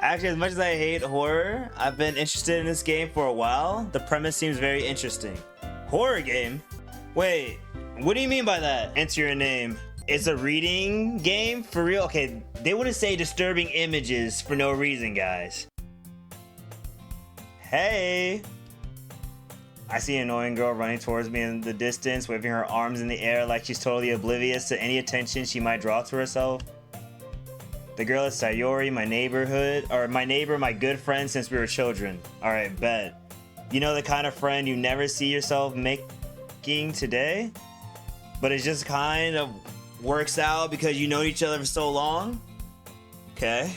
Actually, as much as I hate horror, I've been interested in this game for a while. The premise seems very interesting. Horror game? Wait, what do you mean by that? Enter your name. It's a reading game? For real? Okay, they wouldn't say disturbing images for no reason, guys. Hey! I see an annoying girl running towards me in the distance, waving her arms in the air like she's totally oblivious to any attention she might draw to herself. The girl is Sayori, my neighbor, my good friend since we were children. Alright, bet. You know the kind of friend you never see yourself making today? But it just kind of works out because you know each other for so long? Okay.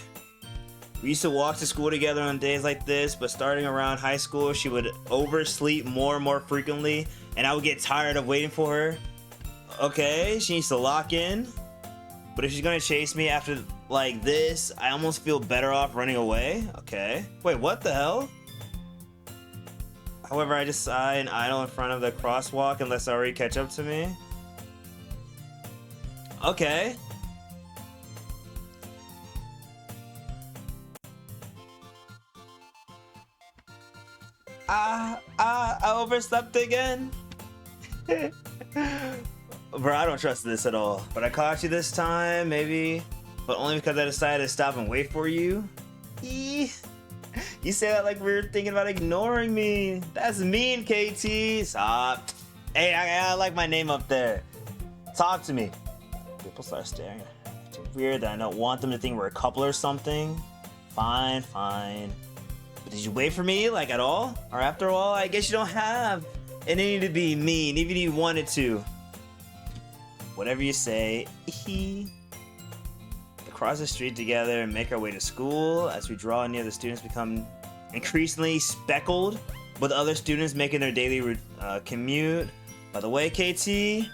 We used to walk to school together on days like this, but starting around high school, she would oversleep more and more frequently, and I would get tired of waiting for her. Okay, she needs to lock in. But if she's gonna chase me after like this, I almost feel better off running away. Okay. Wait, what the hell? However, I just sigh and idle in front of the crosswalk unless I already catch up to me. Okay. I overslept again. Bro, I don't trust this at all. But I caught you this time, maybe. But only because I decided to stop and wait for you. You say that like we're thinking about ignoring me. That's mean, KT. Stop. Hey, I like my name up there. Talk to me. People start staring. It's weird that I don't want them to think we're a couple or something. Fine, fine. But did you wait for me, like, at all? Or after all, I guess you don't have it need to be mean, even if you wanted to. Whatever you say. Across the street together and make our way to school. As we draw near, the students become increasingly speckled with other students making their daily commute. By the way, KT,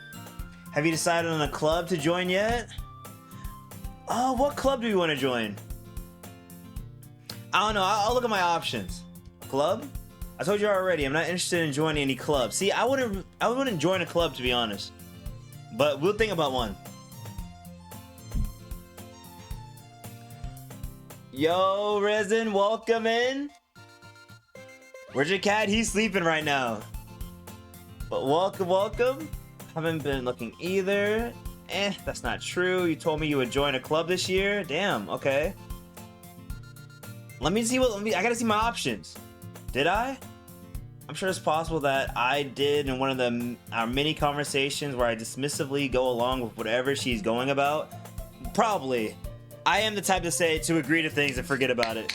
have you decided on a club to join yet? Oh, what club do you want to join? I don't know. I'll look at my options. Club? I told you already. I'm not interested in joining any club. See, I wouldn't join a club, to be honest. But we'll think about one. Yo, Resin, welcome in. Where's your cat? He's sleeping right now. But welcome, welcome. Haven't been looking either. That's not true. You told me you would join a club this year. Damn, okay. Let me see I gotta see my options. Did I? I'm sure it's possible that I did in one of our many conversations where I dismissively go along with whatever she's going about. Probably. I am the type to agree to things and forget about it.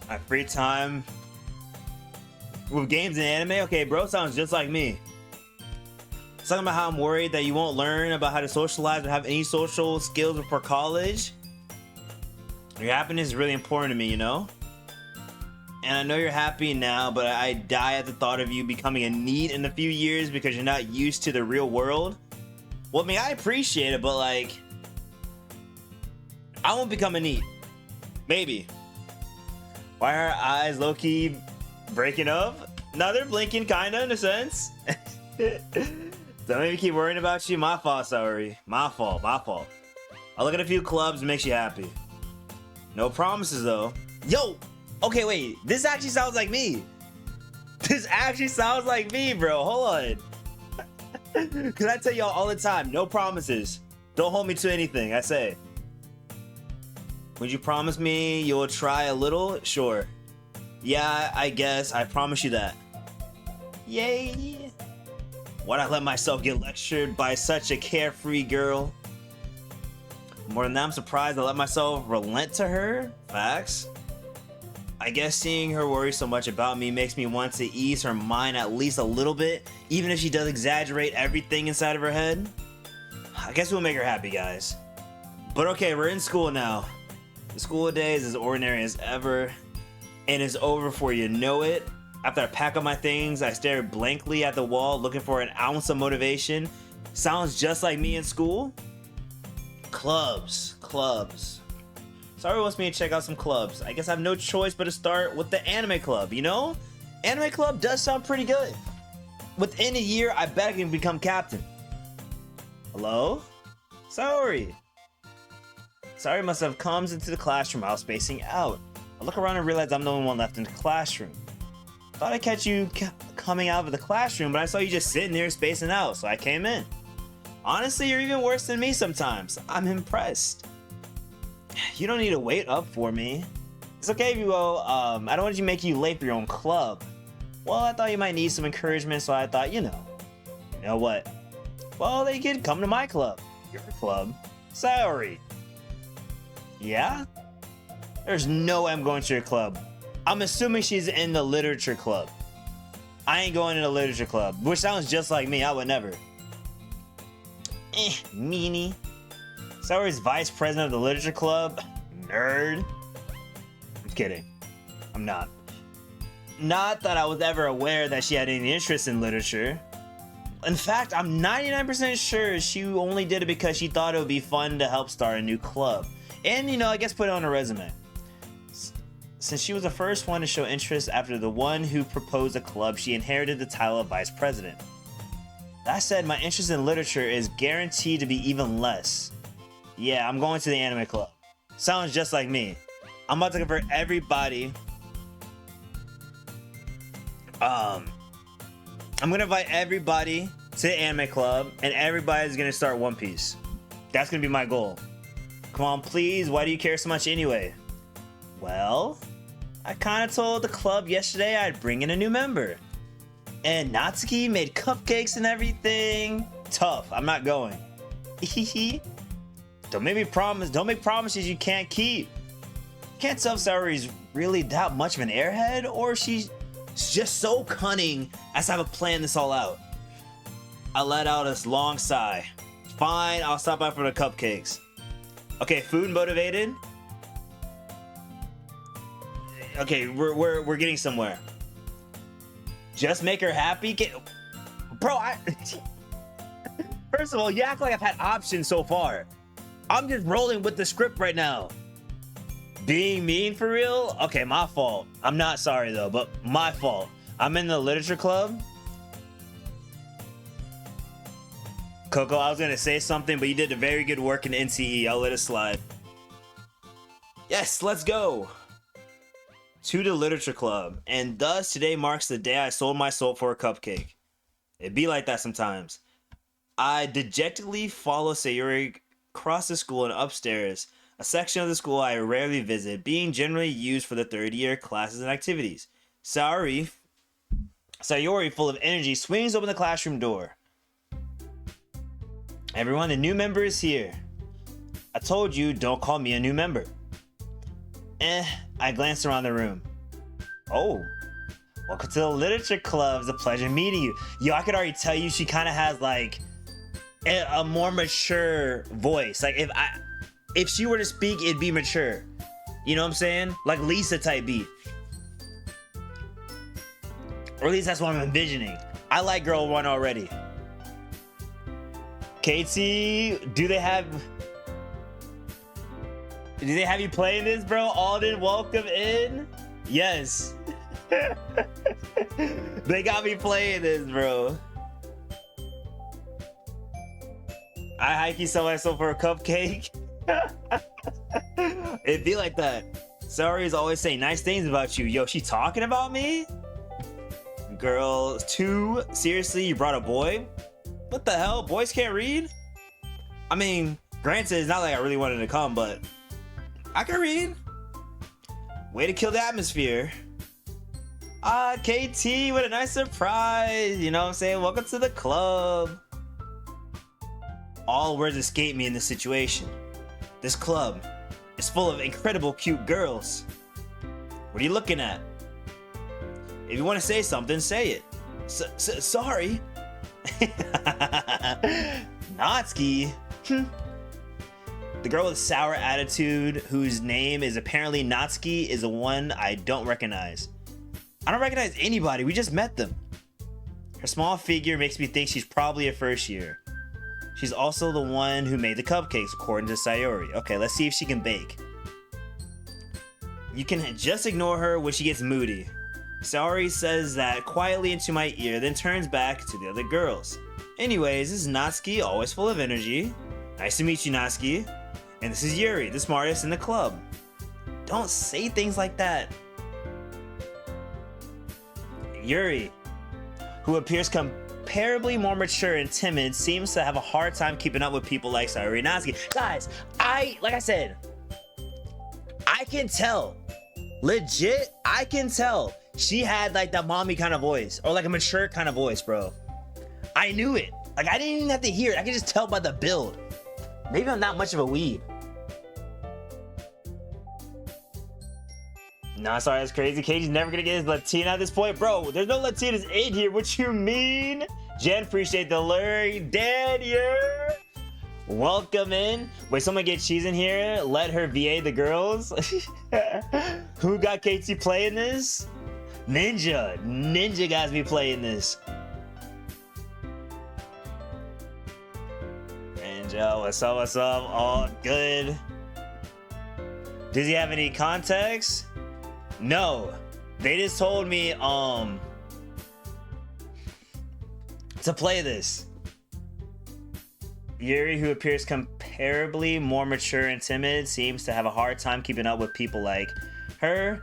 My free time with games and anime? Okay, bro, sounds just like me. Talking about how I'm worried that you won't learn about how to socialize or have any social skills before college. Your happiness is really important to me, you know? And I know you're happy now, but I die at the thought of you becoming a NEET in a few years because you're not used to the real world. Well, I mean, I appreciate it, but like, I won't become a NEET. Maybe. Why are our eyes low-key breaking up? No, they're blinking, kinda, in a sense. Don't make me keep worrying about you. My fault, sorry. My fault, my fault. I'll look at a few clubs and make you happy. No promises, though. Yo! Okay, wait. This actually sounds like me. This actually sounds like me, bro. Hold on. Because I tell y'all all the time, no promises. Don't hold me to anything, I say. Would you promise me you'll try a little? Sure. Yeah, I guess. I promise you that. Yay! Why'd I let myself get lectured by such a carefree girl? More than that, I'm surprised I let myself relent to her. Facts. I guess seeing her worry so much about me makes me want to ease her mind at least a little bit, even if she does exaggerate everything inside of her head. I guess we'll make her happy, guys. But okay, we're in school now. The school day is as ordinary as ever, and it's over before you know it. After I pack up my things, I stare blankly at the wall looking for an ounce of motivation. Sounds just like me in school. Clubs. Sorry wants me to check out some clubs. I guess I have no choice but to start with the anime club, you know? Anime club does sound pretty good. Within a year, I bet I can become captain. Hello? Sorry. Sorry must have comes into the classroom. I was spacing out. I look around and realize I'm the only one left in the classroom. Thought I'd catch you coming out of the classroom, but I saw you just sitting there spacing out, so I came in. Honestly, you're even worse than me sometimes. I'm impressed. You don't need to wait up for me. It's okay if you go, I don't want you to make you late for your own club. Well, I thought you might need some encouragement, so I thought, you know what? Well, they could come to my club. Your club. Sorry. Yeah? There's no way I'm going to your club. I'm assuming she's in the literature club. I ain't going to the literature club, which sounds just like me. I would never. Meanie. Saori's vice president of the literature club? Nerd. I'm kidding. I'm not. Not that I was ever aware that she had any interest in literature. In fact, I'm 99% sure she only did it because she thought it would be fun to help start a new club. And, I guess put it on her resume. Since she was the first one to show interest after the one who proposed a club, she inherited the title of vice president. That said, my interest in literature is guaranteed to be even less. Yeah, I'm going to the anime club. Sounds just like me. I'm about to convert everybody. I'm gonna invite everybody to the anime club, and everybody's gonna start One Piece. That's gonna be my goal. Come on, please. Why do you care so much anyway? Well, I kind of told the club yesterday I'd bring in a new member. And Natsuki made cupcakes and everything. Tough. I'm not going. Don't make promises you can't keep. Can't tell if Saori's really that much of an airhead, or she's just so cunning as to have a plan this all out. I let out a long sigh. Fine, I'll stop by for the cupcakes. Okay, food motivated. Okay, we're getting somewhere. Just make her happy. Bro, first of all, you act like I've had options so far. I'm just rolling with the script right now. Being mean for real? Okay, my fault. I'm not sorry though, but my fault. I'm in the literature club. Coco, I was gonna say something, but you did a very good work in NCE. I'll let it slide. Yes, let's go to the literature club. And thus, today marks the day I sold my soul for a cupcake. It be like that sometimes. I dejectedly follow Sayuri across the school and upstairs, a section of the school I rarely visit, being generally used for the third year classes and activities. Sayuri, full of energy, swings open the classroom door. Everyone, the new member is here. I told you, don't call me a new member. I glanced around the room. Oh, welcome to the literature club. It's a pleasure meeting you. Yo, I could already tell you she kind of has like a more mature voice. Like if she were to speak, it'd be mature. You know what I'm saying? Like Lisa type beat. Or at least that's what I'm envisioning. I like Girl 1 already. Katie, do they have you playing this, bro? Alden, welcome in. Yes. They got me playing this, bro. I hike you so myself for a cupcake. It'd be like that. Saori is always saying nice things about you. Yo, she talking about me? Girl 2, seriously, you brought a boy? What the hell? Boys can't read? I mean, granted, it's not like I really wanted to come, but I can read. Way to kill the atmosphere. KT, what a nice surprise. You know what I'm saying? Welcome to the club. All words escape me in this situation. This club is full of incredible cute girls. What are you looking at? If you want to say something, say it. Sorry. Natsuki. The girl with a sour attitude, whose name is apparently Natsuki, is the one I don't recognize. I don't recognize anybody. We just met them. Her small figure makes me think she's probably a first year. She's also the one who made the cupcakes, according to Sayori. Okay, let's see if she can bake. You can just ignore her when she gets moody. Saori says that quietly into my ear, then turns back to the other girls. Anyways, this is Natsuki, always full of energy. Nice to meet you, Natsuki. And this is Yuri, the smartest in the club. Don't say things like that. Yuri, who appears comparably more mature and timid, seems to have a hard time keeping up with people like Saori and Natsuki. Guys, like I said, I can tell. Legit, I can tell. She had like that mommy kind of voice, or like a mature kind of voice, bro. I knew it. Like, I didn't even have to hear it. I could just tell by the build. Maybe I'm not much of a weeb. Nah, sorry, that's crazy. Katie's never gonna get his Latina at this point. Bro, there's no Latinas in here. What you mean? Jen, appreciate the lure. Daniel, welcome in. Wait, someone get cheese in here. Let her VA the girls. Who got KT playing this? Ninja guys be playing this. Ninja, what's up? All good. Does he have any context? No. They just told me to play this. Yuri, who appears comparably more mature and timid, seems to have a hard time keeping up with people like her.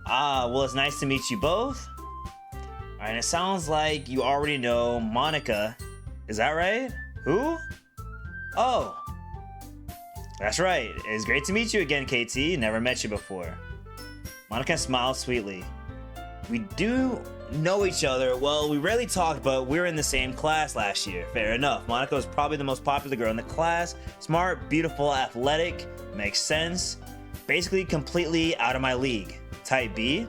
Well, it's nice to meet you both. Alright, it sounds like you already know Monica. Is that right? Who? Oh. That's right. It's great to meet you again, KT. Never met you before. Monica smiled sweetly. We do know each other. Well, we rarely talked, but we were in the same class last year. Fair enough. Monica was probably the most popular girl in the class. Smart, beautiful, athletic. Makes sense. Basically completely out of my league. Type B.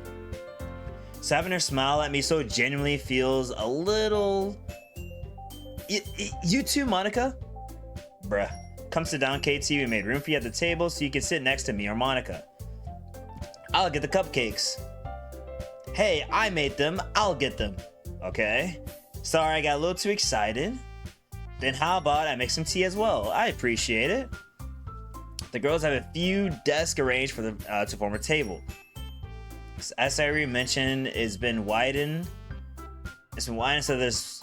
So having her smile at me so genuinely feels a little... You too, Monica? Bruh. Come sit down, KT. We made room for you at the table so you can sit next to me or Monica. I'll get the cupcakes. Hey, I made them. I'll get them. Okay. Sorry, I got a little too excited. Then how about I make some tea as well? I appreciate it. The girls have a few desks arranged for the to form a table. As I mentioned, it's been widened. So there's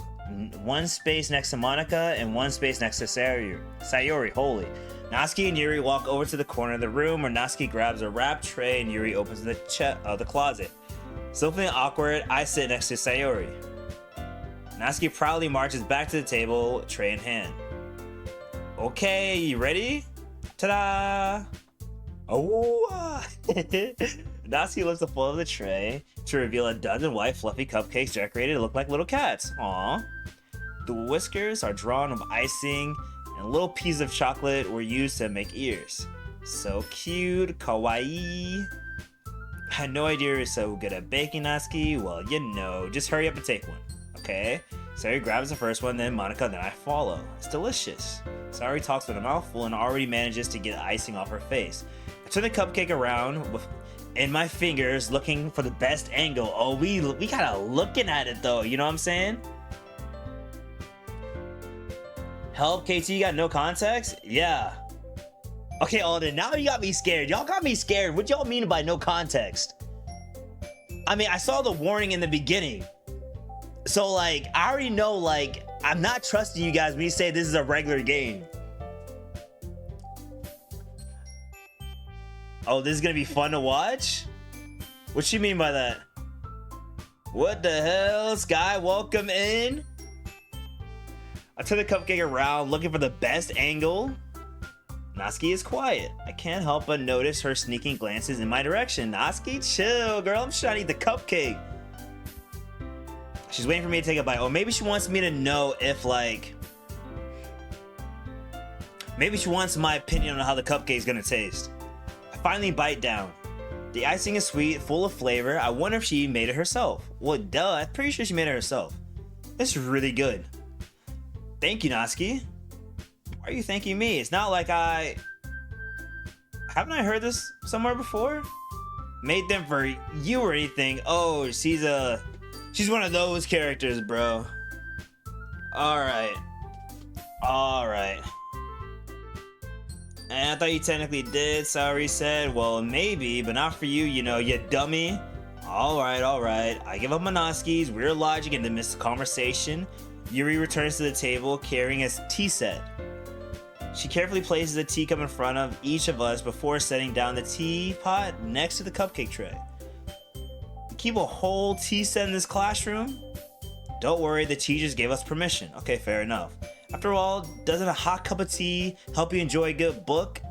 one space next to Monica and one space next to Sayori. Holy. Natsuki and Yuri walk over to the corner of the room where Natsuki grabs a wrap tray and Yuri opens the closet. Still feeling awkward, I sit next to Sayori. Natsuki proudly marches back to the table, tray in hand. Okay, you ready? Ta-da! Oh! Natsuki lifts the foil of the tray to reveal a dozen white fluffy cupcakes decorated to look like little cats. Aww. The whiskers are drawn with icing, and little pieces of chocolate were used to make ears. So cute, kawaii. I had no idea you were so good at baking, Natsuki. Well, you know, just hurry up and take one, okay? Sayori grabs the first one, then Monica, then I follow. It's delicious. Sayori talks with a mouthful and already manages to get icing off her face. I turn the cupcake around in my fingers, looking for the best angle. Oh, we gotta looking at it though, you know what I'm saying? Help, KT, you got no context? Yeah. Okay, Alden, now you got me scared. Y'all got me scared. What y'all mean by no context? I mean, I saw the warning in the beginning. So, like, I already know, like, I'm not trusting you guys when you say this is a regular game. Oh, this is gonna be fun to watch? What you mean by that? What the hell? Sky, welcome in. I turn the cupcake around, looking for the best angle. Natsuki is quiet. I can't help but notice her sneaking glances in my direction. Natsuki, chill, girl. I'm just trying to eat the cupcake. She's waiting for me to take a bite. Or maybe she wants me to know if, like... Maybe she wants my opinion on how the cupcake is gonna taste. I finally bite down. The icing is sweet, full of flavor. I wonder if she made it herself. Well, duh. I'm pretty sure she made it herself. It's really good. Thank you, Natsuki. Why are you thanking me? It's not like I... Haven't I heard this somewhere before? Made them for you or anything. Oh, she's one of those characters, bro. Alright. Alright. And I thought you technically did, Saori said. Well, maybe, but not for you, you know, you dummy. Alright. I give up Monoski's weird logic in the midst of conversation. Yuri returns to the table carrying a tea set. She carefully places a teacup in front of each of us before setting down the teapot next to the cupcake tray. You keep a whole tea set in this classroom? Don't worry, the teachers gave us permission. Okay, fair enough. After all, doesn't a hot cup of tea help you enjoy a good book?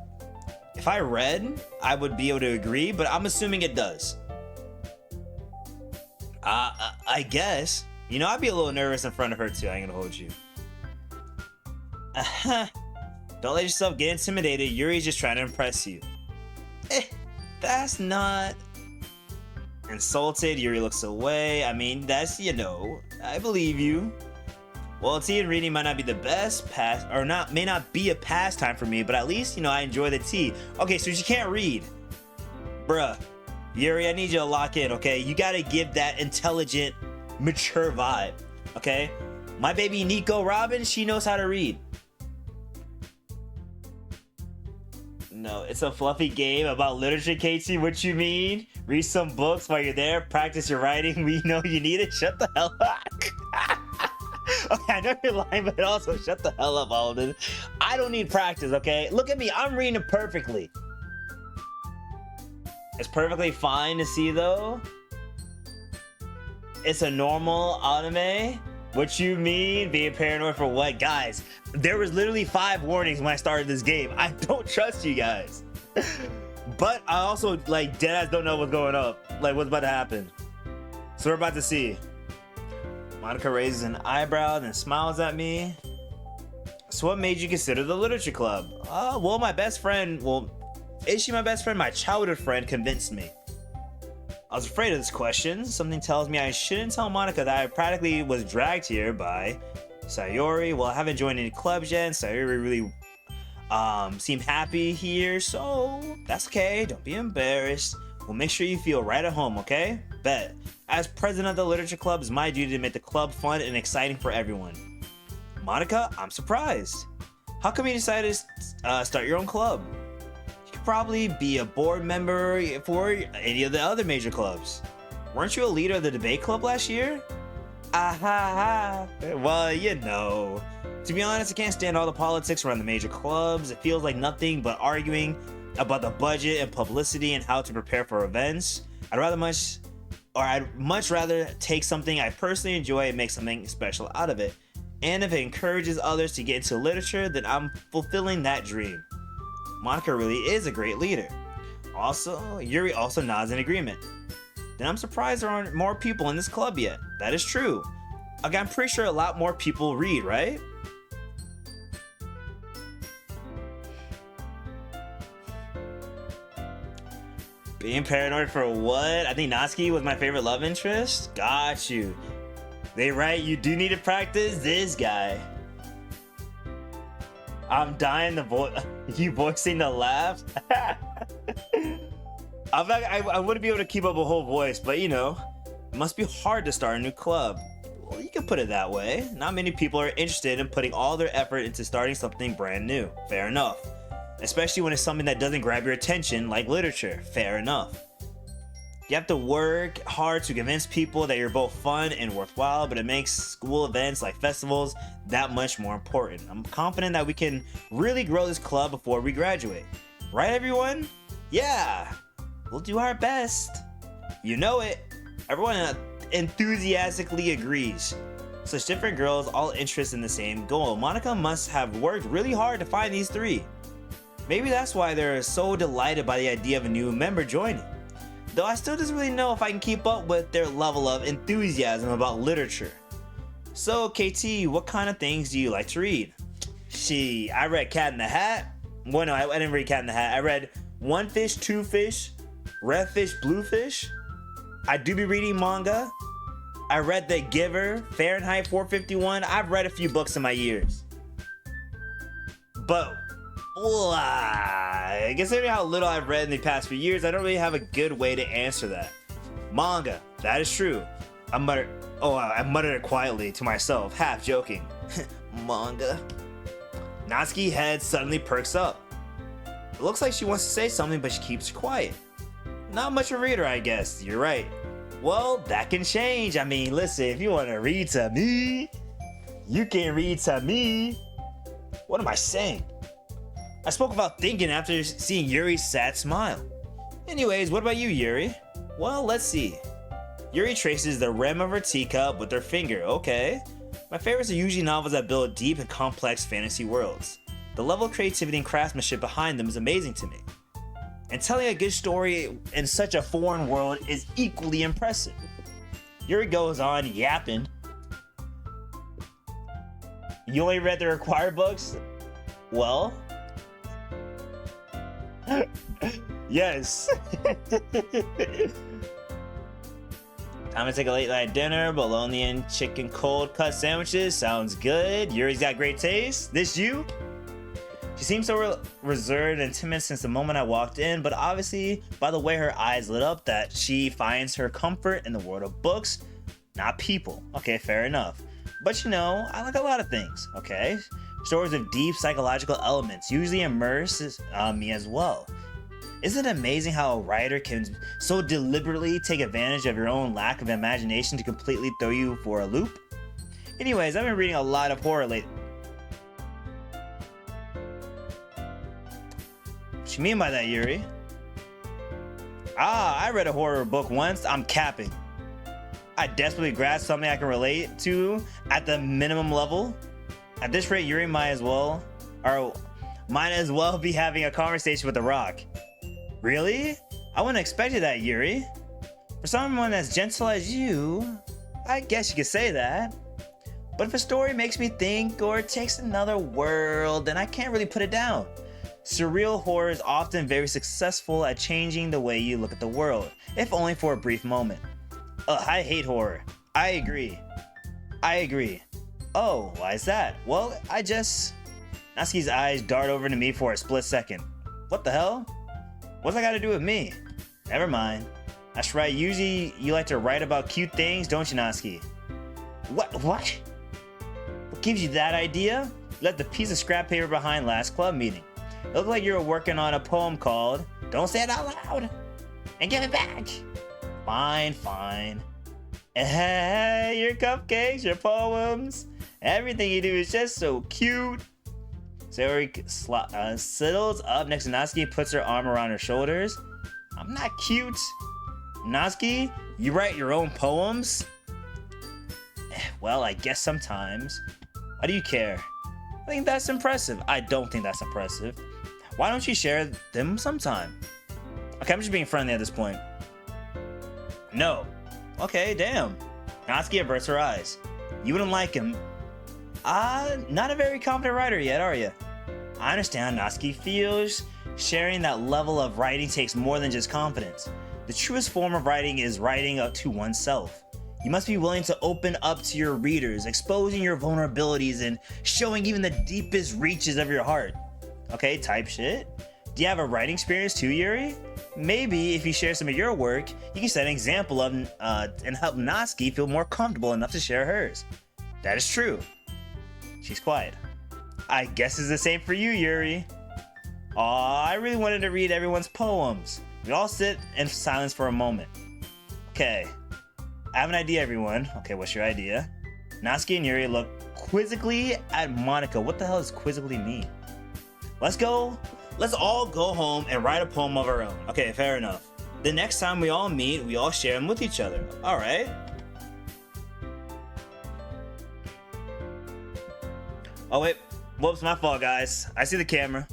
If I read, I would be able to agree, but I'm assuming it does. I guess. You know, I'd be a little nervous in front of her too, I ain't gonna hold you. Don't let yourself get intimidated. Yuri's just trying to impress you. That's not... Insulted, Yuri looks away. I mean, that's, you know, I believe you. Well, tea and reading might not be the best may not be a pastime for me, but at least, you know, I enjoy the tea. Okay, so you can't read. Bruh. Yuri, I need you to lock in, okay? You gotta give that intelligent, mature vibe, okay? My baby Nico Robin, she knows how to read. No, it's a fluffy game about literature, Casey. What you mean? Read some books while you're there. Practice your writing. We know you need it. Shut the hell up. Okay, I know you're lying, but also shut the hell up, Alden. I don't need practice, okay? Look at me. I'm reading it perfectly. It's perfectly fine to see, though. It's a normal anime. What you mean? Being paranoid for what? Guys, there was literally 5 warnings when I started this game. I don't trust you guys. But I also, like, deadass don't know what's going up. Like, what's about to happen. So we're about to see. Monica raises an eyebrow, then smiles at me. So what made you consider the literature club? Well, my best friend, is she my best friend? My childhood friend convinced me. I was afraid of this question. Something tells me I shouldn't tell Monica that I practically was dragged here by Sayori. Well, I haven't joined any clubs yet, and Sayori really seemed happy here, so that's okay. Don't be embarrassed. We'll make sure you feel right at home, okay? Bet. As president of the literature club, it's my duty to make the club fun and exciting for everyone. Monica, I'm surprised. How come you decided to start your own club? Probably be a board member for any of the other major clubs. Weren't you a leader of the debate club last year? Well, you know. To be honest, I can't stand all the politics around the major clubs. It feels like nothing but arguing about the budget and publicity and how to prepare for events. I'd much rather take something I personally enjoy and make something special out of it. And if it encourages others to get into literature, then I'm fulfilling that dream. Monica really is a great leader. Also, Yuri also nods in agreement. Then I'm surprised there aren't more people in this club yet. That is true. Okay, I'm pretty sure a lot more people read, right? Being paranoid for what? I think Natsuki was my favorite love interest. Got you. They right, you do need to practice this guy. I'm dying you voicing the laughs. I wouldn't be able to keep up a whole voice, but you know, it must be hard to start a new club. Well, you can put it that way. Not many people are interested in putting all their effort into starting something brand new. Fair enough. Especially when it's something that doesn't grab your attention, like literature. Fair enough. You have to work hard to convince people that you're both fun and worthwhile, but it makes school events like festivals that much more important. I'm confident that we can really grow this club before we graduate. Right, everyone? Yeah! We'll do our best. You know it. Everyone enthusiastically agrees. Such different girls, all interested in the same goal. Monica must have worked really hard to find these 3. Maybe that's why they're so delighted by the idea of a new member joining. Though I still don't really know if I can keep up with their level of enthusiasm about literature. So, KT, what kind of things do you like to read? I read Cat in the Hat. Well, no, I didn't read Cat in the Hat. I read One Fish, Two Fish, Red Fish, Blue Fish. I do be reading manga. I read The Giver, Fahrenheit 451. I've read a few books in my years. But considering how little I've read in the past few years, I don't really have a good way to answer that. Manga, that is true. I muttered it quietly to myself, half joking. Manga. Natsuki's head suddenly perks up. It looks like she wants to say something, but she keeps quiet. Not much of a reader, I guess. You're right. Well, that can change. I mean, listen, if you want to read to me, you can read to me. What am I saying? I spoke about thinking after seeing Yuri's sad smile. Anyways, what about you, Yuri? Well, let's see. Yuri traces the rim of her teacup with her finger. Okay. My favorites are usually novels that build deep and complex fantasy worlds. The level of creativity and craftsmanship behind them is amazing to me. And telling a good story in such a foreign world is equally impressive. Yuri goes on yapping. You only read the required books? Well, yes. Time to take a late night dinner. Bologna and chicken cold cut sandwiches. Sounds good. Yuri's got great taste. This you? She seems so reserved and timid since the moment I walked in, but obviously by the way her eyes lit up that she finds her comfort in the world of books, not people. Okay, fair enough. But you know, I like a lot of things, okay? Stories with deep psychological elements usually immerse me as well. Isn't it amazing how a writer can so deliberately take advantage of your own lack of imagination to completely throw you for a loop? Anyways, I've been reading a lot of horror lately. What you mean by that, Yuri? I read a horror book once. I'm capping. I desperately grasped something I can relate to at the minimum level. At this rate, Yuri might as well be having a conversation with The Rock. Really? I wouldn't have expected that, Yuri. For someone as gentle as you, I guess you could say that. But if a story makes me think or takes another world, then I can't really put it down. Surreal horror is often very successful at changing the way you look at the world, if only for a brief moment. I hate horror. I agree. Oh, why is that? Well, Natsuki's eyes dart over to me for a split second. What the hell? What's that got to do with me? Never mind. That's right, usually you like to write about cute things, don't you, Natsuki? What? What gives you that idea? You left the piece of scrap paper behind last club meeting. It looked like you were working on a poem called Don't Say It Out Loud and Give It Back. Fine. Hey, your cupcakes, your poems, everything you do is just so cute. Sayori settles up next to Natsuki and puts her arm around her shoulders. I'm not cute. Natsuki, you write your own poems? Well, I guess sometimes. Why do you care? I think that's impressive. I don't think that's impressive. Why don't you share them sometime? Okay, I'm just being friendly at this point. No. Okay, damn. Natsuki averts her eyes. You wouldn't like him. Not a very confident writer yet, are you? I understand how Natsuki feels. Sharing that level of writing takes more than just confidence. The truest form of writing is writing up to oneself. You must be willing to open up to your readers, exposing your vulnerabilities and showing even the deepest reaches of your heart. Okay, type shit. Do you have a writing experience too, Yuri? Maybe if you share some of your work, you can set an example of and help Natsuki feel more comfortable enough to share hers. That is true. She's quiet. I guess it's the same for you, Yuri. Aw, I really wanted to read everyone's poems. We all sit in silence for a moment. Okay, I have an idea, everyone. Okay, what's your idea? Natsuki and Yuri look quizzically at Monica. What the hell does quizzically mean? Let's all go home and write a poem of our own. Okay, fair enough. The next time we all meet, we all share them with each other. All right. Oh wait, whoops, my fault, guys. I see the camera.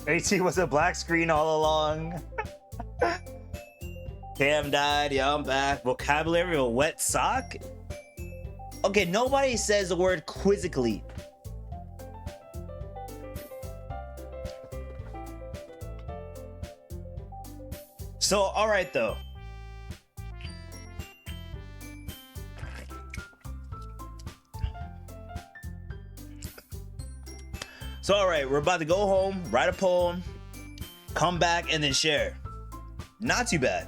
AT was a black screen all along. Cam died, yeah, I'm back. Vocabulary of a wet sock? Okay, nobody says the word quizzically. So, alright though. So, alright, we're about to go home, write a poem, come back, and then share. Not too bad.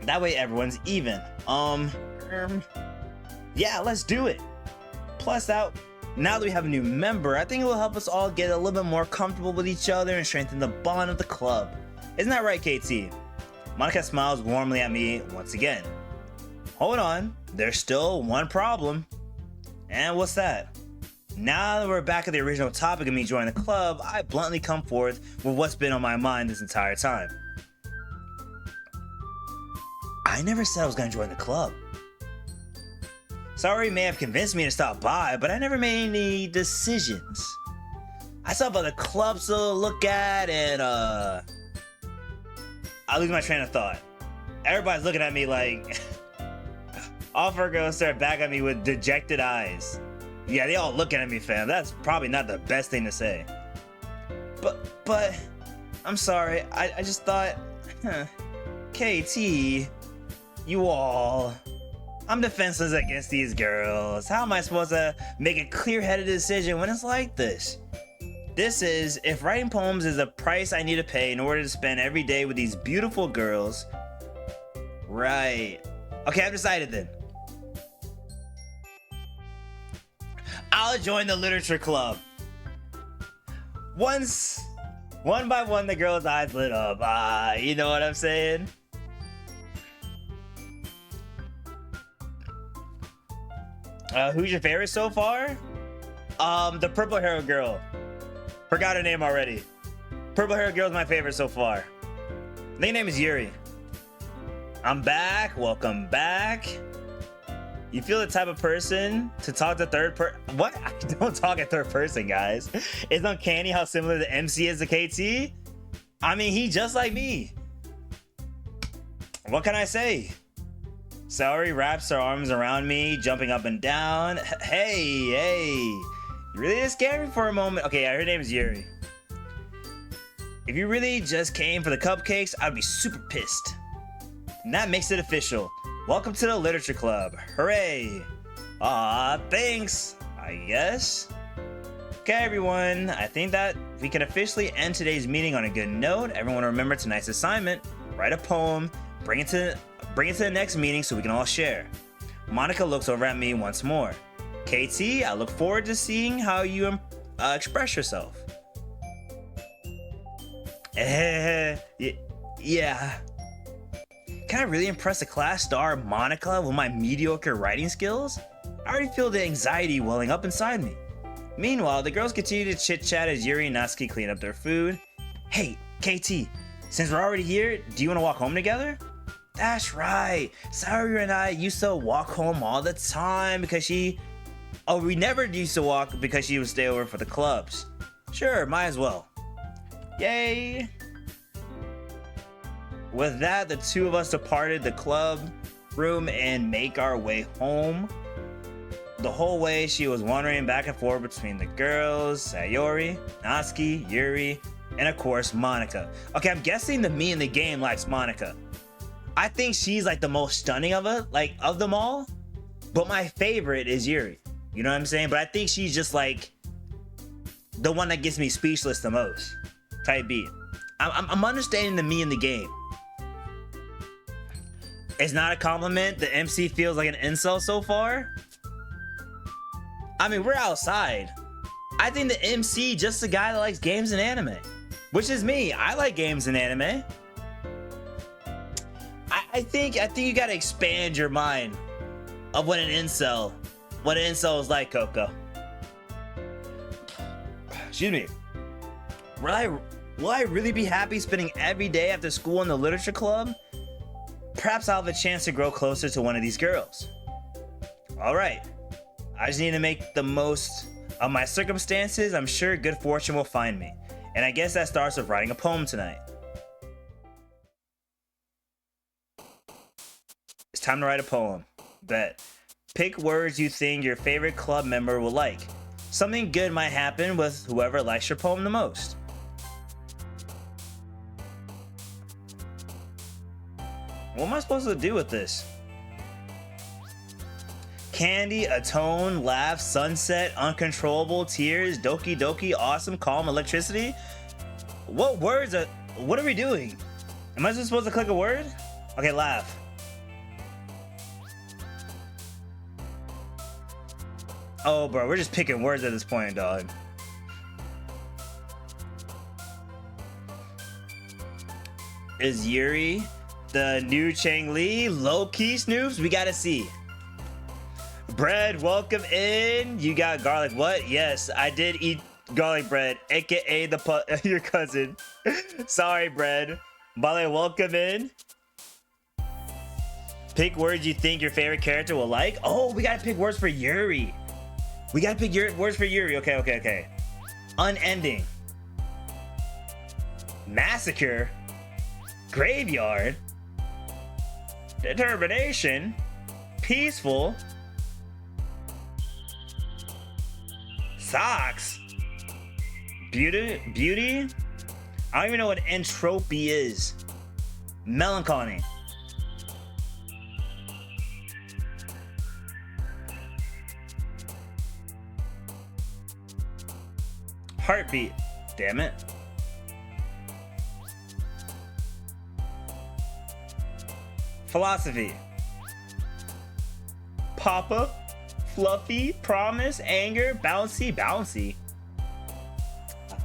That way everyone's even. Yeah, let's do it. Plus out, now that we have a new member, I think it will help us all get a little bit more comfortable with each other and strengthen the bond of the club. Isn't that right, KT? Monica smiles warmly at me once again. Hold on, there's still one problem. And what's that? Now that we're back at the original topic of me joining the club, I bluntly come forth with what's been on my mind this entire time. I never said I was gonna join the club. Sorry, may have convinced me to stop by, but I never made any decisions. I still have other clubs to look at, and I lose my train of thought. Everybody's looking at me like all four girls stare back at me with dejected eyes. Yeah, they all looking at me, fam. That's probably not the best thing to say. But I'm sorry. I just thought, KT, you all. I'm defenseless against these girls. How am I supposed to make a clear-headed decision when it's like this? This is, if writing poems is a price I need to pay in order to spend every day with these beautiful girls. Right. Okay, I've decided then. I'll join the literature club. One by one, the girl's eyes lit up. You know what I'm saying? Who's your favorite so far? The purple hair girl. Forgot her name already. Purple hair girl's my favorite so far. I think her name is Yuri. I'm back. Welcome back. You feel the type of person to talk to third person. What? I don't talk in third person, guys. It's uncanny how similar the MC is to KT. I mean, he just like me. What can I say? Saori wraps her arms around me, jumping up and down. Hey. You really just scared me for a moment. Okay, yeah, her name is Yuri. If you really just came for the cupcakes, I'd be super pissed. And that makes it official. Welcome to the literature club. Hooray. Thanks, I guess. Okay, everyone. I think that we can officially end today's meeting on a good note. Everyone remember tonight's assignment. Write a poem. Bring it to the next meeting so we can all share. Monica looks over at me once more. KT, I look forward to seeing how you express yourself. Yeah. Can I really impress the class star Monica with my mediocre writing skills? I already feel the anxiety welling up inside me. Meanwhile, the girls continue to chit-chat as Yuri and Natsuki clean up their food. Hey, KT, since we're already here, do you want to walk home together? That's right. Saori and I used to walk home all the time because we never used to walk because she would stay over for the clubs. Sure, might as well. Yay. With that, the two of us departed the club room and make our way home. The whole way, she was wandering back and forth between the girls, Sayori, Natsuki, Yuri, and of course, Monica. Okay, I'm guessing the me in the game likes Monica. I think she's like the most stunning of them all, but my favorite is Yuri. You know what I'm saying? But I think she's just like the one that gets me speechless the most. Type B. I'm understanding the me in the game. It's not a compliment. The MC feels like an incel so far. I mean, we're outside. I think the MC just a guy that likes games and anime, which is me. I like games and anime. I think you gotta expand your mind of what an incel is like, Coco. Excuse me. Will I really be happy spending every day after school in the literature club? Perhaps I'll have a chance to grow closer to one of these girls. Alright. I just need to make the most of my circumstances. I'm sure good fortune will find me. And I guess that starts with writing a poem tonight. It's time to write a poem. Bet. Pick words you think your favorite club member will like. Something good might happen with whoever likes your poem the most. What am I supposed to do with this? Candy, atone, laugh, sunset, uncontrollable, tears, doki doki, awesome, calm, electricity. What words are... What are we doing? Am I just supposed to click a word? Okay, laugh. Oh, bro, we're just picking words at this point, dog. Is Yuri the new Chang Li? Low-key, Snoops? We gotta see. Bread, welcome in. You got garlic. What? Yes, I did eat garlic bread, aka your cousin. Sorry, bread. By the way, welcome in. Pick words you think your favorite character will like. Oh, we gotta pick words for Yuri. We gotta pick words for Yuri. Okay. Unending. Massacre. Graveyard. Determination. Peaceful. Socks. Beauty. I don't even know what entropy is. Melancholy. Heartbeat. Damn it. Philosophy. Papa. Fluffy. Promise. Anger. Bouncy.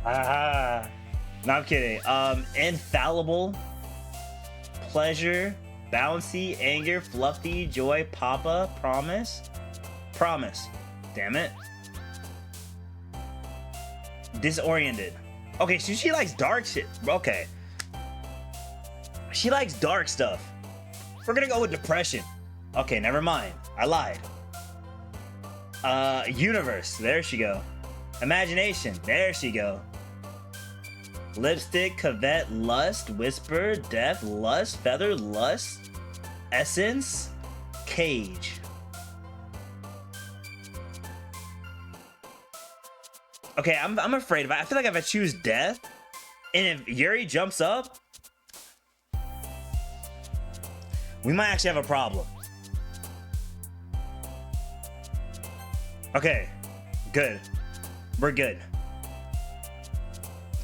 No, I'm kidding. Infallible. Pleasure. Bouncy. Anger. Fluffy. Joy. Papa. Promise. Damn it. Disoriented. Okay, so she likes dark shit. Okay. She likes dark stuff. We're gonna go with depression. Okay, never mind. I lied. Universe. There she go. Imagination. There she go. Lipstick, covet, lust, whisper, death, lust, feather, lust, essence, cage. Okay, I'm afraid of it. I feel like if I choose death, and if Yuri jumps up, we might actually have a problem. Okay, good. We're good.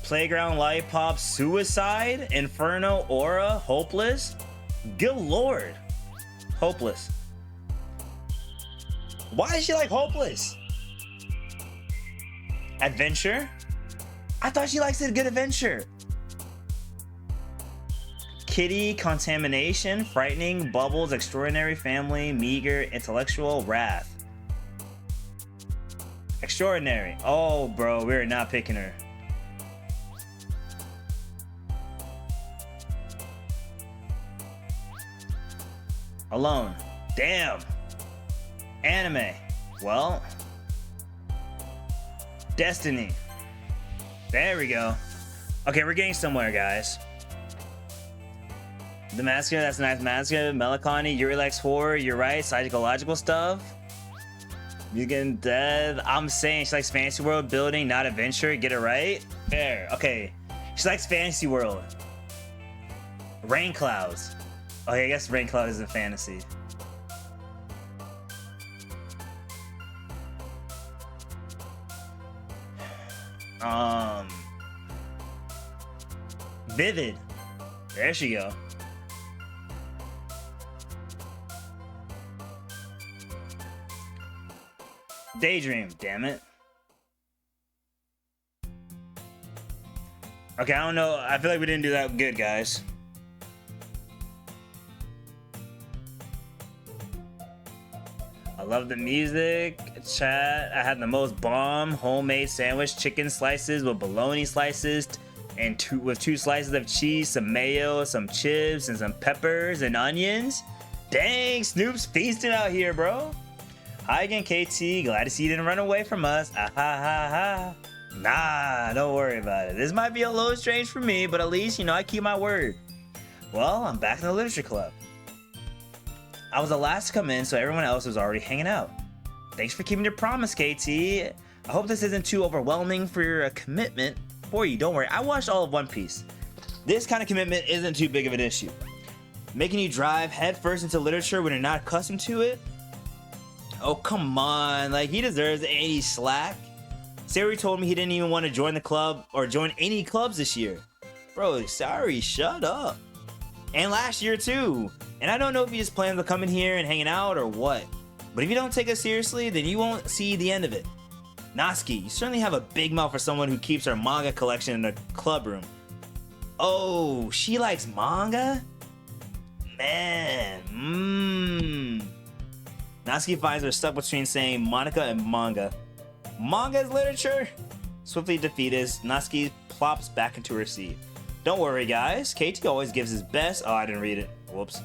Playground, lollipop, suicide, inferno, aura, hopeless. Good lord. Hopeless. Why is she like hopeless? Adventure? I thought she likes a good adventure. Kitty, contamination, frightening, bubbles, extraordinary, family, meager, intellectual, wrath. Extraordinary. Oh, bro, we're not picking her. Alone. Damn. Anime. Well. Destiny. There we go. Okay, we're getting somewhere, guys. The masculine, that's a nice masculine. Melancholy, Yuri likes horror. You're right. Psychological stuff. You getting dead. I'm saying she likes fantasy world building, not adventure. Get it right. There. Okay. She likes fantasy world. Rain clouds. Okay, I guess rain cloud isn't fantasy. Vivid. There she go. Daydream. Damn it. Okay, I don't know. I feel like we didn't do that good, guys. I love the music. Chat. I had the most bomb homemade sandwich, chicken slices with bologna slices, and two slices of cheese, some mayo, some chips, and some peppers and onions. Dang, Snoop's feasting out here, bro. Hi again, KT. Glad to see you didn't run away from us. Ah ha ha ha. Nah, don't worry about it. This might be a little strange for me, but at least, you know, I keep my word. Well, I'm back in the literature club. I was the last to come in, so everyone else was already hanging out. Thanks for keeping your promise, KT. I hope this isn't too overwhelming for your commitment for you. Don't worry, I watched all of One Piece. This kind of commitment isn't too big of an issue. Making you drive headfirst into literature when you're not accustomed to it? Oh, come on. Like, he deserves any slack. Sayori told me he didn't even want to join the club or join any clubs this year. Bro, sorry, shut up. And last year too. And I don't know if he just plans on coming here and hanging out or what. But if you don't take us seriously, then you won't see the end of it. Natsuki, you certainly have a big mouth for someone who keeps her manga collection in the club room. Oh, she likes manga? Man, Natsuki finds her stuck between saying Monica and manga. Manga is literature? Swiftly defeated, Natsuki plops back into her seat. Don't worry, guys. KT always gives his best. Oh, I didn't read it. Whoops.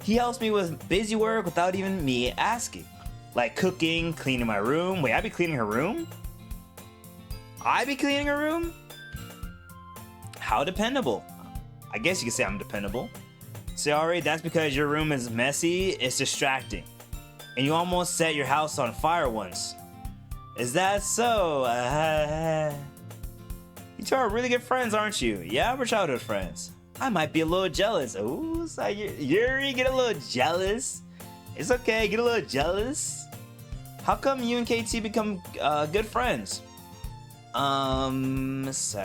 He helps me with busy work without even me asking. Like cooking, cleaning my room. Wait, I be cleaning her room? I be cleaning her room? How dependable? I guess you could say I'm dependable. Sayori, that's because your room is messy, it's distracting. And you almost set your house on fire once. Is that so? You two are really good friends, aren't you? Yeah, we're childhood friends. I might be a little jealous. Ooh, so Yuri, get a little jealous. It's okay, get a little jealous. How come you and KT become good friends? Sayori?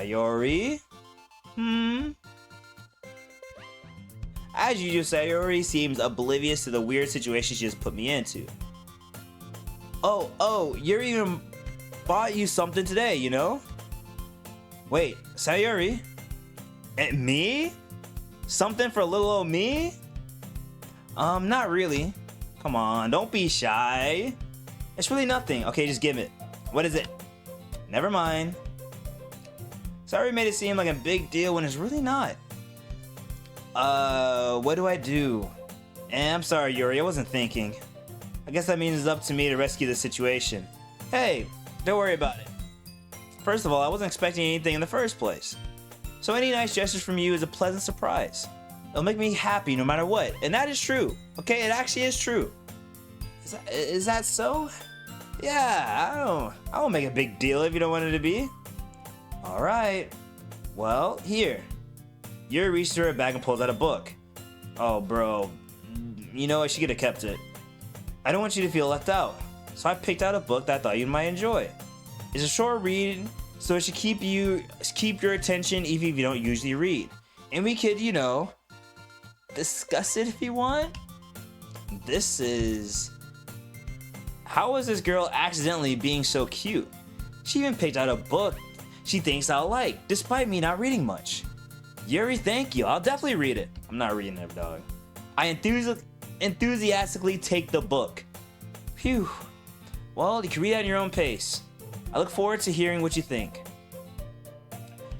As usual, Sayori seems oblivious to the weird situation she just put me into. Oh, Yuri even bought you something today, you know? Wait, Sayori? And me? Something for little old me? Not really. Come on, don't be shy. It's really nothing. Okay, just give it. What is it? Never mind. Sayori made it seem like a big deal when it's really not. What do I do? I'm sorry, Yuri, I wasn't thinking. I guess that means it's up to me to rescue the situation. Hey, don't worry about it. First of all, I wasn't expecting anything in the first place. So any nice gestures from you is a pleasant surprise. It'll make me happy no matter what. And that is true. Okay, it actually is true. Is that so? Yeah, I won't make a big deal if you don't want it to be. Alright. Well, here. Yuri reaches her bag and pulls out a book. Oh, bro. You know what? She could have kept it. I don't want you to feel left out. So I picked out a book that I thought you might enjoy. It's a short read, so it should keep your attention even if you don't usually read. And we could, you know, discuss it if you want. This is... How is this girl accidentally being so cute? She even picked out a book she thinks I'll like, despite me not reading much. Yuri, thank you. I'll definitely read it. I'm not reading it, dog. I enthusiastically take the book. Phew. Well, you can read at your own pace. I look forward to hearing what you think.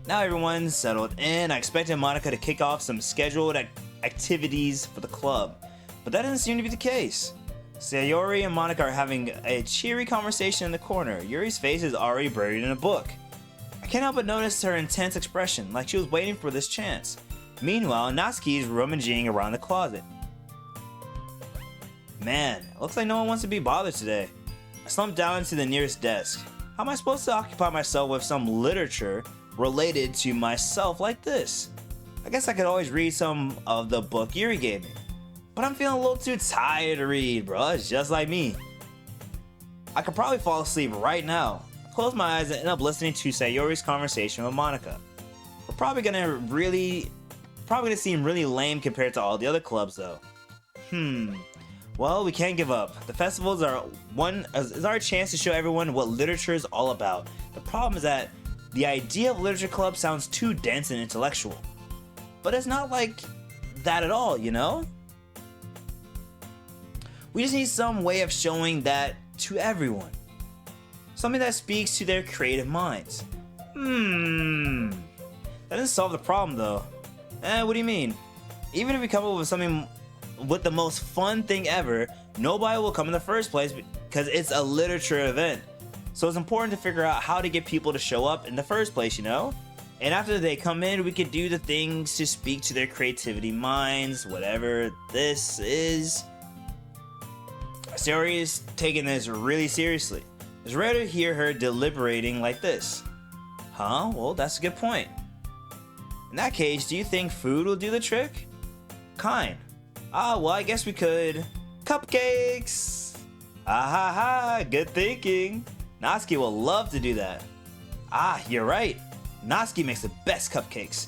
Now everyone's settled in. I expected Monica to kick off some scheduled activities for the club, but that doesn't seem to be the case. Sayori and Monica are having a cheery conversation in the corner. Yuri's face is already buried in a book. I can't help but notice her intense expression, like she was waiting for this chance. Meanwhile, Natsuki is rummaging around the closet. Man, it looks like no one wants to be bothered today. I slumped down into the nearest desk. How am I supposed to occupy myself with some literature related to myself like this? I guess I could always read some of the book Yuri gave me. But I'm feeling a little too tired to read, bro. It's just like me. I could probably fall asleep right now. I close my eyes and end up listening to Sayori's conversation with Monica. We're probably gonna seem really lame compared to all the other clubs though. Well, we can't give up. The festivals is our chance to show everyone what literature is all about. The problem is that the idea of literature club sounds too dense and intellectual. But it's not like that at all, you know? We just need some way of showing that to everyone. Something that speaks to their creative minds. That doesn't solve the problem though. What do you mean? Even if we come up with something with the most fun thing ever, nobody will come in the first place because it's a literature event. So it's important to figure out how to get people to show up in the first place, you know? And after they come in, we could do the things to speak to their creativity minds, whatever this is. Sayori is taking this really seriously. It's rare to hear her deliberating like this. Huh? Well, that's a good point. In that case, do you think food will do the trick? Kind. Ah, well, I guess we could. Cupcakes! Ah ha ha, good thinking. Natsuki will love to do that. Ah, you're right. Natsuki makes the best cupcakes.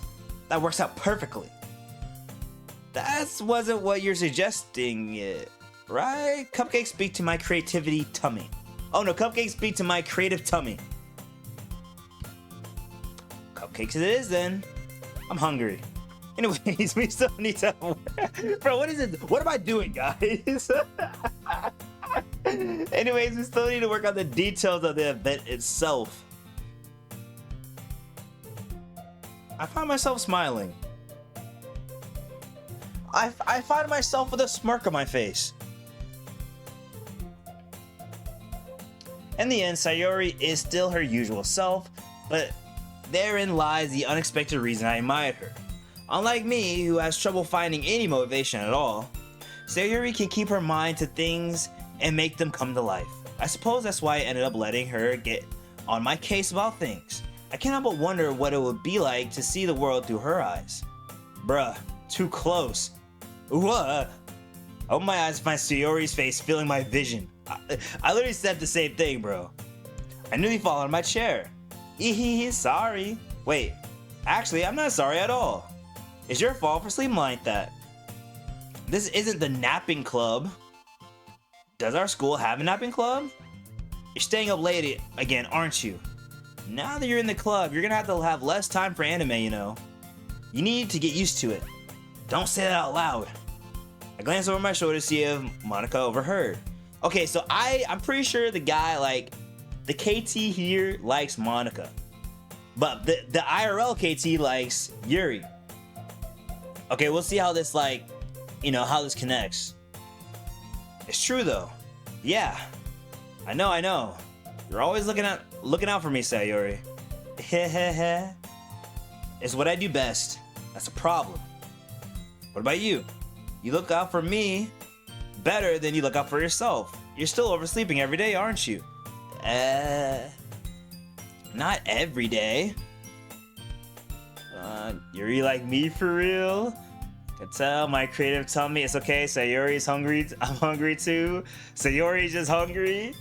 That works out perfectly. That wasn't what you're suggesting, right? Cupcakes speak to my creativity tummy. Oh no, cupcakes speak to my creative tummy. Cupcakes it is then. I'm hungry. Anyways, we still need to... Bro, what is it? What am I doing, guys? Anyways, we still need to work on the details of the event itself. I find myself smiling. I find myself with a smirk on my face. In the end, Sayori is still her usual self, but therein lies the unexpected reason I admired her. Unlike me, who has trouble finding any motivation at all, Sayori can keep her mind to things and make them come to life. I suppose that's why I ended up letting her get on my case about things. I cannot but wonder what it would be like to see the world through her eyes. Bruh, too close. What? Open my eyes to find Sayori's face filling my vision. I literally said the same thing, bro. I nearly fall out of my chair. Sorry. Wait, actually, I'm not sorry at all. It's your fault for sleeping like that. This isn't the napping club. Does our school have a napping club? You're staying up late again, aren't you? Now that you're in the club, you're gonna have to have less time for anime, you know. You need to get used to it. Don't say that out loud. I glanced over my shoulder to see if Monica overheard. Okay, so I'm pretty sure the guy, like, the KT here likes Monica. But the IRL KT likes Yuri. Okay, we'll see how this, like, you know, how this connects. It's true, though. Yeah. I know. You're always looking out for me, Sayori. Hehehe. It's what I do best. That's a problem. What about you? You look out for me better than you look out for yourself. You're still oversleeping every day, aren't you? Not every day. Yuri like me for real? Can tell my creative tummy. It's okay, Sayori's hungry. I'm hungry too. Sayori's just hungry.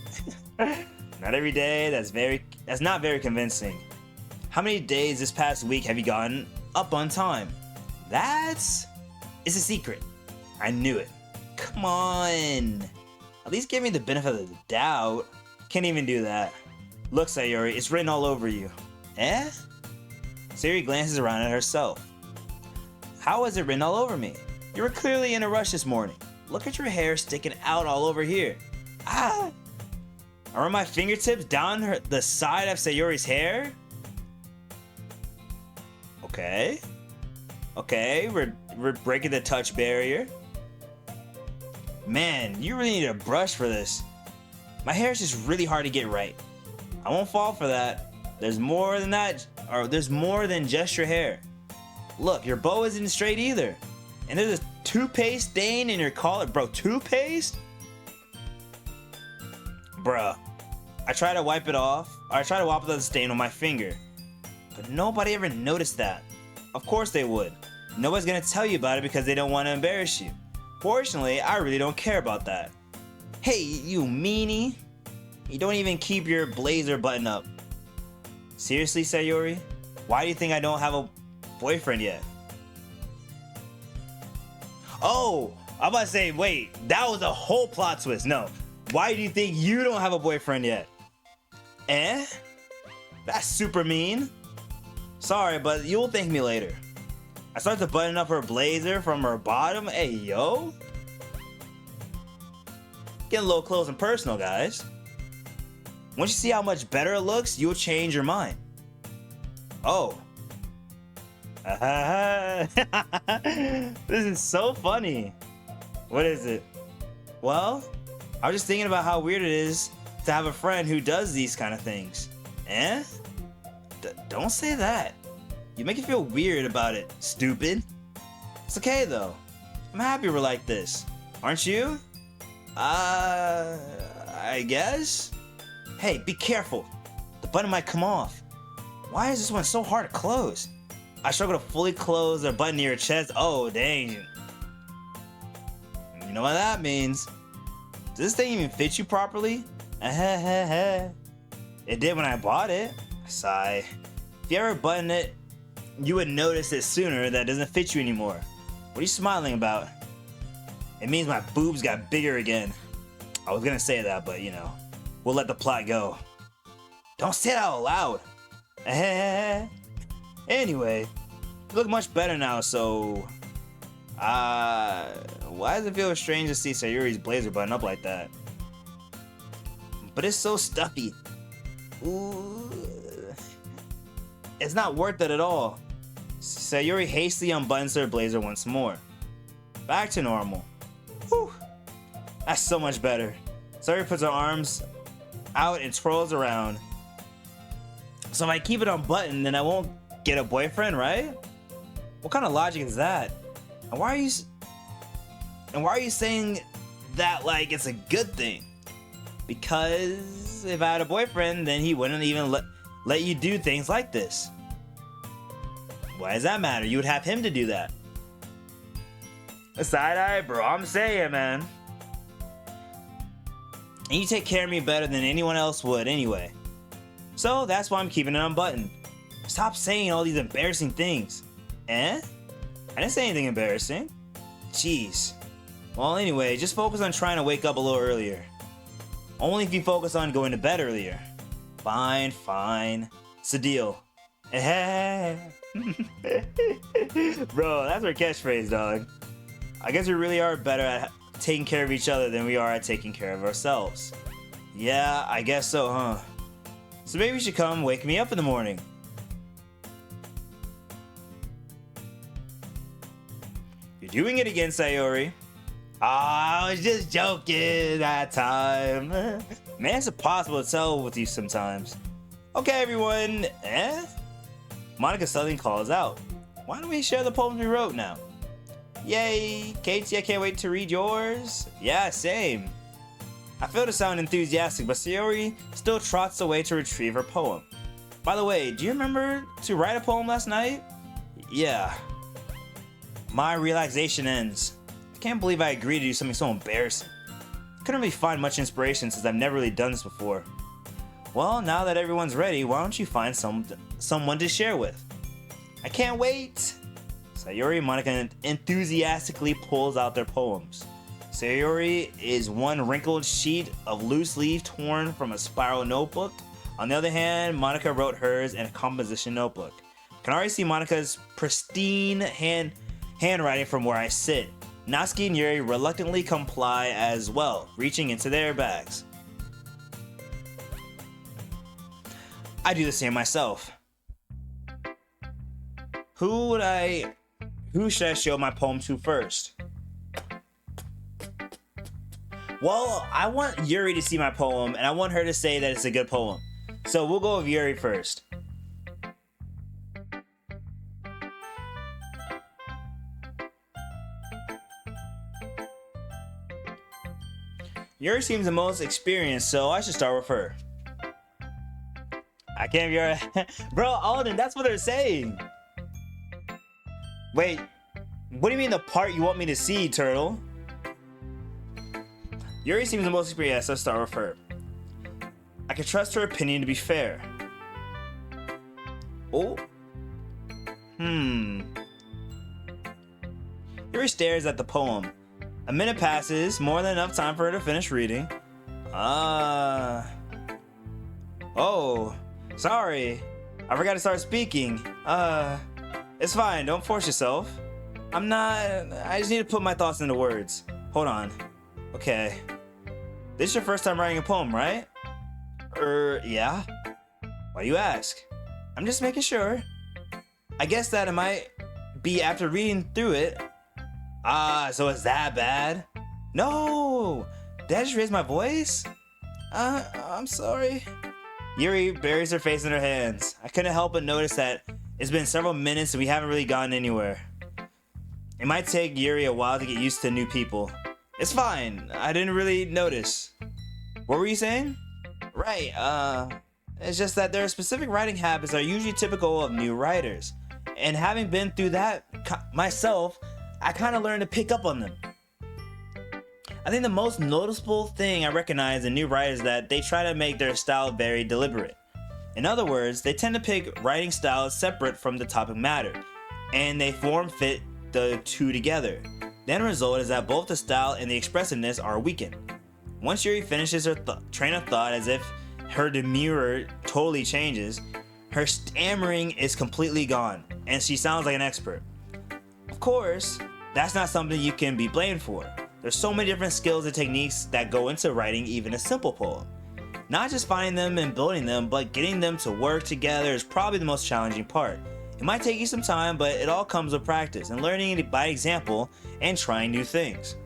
Not every day. That's not very convincing. How many days this past week have you gotten up on time? It's a secret. I knew it. Come on. At least give me the benefit of the doubt. Can't even do that. Look, Sayori, it's written all over you. Eh? Sayori glances around at herself. How was it written all over me? You were clearly in a rush this morning. Look at your hair sticking out all over here. Ah! Are my fingertips down the side of Sayori's hair? Okay, we're breaking the touch barrier. Man, you really need a brush for this. My hair is just really hard to get right. I won't fall for that. There's more than that, or there's more than just your hair. Look, your bow isn't straight either. And there's a toothpaste stain in your collar. Bro, toothpaste? Bruh. I try to wipe it off, or I try to wipe the stain on my finger. But nobody ever noticed that. Of course they would. Nobody's gonna tell you about it because they don't want to embarrass you. Fortunately, I really don't care about that. Hey, you meanie. You don't even keep your blazer button up. Seriously, Sayori? Why do you think I don't have a boyfriend yet? Oh, I'm about to say, wait, that was a whole plot twist. No. Why do you think you don't have a boyfriend yet? Eh? That's super mean. Sorry, but you'll thank me later. I start to button up her blazer from her bottom. Hey, yo. Getting a little close and personal, guys. Once you see how much better it looks, you'll change your mind. Oh. This is so funny. What is it? Well, I was just thinking about how weird it is to have a friend who does these kind of things. Eh? Don't say that. You make me feel weird about it, stupid. It's okay though. I'm happy we're like this. Aren't you? I guess? Hey, be careful. The button might come off. Why is this one so hard to close? I struggle to fully close the button near your chest. Oh, dang. You know what that means. Does this thing even fit you properly? It did when I bought it. Sigh. If you ever button it, you would notice it sooner that it doesn't fit you anymore. What are you smiling about? It means my boobs got bigger again. I was gonna say that, but you know, we'll let the plot go. Don't say that out loud. Anyway, you look much better now, so... why does it feel strange to see Sayuri's blazer button up like that? But it's so stuffy. Ooh. It's not worth it at all. Sayuri hastily unbuttons her blazer once more. Back to normal. Whew. That's so much better. Sayuri puts her arms out and twirls around. So if I keep it unbuttoned, then I won't get a boyfriend, right? What kind of logic is that? And why are you saying that like it's a good thing? Because if I had a boyfriend, then he wouldn't even let you do things like this. Why does that matter? You would have him to do that. Side eye, bro. I'm saying, man. And you take care of me better than anyone else would anyway. So that's why I'm keeping it unbuttoned. Stop saying all these embarrassing things. I didn't say anything embarrassing. Jeez. Well, anyway, just focus on trying to wake up a little earlier. Only if you focus on going to bed earlier. Fine, fine. It's a deal. Bro, that's our catchphrase, dog. I guess we really are better at taking care of each other than we are at taking care of ourselves. Yeah, I guess so, huh? So maybe you should come wake me up in the morning. You're doing it again, Sayuri. I was just joking that time. Man, it's impossible to tell with you sometimes. Okay, everyone. Monica suddenly calls out. Why don't we share the poems we wrote now? Yay, Katie, I can't wait to read yours. Yeah, same. I fail to sound enthusiastic, but Sayuri still trots away to retrieve her poem. By the way, do you remember to write a poem last night? Yeah. My relaxation ends. I can't believe I agreed to do something so embarrassing. I couldn't really find much inspiration since I've never really done this before. Well, now that everyone's ready, why don't you find someone to share with? I can't wait! Sayuri and Monica enthusiastically pulls out their poems. Sayuri is one wrinkled sheet of loose leaf torn from a spiral notebook. On the other hand, Monica wrote hers in a composition notebook. I can already see Monica's pristine handwriting from where I sit. Natsuki and Yuri reluctantly comply as well, reaching into their bags. I do the same myself. Who should I show my poem to first? Well, I want Yuri to see my poem, and I want her to say that it's a good poem. So we'll go with Yuri first. Yuri seems the most experienced, so I should start with her. I can't be Yuri. Bro, Alden, that's what they're saying. Wait, what do you mean the part you want me to see, Turtle? Yuri seems the most experienced, so let's start with her. I can trust her opinion to be fair. Oh. Yuri stares at the poem. A minute passes, more than enough time for her to finish reading. Oh, sorry. I forgot to start speaking. It's fine, don't force yourself. I just need to put my thoughts into words. Hold on. Okay. This is your first time writing a poem, right? Yeah? Why you ask? I'm just making sure. I guess that it might be after reading through it. So it's that bad? No! Did I just raise my voice? I'm sorry. Yuri buries her face in her hands. I couldn't help but notice that it's been several minutes and we haven't really gotten anywhere. It might take Yuri a while to get used to new people. It's fine. I didn't really notice. What were you saying? Right, it's just that there are specific writing habits that are usually typical of new writers. And having been through that myself, I kind of learned to pick up on them. I think the most noticeable thing I recognize in new writers is that they try to make their style very deliberate. In other words, they tend to pick writing styles separate from the topic matter, and they form fit the two together. The end result is that both the style and the expressiveness are weakened. Once Yuri finishes her train of thought, as if her demeanor totally changes, her stammering is completely gone, and she sounds like an expert. Of course, that's not something you can be blamed for. There's so many different skills and techniques that go into writing even a simple poem. Not just finding them and building them, but getting them to work together is probably the most challenging part. It might take you some time, but it all comes with practice and learning by example and trying new things.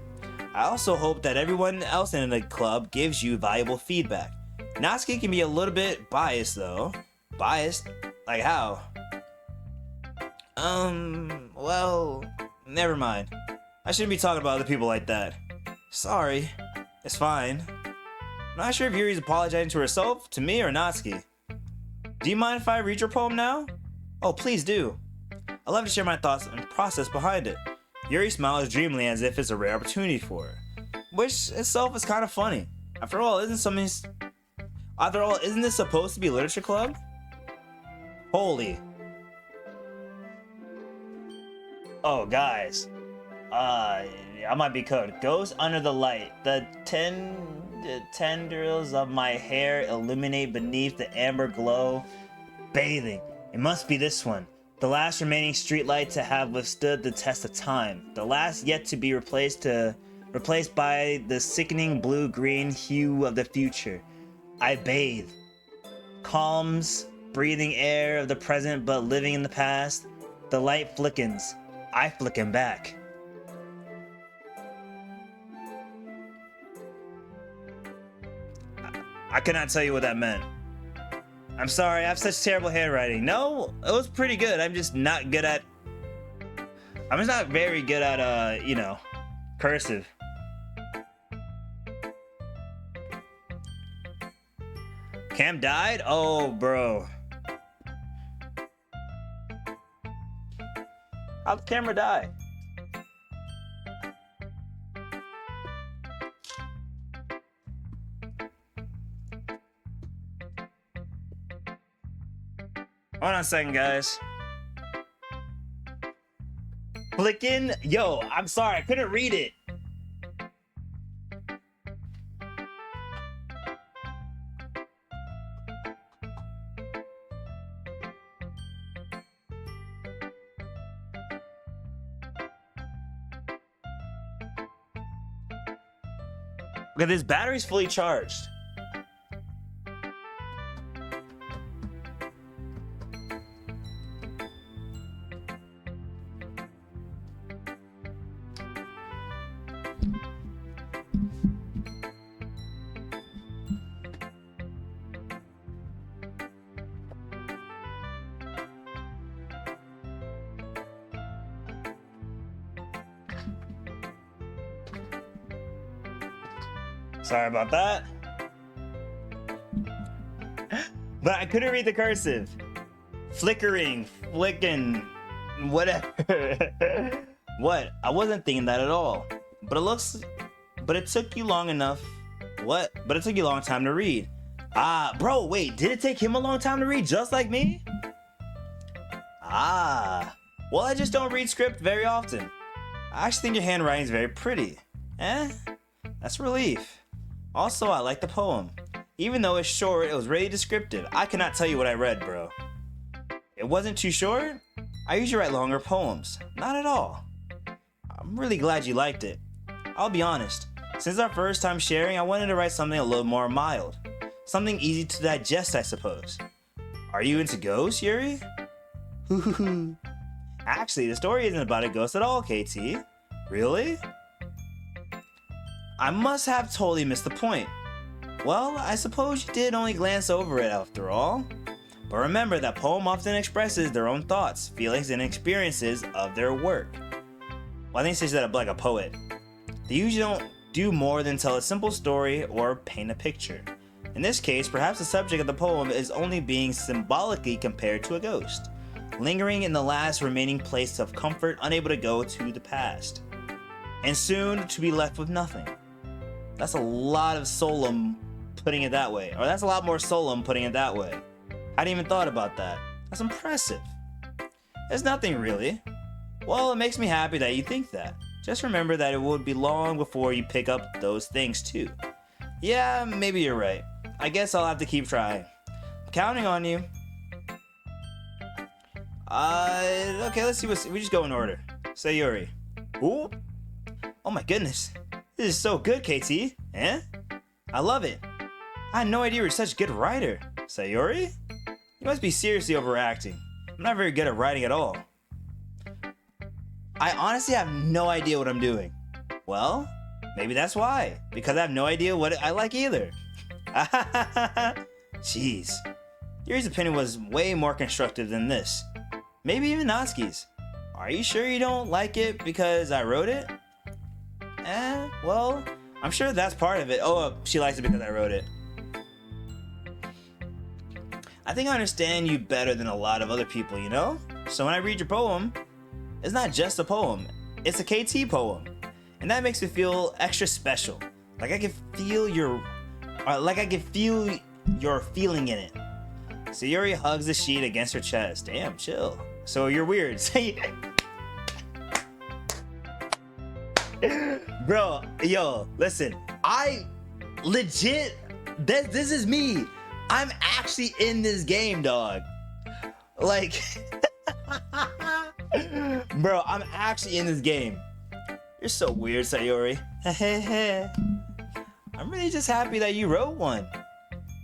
I also hope that everyone else in the club gives you valuable feedback. Natsuki can be a little bit biased though. Biased? Like how? Well, never mind. I shouldn't be talking about other people like that. Sorry. It's fine. I'm not sure if Yuri's apologizing to herself, to me, or Natsuki. Do you mind if I read your poem now? Oh, please do. I'd love to share my thoughts and process behind it. Yuri smiles dreamily as if it's a rare opportunity for her, which itself is kind of funny. After all, isn't this supposed to be a literature club? Holy. Oh, guys. I might be cooked. Ghost under the light. The tendrils of my hair illuminate beneath the amber glow. Bathing. It must be this one. The last remaining streetlight to have withstood the test of time. The last yet to be replaced by the sickening blue-green hue of the future. I bathe. Calms, breathing air of the present but living in the past. The light flickens. I flicken back. I cannot tell you what that meant. I'm sorry, I have such terrible handwriting. No, it was pretty good. I'm just not very good at, cursive. Cam died? Oh, bro. How'd the camera die? Hold on a second, guys. Flickin'? Yo, I'm sorry, I couldn't read it. Okay, this battery's fully charged. Sorry about that. But I couldn't read the cursive. Flickering, flicking, whatever. What? I wasn't thinking that at all. But it took you long enough. What? But it took you a long time to read. Ah, bro, wait, did it take him a long time to read just like me? Ah, well, I just don't read script very often. I actually think your handwriting is very pretty. That's a relief. Also, I like the poem. Even though it's short, it was really descriptive. I cannot tell you what I read, bro. It wasn't too short? I usually write longer poems. Not at all. I'm really glad you liked it. I'll be honest. Since our first time sharing, I wanted to write something a little more mild. Something easy to digest, I suppose. Are you into ghosts, Yuri? Actually, the story isn't about a ghost at all, KT. Really? I must have totally missed the point. Well, I suppose you did only glance over it after all. But remember that poem often expresses their own thoughts, feelings, and experiences of their work. Well, I think she said like a poet. They usually don't do more than tell a simple story or paint a picture. In this case, perhaps the subject of the poem is only being symbolically compared to a ghost, lingering in the last remaining place of comfort, unable to go to the past, and soon to be left with nothing. That's a lot of solemn putting it that way. Or that's a lot more solemn putting it that way. I hadn't even thought about that. That's impressive. It's nothing really. Well, it makes me happy that you think that. Just remember that it would be long before you pick up those things too. Yeah, maybe you're right. I guess I'll have to keep trying. I'm counting on you. Okay, let's see we just go in order. Sayuri. Ooh. Oh my goodness. This is so good, KT. Eh? I love it. I had no idea you were such a good writer. Sayuri? You must be seriously overacting. I'm not very good at writing at all. I honestly have no idea what I'm doing. Well, maybe that's why. Because I have no idea what I like either. Jeez. Yuri's opinion was way more constructive than this. Maybe even Natsuki's. Are you sure you don't like it because I wrote it? Well, I'm sure that's part of it. Oh, she likes it because I wrote it. I think I understand you better than a lot of other people, you know? So when I read your poem, it's not just a poem. It's a KT poem. And that makes me feel extra special. Like I can feel your feeling in it. Sayuri hugs the sheet against her chest. Damn, chill. So you're weird. Bro, yo, listen. I legit, this is me. I'm actually in this game, dog. Like, bro, I'm actually in this game. You're so weird, Sayuri. I'm really just happy that you wrote one.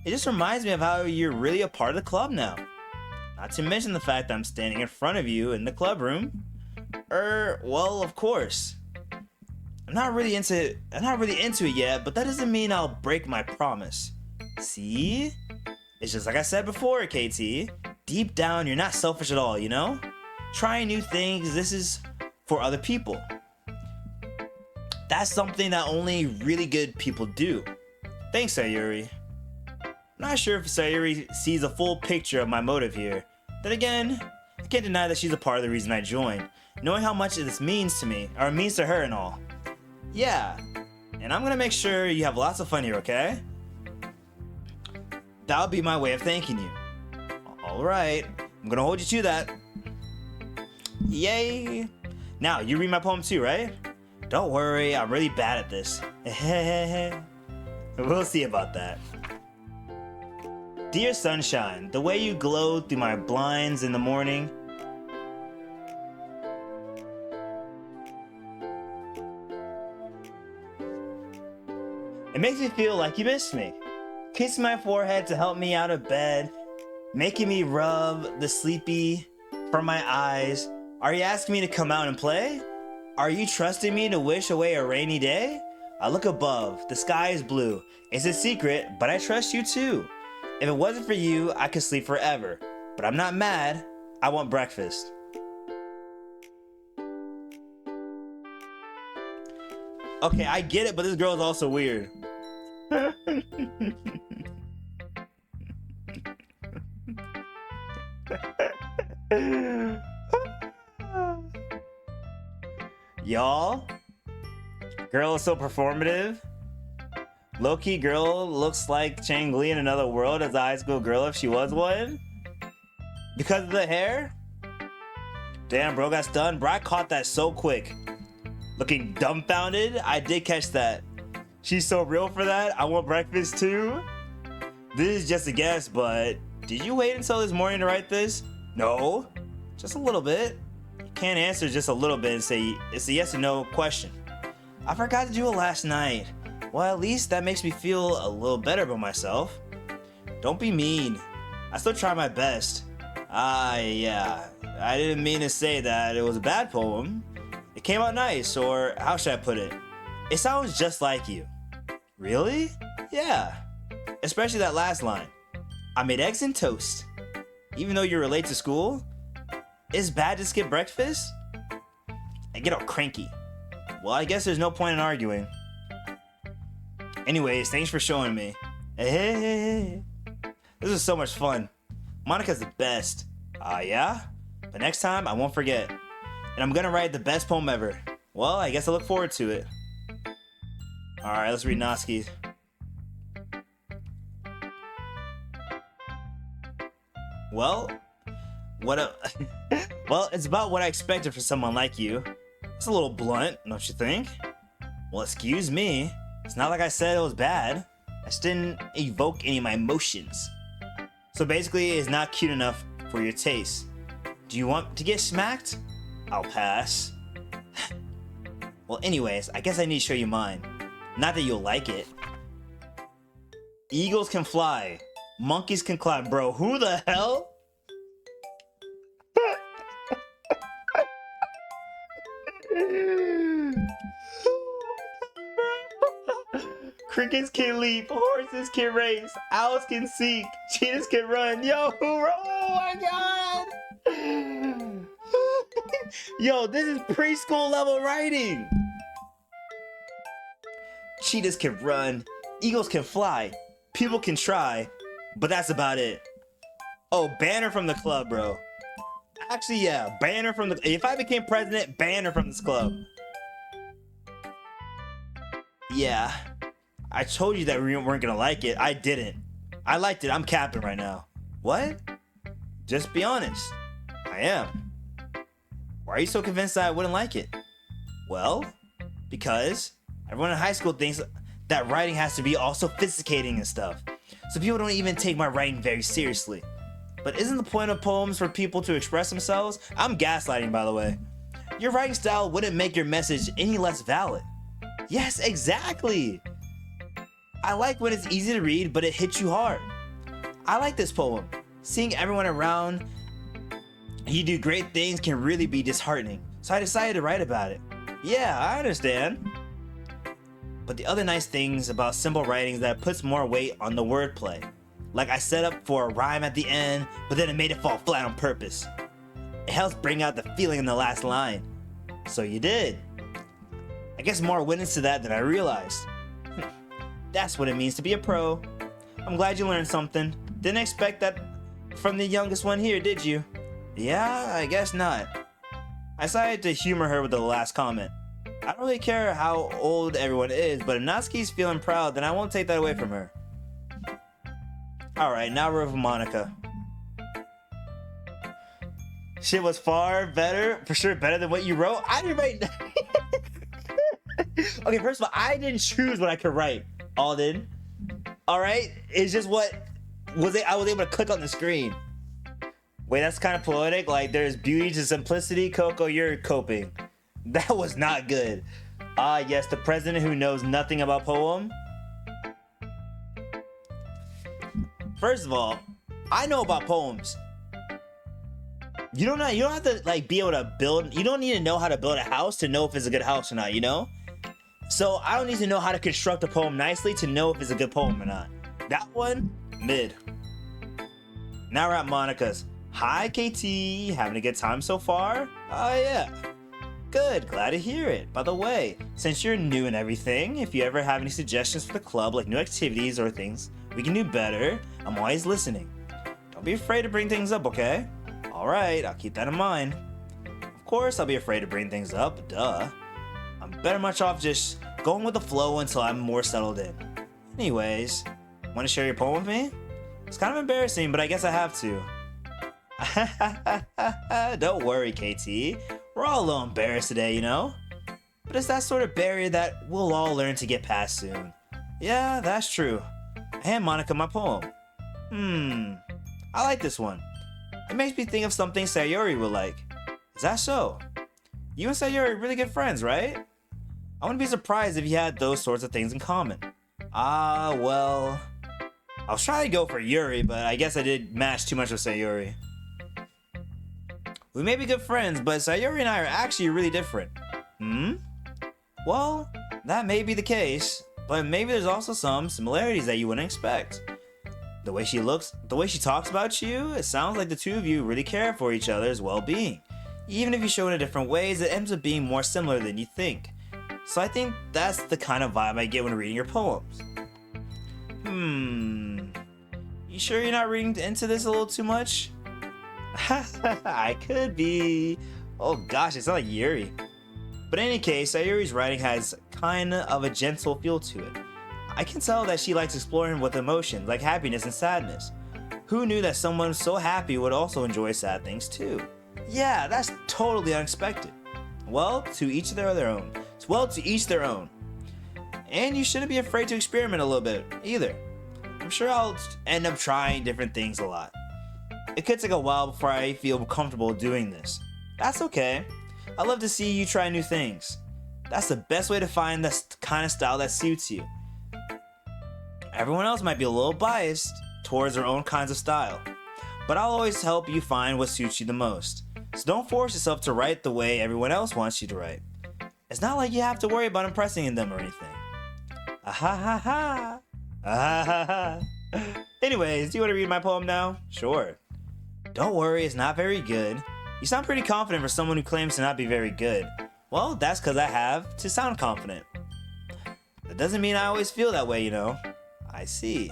It just reminds me of how you're really a part of the club now. Not to mention the fact that I'm standing in front of you in the club room. Well, of course. I'm not really into it yet, but that doesn't mean I'll break my promise. See? It's just like I said before, KT. Deep down, you're not selfish at all, you know? Trying new things, this is for other people. That's something that only really good people do. Thanks, Sayuri. I'm not sure if Sayuri sees a full picture of my motive here. Then again, I can't deny that she's a part of the reason I joined, knowing how much this means to me, or means to her and all. Yeah, and I'm gonna make sure you have lots of fun here, okay? That'll be my way of thanking you. Alright, I'm gonna hold you to that. Yay! Now, you read my poem too, right? Don't worry, I'm really bad at this. We'll see about that. Dear sunshine, the way you glow through my blinds in the morning. It makes me feel like you missed me. Kissing my forehead to help me out of bed. Making me rub the sleepy from my eyes. Are you asking me to come out and play? Are you trusting me to wish away a rainy day? I look above, the sky is blue. It's a secret, but I trust you too. If it wasn't for you, I could sleep forever. But I'm not mad, I want breakfast. Okay, I get it, but this girl is also weird. Y'all, girl is so performative. Low-key girl looks like Chang Li in another world as a high school girl if she was one. Because of the hair? Damn, bro got stunned. Bro, I caught that so quick. Looking dumbfounded, I did catch that. She's so real for that. I want breakfast too. This is just a guess, but did you wait until this morning to write this? No, just a little bit. You can't answer just a little bit and say it's a yes or no question. I forgot to do it last night. Well, at least that makes me feel a little better about myself. Don't be mean. I still try my best. Yeah. I didn't mean to say that it was a bad poem. It came out nice, or how should I put it? It sounds just like you. Really? Yeah. Especially that last line. I made eggs and toast. Even though you're late to school, it's bad to skip breakfast? I get all cranky. Well, I guess there's no point in arguing. Anyways, thanks for showing me. Hey, this is so much fun. Monika's the best. Yeah? But next time, I won't forget. And I'm gonna write the best poem ever. Well, I guess I look forward to it. Alright, let's read Natsuki's. Well, well, it's about what I expected for someone like you. It's a little blunt, don't you think? Well, excuse me. It's not like I said it was bad. I just didn't evoke any of my emotions. So basically, it's not cute enough for your taste. Do you want to get smacked? I'll pass. Well, anyways, I guess I need to show you mine. Not that you'll like it. Eagles can fly. Monkeys can climb. Bro, who the hell? Crickets can leap, horses can race, owls can seek, cheetahs can run. Yo, oh my god! Yo, this is preschool level writing. Cheetahs can run, eagles can fly, people can try, but that's about it. Oh, banner from the club, bro. Actually, yeah, banner from the... If I became president, banner from this club. Yeah. I told you that we weren't gonna like it. I didn't. I liked it. I'm capping right now. What? Just be honest. I am. Why are you so convinced that I wouldn't like it? Well, because everyone in high school thinks that writing has to be all sophisticating and stuff. So people don't even take my writing very seriously. But isn't the point of poems for people to express themselves? I'm gaslighting, by the way. Your writing style wouldn't make your message any less valid. Yes, exactly. I like when it's easy to read, but it hits you hard. I like this poem. Seeing everyone around you do great things can really be disheartening. So I decided to write about it. Yeah, I understand. But the other nice things about simple writing is that it puts more weight on the wordplay. Like I set up for a rhyme at the end, but then it made it fall flat on purpose. It helps bring out the feeling in the last line. So you did. I guess more went into that than I realized. That's what it means to be a pro. I'm glad you learned something. Didn't expect that from the youngest one here, did you? Yeah, I guess not. I decided to humor her with the last comment. I don't really care how old everyone is, but if Natsuki's feeling proud, then I won't take that away from her. Alright, now we're with Monika. Shit was far better, for sure better than what you wrote. I didn't write... Okay, first of all, I didn't choose what I could write. Alden. Alright? It's just what I was able to click on the screen. Wait, that's kind of poetic. Like, there's beauty to simplicity. Coco, you're coping. That was not good. Yes, the president who knows nothing about poem. First of all, I know about poems. You don't have to like be able to build. You don't need to know how to build a house to know if it's a good house or not, you know? So I don't need to know how to construct a poem nicely to know if it's a good poem or not. That one, mid. Now we're at Monika's. Hi, KT. Having a good time so far? Oh, yeah. Good, glad to hear it. By the way, since you're new and everything, if you ever have any suggestions for the club, like new activities or things we can do better, I'm always listening. Don't be afraid to bring things up, okay? Alright, I'll keep that in mind. Of course, I'll be afraid to bring things up, duh. I'm better much off just going with the flow until I'm more settled in. Anyways, want to share your poem with me? It's kind of embarrassing, but I guess I have to. Don't worry, KT. We're all a little embarrassed today, you know? But it's that sort of barrier that we'll all learn to get past soon. Yeah, that's true. I hand Monika my poem. I like this one. It makes me think of something Sayori would like. Is that so? You and Sayori are really good friends, right? I wouldn't be surprised if you had those sorts of things in common. Well... I was trying to go for Yuri, but I guess I did match too much with Sayori. We may be good friends, but Sayori and I are actually really different. Well, that may be the case, but maybe there's also some similarities that you wouldn't expect. The way she looks, the way she talks about you, it sounds like the two of you really care for each other's well-being. Even if you show it in different ways, it ends up being more similar than you think. So I think that's the kind of vibe I get when reading your poems. You sure you're not reading into this a little too much? I could be. Oh gosh, it's not like Yuri. But in any case, Sayuri's writing has kind of a gentle feel to it. I can tell that she likes exploring with emotions like happiness and sadness. Who knew that someone so happy would also enjoy sad things too? Yeah, that's totally unexpected. Well, to each their own. Well, to each their own. And you shouldn't be afraid to experiment a little bit either. I'm sure I'll end up trying different things a lot. It could take a while before I feel comfortable doing this. That's okay. I love to see you try new things. That's the best way to find the kind of style that suits you. Everyone else might be a little biased towards their own kinds of style, but I'll always help you find what suits you the most. So don't force yourself to write the way everyone else wants you to write. It's not like you have to worry about impressing them or anything. Ah ha ha. Anyways, do you want to read my poem now? Sure. Don't worry, it's not very good. You sound pretty confident for someone who claims to not be very good. Well, that's because I have to sound confident. That doesn't mean I always feel that way, you know. I see.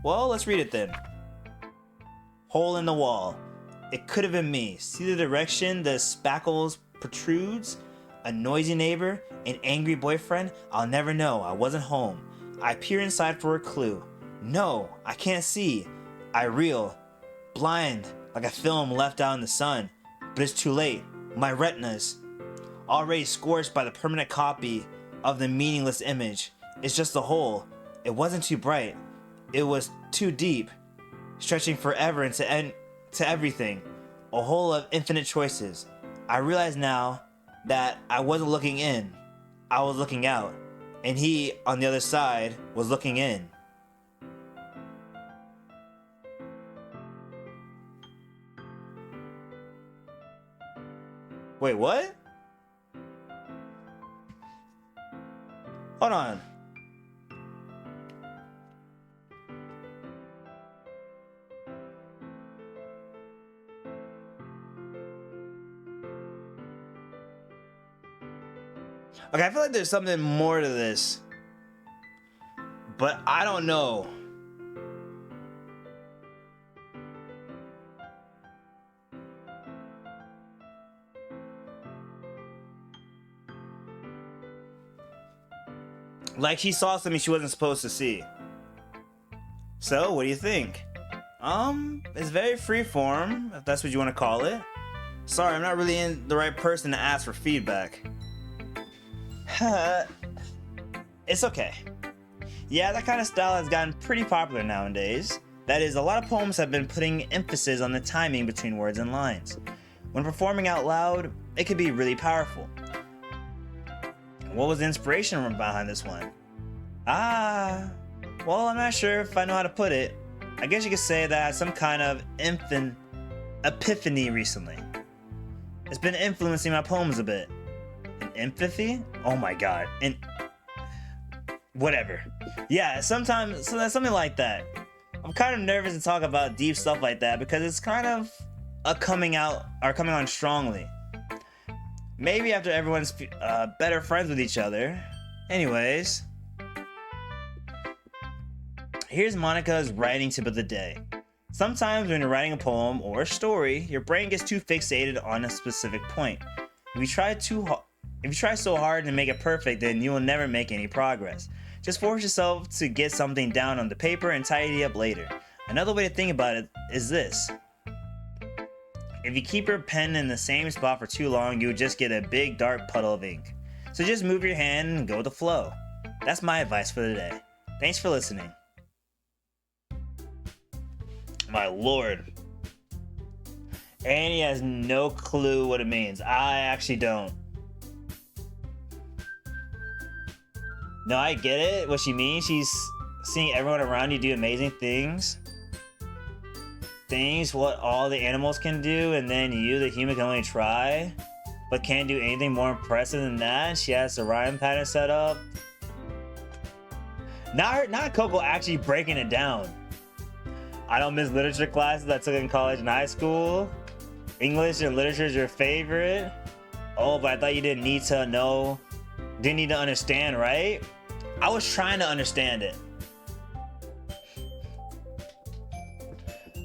Well, let's read it then. Hole in the wall. It could have been me. See the direction the spackles protrudes? A noisy neighbor? An angry boyfriend? I'll never know. I wasn't home. I peer inside for a clue. No, I can't see. I reel. Blind, like a film left out in the sun. But it's too late. My retinas, already scorched by the permanent copy of the meaningless image. It's just a hole. It wasn't too bright. It was too deep, stretching forever into everything. A hole of infinite choices. I realize now that I wasn't looking in. I was looking out. And he, on the other side, was looking in. Wait, what? Hold on. Okay, I feel like there's something more to this, but I don't know. Like she saw something she wasn't supposed to see. So, what do you think? It's very freeform, if that's what you want to call it. Sorry, I'm not really the right person to ask for feedback. It's okay. Yeah, that kind of style has gotten pretty popular nowadays. That is, a lot of poems have been putting emphasis on the timing between words and lines. When performing out loud, it can be really powerful. What was the inspiration behind this one? Well, I'm not sure if I know how to put it. I guess you could say that I had some kind of epiphany recently. It's been influencing my poems a bit. An empathy? Oh my god. Whatever. Yeah, sometimes, so that's something like that. I'm kind of nervous to talk about deep stuff like that because it's kind of coming on strongly. Maybe after everyone's better friends with each other. Anyways. Here's Monica's writing tip of the day. Sometimes when you're writing a poem or a story, your brain gets too fixated on a specific point. If you try so hard to make it perfect, then you will never make any progress. Just force yourself to get something down on the paper and tidy up later. Another way to think about it is this. If you keep your pen in the same spot for too long, you would just get a big dark puddle of ink. So just move your hand and go with the flow. That's my advice for the day. Thanks for listening. My lord. Annie has no clue what it means. I actually don't. No, I get it. What she means, she's seeing everyone around you do amazing things. What all the animals can do, and then you, the human, can only try, but can't do anything more impressive than that. She has the rhyme pattern set up. Not Coco actually breaking it down. I don't miss literature classes I took in college and high school. English and literature is your favorite. Oh, but I thought you didn't need to know Didn't need to understand, right? I was trying to understand it.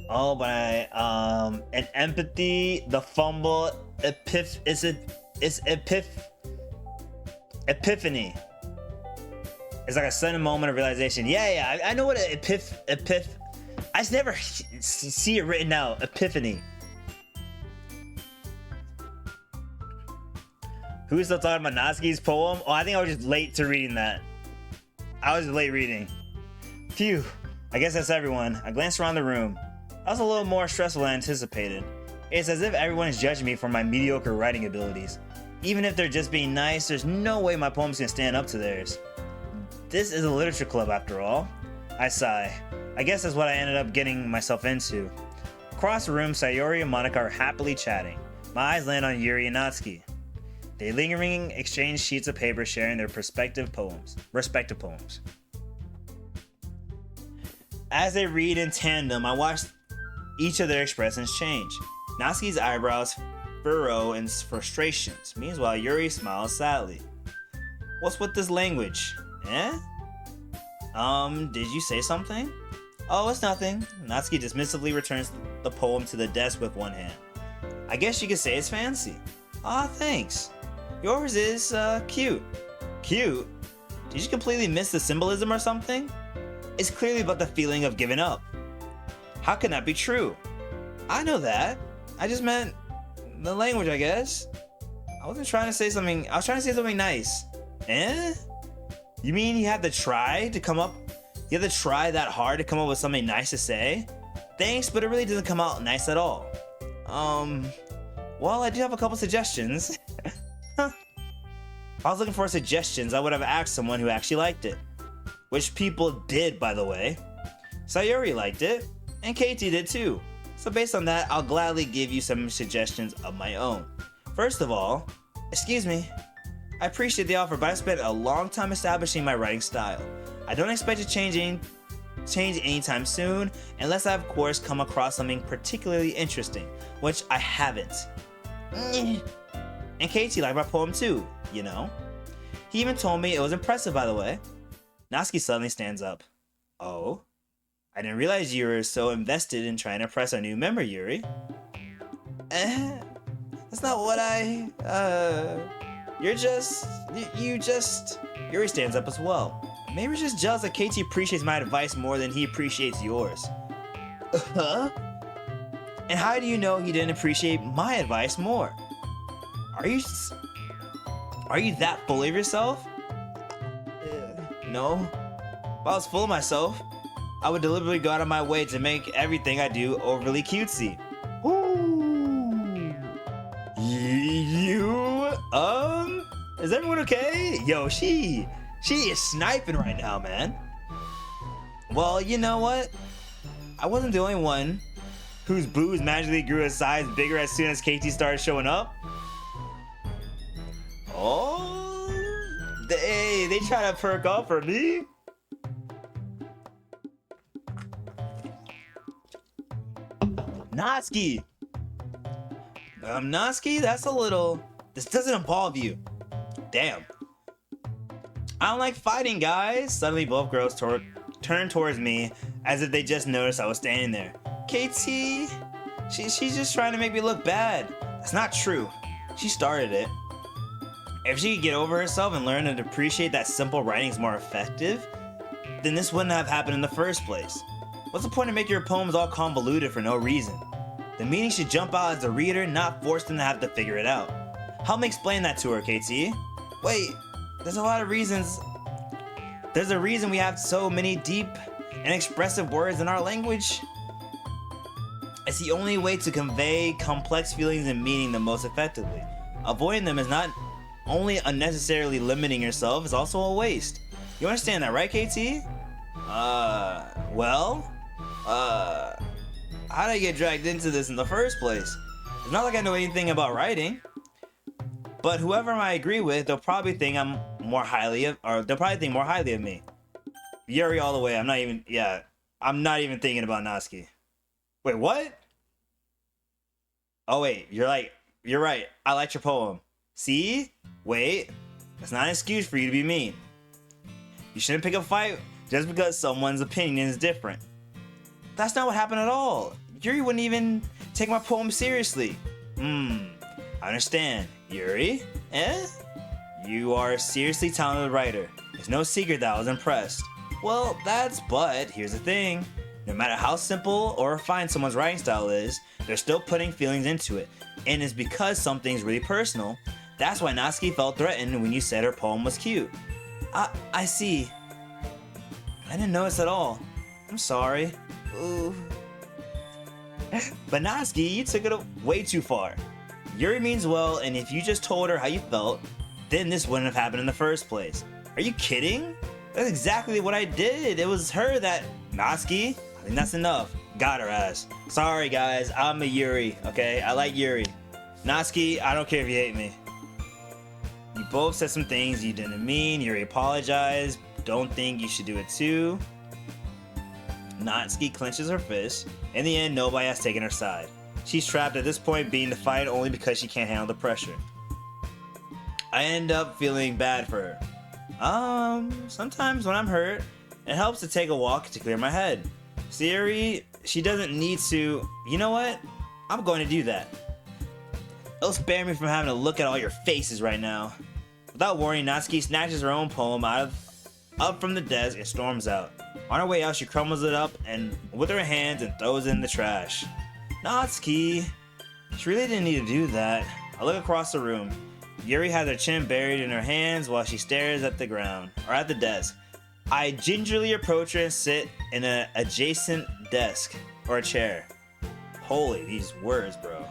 Oh, but an empathy, the fumble, epiphany. It's like a sudden moment of realization. Yeah, I know what an I just never see it written out. Epiphany. Who's still talking about Natsuki's poem? Oh, I think I was just late to reading that. I was late reading. Phew. I guess that's everyone. I glanced around the room. That was a little more stressful than anticipated. It's as if everyone is judging me for my mediocre writing abilities. Even if they're just being nice, there's no way my poems can stand up to theirs. This is a literature club after all. I sigh. I guess that's what I ended up getting myself into. Across the room, Sayori and Monica are happily chatting. My eyes land on Yuri and Natsuki. They lingering exchange sheets of paper sharing their respective poems. As they read in tandem, I watch each of their expressions change. Natsuki's eyebrows furrow in frustrations. Meanwhile, Yuri smiles sadly. What's with this language? Eh? Did you say something? Oh, it's nothing. Natsuki dismissively returns the poem to the desk with one hand. I guess you could say it's fancy. Ah, thanks. Yours is, cute. Cute? Did you completely miss the symbolism or something? It's clearly about the feeling of giving up. How can that be true? I know that. I just meant the language, I guess. I wasn't trying to say something. I was trying to say something nice. Eh? You mean you had to try to come up? You had to try that hard to come up with something nice to say? Thanks, but it really doesn't come out nice at all. Well, I do have a couple suggestions. If I was looking for suggestions, I would have asked someone who actually liked it. Which people did, by the way. Sayori liked it, and Katie did too. So based on that, I'll gladly give you some suggestions of my own. First of all, excuse me. I appreciate the offer, but I spent a long time establishing my writing style. I don't expect to change anytime soon, unless I of course come across something particularly interesting, which I haven't. And Katie liked my poem too, you know? He even told me it was impressive, by the way. Natsuki suddenly stands up. Oh? I didn't realize you were so invested in trying to impress our new member, Yuri. That's not what Yuri stands up as well. Maybe you're just jealous that Katie appreciates my advice more than he appreciates yours. Huh? And how do you know he didn't appreciate my advice more? Are you that full of yourself? No. If I was full of myself, I would deliberately go out of my way to make everything I do overly cutesy. Ooh. Is everyone okay? Yo, she is sniping right now, man. Well, you know what? I wasn't the only one whose boobs magically grew a size bigger as soon as KT started showing up. Oh, they try to perk up for me. Natsuki. Natsuki, that's a little... This doesn't involve you. Damn. I don't like fighting, guys. Suddenly, both girls turned towards me as if they just noticed I was standing there. KT, she's just trying to make me look bad. That's not true. She started it. If she could get over herself and learn to appreciate that simple writing is more effective, then this wouldn't have happened in the first place. What's the point of making your poems all convoluted for no reason? The meaning should jump out as the reader, not force them to have to figure it out. Help me explain that to her, KT. Wait, there's a lot of reasons. There's a reason we have so many deep and expressive words in our language. It's the only way to convey complex feelings and meaning the most effectively. Avoiding them is not only unnecessarily limiting yourself, it's also a waste. You understand that, right, KT? How did I get dragged into this in the first place? It's not like I know anything about writing. But whoever I agree with, they'll probably think more highly of me. Yuri all the way. I'm not even thinking about Natsuki. Wait, what? Oh wait, you're right. I liked your poem. See? Wait. That's not an excuse for you to be mean. You shouldn't pick a fight just because someone's opinion is different. That's not what happened at all. Yuri wouldn't even take my poem seriously. I understand. Yuri? Eh? You are a seriously talented writer. It's no secret that I was impressed. Well, but here's the thing. No matter how simple or refined someone's writing style is, they're still putting feelings into it. And it's because something's really personal. That's why Natsuki felt threatened when you said her poem was cute. I see. I didn't notice at all. I'm sorry. Ooh. But Natsuki, you took it way too far. Yuri means well, and if you just told her how you felt, then this wouldn't have happened in the first place. Are you kidding? That's exactly what I did. It was her that... Natsuki, I think that's enough. Got her ass. Sorry guys, I'm a Yuri, okay? I like Yuri. Natsuki, I don't care if you hate me. You both said some things you didn't mean. Yuri apologized. Don't think you should do it too. Natsuki clenches her fist. In the end, nobody has taken her side. She's trapped at this point, being defiant only because she can't handle the pressure. I end up feeling bad for her. Sometimes when I'm hurt, it helps to take a walk to clear my head. Yuri, she doesn't need to... You know what? I'm going to do that. It'll spare me from having to look at all your faces right now. Without worrying, Natsuki snatches her own poem up from the desk and storms out. On her way out, she crumbles it up and with her hands and throws it in the trash. Natsuki, she really didn't need to do that. I look across the room. Yuri has her chin buried in her hands while she stares at the ground, or at the desk. I gingerly approach her and sit in an adjacent desk, or a chair. Holy, these words, bro.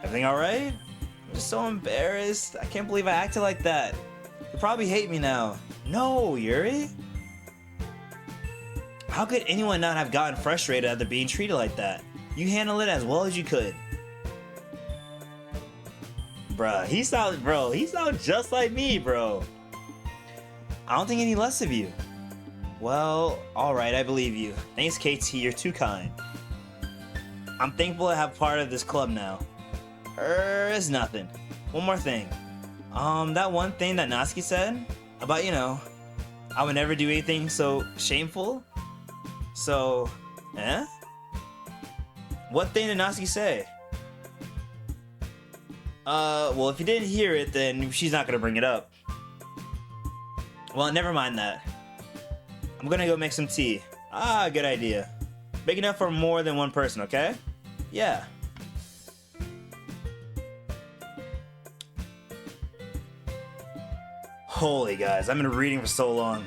Everything alright? I'm just so embarrassed. I can't believe I acted like that. You probably hate me now. No, Yuri. How could anyone not have gotten frustrated after being treated like that? You handled it as well as you could. Bruh, he sounds just like me, bro. I don't think any less of you. Well, alright, I believe you. Thanks, KT, you're too kind. I'm thankful to have part of this club now. It's nothing. One more thing. That one thing that Natsuki said about, I would never do anything so shameful. So, What thing did Natsuki say? Well, if you didn't hear it, then she's not gonna bring it up. Well, never mind that. I'm gonna go make some tea. Good idea. Big enough for more than one person, okay? Yeah. Holy guys, I've been reading for so long.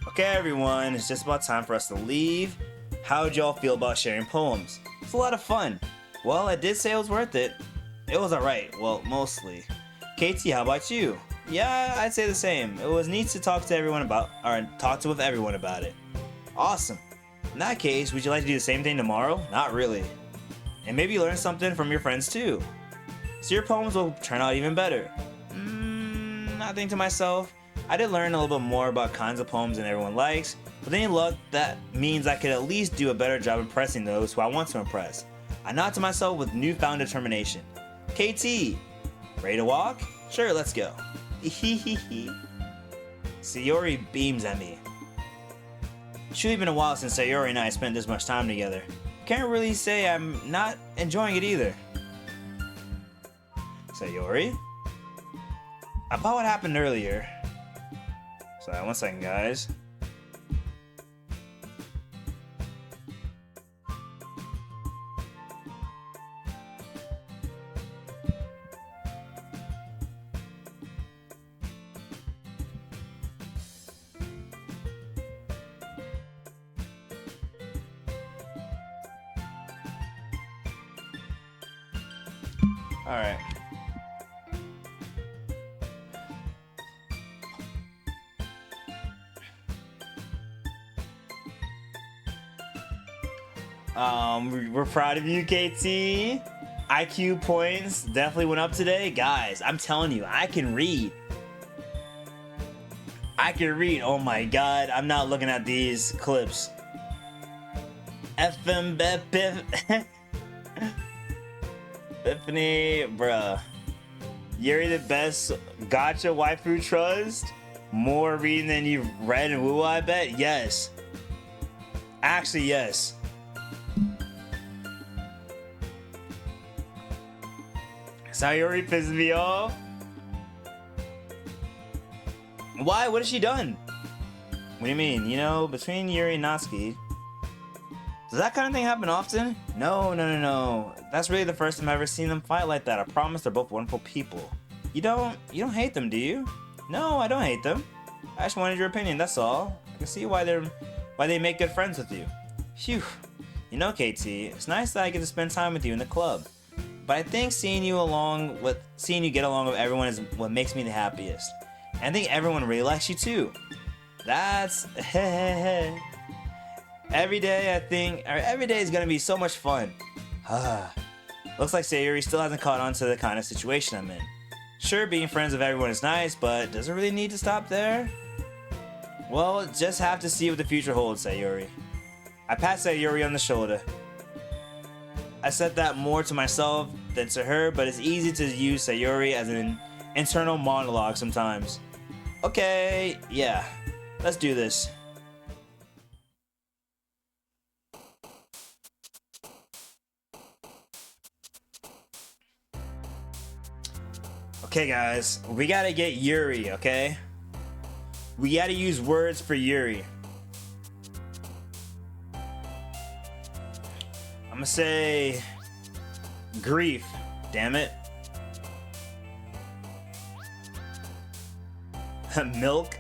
Okay everyone, it's just about time for us to leave. How'd y'all feel about sharing poems? It's a lot of fun. Well, I did say it was worth it. It was alright, well, mostly. KT, how about you? Yeah, I'd say the same. It was neat to talk with everyone about it. Awesome. In that case, would you like to do the same thing tomorrow? Not really. And maybe learn something from your friends too. So your poems will turn out even better. I think to myself, I did learn a little bit more about kinds of poems than everyone likes, but any luck, that means I could at least do a better job impressing those who I want to impress. I nod to myself with newfound determination. KT, ready to walk? Sure, let's go. Sayori beams at me. It's really been a while since Sayori and I spent this much time together. Can't really say I'm not enjoying it either. Sayori? About what happened earlier. Sorry, one second, guys. Alright. We're proud of you, KT. IQ points definitely went up today. Guys, I'm telling you, I can read. Oh my god, I'm not looking at these clips. FM Epiphany, bruh. Yuri the best gotcha waifu trust? More reading than you've read in Woo, I bet? Yes. Actually, yes. Sayori pisses me off. Why? What has she done? What do you mean? You know, between Yuri and Natsuki, does that kind of thing happen often? No. That's really the first time I've ever seen them fight like that. I promise they're both wonderful people. You don't hate them, do you? No, I don't hate them. I just wanted your opinion, that's all. I can see why they make good friends with you. Phew. You know, KT, it's nice that I get to spend time with you in the club. But I think seeing you get along with everyone is what makes me the happiest. And I think everyone really likes you too. That's every day is gonna be so much fun. Looks like Sayuri still hasn't caught on to the kind of situation I'm in. Sure, being friends with everyone is nice, but does it really need to stop there? Well, just have to see what the future holds, Sayuri. I pat Sayuri on the shoulder. I said that more to myself than to her, but it's easy to use Sayuri as an internal monologue sometimes. Okay, yeah, let's do this. Okay, guys, we gotta get Yuri, okay? We gotta use words for Yuri. I'm gonna say grief, damn it. Milk.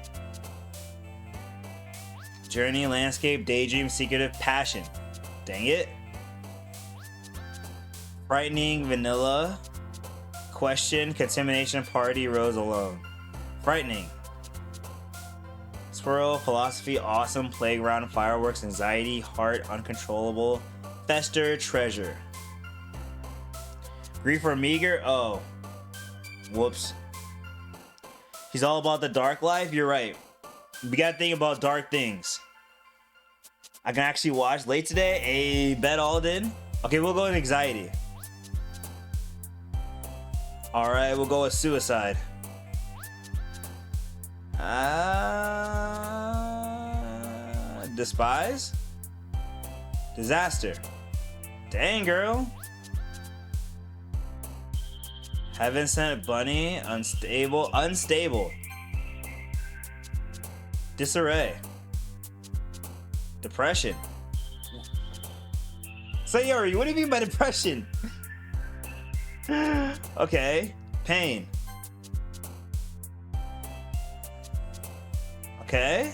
Journey, landscape, daydream, secretive, passion. Dang it. Frightening, vanilla. Question, contamination, party, rose alone. Frightening. Swirl, philosophy, awesome, playground, fireworks, anxiety, heart, uncontrollable, fester, treasure. Grief or meager? Oh. Whoops. He's all about the dark life? You're right. We gotta think about dark things. I can actually watch late today. A bet all in. Okay, we'll go with anxiety. Alright, we'll go with suicide. Despise? Disaster. Dang, girl. Heaven sent bunny. Unstable. Disarray. Depression. Sayori, what do you mean by depression? Okay. Pain. Okay.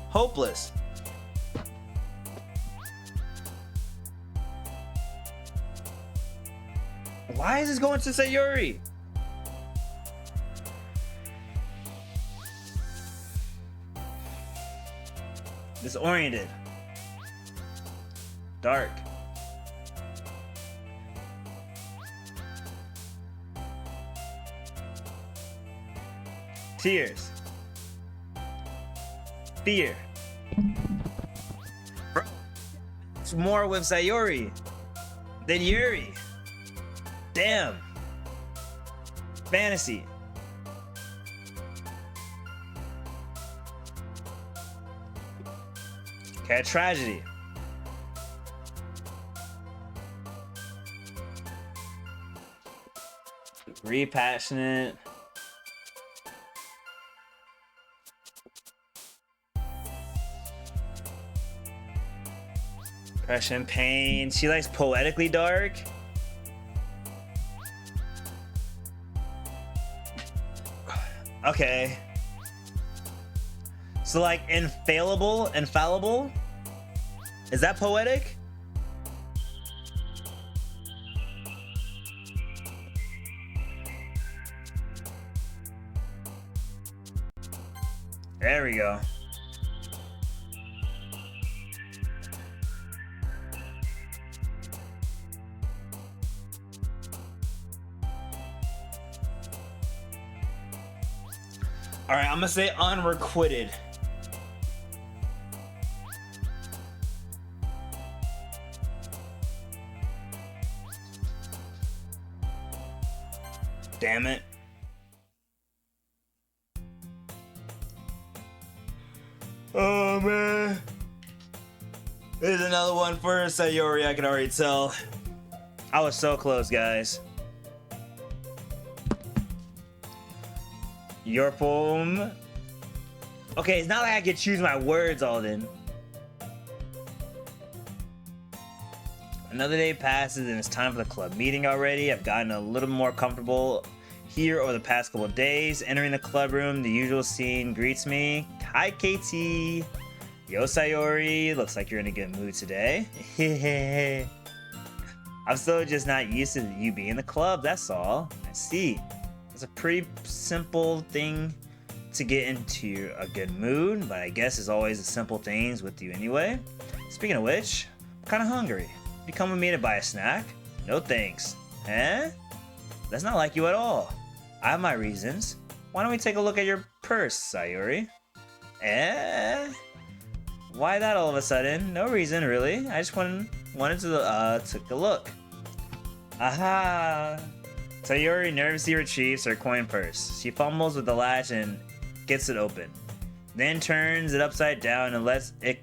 Hopeless. Why is this going to Sayori? Disoriented. Dark. Tears. Fear. It's more with Sayori than Yuri. Damn. Fantasy. Okay, tragedy. Repassionate. Depression, pain. She likes poetically dark. Okay. So like infallible? Is that poetic? There we go. All right, I'm gonna say unrequited. damn it. Oh man. There's another one for Sayori, I can already tell. I was so close, guys. Your poem. Okay, it's not like I could choose my words, Alden. Another day passes and it's time for the club meeting already. I've gotten a little more comfortable here over the past couple of days. Entering the club room, the usual scene greets me. Hi, KT. Yo, Sayori. Looks like you're in a good mood today. I'm still just not used to you being in the club, that's all. I see. It's a pretty simple thing to get into a good mood, but I guess it's always the simple things with you anyway. Speaking of which, I'm kind of hungry. You come with me to buy a snack? No thanks. Huh? That's not like you at all. I have my reasons. Why don't we take a look at your purse, Sayori? Why that all of a sudden? No reason, really. I just wanted to take a look. Aha! Sayori nervously retrieves her coin purse. She fumbles with the latch and gets it open. Then turns it upside down and lets the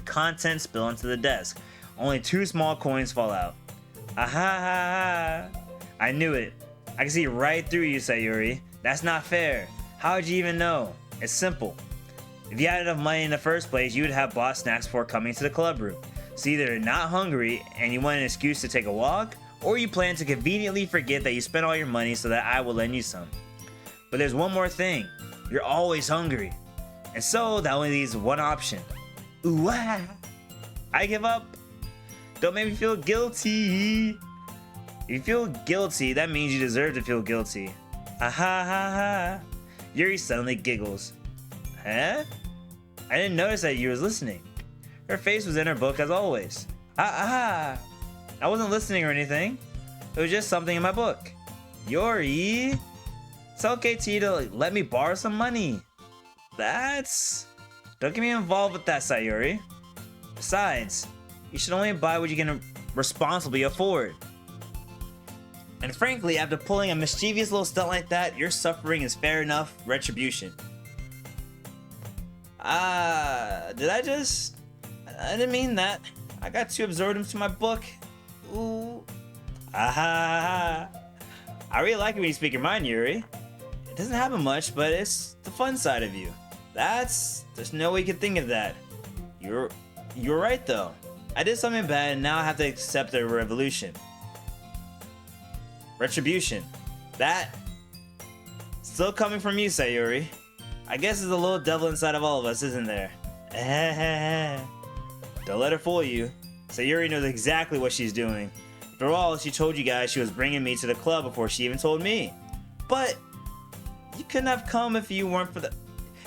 contents spill onto the desk. Only 2 small coins fall out. Aha! I knew it. I can see right through you, Sayori. That's not fair. How would you even know? It's simple. If you had enough money in the first place, you would have bought snacks before coming to the club room. So either you're not hungry and you want an excuse to take a walk, or you plan to conveniently forget that you spent all your money so that I will lend you some. But there's one more thing. You're always hungry. And so that only leaves one option. Ooh, ah. I give up. Don't make me feel guilty. If you feel guilty, that means you deserve to feel guilty. Ha ha ha ha. Yuri suddenly giggles. Huh? I didn't notice that you was listening. Her face was in her book as always. I wasn't listening or anything. It was just something in my book. Yuri, tell KT to let me borrow some money. Don't get me involved with that, Sayori. Besides, you should only buy what you can responsibly afford. And frankly, after pulling a mischievous little stunt like that, your suffering is fair enough retribution. I didn't mean that. I got too absorbed into my book. Ooh. I really like it when you speak your mind, Yuri. It doesn't happen much, but it's the fun side of you. There's no way you could think of that. You're right though. I did something bad and now I have to accept the retribution. That still coming from you, Sayori. I guess there's a little devil inside of all of us, isn't there? Don't let her fool you. Sayori knows exactly what she's doing. After all, she told you guys she was bringing me to the club before she even told me. But you couldn't have come if you weren't for the...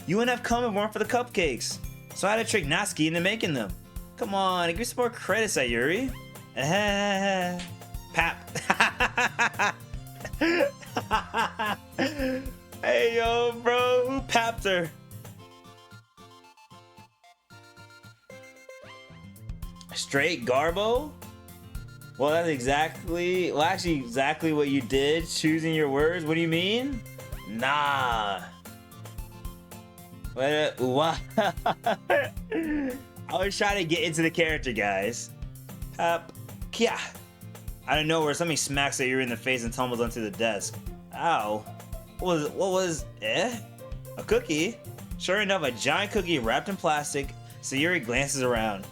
You wouldn't have come if it weren't for the cupcakes. So I had to trick Natsuki into making them. Come on, give me some more credit, Sayori. Pap. Hey, yo, bro, who papped her? Straight Garbo? Well, that's exactly what you did, choosing your words. What do you mean? Nah. What? I was trying to get into the character, guys. Kia. Out of nowhere, something smacks at you in the face and tumbles onto the desk. Ow. What was a cookie? Sure enough, a giant cookie wrapped in plastic. Sayori glances around.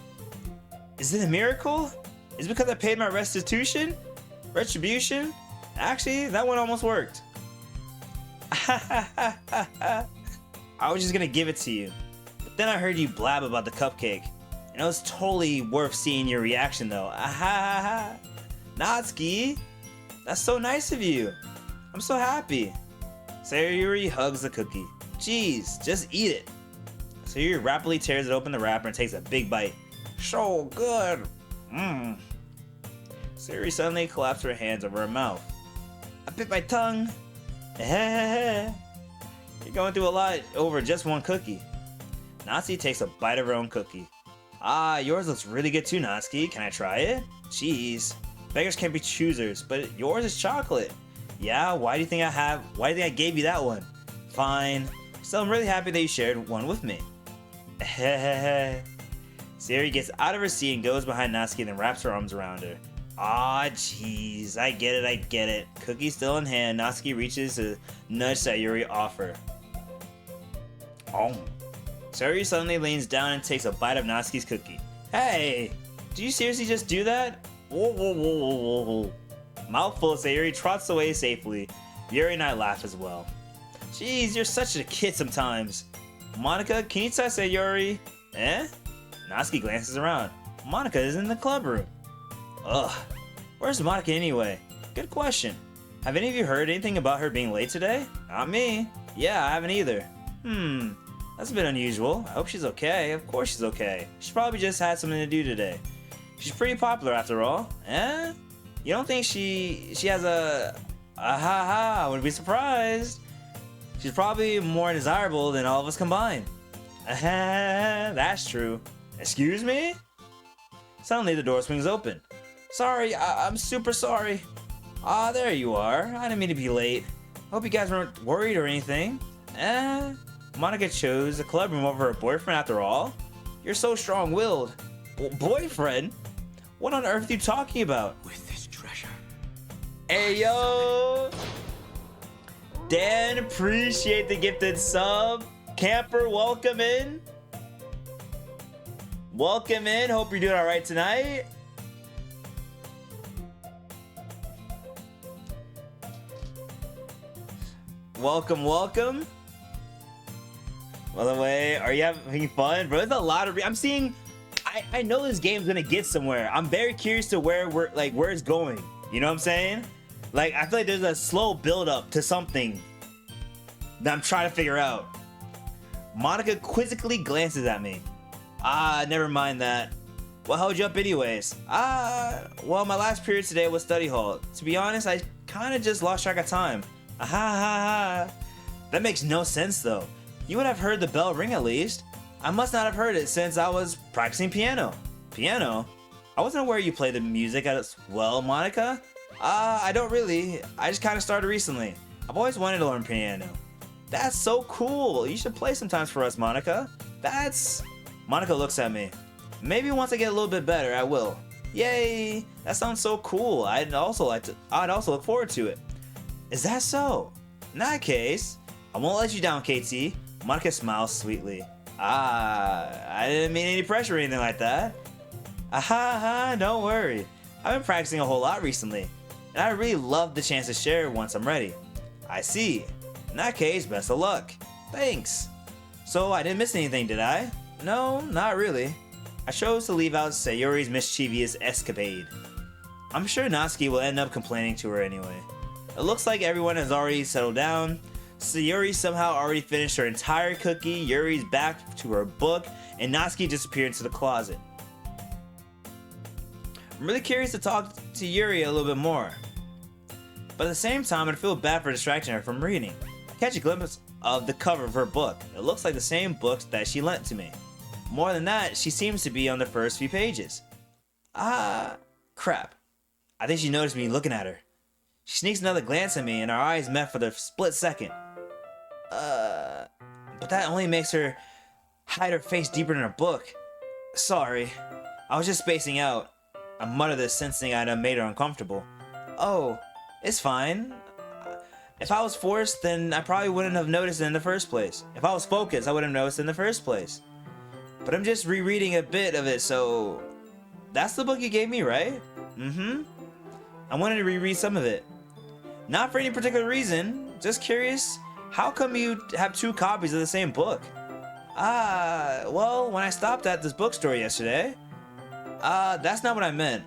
Is it a miracle? Is it because I paid my restitution? Retribution? Actually, that one almost worked. I was just gonna give it to you. But then I heard you blab about the cupcake. And it was totally worth seeing your reaction though. Natsuki, that's so nice of you. I'm so happy. Sayori hugs the cookie. Jeez, just eat it. Sayori rapidly tears it open the wrapper and takes a big bite. So good. Sayori suddenly claps her hands over her mouth. I bit my tongue. You're going through a lot over just one cookie. Natsuki takes a bite of her own cookie. Yours looks really good too, Natsuki. Can I try it? Jeez. Beggars can't be choosers, but yours is chocolate. Yeah, why do you think I gave you that one? Fine. So I'm really happy that you shared one with me. Sayori gets out of her seat and goes behind Natsuki and then wraps her arms around her. Ah, jeez. I get it. Cookie still in hand, Natsuki reaches to nudge Sayori off her. Oh. Sayori suddenly leans down and takes a bite of Natsuki's cookie. Hey! Did you seriously just do that? Whoa. Mouthful, Sayori trots away safely. Yuri and I laugh as well. Jeez, you're such a kid sometimes. Monica, can you tell Sayori? Eh? Natsuki glances around. Monica is in the club room. Ugh. Where's Monica anyway? Good question. Have any of you heard anything about her being late today? Not me. Yeah, I haven't either. That's a bit unusual. I hope she's okay. Of course she's okay. She probably just had something to do today. She's pretty popular after all. Eh? You don't think she has a... I wouldn't be surprised. She's probably more desirable than all of us combined. That's true. Excuse me? Suddenly the door swings open. Sorry, I'm super sorry. There you are. I didn't mean to be late. Hope you guys weren't worried or anything. Monica chose the club room over her boyfriend after all. You're so strong-willed. Boyfriend? What on earth are you talking about? With this treasure. Hey, yo! Dan, appreciate the gifted sub. Camper, welcome in. Welcome in. Hope you're doing all right tonight. Welcome. By the way, are you having fun? Bro, there's a lot of... I'm seeing... I know this game's gonna get somewhere. I'm very curious to where it's going. You know what I'm saying? Like, I feel like there's a slow build up to something that I'm trying to figure out. Monica quizzically glances at me. Never mind that. What held you up anyways? Well, my last period today was study hall. To be honest, I kind of just lost track of time. That makes no sense though. You would have heard the bell ring at least. I must not have heard it since I was practicing piano. Piano? I wasn't aware you play the music as well, Monica. I don't really. I just kind of started recently. I've always wanted to learn piano. That's so cool. You should play sometimes for us, Monica. Monica looks at me. Maybe once I get a little bit better, I will. Yay! That sounds so cool. I'd also look forward to it. Is that so? In that case, I won't let you down, KT. Monica smiles sweetly. I didn't mean any pressure or anything like that. Don't worry. I've been practicing a whole lot recently, and I really love the chance to share once I'm ready. I see. In that case, best of luck. Thanks. So I didn't miss anything, did I? No, not really. I chose to leave out Sayori's mischievous escapade. I'm sure Natsuki will end up complaining to her anyway. It looks like everyone has already settled down. Sayori somehow already finished her entire cookie, Yuri's back to her book, and Natsuki disappeared into the closet. I'm really curious to talk to Yuri a little bit more. But at the same time, I feel bad for distracting her from reading. I catch a glimpse of the cover of her book. It looks like the same books that she lent to me. More than that, she seems to be on the first few pages. Crap. I think she noticed me looking at her. She sneaks another glance at me and our eyes met for the split second. But that only makes her hide her face deeper in her book. Sorry. I was just spacing out. I muttered this, sensing I'd made her uncomfortable. Oh, it's fine. If I was forced, then I probably wouldn't have noticed it in the first place. If I was focused, I wouldn't have noticed it in the first place. But I'm just rereading a bit of it, so... That's the book you gave me, right? Mm-hmm. I wanted to reread some of it. Not for any particular reason, just curious. How come you have 2 copies of the same book? Well, when I stopped at this bookstore yesterday... that's not what I meant.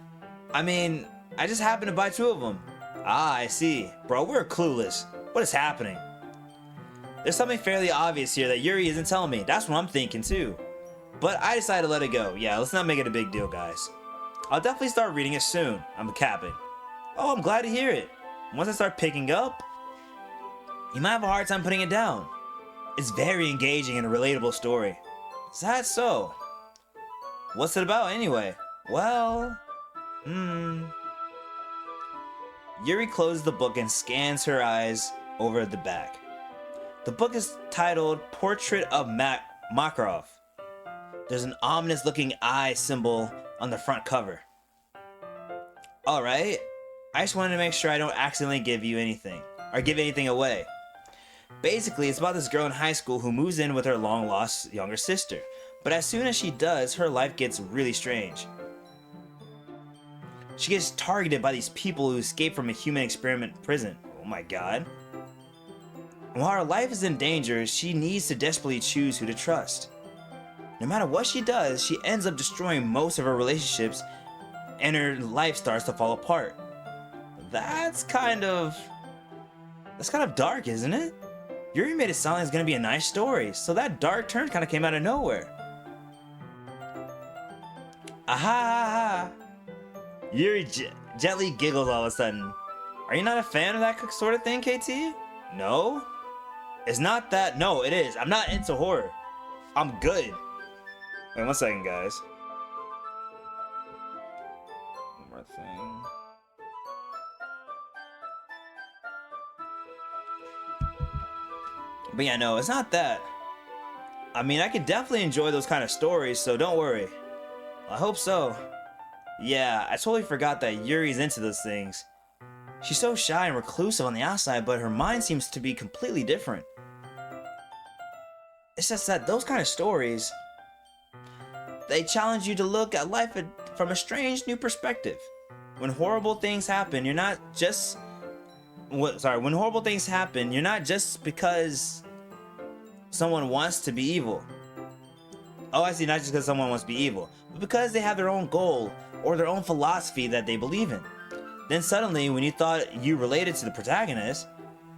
I mean, I just happened to buy 2 of them. I see. Bro, we're clueless. What is happening? There's something fairly obvious here that Yuri isn't telling me. That's what I'm thinking too. But I decided to let it go. Yeah, let's not make it a big deal, guys. I'll definitely start reading it soon. I'm capping. Oh, I'm glad to hear it. Once I start picking up, you might have a hard time putting it down. It's very engaging and a relatable story. Is that so? What's it about anyway? Well, Yuri closes the book and scans her eyes over the back. The book is titled Portrait of Makarov. There's an ominous looking eye symbol on the front cover. Alright, I just wanted to make sure I don't accidentally give you anything, or give anything away. Basically, it's about this girl in high school who moves in with her long lost younger sister. But as soon as she does, her life gets really strange. She gets targeted by these people who escaped from a human experiment prison. Oh my god. And while her life is in danger, she needs to desperately choose who to trust. No matter what she does, she ends up destroying most of her relationships and her life starts to fall apart. That's kind of dark, isn't it? Yuri made it sound like it's gonna be a nice story, so that dark turn kind of came out of nowhere. Aha! Yuri gently giggles all of a sudden. Are you not a fan of that sort of thing, KT? No? It's not that. No, it is. I'm not into horror. I'm good. Wait 1 second, guys. One more thing. But yeah, no, it's not that. I mean, I can definitely enjoy those kind of stories, so don't worry. I hope so. Yeah, I totally forgot that Yuri's into those things. She's so shy and reclusive on the outside, but her mind seems to be completely different. It's just that those kind of stories, they challenge you to look at life from a strange new perspective. When horrible things happen, you're not just... when horrible things happen, you're not just because someone wants to be evil. Oh, I see, not just because someone wants to be evil, but because they have their own goal or their own philosophy that they believe in. Then suddenly, when you thought you related to the protagonist,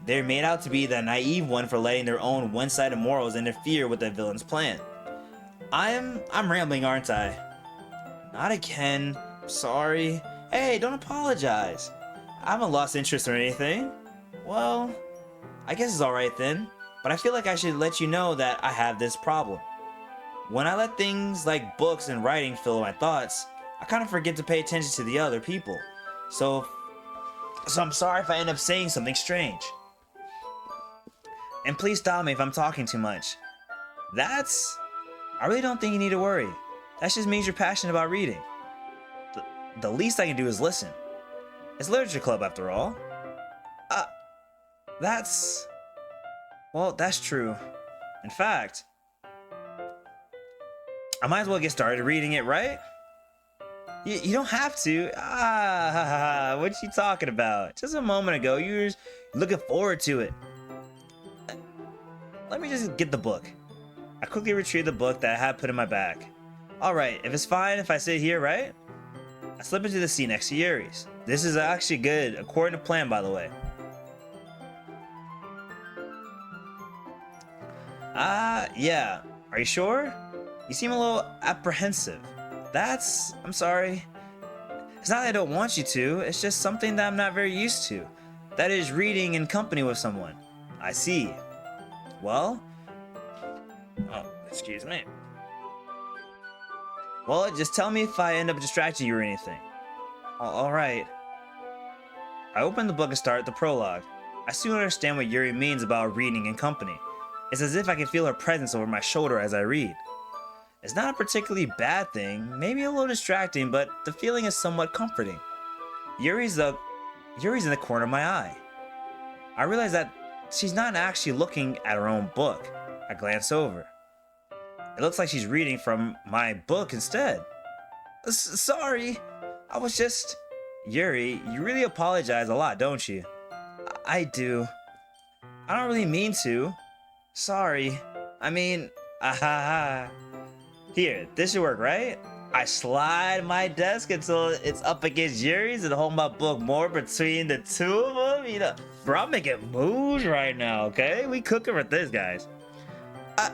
they're made out to be the naive one for letting their own one-sided morals interfere with the villain's plan. I'm rambling, aren't I? Not again. Sorry. Hey, don't apologize. I haven't lost interest or anything. Well, I guess it's alright then, but I feel like I should let you know that I have this problem. When I let things like books and writing fill my thoughts, I kind of forget to pay attention to the other people. So I'm sorry if I end up saying something strange. And please stop me if I'm talking too much. I really don't think you need to worry. That just means you're passionate about reading. The least I can do is listen. It's literature club after all. Well, that's true. In fact, I might as well get started reading it, right? You don't have to. What you talking about? Just a moment ago, you were looking forward to it. Let me just get the book. I quickly retrieved the book that I had put in my bag. Alright, if it's fine if I sit here, right? I slip into the seat next to Yuri's. This is actually good, according to plan, by the way. Yeah. Are you sure? You seem a little apprehensive. I'm sorry. It's not that I don't want you to, it's just something that I'm not very used to. That is reading in company with someone. I see. Well? Oh, excuse me. Well, just tell me if I end up distracting you or anything. Alright. I open the book and start the prologue. I soon understand what Yuri means about reading in company. It's as if I can feel her presence over my shoulder as I read. It's not a particularly bad thing, maybe a little distracting, but the feeling is somewhat comforting. Yuri's in the corner of my eye. I realize that she's not actually looking at her own book. I glance over. It looks like she's reading from my book instead. Sorry, I was just... Yuri, you really apologize a lot, don't you? I do. I don't really mean to. Sorry. I mean, Here, this should work, right? I slide my desk until it's up against Yuri's and hold my book more between the two of them. You know, bro, I'm making moves right now, okay? We cooking with this, guys. I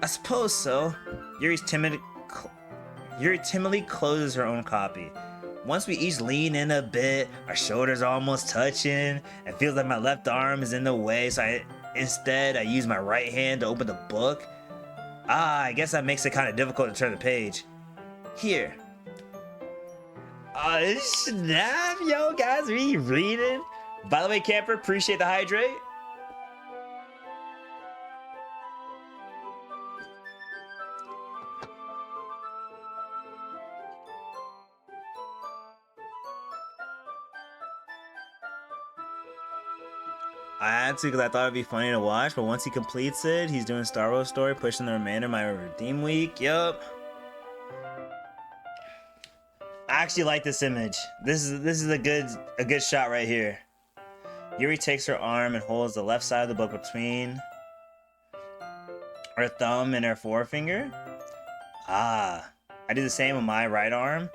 suppose so. Yuri timidly closes her own copy. Once we each lean in a bit, our shoulders are almost touching. It feels like my left arm is in the way, so instead I use my right hand to open the book. I guess that makes it kind of difficult to turn the page. Here. Snap, yo, guys, we reading. By the way, camper, appreciate the hydrate. I had to because I thought it'd be funny to watch, but once he completes it, he's doing Star Wars story, pushing the remainder of my redeem week. Yup. I actually like this image. This is a good shot right here. Yuri takes her arm and holds the left side of the book between her thumb and her forefinger. Ah, I do the same with my right arm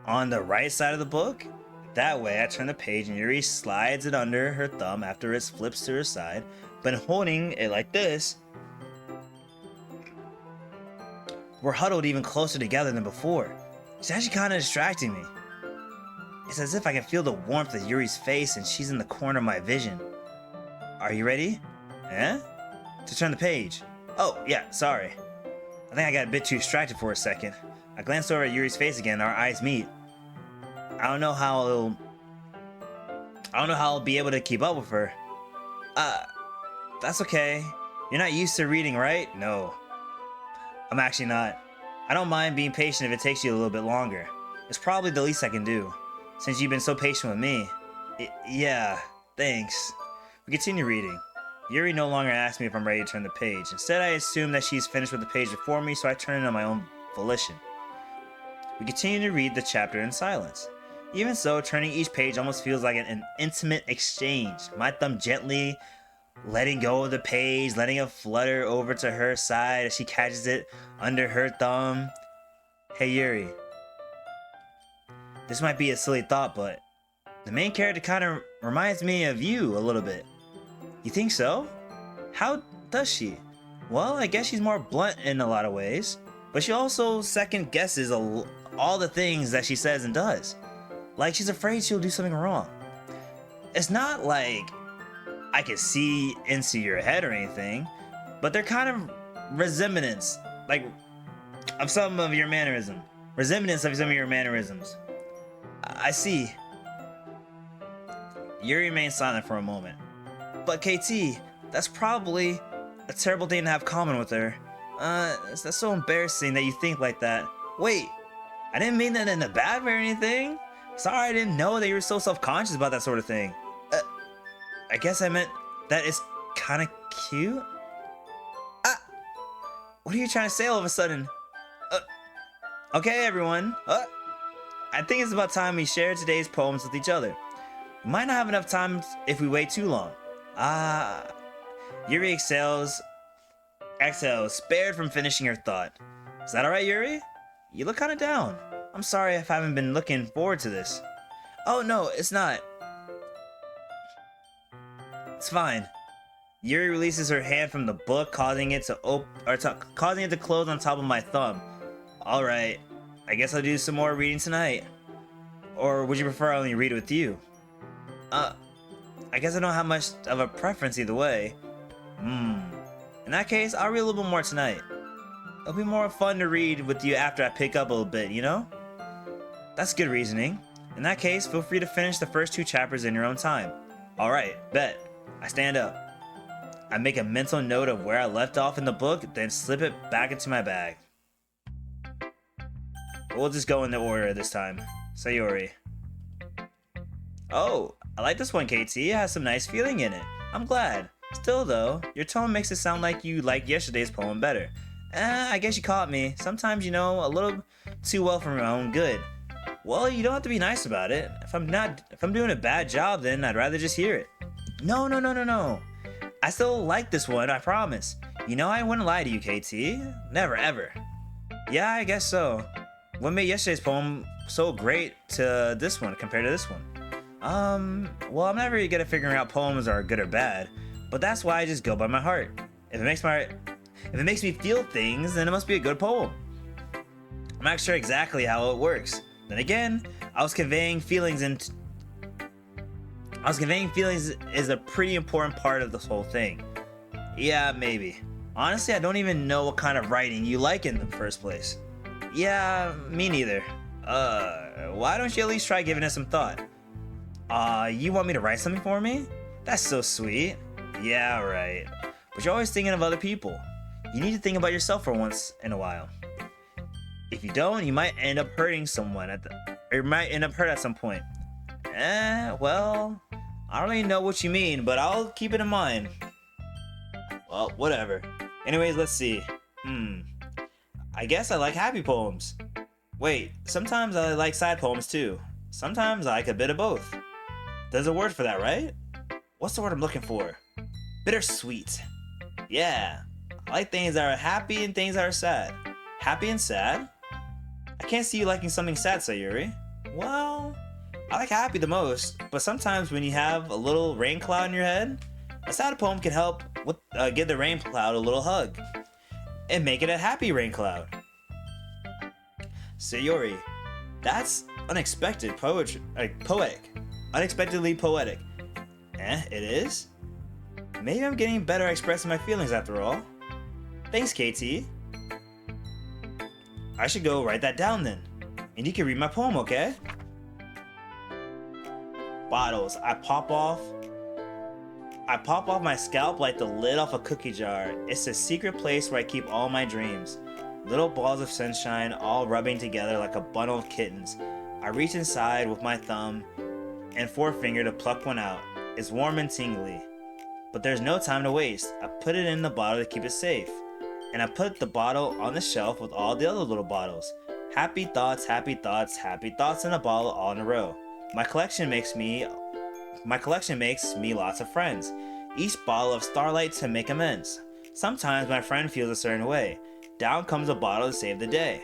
on the right side of the book. That way, I turn the page and Yuri slides it under her thumb after it flips to her side. But holding it like this, we're huddled even closer together than before. It's actually kind of distracting me. It's as if I can feel the warmth of Yuri's face and she's in the corner of my vision. Are you ready? Eh? To turn the page. Oh, yeah, sorry. I think I got a bit too distracted for a second. I glanced over at Yuri's face again and our eyes meet. I don't know how I'll be able to keep up with her. That's okay. You're not used to reading, right? No. I'm actually not. I don't mind being patient if it takes you a little bit longer. It's probably the least I can do, since you've been so patient with me. Yeah, thanks. We continue reading. Yuri no longer asks me if I'm ready to turn the page. Instead, I assume that she's finished with the page before me, so I turn it on my own volition. We continue to read the chapter in silence. Even so, turning each page almost feels like an intimate exchange. My thumb gently letting go of the page, letting it flutter over to her side as she catches it under her thumb. Hey Yuri, this might be a silly thought, but the main character kind of reminds me of you a little bit. You think so? How does she? Well, I guess she's more blunt in a lot of ways, but she also second guesses all the things that she says and does. Like she's afraid she'll do something wrong. It's not like I can see into your head or anything, but they're kind of resemblance, like of some of your mannerism. Resemblance of some of your mannerisms. I see. Yuri remains silent for a moment. But KT, that's probably a terrible thing to have common with her. That's so embarrassing that you think like that. Wait, I didn't mean that in a bad way or anything. Sorry, I didn't know that you were so self-conscious about that sort of thing. I guess I meant that it's kind of cute. What are you trying to say all of a sudden? Okay, everyone. I think it's about time we share today's poems with each other. We might not have enough time if we wait too long. Yuri exhales, spared from finishing her thought. Is that alright, Yuri? You look kind of down. I'm sorry if I haven't been looking forward to this. Oh no, it's not. It's fine. Yuri releases her hand from the book, causing it to close on top of my thumb. All right, I guess I'll do some more reading tonight. Or would you prefer I only read it with you? I guess I don't have much of a preference either way. In that case, I'll read a little bit more tonight. It'll be more fun to read with you after I pick up a little bit, you know? That's good reasoning. In that case, feel free to finish the first 2 chapters in your own time. Alright, bet. I stand up. I make a mental note of where I left off in the book, then slip it back into my bag. We'll just go in the order this time. Sayori. Oh, I like this one, KT. It has some nice feeling in it. I'm glad. Still though, your tone makes it sound like you liked yesterday's poem better. I guess you caught me. Sometimes, you know, a little too well for my own good. Well, you don't have to be nice about it. If I'm doing a bad job, then I'd rather just hear it. No. I still like this one, I promise. You know I wouldn't lie to you, KT. Never, ever. Yeah, I guess so. What made yesterday's poem so great to this one compared to this one? Well, I'm not very good at figuring out poems are good or bad, but that's why I just go by my heart. If it makes me feel things, then it must be a good poem. I'm not sure exactly how it works. Then again, I was conveying feelings is a pretty important part of this whole thing. Yeah, maybe. Honestly, I don't even know what kind of writing you like in the first place. Yeah, me neither. Why don't you at least try giving it some thought? You want me to write something for me? That's so sweet. Yeah, right. But you're always thinking of other people. You need to think about yourself for once in a while. If you don't, you might end up hurting someone or you might end up hurt at some point. Well, I don't really know what you mean, but I'll keep it in mind. Well, whatever. Anyways, let's see. I guess I like happy poems. Wait, sometimes I like sad poems too. Sometimes I like a bit of both. There's a word for that, right? What's the word I'm looking for? Bittersweet. Yeah, I like things that are happy and things that are sad. Happy and sad? I can't see you liking something sad, Sayuri. Well, I like happy the most, but sometimes when you have a little rain cloud in your head, a sad poem can help give the rain cloud a little hug and make it a happy rain cloud. Sayuri, that's unexpected poetic. Unexpectedly poetic. It is? Maybe I'm getting better at expressing my feelings after all. Thanks, KT. I should go write that down then. And you can read my poem, okay? Bottles. I pop off my scalp like the lid off a cookie jar. It's a secret place where I keep all my dreams. Little balls of sunshine all rubbing together like a bundle of kittens. I reach inside with my thumb and forefinger to pluck one out. It's warm and tingly. But there's no time to waste. I put it in the bottle to keep it safe. And I put the bottle on the shelf with all the other little bottles. Happy thoughts, happy thoughts, happy thoughts in a bottle all in a row. My collection makes me lots of friends. Each bottle of starlight to make amends. Sometimes my friend feels a certain way. Down comes a bottle to save the day.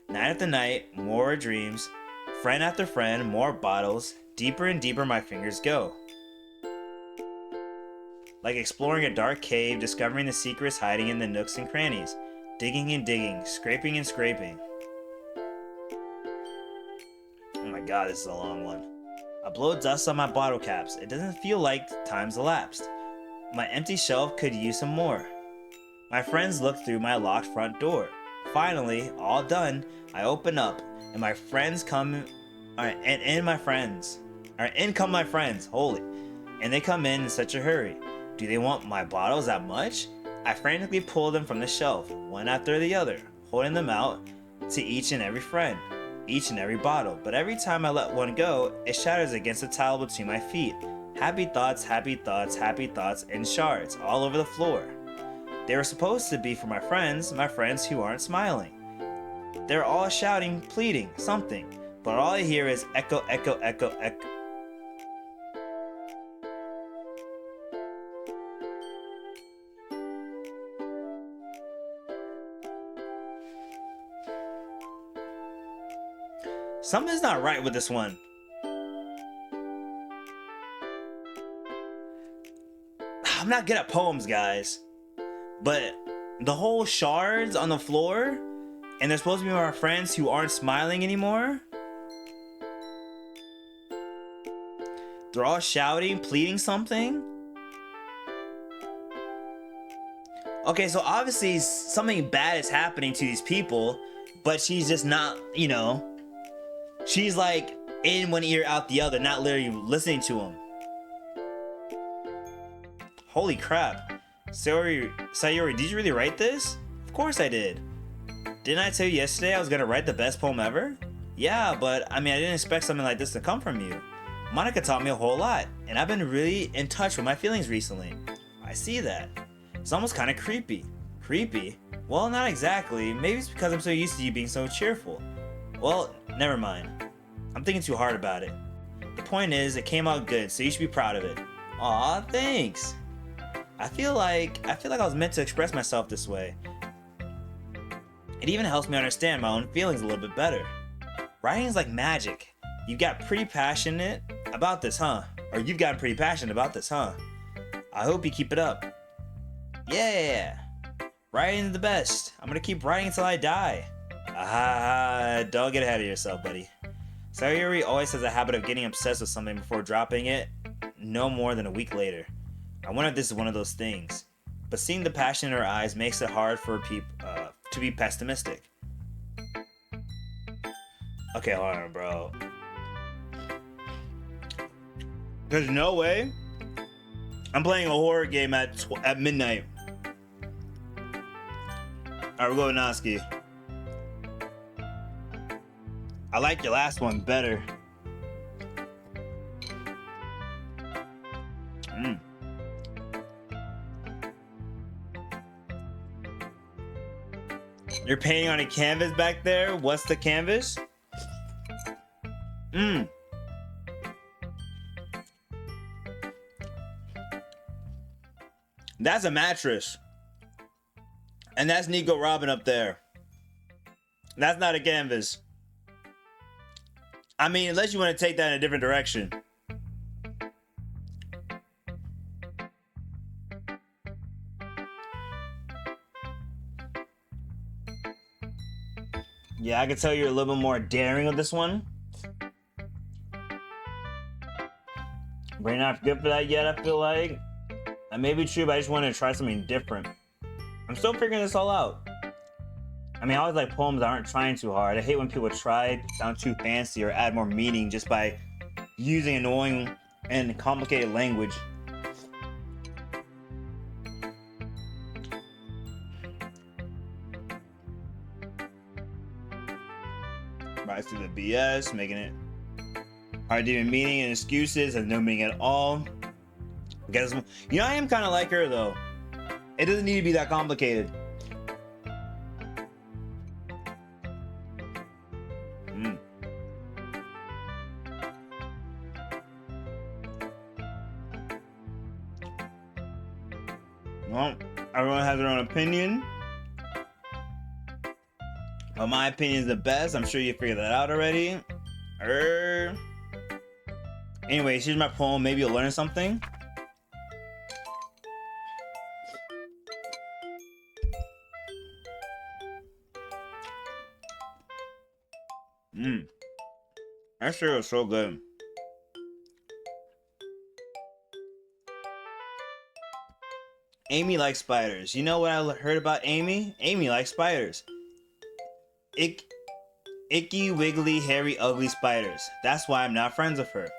Night after night, more dreams. Friend after friend, more bottles. Deeper and deeper my fingers go. Like exploring a dark cave, discovering the secrets hiding in the nooks and crannies. Digging and digging, scraping and scraping. Oh my god, this is a long one. I blow dust on my bottle caps. It doesn't feel like time's elapsed. My empty shelf could use some more. My friends look through my locked front door. Finally, all done, I open up, and my friends come. In come my friends. Holy. And they come in such a hurry. Do they want my bottles that much? I frantically pull them from the shelf, one after the other, holding them out to each and every friend, each and every bottle. But every time I let one go, it shatters against the tile between my feet. Happy thoughts, happy thoughts, happy thoughts, and shards all over the floor. They were supposed to be for my friends who aren't smiling. They're all shouting, pleading, something, but all I hear is echo, echo, echo, echo. Something's not right with this one. I'm not good at poems, guys. But the whole shards on the floor, and they're supposed to be my friends who aren't smiling anymore. They're all shouting, pleading something. Okay, so obviously something bad is happening to these people, but she's just not, she's like in one ear, out the other, not literally listening to them. Holy crap. Sayuri, did you really write this? Of course I did. Didn't I tell you yesterday I was gonna write the best poem ever? Yeah, but I didn't expect something like this to come from you. Monica taught me a whole lot, and I've been really in touch with my feelings recently. I see that. It's almost kind of creepy. Creepy? Well, not exactly. Maybe it's because I'm so used to you being so cheerful. Well, never mind. I'm thinking too hard about it. The point is, it came out good, so you should be proud of it. Aw, thanks. I feel like I was meant to express myself this way. It even helps me understand my own feelings a little bit better. Writing is like magic. You've got pretty passionate about this, huh? Or you've gotten pretty passionate about this, huh? I hope you keep it up. Yeah! Writing is the best. I'm gonna keep writing until I die. Don't get ahead of yourself, buddy. Sayuri always has a habit of getting obsessed with something before dropping it no more than a week later. I wonder if this is one of those things. But seeing the passion in her eyes makes it hard for people to be pessimistic. Okay, hold on, bro. There's no way I'm playing a horror game at midnight. Alright, we're going Noski. I like your last one better. You're painting on a canvas back there? What's the canvas? That's a mattress. And that's Nico Robin up there. That's not a canvas. I mean, unless you want to take that in a different direction. Yeah, I can tell you're a little bit more daring with this one. But you're not good for that yet, I feel like. That may be true, but I just wanted to try something different. I'm still figuring this all out. I mean, I always like poems that aren't trying too hard. I hate when people try to sound too fancy or add more meaning just by using annoying and complicated language. Rise to the BS, making it hard to even meaning and excuses has no meaning at all. Because, you know, I am kind of like her though. It doesn't need to be that complicated. Well, everyone has their own opinion. But my opinion is the best. I'm sure you figured that out already. Anyways, here's my poem. Maybe you'll learn something. That shit was so good. Amy likes spiders. You know what I heard about Amy? Amy likes spiders. Icky, wiggly, hairy, ugly spiders. That's why I'm not friends with her.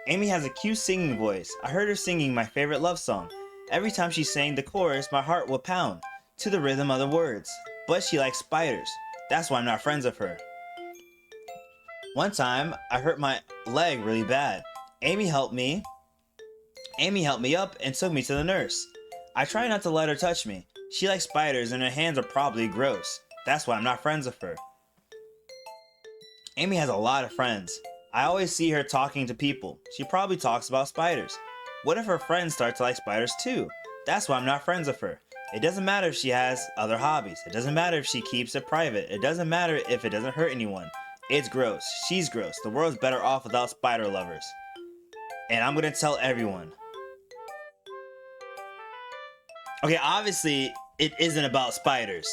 Amy has a cute singing voice. I heard her singing my favorite love song. Every time she sang the chorus, my heart would pound to the rhythm of the words. But she likes spiders. That's why I'm not friends with her. One time, I hurt my leg really bad. Amy helped me up and took me to the nurse. I try not to let her touch me. She likes spiders and her hands are probably gross. That's why I'm not friends with her. Amy has a lot of friends. I always see her talking to people. She probably talks about spiders. What if her friends start to like spiders too? That's why I'm not friends with her. It doesn't matter if she has other hobbies. It doesn't matter if she keeps it private. It doesn't matter if it doesn't hurt anyone. It's gross. She's gross. The world's better off without spider lovers. And I'm gonna tell everyone. Okay, obviously, it isn't about spiders.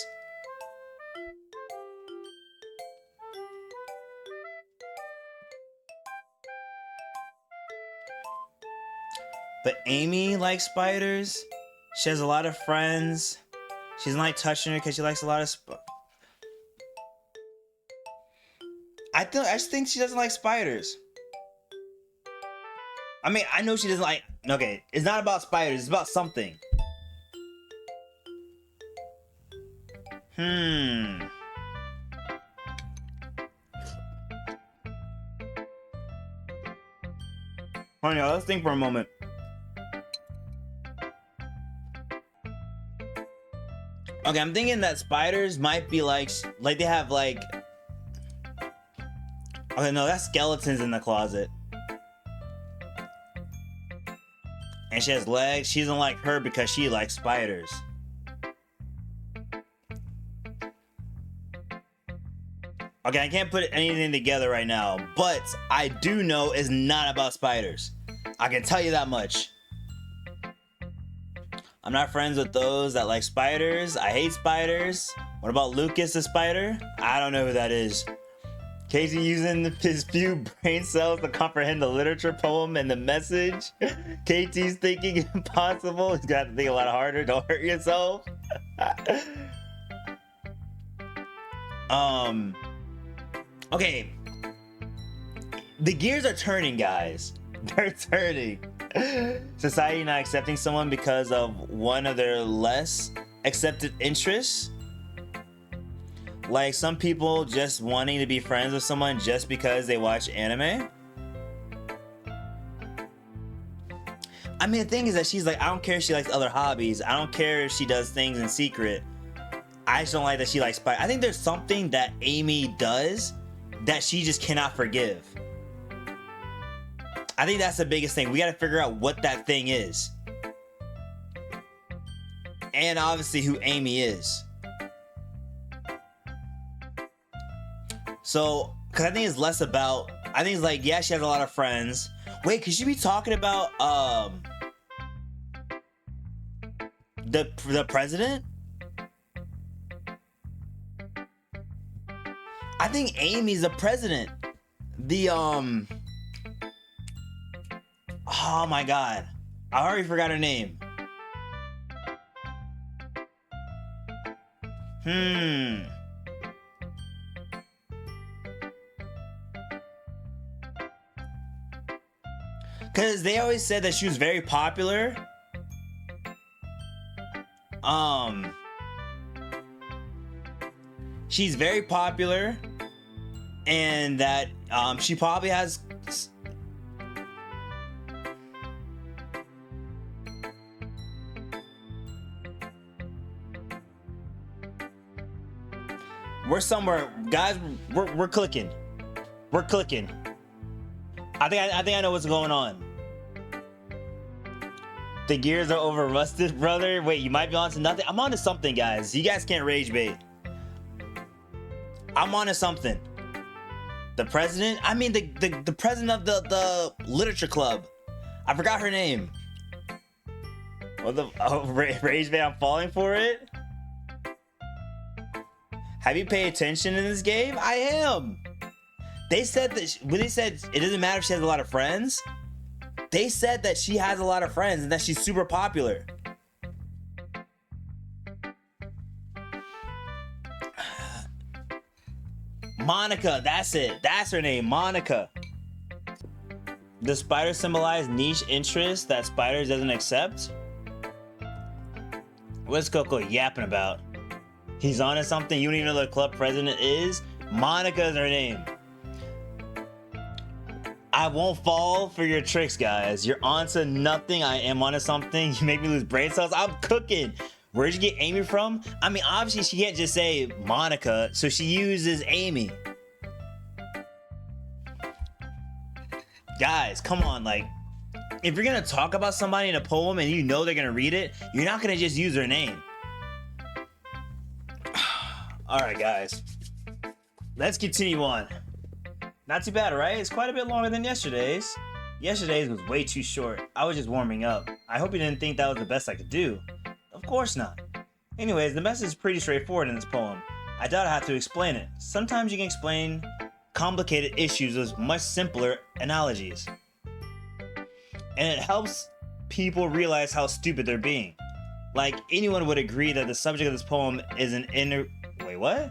But Amy likes spiders. She has a lot of friends. She doesn't like touching her because she likes a lot of I just think she doesn't like spiders. I mean, I know she doesn't like... Okay, it's not about spiders. It's about something. Hold on, y'all. Let's think for a moment. Okay, I'm thinking that spiders might be like they have like... Okay, no, that's skeletons in the closet. And she has legs. She doesn't like her because she likes spiders. Okay, I can't put anything together right now, but I do know it's not about spiders. I can tell you that much. I'm not friends with those that like spiders. I hate spiders. What about Lucas the spider? I don't know who that is. Casey using his few brain cells to comprehend the literature, poem, and the message. KT's thinking impossible. He's got to think a lot harder. Don't hurt yourself. Okay, The gears are turning, guys. They're turning. Society not accepting someone because of one of their less accepted interests. Like some people just wanting to be friends with someone just because they watch anime. I mean, the thing is that she's like, I don't care if she likes other hobbies. I don't care if she does things in secret. I just don't like that she likes spice. I think there's something that Amy does that she just cannot forgive. I think that's the biggest thing. We got to figure out what that thing is. And obviously who Amy is. So, because I think it's less about, I think it's like, yeah, she has a lot of friends. Wait, could she be talking about the president? I think Amy's the president. Oh my god, I already forgot her name. Because they always said that she was very popular. She's very popular, and that she probably has. We're somewhere, guys. We're clicking. We're clicking. I think I know what's going on. The gears are over rusted, brother. Wait, you might be onto nothing. I'm onto something, guys. You guys can't rage bait. I'm onto something. The president? I mean, the president of the literature club. I forgot her name. What the rage bait? I'm falling for it. Have you paid attention in this game? I am. They said that when they said it doesn't matter if she has a lot of friends. They said that she has a lot of friends and that she's super popular. Monica, that's it. That's her name, Monica. Does spider symbolize niche interests that spiders doesn't accept? What's Coco yapping about? He's on to something. You don't even know who the club president is? Monica is her name. I won't fall for your tricks, guys. You're onto nothing. I am onto something. You make me lose brain cells. I'm cooking. Where'd you get Amy from? I mean, obviously she can't just say Monica, so she uses Amy. Guys, come on. Like, if you're gonna talk about somebody in a poem and you know they're gonna read it, you're not gonna just use their name. All right, guys. Let's continue on. Not too bad, right? It's quite a bit longer than yesterday's. Yesterday's was way too short. I was just warming up. I hope you didn't think that was the best I could do. Of course not. Anyways, the message is pretty straightforward in this poem. I doubt I have to explain it. Sometimes you can explain complicated issues with much simpler analogies. And it helps people realize how stupid they're being. Like, anyone would agree that the subject of this poem is an Wait, what?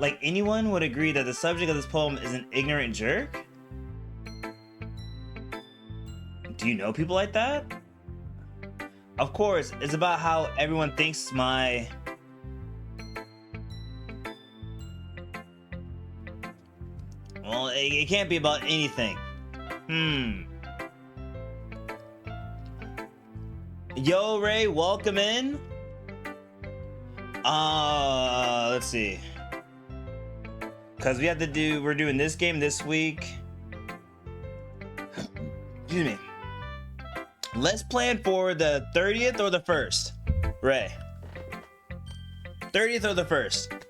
Like, anyone would agree that the subject of this poem is an ignorant jerk? Do you know people like that? Of course, it's about how everyone thinks my... Well, it can't be about anything. Yo, Ray, welcome in. Let's see. Because we're doing this game this week. Excuse me. Let's plan for the 30th or the 1st. Ray. 30th or the 1st.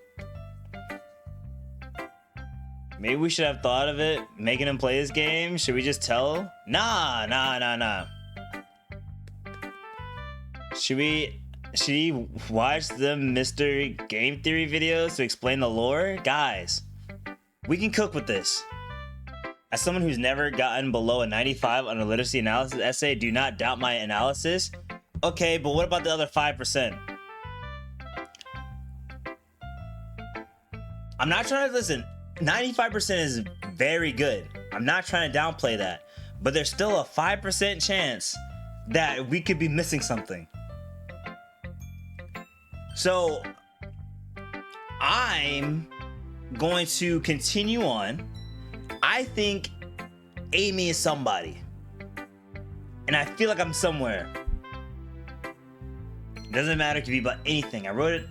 Maybe we should have thought of it, making him play this game. Should we just tell? Nah. Should he watch the Mr. Game Theory videos to explain the lore? Guys, we can cook with this. As someone who's never gotten below a 95 on a literacy analysis essay, do not doubt my analysis. Okay, but what about the other 5%? I'm not trying to listen. 95% is very good. I'm not trying to downplay that, but there's still a 5% chance that we could be missing something. So I'm going to continue on. I think Amy is somebody, and I feel like I'm somewhere. It doesn't matter, it could be about anything. I wrote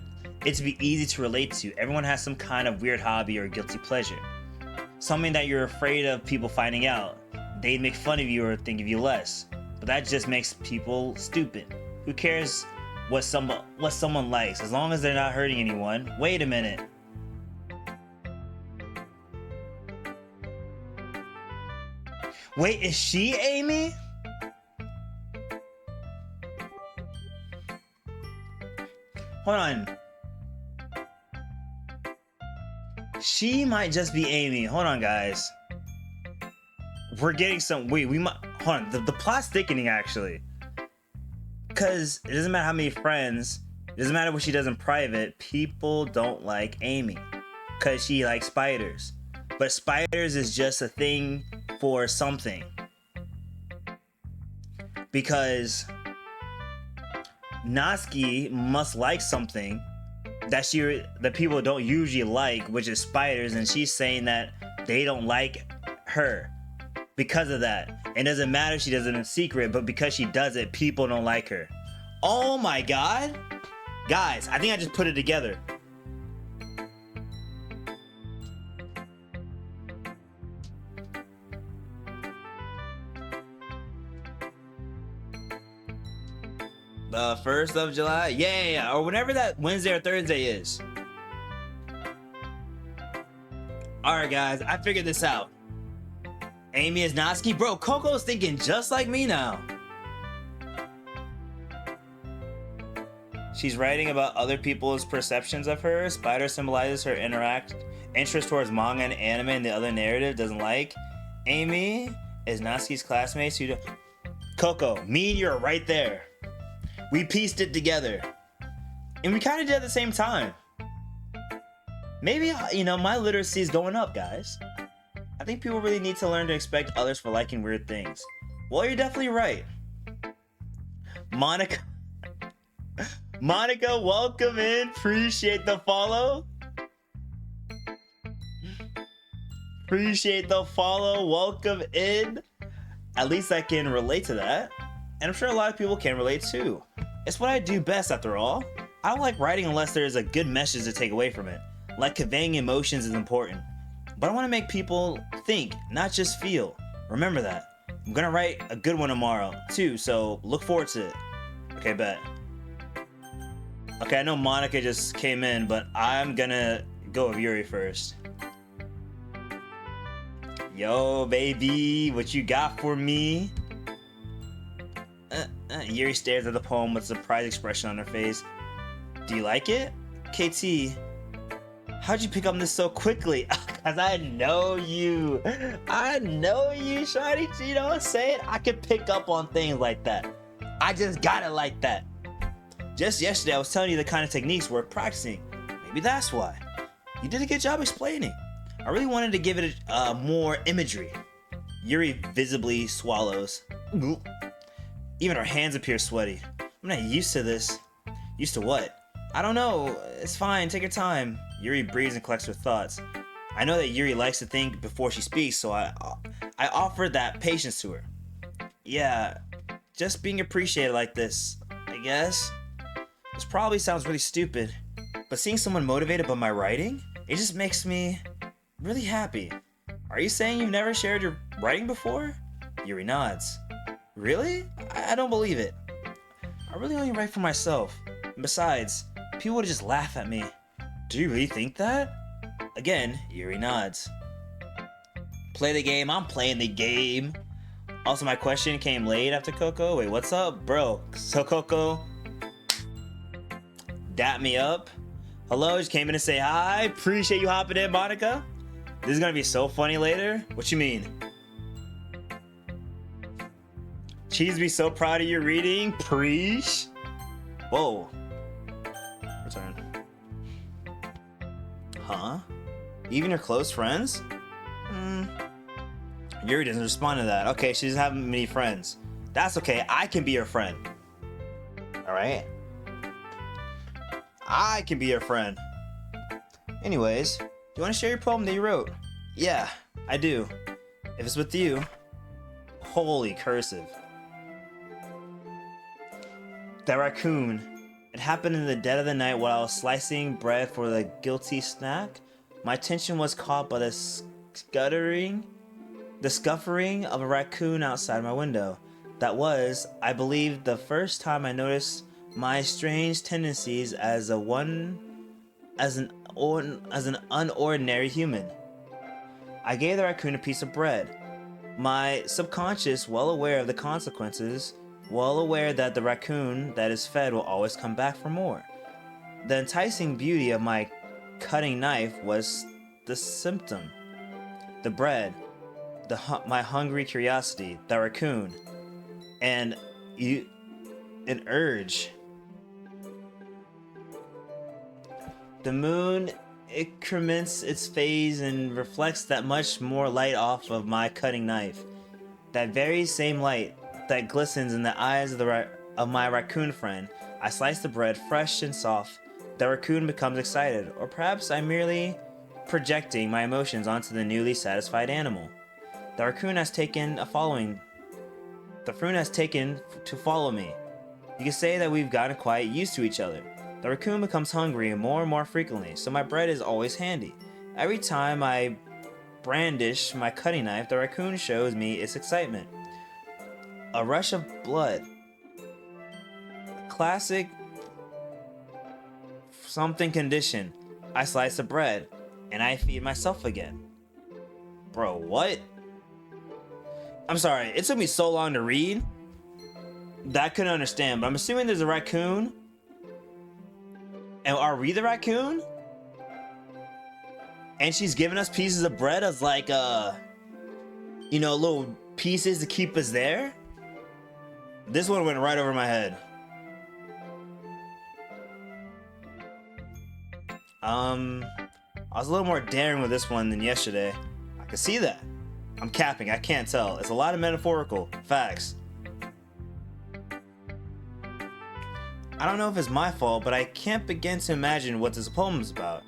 it to be easy to relate to. Everyone has some kind of weird hobby or guilty pleasure. Something that you're afraid of people finding out. They'd make fun of you or think of you less. But that just makes people stupid. Who cares what someone likes, as long as they're not hurting anyone? Wait a minute. Wait, is she Amy? Hold on. She might just be Amy. Hold on, guys. We're getting some. Wait, we might. Hold on. The plot's thickening, actually. Because it doesn't matter how many friends, it doesn't matter what she does in private, people don't like Amy. Because she likes spiders. But spiders is just a thing for something. Because Natsuki must like something that people don't usually like, which is spiders, and she's saying that they don't like her because of that. It doesn't matter if she does it in secret, but because she does it, people don't like her. Oh my god. Guys, I think I just put it together. The 1st of July? Yeah, or whenever that Wednesday or Thursday is. Alright guys, I figured this out. Amy is Natsuki. Bro, Coco's thinking just like me now. She's writing about other people's perceptions of her. Spider symbolizes her interest towards manga and anime, and the other narrative doesn't like. Amy is Natsuki's classmate. Coco, me and you are right there. We pieced it together. And we kind of did at the same time. Maybe, my literacy is going up, guys. I think people really need to learn to expect others for liking weird things. Well, you're definitely right. Monica, welcome in. Appreciate the follow. Welcome in. At least I can relate to that. And I'm sure a lot of people can relate too. It's what I do best, after all. I don't like writing unless there is a good message to take away from it. Like, conveying emotions is important. But I want to make people think, not just feel. Remember that. I'm gonna write a good one tomorrow too, so look forward to it. Okay, bet. Okay, I know Monica just came in, but I'm gonna go with Yuri first. Yo, baby, what you got for me? Yuri stares at the poem with a surprised expression on her face. Do you like it? KT, how'd you pick up this so quickly? Cause I know you, shawty. You know what I'm saying? I can pick up on things like that. I just got it like that. Just yesterday, I was telling you the kind of techniques we're practicing. Maybe that's why. You did a good job explaining. I really wanted to give it more imagery. Yuri visibly swallows. Even her hands appear sweaty. I'm not used to this. Used to what? I don't know. It's fine. Take your time. Yuri breathes and collects her thoughts. I know that Yuri likes to think before she speaks, so I offered that patience to her. Yeah, just being appreciated like this, I guess. This probably sounds really stupid, but seeing someone motivated by my writing, it just makes me really happy. Are you saying you've never shared your writing before? Yuri nods. Really? I don't believe it. I really only write for myself. And besides, people would just laugh at me. Do you really think that? Again, Yuri nods. Play the game. I'm playing the game. Also, my question came late after Coco. Wait, what's up? Bro, so Coco dap me up. Hello, just came in to say hi. Appreciate you hopping in, Monica. This is gonna be so funny later. What you mean? Cheese be so proud of your reading. Preach. Whoa. Return. Huh? Even your close friends? Yuri doesn't respond to that. Okay, she doesn't have many friends. That's okay. I can be your friend. Alright? I can be your friend. Anyways, do you want to share your poem that you wrote? Yeah, I do. If it's with you. Holy cursive. That raccoon. It happened in the dead of the night while I was slicing bread for the guilty snack. My attention was caught by the scuffering of a raccoon outside my window. That was, I believe, the first time I noticed my strange tendencies as an unordinary human. I gave the raccoon a piece of bread. My subconscious, well aware of the consequences, well aware that the raccoon that is fed will always come back for more. The enticing beauty of my cutting knife was the symptom. The bread, my hungry curiosity, the raccoon, and an urge. The moon increments its phase and reflects that much more light off of my cutting knife. That very same light that glistens in the eyes of my raccoon friend. I slice the bread fresh and soft. The raccoon becomes excited, or perhaps I'm merely projecting my emotions onto the newly satisfied animal. The raccoon has taken to follow me. You can say that we've gotten quite used to each other. The raccoon becomes hungry more and more frequently, so my bread is always handy. Every time I brandish my cutting knife, the raccoon shows me its excitement. A rush of blood. Classic something condition. I slice the bread, and I feed myself again. Bro, what? I'm sorry, it took me so long to read that I couldn't understand, but I'm assuming there's a raccoon. And are we the raccoon? And she's giving us pieces of bread as like, little pieces to keep us there? This one went right over my head. I was a little more daring with this one than yesterday. I can see that. I'm capping, I can't tell. It's a lot of metaphorical facts. I don't know if it's my fault, but I can't begin to imagine what this poem is about.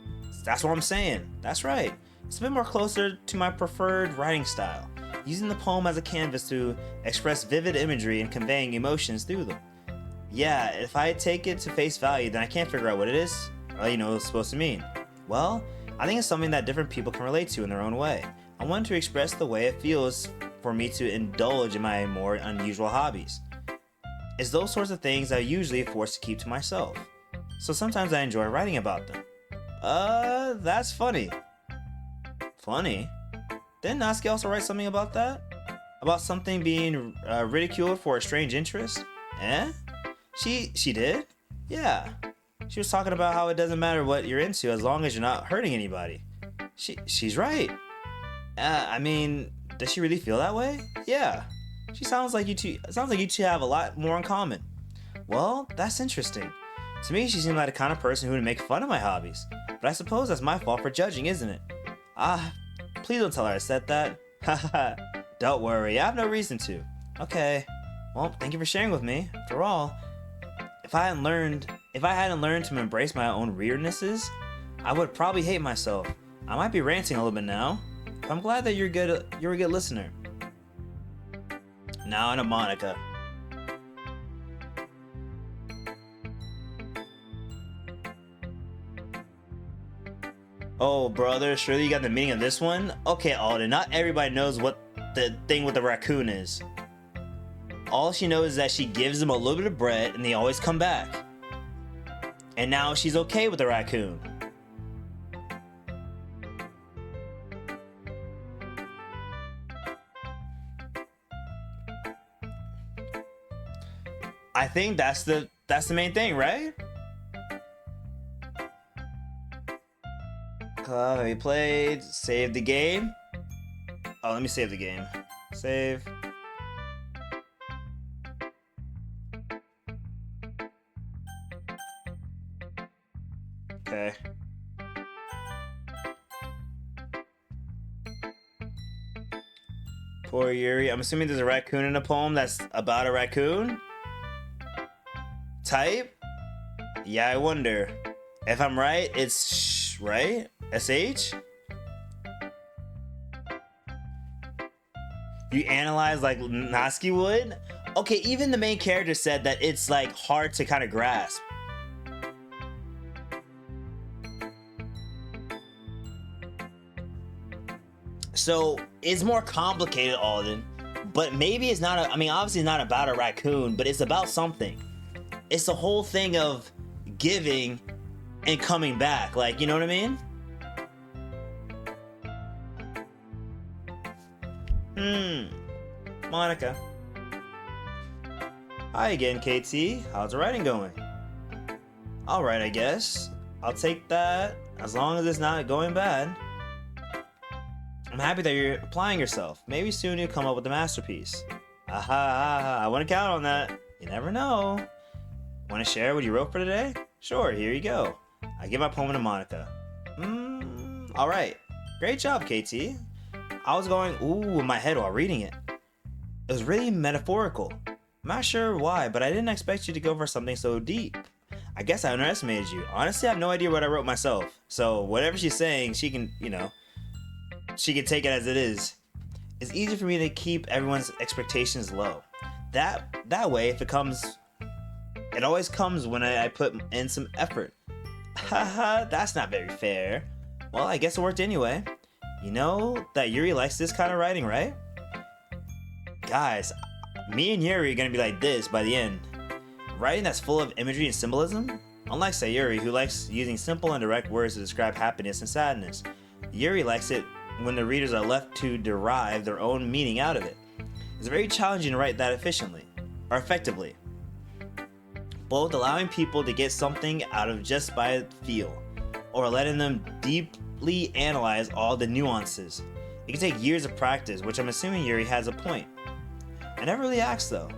That's what I'm saying. That's right. It's a bit more closer to my preferred writing style, using the poem as a canvas to express vivid imagery and conveying emotions through them. Yeah, if I take it to face value, then I can't figure out what it is, it's supposed to mean. Well, I think it's something that different people can relate to in their own way. I want to express the way it feels for me to indulge in my more unusual hobbies. It's those sorts of things I usually force to keep to myself. So sometimes I enjoy writing about them. That's funny. Funny? Didn't Natsuki also write something about that? About something being ridiculed for a strange interest? Eh? She did? Yeah. She was talking about how it doesn't matter what you're into as long as you're not hurting anybody. She's right. Does she really feel that way? Yeah. Sounds like you two have a lot more in common. Well, that's interesting. To me, she seemed like the kind of person who would make fun of my hobbies. But I suppose that's my fault for judging, isn't it? Please don't tell her I said that. Haha. Don't worry, I have no reason to. Okay. Well, thank you for sharing with me. After all, if I hadn't learned to embrace my own weirdnesses, I would probably hate myself. I might be ranting a little bit now, but I'm glad that you're a good listener. Now on to Monica. Oh, brother, surely you got the meaning of this one? Okay, Alden, not everybody knows what the thing with the raccoon is. All she knows is that she gives them a little bit of bread and they always come back. And now she's okay with the raccoon. I think that's the main thing, right? Have you played? Save the game. Oh, let me save the game. Save. Okay. Poor Yuri. I'm assuming there's a raccoon in a poem that's about a raccoon? Type? Yeah, I wonder. If I'm right, it's sh, right? SH? You analyze like Naski would? Okay, even the main character said that it's like hard to kind of grasp. So it's more complicated, Alden. But maybe it's not I mean, obviously it's not about a raccoon, but it's about something. It's the whole thing of giving and coming back. Like, you know what I mean? Monica. Hi again, KT. How's the writing going? Alright, I guess. I'll take that as long as it's not going bad. I'm happy that you're applying yourself. Maybe soon you'll come up with a masterpiece. Aha, I wouldn't count on that. You never know. Want to share what you wrote for today? Sure, here you go. I give my poem to Monica. Alright. Great job, KT. I was going ooh in my head while reading it. It was really metaphorical. I'm not sure why, but I didn't expect you to go for something so deep. I guess I underestimated you. Honestly, I have no idea what I wrote myself. So whatever she's saying, she can, you know, she can take it as it is. It's easy for me to keep everyone's expectations low. That way, if it comes, it always comes when I put in some effort. Haha, that's not very fair. Well, I guess it worked anyway. You know that Yuri likes this kind of writing, right? Guys, me and Yuri are gonna be like this by the end. Writing that's full of imagery and symbolism? Unlike Sayuri, who likes using simple and direct words to describe happiness and sadness, Yuri likes it when the readers are left to derive their own meaning out of it. It's very challenging to write that efficiently, or effectively. Both allowing people to get something out of just by feel, or letting them deeply analyze all the nuances. It can take years of practice, which I'm assuming Yuri has a point. I never really asked though.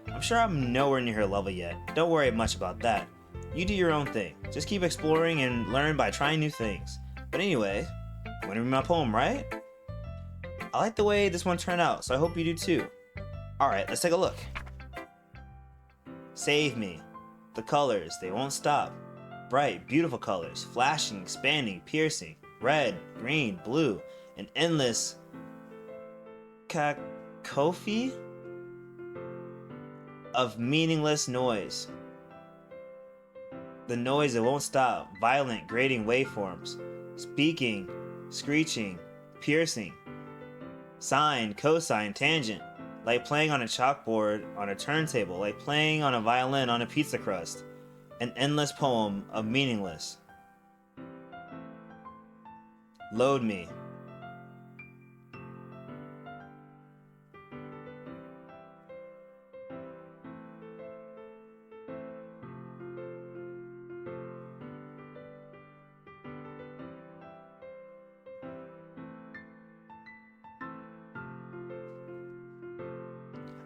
I'm sure I'm nowhere near her level yet. Don't worry much about that. You do your own thing. Just keep exploring and learn by trying new things. But anyway, you want to read my poem, right? I like the way this one turned out, so I hope you do too. Alright, let's take a look. Save me. The colors, they won't stop. Bright, beautiful colors, flashing, expanding, piercing. Red, green, blue, an endless cacophony of meaningless noise. The noise that won't stop, violent, grating waveforms. Speaking, screeching, piercing. Sine, cosine, tangent. Like playing on a chalkboard on a turntable, like playing on a violin on a pizza crust. An endless poem of meaningless. Load me.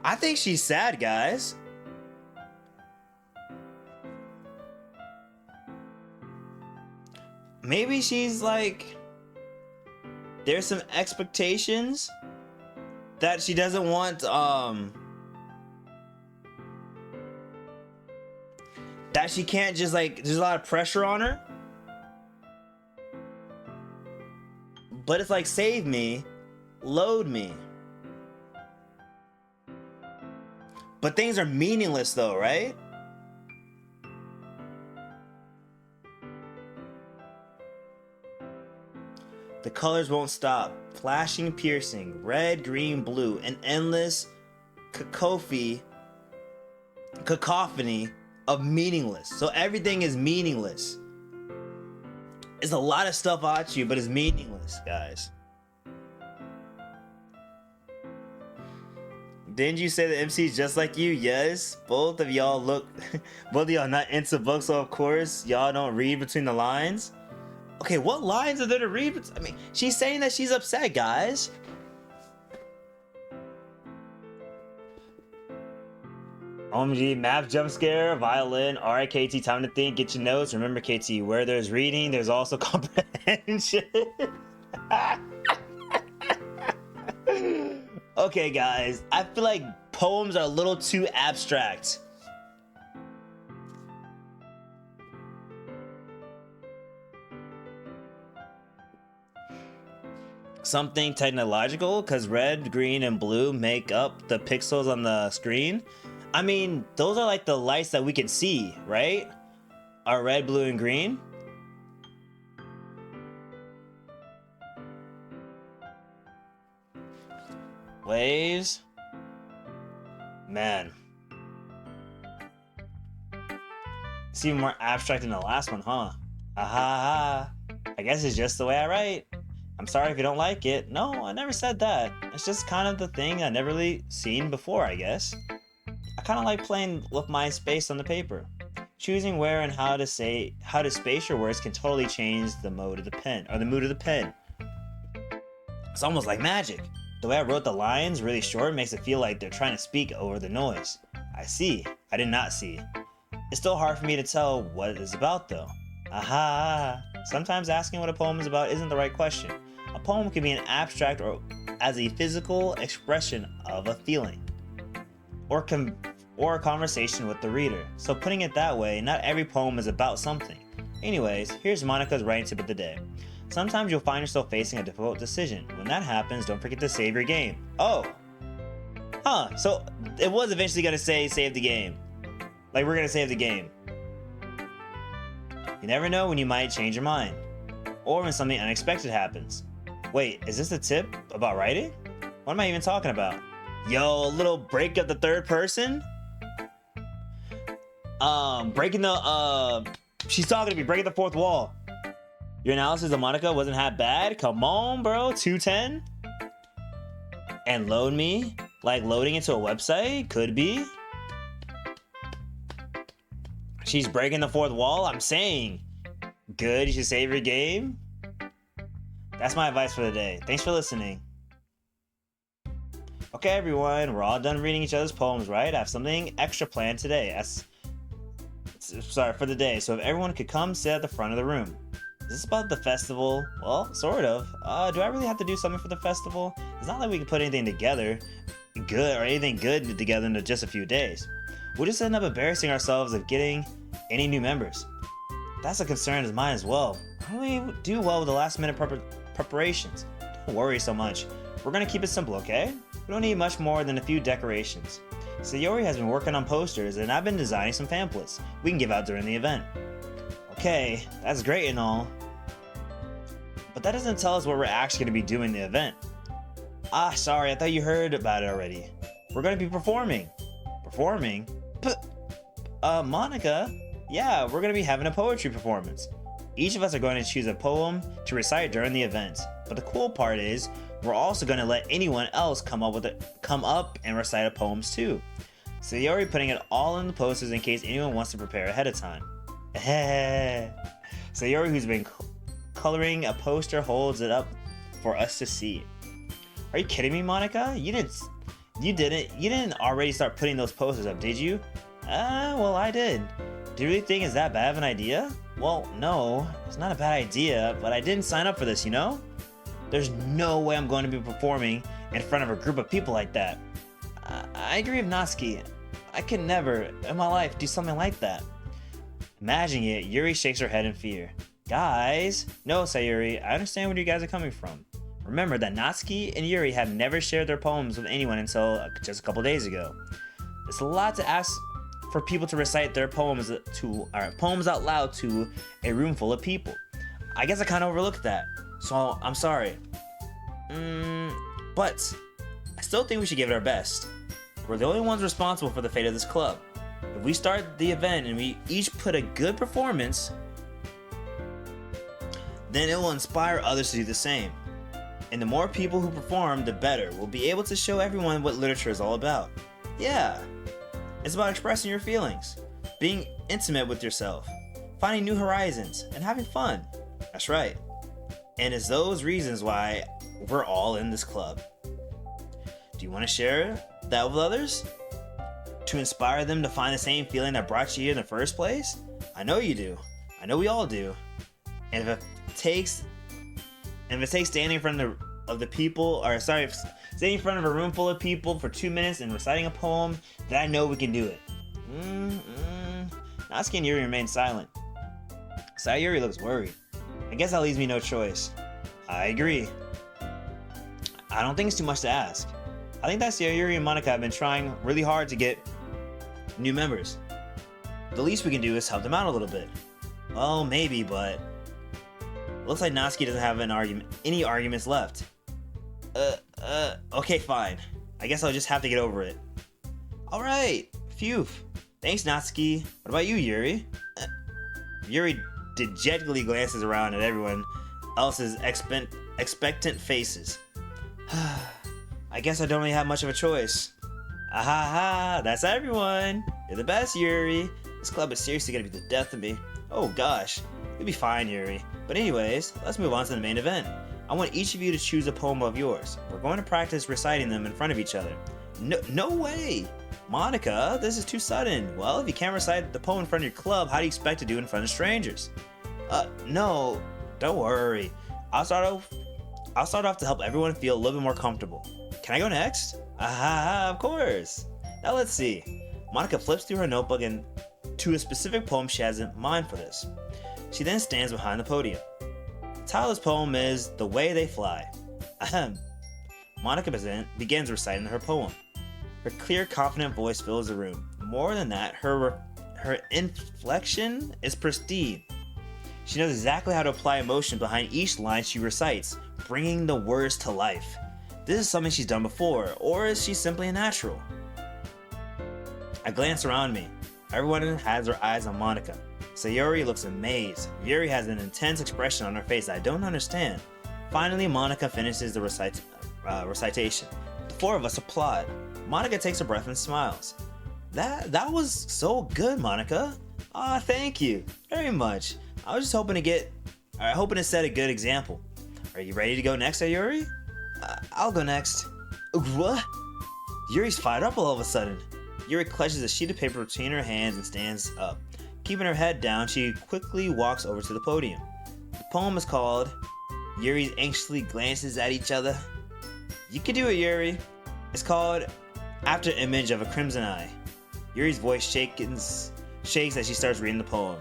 I think she's sad, guys. Maybe she's like, there's some expectations that she doesn't want, that she can't just like, there's a lot of pressure on her. But it's like, save me, load me. But things are meaningless though, right? The colors won't stop. Flashing, piercing. Red, green, blue. An endless cacophony of meaningless. So everything is meaningless. It's a lot of stuff at you, but it's meaningless, guys. Didn't you say the MC is just like you? Yes. Both of y'all both of y'all not into books, so of course y'all don't read between the lines. Okay, what lines are there to read? I mean, she's saying that she's upset, guys. OMG, math jump scare, violin, alright KT, time to think, get your notes. Remember KT, where there's reading, there's also comprehension. Okay, guys, I feel like poems are a little too abstract. Something technological, because red, green, and blue make up the pixels on the screen. I mean, those are like the lights that we can see, right? Are red, blue, and green. Waves. Man. It's even more abstract than the last one, huh? Aha. I guess it's just the way I write. I'm sorry if you don't like it. No, I never said that. It's just kind of the thing I never really seen before, I guess. I kind of like playing with my space on the paper. Choosing where and how to space your words can totally change the mode of the pen, or the mood of the pen. It's almost like magic. The way I wrote the lines really short makes it feel like they're trying to speak over the noise. I see. I did not see. It's still hard for me to tell what it is about though. Aha! Sometimes asking what a poem is about isn't the right question. A poem can be an abstract or as a physical expression of a feeling. Or a conversation with the reader. So putting it that way, not every poem is about something. Anyways, here's Monica's writing tip of the day. Sometimes you'll find yourself facing a difficult decision. When that happens, don't forget to save your game. Oh! Huh, so it was eventually gonna say save the game. Like we're gonna save the game. You never know when you might change your mind. Or when something unexpected happens. Wait, is this a tip about writing? What am I even talking about? Yo, a little break of the third person? She's talking to me, breaking the fourth wall. Your analysis of Monica wasn't that bad? Come on, bro, 210? And load me? Like loading into a website? Could be. She's breaking the fourth wall? I'm saying. Good, you should save your game. That's my advice for the day. Thanks for listening. Okay, everyone, we're all done reading each other's poems, right? I have something extra planned today. For the day. So if everyone could come sit at the front of the room. Is this about the festival? Well, sort of. Do I really have to do something for the festival? It's not like we can put anything together good or anything good together in just a few days. We'll just end up embarrassing ourselves of getting any new members. That's a concern of mine as well. How do we do well with the last minute preparations? Don't worry so much. We're gonna keep it simple, okay? We don't need much more than a few decorations. Sayori has been working on posters and I've been designing some pamphlets we can give out during the event. Okay, that's great and all. But that doesn't tell us what we're actually going to be doing in the event. Ah, sorry, I thought you heard about it already. We're going to be performing. Performing? Monica? Yeah, we're going to be having a poetry performance. Each of us are going to choose a poem to recite during the event. But the cool part is, we're also going to let anyone else come up and recite a poems too. Sayori putting it all in the posters in case anyone wants to prepare ahead of time. Sayori, who's been coloring a poster, holds it up for us to see. Are you kidding me, Monica? You didn't already start putting those posters up, did you? Well, I did. Do you really think it's that bad of an idea? Well, no, it's not a bad idea, but I didn't sign up for this, you know? There's no way I'm going to be performing in front of a group of people like that. I agree with Natsuki. I could never, in my life, do something like that. Imagining it, Yuri shakes her head in fear. Guys! No, Sayuri, I understand where you guys are coming from. Remember that Natsuki and Yuri have never shared their poems with anyone until just a couple days ago. It's a lot to ask for people to recite their poems out loud to a room full of people. I guess I kind of overlooked that, so I'm sorry. But I still think we should give it our best. We're the only ones responsible for the fate of this club. If we start the event and we each put a good performance, then it will inspire others to do the same. And the more people who perform, the better. We'll be able to show everyone what literature is all about. Yeah, it's about expressing your feelings, being intimate with yourself, finding new horizons, and having fun. That's right. And it's those reasons why we're all in this club. Do you want to share that with others? To inspire them to find the same feeling that brought you here in the first place? I know you do. I know we all do. And if it takes standing in front of of the people, or sorry, standing in front of a room full of people for 2 minutes and reciting a poem, then I know we can do it. Natsuki and Yuri remain silent. Sayuri looks worried. I guess that leaves me no choice. I agree. I don't think it's too much to ask. I think that Sayuri and Monica have been trying really hard to get new members. The least we can do is help them out a little bit. Well, maybe, but looks like Natsuki doesn't have any arguments left. Okay, fine. I guess I'll just have to get over it. Alright, phew. Thanks, Natsuki. What about you, Yuri? Yuri dejectedly glances around at everyone else's expectant faces. I guess I don't really have much of a choice. Ahaha, that's everyone. You're the best, Yuri. This club is seriously gonna be the death of me. Oh gosh, you'll be fine, Yuri. But anyways, let's move on to the main event. I want each of you to choose a poem of yours. We're going to practice reciting them in front of each other. No way! Monica, this is too sudden. Well, if you can't recite the poem in front of your club, how do you expect to do it in front of strangers? No, don't worry. I'll start off to help everyone feel a little bit more comfortable. Can I go next? Of course. Now let's see. Monica flips through her notebook and to a specific poem she has in mind for this. She then stands behind the podium. The title of this poem is The Way They Fly. Ahem. Monica begins reciting her poem. Her clear, confident voice fills the room. More than that, her inflection is pristine. She knows exactly how to apply emotion behind each line she recites, bringing the words to life. This is something she's done before, or is she simply a natural? I glance around me. Everyone has their eyes on Monica. Sayuri looks amazed. Yuri has an intense expression on her face I don't understand. Finally, Monica finishes the recitation. The four of us applaud. Monica takes a breath and smiles. That was so good, Monica. Thank you very much. I was just hoping to set a good example. Are you ready to go next, Sayuri? I'll go next. What? Yuri's fired up all of a sudden. Yuri clutches a sheet of paper between her hands and stands up. Keeping her head down, she quickly walks over to the podium. The poem is called Yuri anxiously glances at each other. You can do it, Yuri. It's called After Image of a Crimson Eye. Yuri's voice shakes as she starts reading the poem.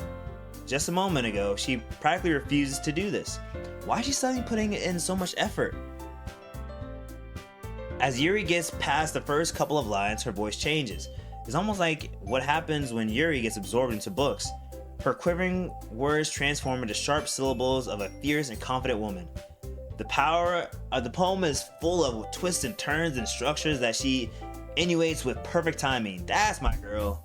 Just a moment ago, she practically refuses to do this. Why is she suddenly putting in so much effort? As Yuri gets past the first couple of lines, her voice changes. It's almost like what happens when Yuri gets absorbed into books. Her quivering words transform into sharp syllables of a fierce and confident woman. The power of the poem is full of twists and turns and structures that she innuates with perfect timing. That's my girl.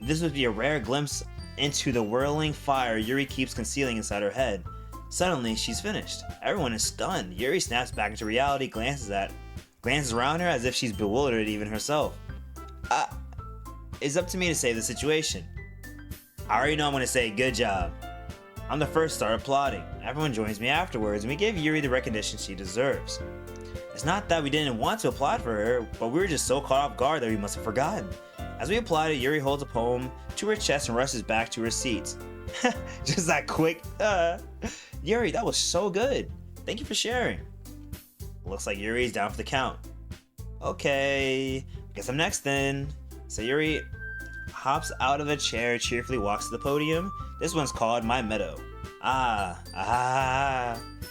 This would be a rare glimpse into the whirling fire Yuri keeps concealing inside her head. Suddenly, she's finished. Everyone is stunned. Yuri snaps back into reality, glances around her as if she's bewildered even herself. It's up to me to save the situation. I already know I'm going to say good job. I'm the first to start applauding. Everyone joins me afterwards, and we give Yuri the recognition she deserves. It's not that we didn't want to applaud for her, but we were just so caught off guard that we must have forgotten. As we applauded, Yuri holds a poem to her chest and rushes back to her seat. Just that quick. Yuri, that was so good. Thank you for sharing. Looks like Yuri's down for the count. Okay, guess I'm next then. So Yuri hops out of a chair, cheerfully walks to the podium. This one's called My Meadow.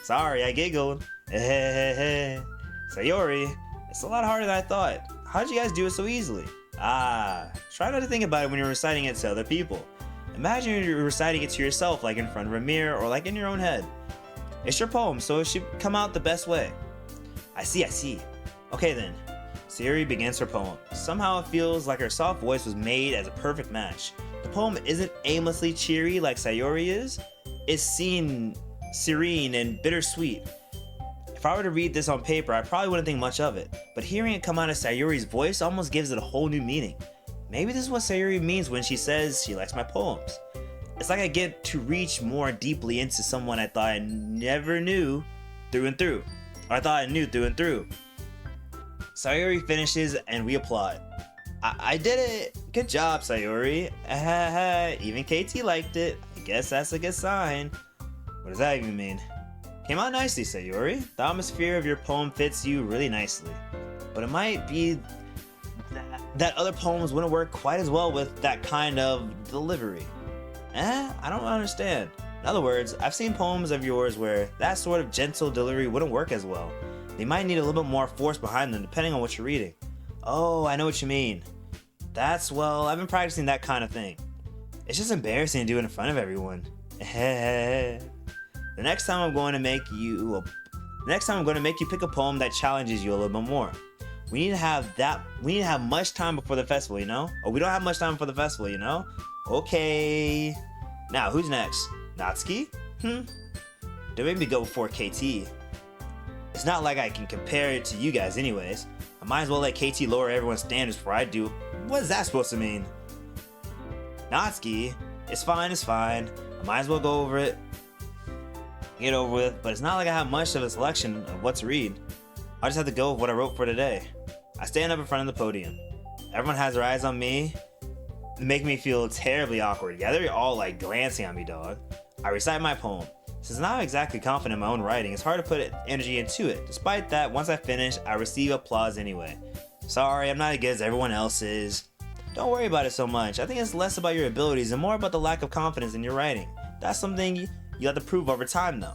Sorry, I giggled. Sayuri, it's a lot harder than I thought. How'd you guys do it so easily? Try not to think about it when you're reciting it to other people. Imagine you're reciting it to yourself, like in front of a mirror or like in your own head. It's your poem, so it should come out the best way. I see. Okay then. Sayuri begins her poem. Somehow it feels like her soft voice was made as a perfect match. The poem isn't aimlessly cheery like Sayuri is. It's serene and bittersweet. If I were to read this on paper, I probably wouldn't think much of it, but hearing it come out of Sayuri's voice almost gives it a whole new meaning. Maybe this is what Sayuri means when she says she likes my poems. It's like I get to reach more deeply into someone I thought I never knew through and through. Or I thought I knew through and through. Sayuri finishes and we applaud. I did it! Good job, Sayuri. Even KT liked it. I guess that's a good sign. What does that even mean? Came out nicely, Sayuri. The atmosphere of your poem fits you really nicely. But it might be that other poems wouldn't work quite as well with that kind of delivery. I don't understand. In other words, I've seen poems of yours where that sort of gentle delivery wouldn't work as well. They might need a little bit more force behind them depending on what you're reading. Oh, I know what you mean. Well, I've been practicing that kind of thing. It's just embarrassing to do it in front of everyone. The next time I'm going to make you pick a poem that challenges you a little bit more. We need to have much time before the festival, you know? Oh, we don't have much time before the festival, you know? Okay. Now, who's next? Natsuki? Don't make me go before KT. It's not like I can compare it to you guys anyways. I might as well let KT lower everyone's standards before I do. What is that supposed to mean? Natsuki? It's fine. I might as well go over it. Get over with, but it's not like I have much of a selection of what to read. I just have to go with what I wrote for today. I stand up in front of the podium. Everyone has their eyes on me, make me feel terribly awkward. Yeah, they're all like glancing at me, dog. I recite my poem. Since I'm not exactly confident in my own writing, it's hard to put energy into it. Despite that, once I finish, I receive applause anyway. Sorry, I'm not as good as everyone else is. Don't worry about it so much. I think it's less about your abilities and more about the lack of confidence in your writing. That's something you have to prove over time though.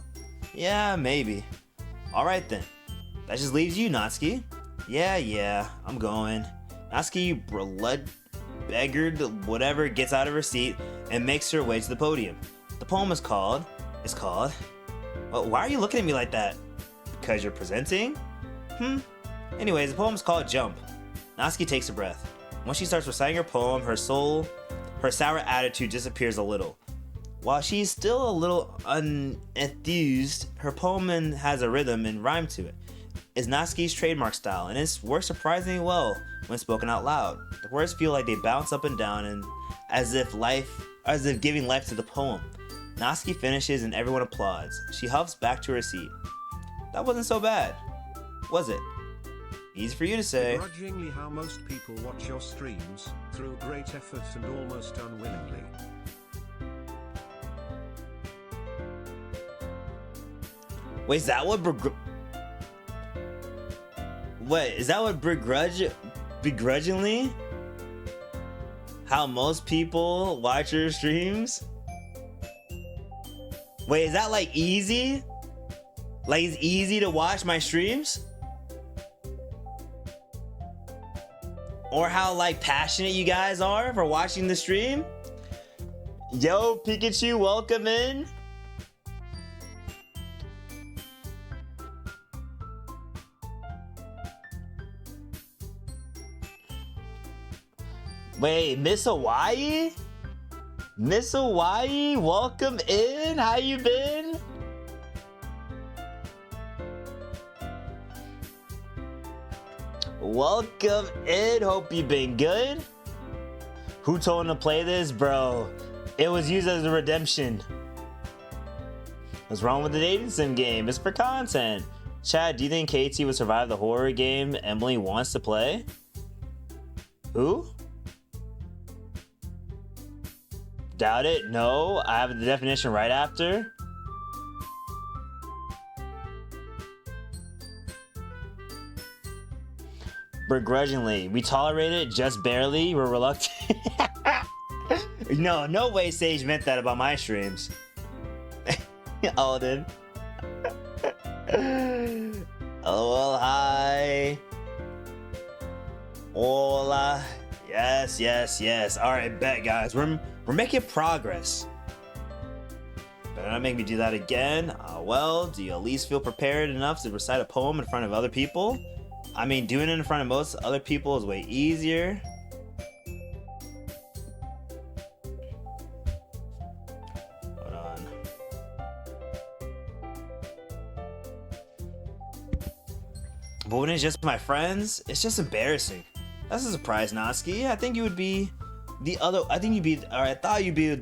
Yeah, maybe. Alright then. That just leaves you, Natsuki. Yeah, I'm going. Natsuki, blood beggared whatever, gets out of her seat and makes her way to the podium. The poem is called... Well, why are you looking at me like that? Because you're presenting? Anyways, the poem is called Jump. Natsuki takes a breath. Once she starts reciting her poem, her sour attitude disappears a little. While she's still a little unenthused, her poem has a rhythm and rhyme to it. It's Natsuki's trademark style, and it works surprisingly well when spoken out loud. The words feel like they bounce up and down, and as if giving life to the poem. Natsuki finishes and everyone applauds. She huffs back to her seat. That wasn't so bad, was it? Easy for you to say. Begrudgingly how most people watch your streams, through great effort and almost unwillingly. Wait, is that what begrudgingly? How most people watch your streams? Wait, is that like easy? Like it's easy to watch my streams? Or how like passionate you guys are for watching the stream? Yo, Pikachu, welcome in. Wait, Miss Hawaii? Miss Hawaii, welcome in. How you been? Welcome in. Hope you've been good. Who told him to play this, bro? It was used as a redemption. What's wrong with the dating sim game? It's for content. Chad, do you think KT would survive the horror game Emily wants to play? Who? Doubt it? No, I have the definition right after. Begrudgingly. We tolerate it, just barely. We're reluctant. No way Sage meant that about my streams. Alden. LOL, hi. Hola. Yes. Alright, bet, guys. We're making progress. Better not make me do that again. Well, do you at least feel prepared enough to recite a poem in front of other people? I mean, doing it in front of most other people is way easier. Hold on. But when it's just my friends, it's just embarrassing. That's a surprise, Natsuki. I thought you'd be the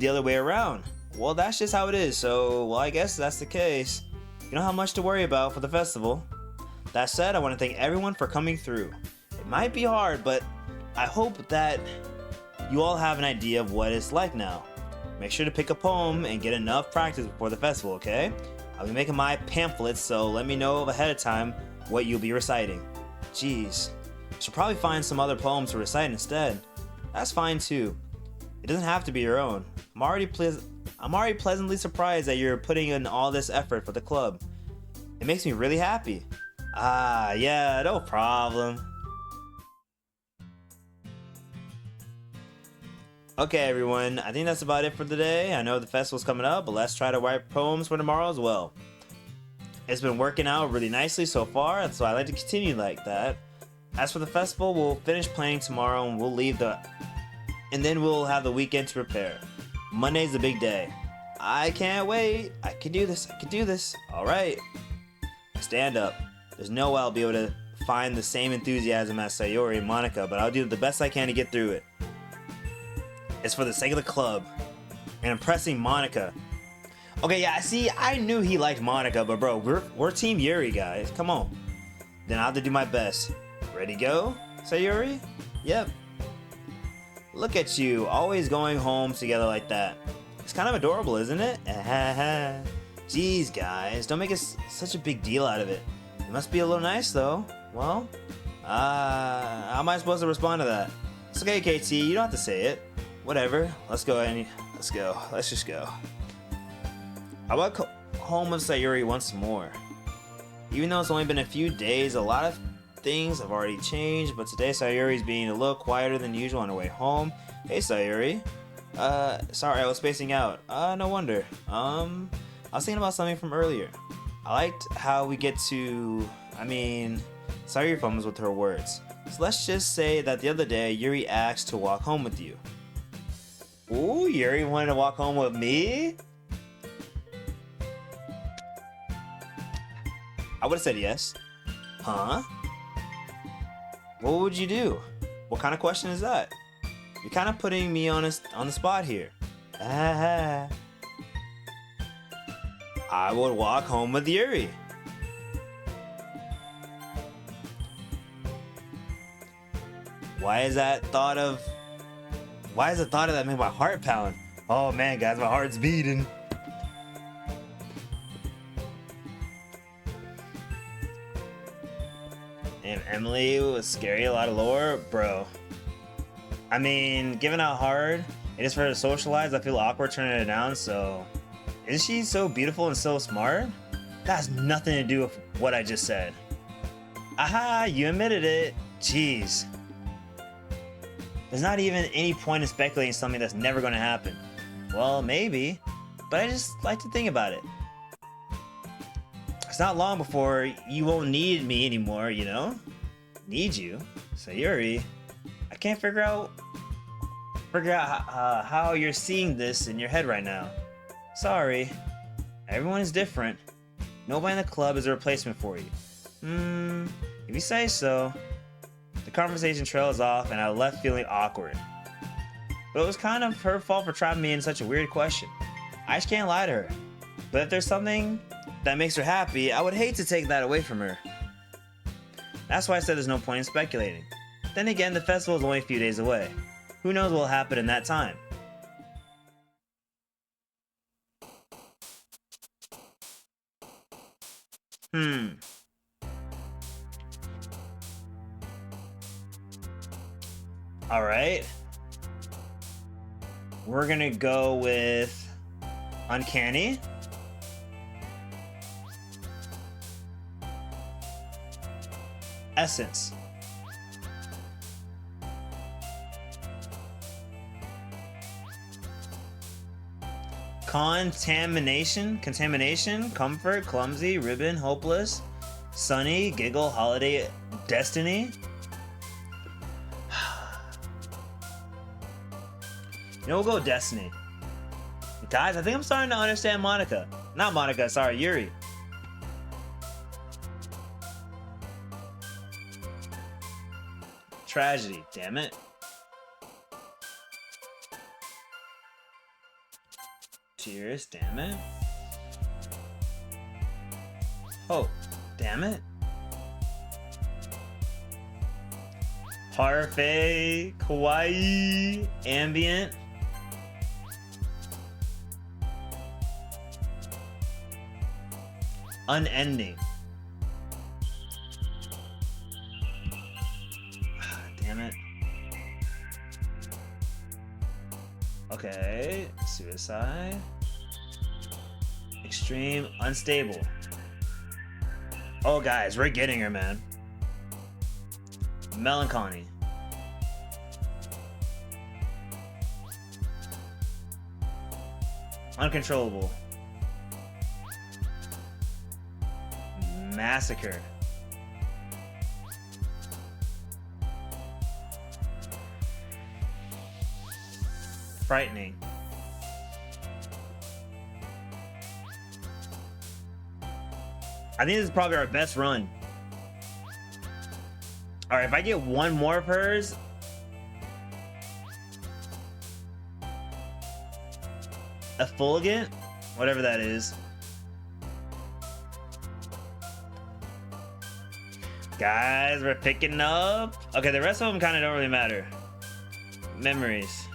other way around. Well, that's just how it is, so, well, I guess that's the case. You don't have much to worry about for the festival. That said, I want to thank everyone for coming through. It might be hard, but I hope that you all have an idea of what it's like now. Make sure to pick a poem and get enough practice before the festival, okay? I'll be making my pamphlets, so let me know ahead of time what you'll be reciting. Jeez. I should probably find some other poems to recite instead. That's fine too. It doesn't have to be your own. I'm already pleasantly surprised that you're putting in all this effort for the club. It makes me really happy. Ah, yeah, no problem. Okay, everyone, I think that's about it for today. I know the festival's coming up, but let's try to write poems for tomorrow as well. It's been working out really nicely so far, so I'd like to continue like that. As for the festival, we'll finish planning tomorrow and then we'll have the weekend to prepare. Monday's the big day. I can't wait. I can do this. All right. Stand up. There's no way I'll be able to find the same enthusiasm as Sayori and Monica, but I'll do the best I can to get through it. It's for the sake of the club and impressing Monica. Okay, yeah, see, I knew he liked Monica, but bro, we're Team Yuri, guys. Come on. Then I'll have to do my best. Ready, go, Sayori? Yep. Look at you, always going home together like that. It's kind of adorable, isn't it? Jeez, guys, don't make such a big deal out of it. It must be a little nice, though. Well, how am I supposed to respond to that? It's okay, KT, you don't have to say it. Whatever, let's go, Annie. Let's just go. How about home with Sayori once more? Even though it's only been a few days, a lot of things have already changed, but today Sayori's being a little quieter than usual on her way home. Hey, Sayori. Sorry, I was spacing out. No wonder. I was thinking about something from earlier. I liked how we get to... Sayori fumbles with her words. So let's just say that the other day, Yuri asked to walk home with you. Ooh, Yuri wanted to walk home with me? I would have said yes. Huh? What would you do? What kind of question is that? You're kind of putting me on the spot here. I would walk home with Yuri. Why is the thought of that make my heart pound? Oh man, guys, my heart's beating. And Emily was scary, a lot of lore, bro. I mean, given how hard it is for her to socialize, I feel awkward turning it down, so... Is she so beautiful and so smart? That has nothing to do with what I just said. Aha, you admitted it. Jeez. There's not even any point in speculating something that's never going to happen. Well, maybe, but I just like to think about it. It's not long before you won't need me anymore, you know? Need you? Sayori, I can't figure out how you're seeing this in your head right now. Sorry. Everyone is different. Nobody in the club is a replacement for you. If you say so. The conversation trails off and I left feeling awkward. But it was kind of her fault for trapping me in such a weird question. I just can't lie to her. But if there's something that makes her happy, I would hate to take that away from her. That's why I said there's no point in speculating. Then again, the festival is only a few days away. Who knows what will happen in that time? Alright. We're gonna go with Uncanny. Essence. Contamination, comfort, clumsy, ribbon, hopeless, sunny, giggle, holiday, destiny. You know, we'll go destiny. Guys, I think I'm starting to understand Monica. Not Monica, sorry, Yuri. Tragedy, damn it. Tears, damn it. Hope, damn it. Parfait, kawaii, ambient. Unending. Damn it. Okay. Suicide. Extreme. Unstable. Oh, guys, we're getting her, man. Melancholy. Uncontrollable. Massacre. Frightening. I think this is probably our best run. All right, if I get one more of hers, effulgent, whatever that is. Guys, we're picking up. Okay, the rest of them kind of don't really matter. Memories.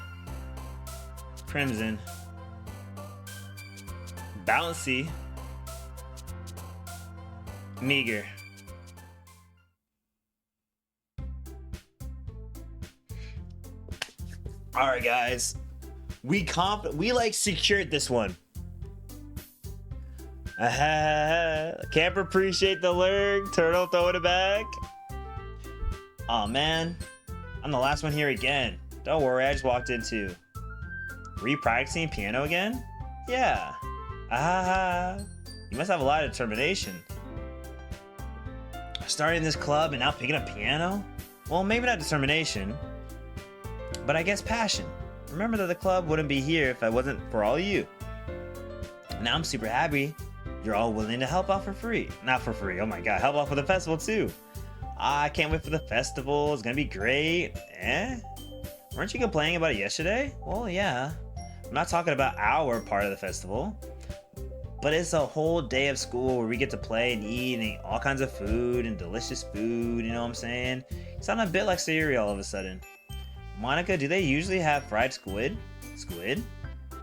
Crimson. Bouncy. Meager. All right, guys. We like secured this one. Can't appreciate the lurk. Turtle throwing it back. Oh man, I'm the last one here again. Don't worry, I just walked into. Re-practicing piano again? Yeah. You must have a lot of determination. Starting this club and now picking up piano? Well, maybe not determination, but I guess passion. Remember that the club wouldn't be here if I wasn't for all of you. Now I'm super happy you're all willing to help out for free. Not for free, oh my god, help out for the festival too. I can't wait for the festival, it's gonna be great. Weren't you complaining about it yesterday? Well, yeah. I'm not talking about our part of the festival, but it's a whole day of school where we get to play and eat and eat all kinds of food and delicious food, you know what I'm saying? You sound a bit like Sayuri all of a sudden. Monica, do they usually have fried squid? Squid?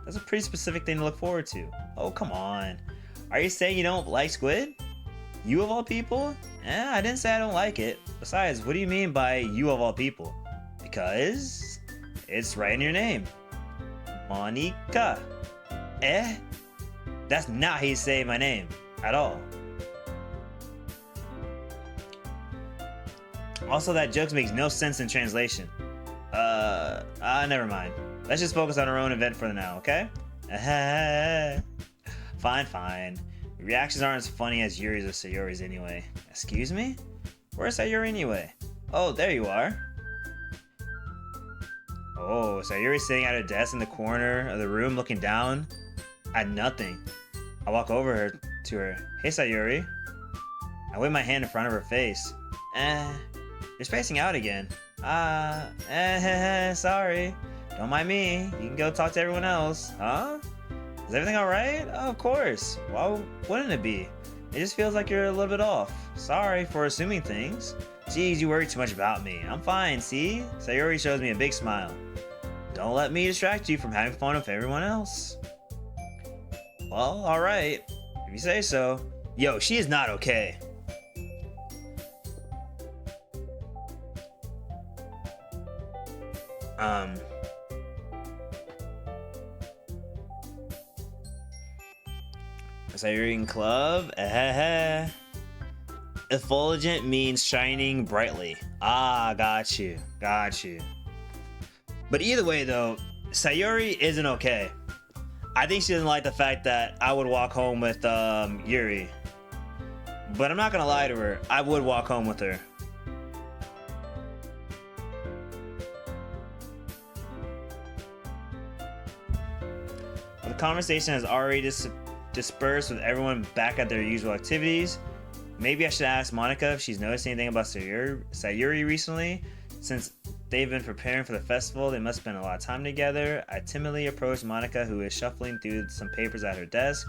That's a pretty specific thing to look forward to. Oh, come on. Are you saying you don't like squid? You of all people? I didn't say I don't like it. Besides, what do you mean by you of all people? Because it's right in your name. Monica. That's not how you say my name at all. Also, that joke makes no sense in translation. Never mind. Let's just focus on our own event for now, okay? Fine. Your reactions aren't as funny as Yuri's or Sayori's anyway. Excuse me? Where's Sayori anyway? Oh, there you are. Oh, Sayori's sitting at her desk in the corner of the room looking down at nothing. I walk over to her. Hey, Sayori. I wave my hand in front of her face. You're spacing out again. Sorry. Don't mind me. You can go talk to everyone else. Huh? Is everything alright? Oh, of course. Why wouldn't it be? It just feels like you're a little bit off. Sorry for assuming things. Geez, you worry too much about me. I'm fine, see? Sayori shows me a big smile. Don't let me distract you from having fun with everyone else. Well, alright. If you say so. Yo, she is not okay. Sayori Club? Effulgent means shining brightly. Got you. But either way though, Sayori isn't okay. I think she doesn't like the fact that I would walk home with Yuri. But I'm not gonna lie to her, I would walk home with her. The conversation has already dispersed with everyone back at their usual activities. Maybe I should ask Monica if she's noticed anything about Sayuri recently. Since they've been preparing for the festival, they must spend a lot of time together. I timidly approached Monica, who is shuffling through some papers at her desk.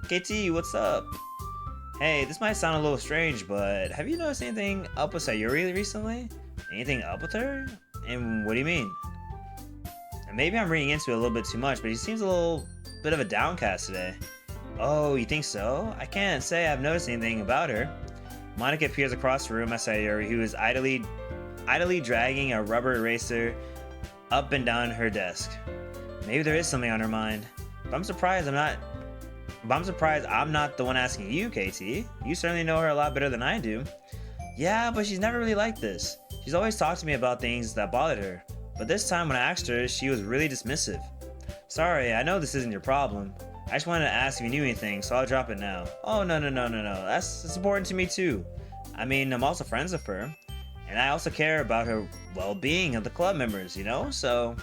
KT, what's up? Hey, this might sound a little strange, but have you noticed anything up with Sayuri recently? Anything up with her? And what do you mean? And maybe I'm reading into it a little bit too much, but he seems a little bit of a downcast today. Oh, you think so? I can't say I've noticed anything about her. Monica appears across the room at Sayori, who is idly dragging a rubber eraser up and down her desk. Maybe there is something on her mind. But I'm surprised I'm not the one asking you, KT. You certainly know her a lot better than I do. Yeah, but she's never really like this. She's always talked to me about things that bothered her. But this time when I asked her, she was really dismissive. Sorry, I know this isn't your problem. I just wanted to ask if you knew anything, so I'll drop it now. Oh, no. That's important to me too. I mean, I'm also friends with her. And I also care about her well-being of the club members, you know? So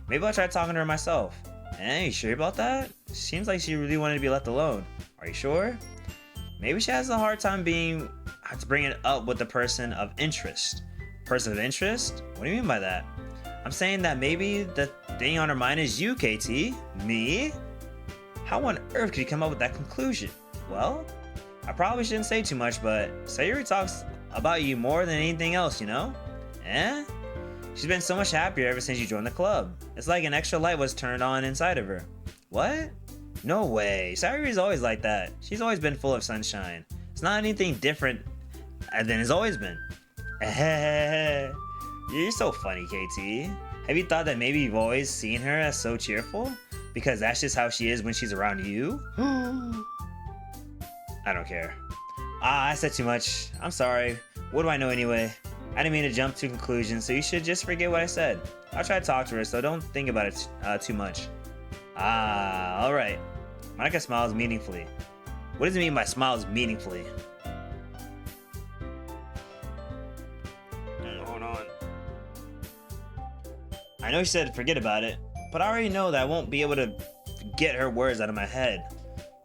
maybe I'll try talking to her myself. You sure about that? Seems like she really wanted to be left alone. Are you sure? Maybe she has a hard time bringing it up with the person of interest. Person of interest? What do you mean by that? I'm saying that maybe the thing on her mind is you, KT. Me? How on earth could you come up with that conclusion? Well, I probably shouldn't say too much, but Sayuri talks about you more than anything else, you know? She's been so much happier ever since you joined the club. It's like an extra light was turned on inside of her. What? No way. Sayuri's always like that. She's always been full of sunshine. It's not anything different than it's always been. You're so funny, KT. Have you thought that maybe you've always seen her as so cheerful? Because that's just how she is when she's around you? I don't care. I said too much. I'm sorry. What do I know anyway? I didn't mean to jump to conclusions, so you should just forget what I said. I'll try to talk to her, so don't think about it too much. Alright. Monica smiles meaningfully. What does it mean by smiles meaningfully? Hold on. I know she said forget about it, but I already know that I won't be able to get her words out of my head.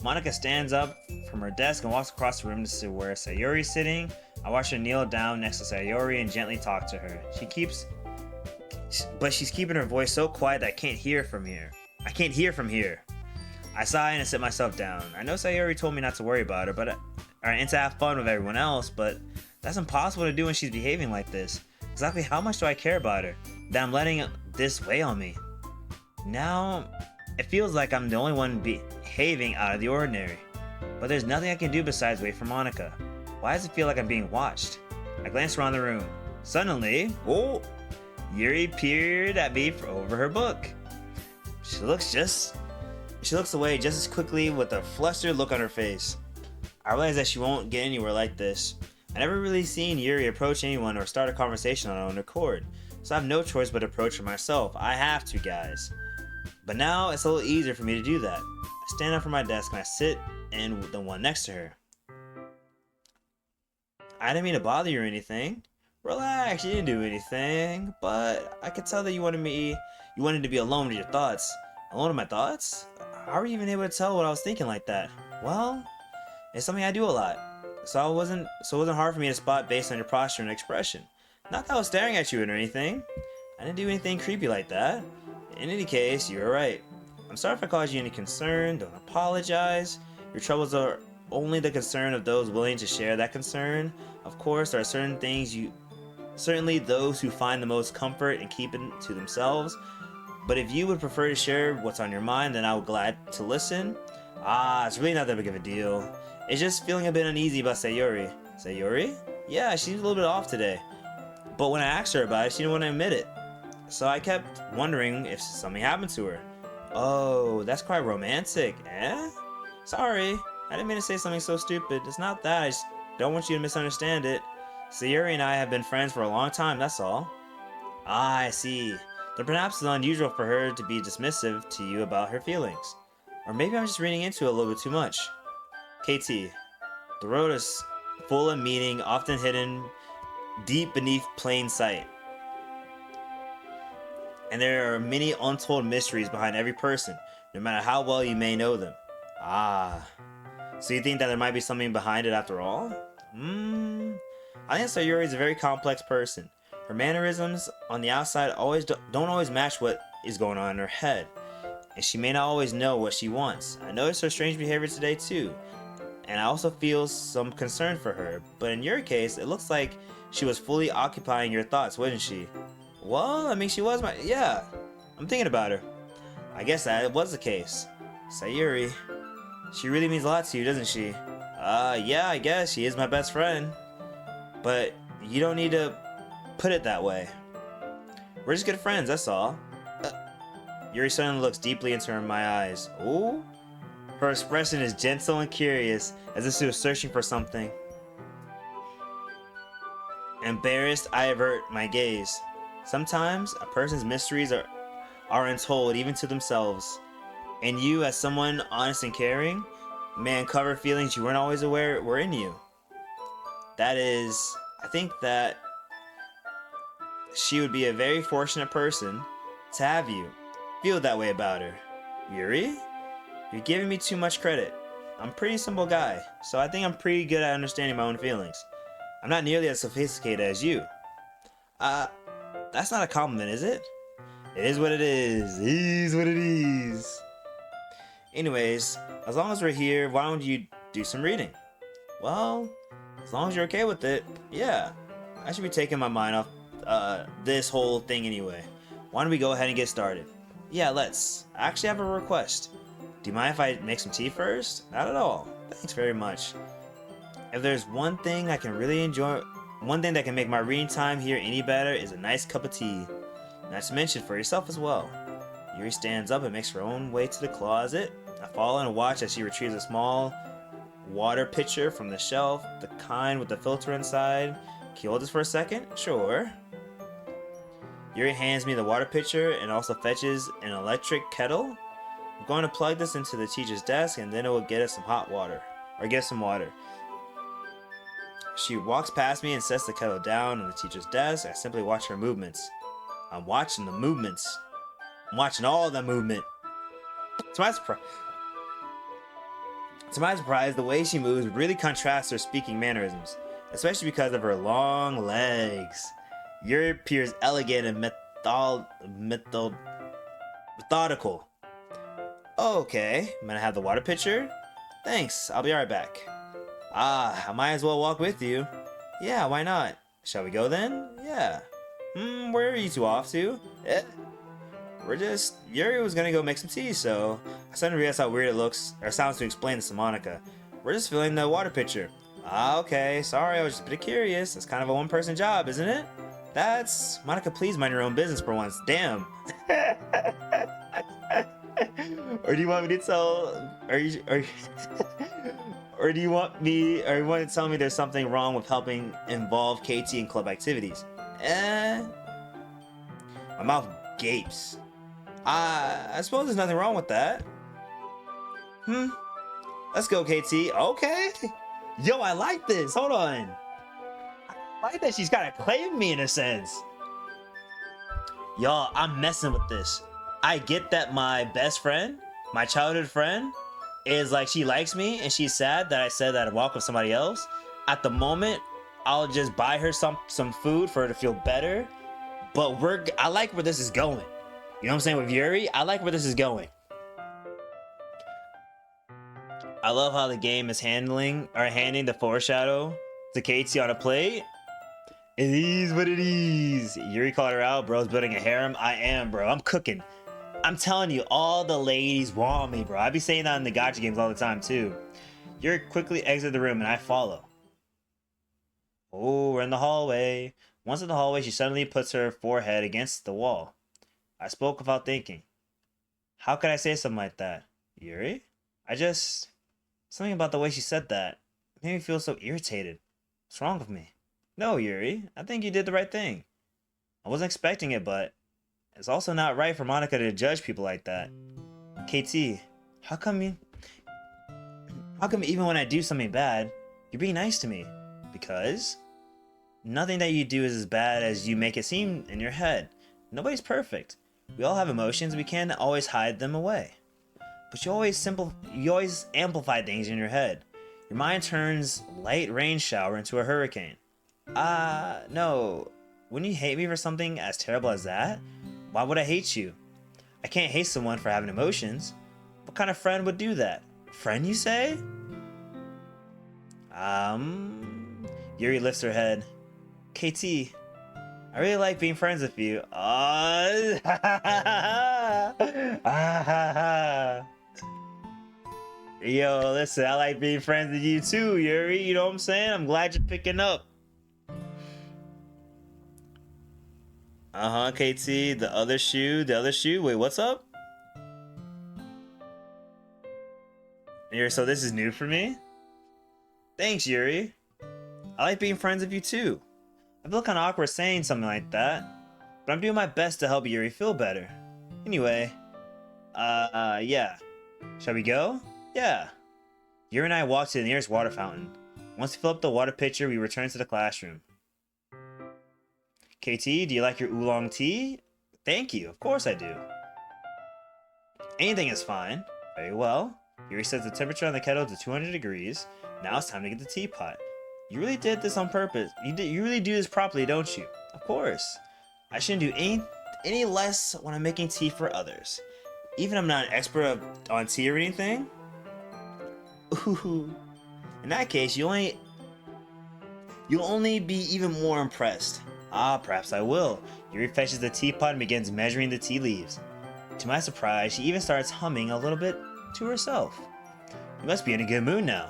Monica stands up from her desk and walks across the room to where Sayori's sitting. I watch her kneel down next to Sayori and gently talk to her. But she's keeping her voice so quiet that I can't hear from here. I sigh and I sit myself down. I know Sayori told me not to worry about her, and to have fun with everyone else, but that's impossible to do when she's behaving like this. Exactly how much do I care about her that I'm letting this weigh on me? Now, it feels like I'm the only one behaving out of the ordinary. But there's nothing I can do besides wait for Monica. Why does it feel like I'm being watched? I glance around the room. Suddenly, Yuri peered at me over her book. She looks away just as quickly with a flustered look on her face. I realize that she won't get anywhere like this. I never really seen Yuri approach anyone or start a conversation on her own accord, so I have no choice but to approach her myself. I have to, guys. But now it's a little easier for me to do that. I stand up from my desk and I sit in the one next to her. I didn't mean to bother you or anything. Relax, you didn't do anything. But I could tell that you wanted to be alone with your thoughts. Alone with my thoughts? How were you even able to tell what I was thinking like that? Well, it's something I do a lot. So it wasn't hard for me to spot based on your posture and expression. Not that I was staring at you or anything. I didn't do anything creepy like that. In any case, you were right. I'm sorry if I caused you any concern. Don't apologize. Your troubles are only the concern of those willing to share that concern. Of course, there are certainly those who find the most comfort in keeping to themselves. But if you would prefer to share what's on your mind, then I would be glad to listen. It's really not that big of a deal. It's just feeling a bit uneasy about Sayori. Sayori? Yeah, she's a little bit off today. But when I asked her about it, she didn't want to admit it. So I kept wondering if something happened to her. Oh, that's quite romantic, eh? Sorry, I didn't mean to say something so stupid. It's not that, I just don't want you to misunderstand it. Sayori and I have been friends for a long time, that's all. I see. Then perhaps it's unusual for her to be dismissive to you about her feelings. Or maybe I'm just reading into it a little bit too much. KT, the road is full of meaning, often hidden deep beneath plain sight. And there are many untold mysteries behind every person, no matter how well you may know them. So you think that there might be something behind it after all? I think Sayuri is a very complex person. Her mannerisms on the outside don't always match what is going on in her head. And she may not always know what she wants. I noticed her strange behavior today too. And I also feel some concern for her. But in your case, it looks like she was fully occupying your thoughts, wasn't she? Well, I mean, she was yeah. I'm thinking about her. I guess that was the case. Sayuri. She really means a lot to you, doesn't she? Yeah, I guess she is my best friend. But you don't need to put it that way. We're just good friends, that's all. Yuri suddenly looks deeply into my eyes. Ooh? Her expression is gentle and curious, as if she was searching for something. Embarrassed, I avert my gaze. Sometimes, a person's mysteries are untold even to themselves. And you, as someone honest and caring, may uncover feelings you weren't always aware were in you. That is, I think that she would be a very fortunate person to have you feel that way about her. Yuri? You're giving me too much credit. I'm a pretty simple guy, so I think I'm pretty good at understanding my own feelings. I'm not nearly as sophisticated as you. That's not a compliment, is it? It is what it is. It is what it is. Anyways, as long as we're here, why don't you do some reading? Well, as long as you're okay with it, yeah. I should be taking my mind off this whole thing anyway. Why don't we go ahead and get started? Yeah, let's. I actually have a request. Do you mind if I make some tea first? Not at all. Thanks very much. If there's one thing I can really enjoy, one thing that can make my reading time here any better is a nice cup of tea. Not to mention for yourself as well. Yuri stands up and makes her own way to the closet. I follow and watch as she retrieves a small water pitcher from the shelf, the kind with the filter inside. Can you hold this for a second? Sure. Yuri hands me the water pitcher and also fetches an electric kettle. I'm going to plug this into the teacher's desk and then it will get us some hot water. Or get some water. She walks past me and sets the kettle down on the teacher's desk. I simply watch her movements. I'm watching the movements. I'm watching all the movement. To my surprise, the way she moves really contrasts her speaking mannerisms, especially because of her long legs. Yuri appears elegant and methodical. Okay, I'm gonna have the water pitcher. Thanks, I'll be right back. I might as well walk with you. Yeah, why not? Shall we go then? Yeah. Where are you two off to? Yuri was gonna go make some tea, so I suddenly realized how weird it looks, or sounds to explain this to Monica. We're just filling the water pitcher. Okay, sorry, I was just a bit curious. It's kind of a one-person job, isn't it? Monica, please mind your own business for once. Damn. Or do you want me to tell, or do you want to tell me there's something wrong with helping involve KT in club activities? My mouth gapes. I suppose there's nothing wrong with that. Let's go, KT. Okay. Yo, I like this. Hold on. I like that she's kind of claimed me in a sense. Y'all, I'm messing with this. I get that my best friend, my childhood friend, is like, she likes me and she's sad that I said that I'd walk with somebody else. At the moment, I'll just buy her some food for her to feel better. But I like where this is going. You know what I'm saying? With Yuri, I like where this is going. I love how the game is handing the foreshadow to KT on a plate. It is what it is. Yuri called her out. Bro's building a harem. I am, bro. I'm cooking. I'm telling you, all the ladies want me, bro. I be saying that in the gacha games all the time, too. Yuri quickly exits the room, and I follow. Oh, we're in the hallway. Once in the hallway, she suddenly puts her forehead against the wall. I spoke without thinking. How could I say something like that? Yuri? Something about the way she said that made me feel so irritated. What's wrong with me? No, Yuri. I think you did the right thing. I wasn't expecting it, but it's also not right for Monica to judge people like that. KT, how come even when I do something bad, you're being nice to me? Because nothing that you do is as bad as you make it seem in your head. Nobody's perfect. We all have emotions. We can't always hide them away. But you always amplify things in your head. Your mind turns light rain shower into a hurricane. No. Wouldn't you hate me for something as terrible as that? Why would I hate you? I can't hate someone for having emotions. What kind of friend would do that? Friend, you say? Yuri lifts her head. KT, I really like being friends with you. Yo, listen, I like being friends with you too, Yuri. You know what I'm saying? I'm glad you're picking up. Uh-huh, KT. The other shoe. The other shoe. Wait, what's up? Yuri, so this is new for me? Thanks, Yuri. I like being friends with you too. I feel kind of awkward saying something like that, but I'm doing my best to help Yuri feel better. Anyway, yeah. Shall we go? Yeah. Yuri and I walked to the nearest water fountain. Once we fill up the water pitcher, we return to the classroom. KT, do you like your oolong tea? Thank you, of course I do. Anything is fine. Very well. Yuri sets the temperature on the kettle to 200 degrees. Now it's time to get the teapot. You really did this on purpose. You really do this properly, don't you? Of course. I shouldn't do any less when I'm making tea for others. Even if I'm not an expert on tea or anything. Ooh. In that case, you'll only be even more impressed. Ah, perhaps I will. Yuri fetches the teapot and begins measuring the tea leaves. To my surprise, she even starts humming a little bit to herself. You must be in a good mood now.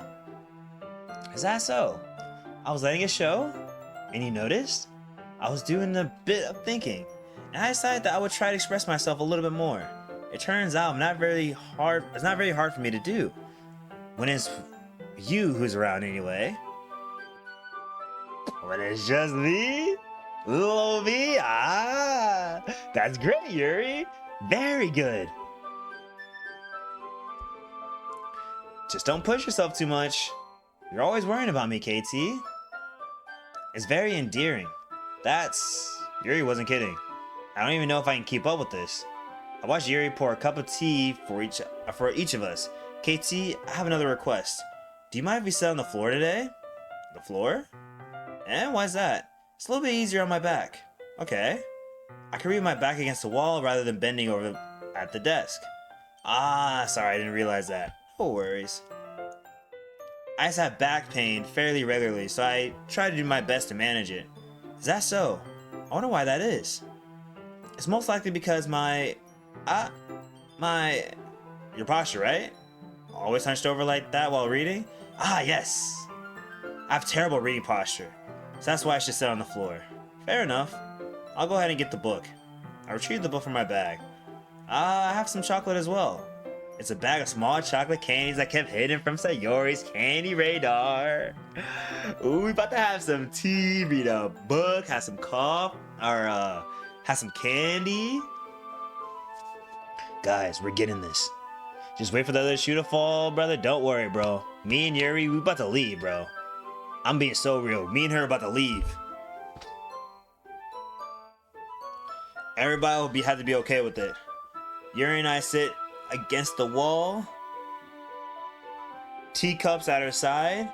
Is that so? I was letting it show, and you noticed? I was doing a bit of thinking, and I decided that I would try to express myself a little bit more. It turns out it's not very hard for me to do. When it's you who's around anyway. When it's just me? Little me? Ah! That's great, Yuri! Very good! Just don't push yourself too much. You're always worrying about me, KT. It's very endearing. Yuri wasn't kidding. I don't even know if I can keep up with this. I watched Yuri pour a cup of tea for each of us. KT, I have another request. Do you mind if we sit on the floor today? The floor? And why's that? It's a little bit easier on my back. Okay. I can read my back against the wall rather than bending over at the desk. Ah, sorry, I didn't realize that. No worries. I just have back pain fairly regularly, so I try to do my best to manage it. Is that so? I wonder why that is. It's most likely because your posture, right? Always hunched over like that while reading? Ah, yes. I have terrible reading posture, so that's why I should sit on the floor. Fair enough. I'll go ahead and get the book. I retrieved the book from my bag. I have some chocolate as well. It's a bag of small chocolate candies I kept hidden from Sayori's candy radar. Ooh, we about to have some tea, read a book, have some coffee, or have some candy. Guys, we're getting this. Just wait for the other shoe to fall, brother. Don't worry, bro. Me and Yuri, we about to leave, bro. I'm being so real. Me and her about to leave. Everybody will have to be okay with it. Yuri and I sit against the wall, teacups at her side,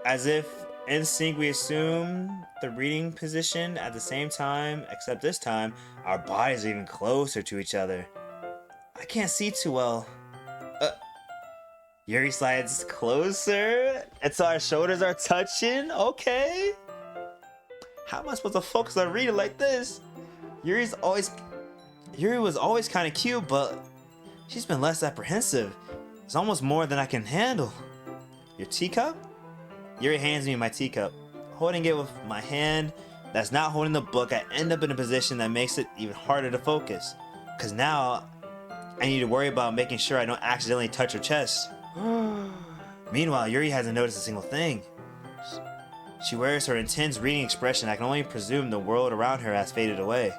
as if in sync we assume the reading position at the same time, except this time our bodies are even closer to each other. I can't see too well. Yuri slides closer, and so our shoulders are touching. Okay. How am I supposed to focus on reading like this? Yuri was always kind of cute, but she's been less apprehensive. It's almost more than I can handle. Your teacup? Yuri hands me my teacup. Holding it with my hand that's not holding the book, I end up in a position that makes it even harder to focus. Because now I need to worry about making sure I don't accidentally touch her chest. Meanwhile, Yuri hasn't noticed a single thing. She wears her intense reading expression. I can only presume the world around her has faded away.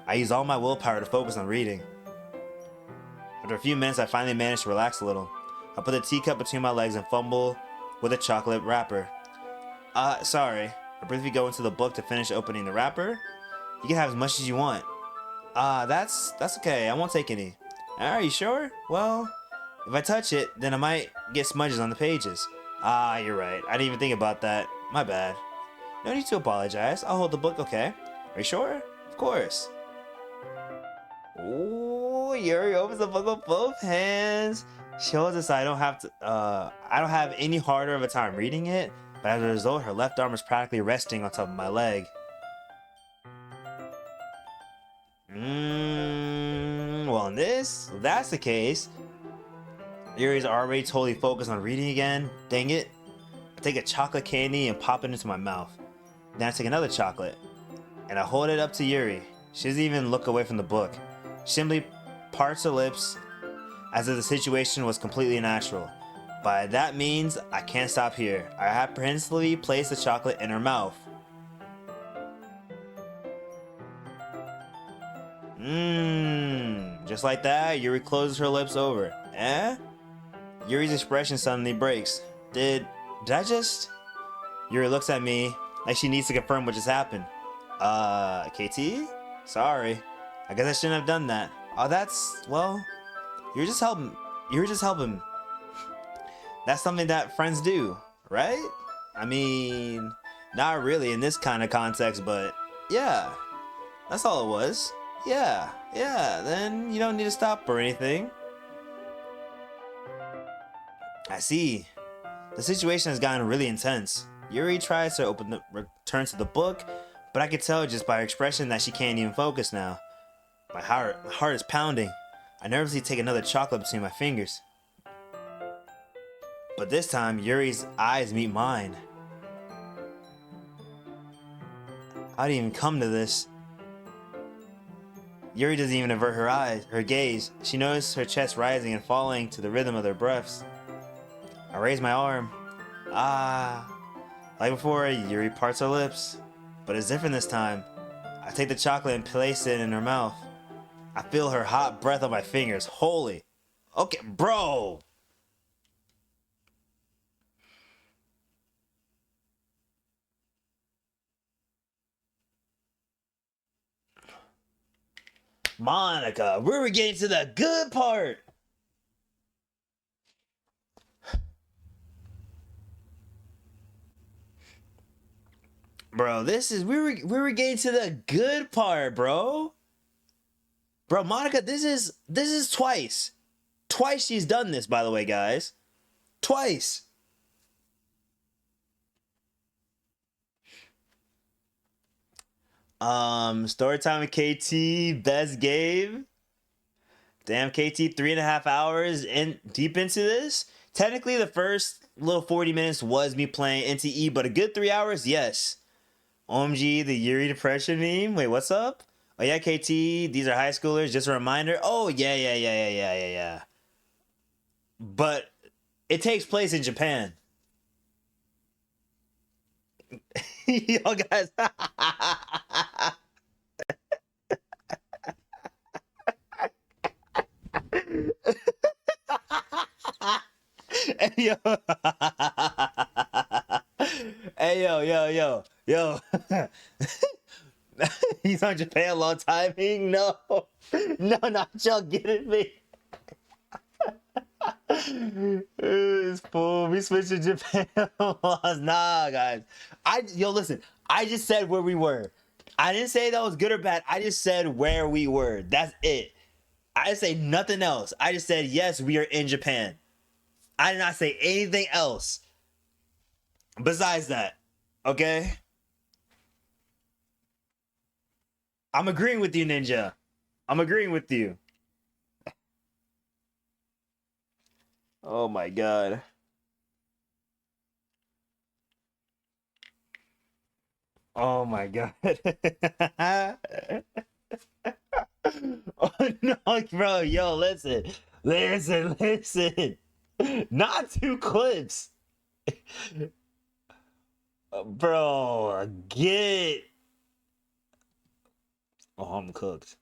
I use all my willpower to focus on reading. After a few minutes, I finally manage to relax a little. I put the teacup between my legs and fumble with a chocolate wrapper. Sorry. I briefly go into the book to finish opening the wrapper. You can have as much as you want. That's okay. I won't take any. Are you sure? Well, if I touch it, then I might get smudges on the pages. You're right. I didn't even think about that. My bad. No need to apologize. I'll hold the book, okay? Are you sure? Of course. Ooh, Yuri opens the book with both hands. She holds it so I don't have any harder of a time reading it, but as a result, her left arm is practically resting on top of my leg. Well, if that's the case, Yuri's already totally focused on reading again. Dang it. I take a chocolate candy and pop it into my mouth. Then I take another chocolate and I hold it up to Yuri. She doesn't even look away from the book. She simply parts her lips as if the situation was completely natural. By that means, I can't stop here. I apprehensively place the chocolate in her mouth. Just like that, Yuri closes her lips over. Eh? Yuri's expression suddenly breaks. Did I just... Yuri looks at me like she needs to confirm what just happened. KT? Sorry. I guess I shouldn't have done that. Oh, that's... Well... You're just helping. That's something that friends do, right? I mean... Not really in this kind of context, but... Yeah. That's all it was. Yeah, then you don't need to stop or anything. I see. The situation has gotten really intense. Yuri tries to return to the book, but I can tell just by her expression that she can't even focus now. My heart is pounding. I nervously take another chocolate between my fingers. But this time, Yuri's eyes meet mine. How did it even come to this? Yuri doesn't even avert her gaze. She notices her chest rising and falling to the rhythm of their breaths. I raise my arm. Like before, Yuri parts her lips. But it's different this time. I take the chocolate and place it in her mouth. I feel her hot breath on my fingers. Holy. Okay, bro. Monica, we're getting to the good part. Bro, we were getting to the good part, bro. Bro, Monica, this is twice. Twice she's done this, by the way, guys. Twice. Story time with KT, best game. Damn, KT, 3.5 hours deep into this. Technically, the first little 40 minutes was me playing NTE, but a good 3 hours, yes. OMG, the Yuri depression meme. Wait, what's up? Oh yeah, KT, these are high schoolers. Just a reminder. Oh yeah. But it takes place in Japan. Yo, guys. Hey, yo. Hey, yo. He's on Japan long timing? No, not y'all getting me. It's full. We switched to Japan. Nah, guys. Listen. I just said where we were. I didn't say that was good or bad. I just said where we were. That's it. I didn't say nothing else. I just said yes, we are in Japan. I did not say anything else besides that. Okay? I'm agreeing with you, Ninja. I'm agreeing with you. Oh my god. Oh my god. Oh no, bro. Yo, listen. Not two clips. Bro, get... Oh, I'm cooked.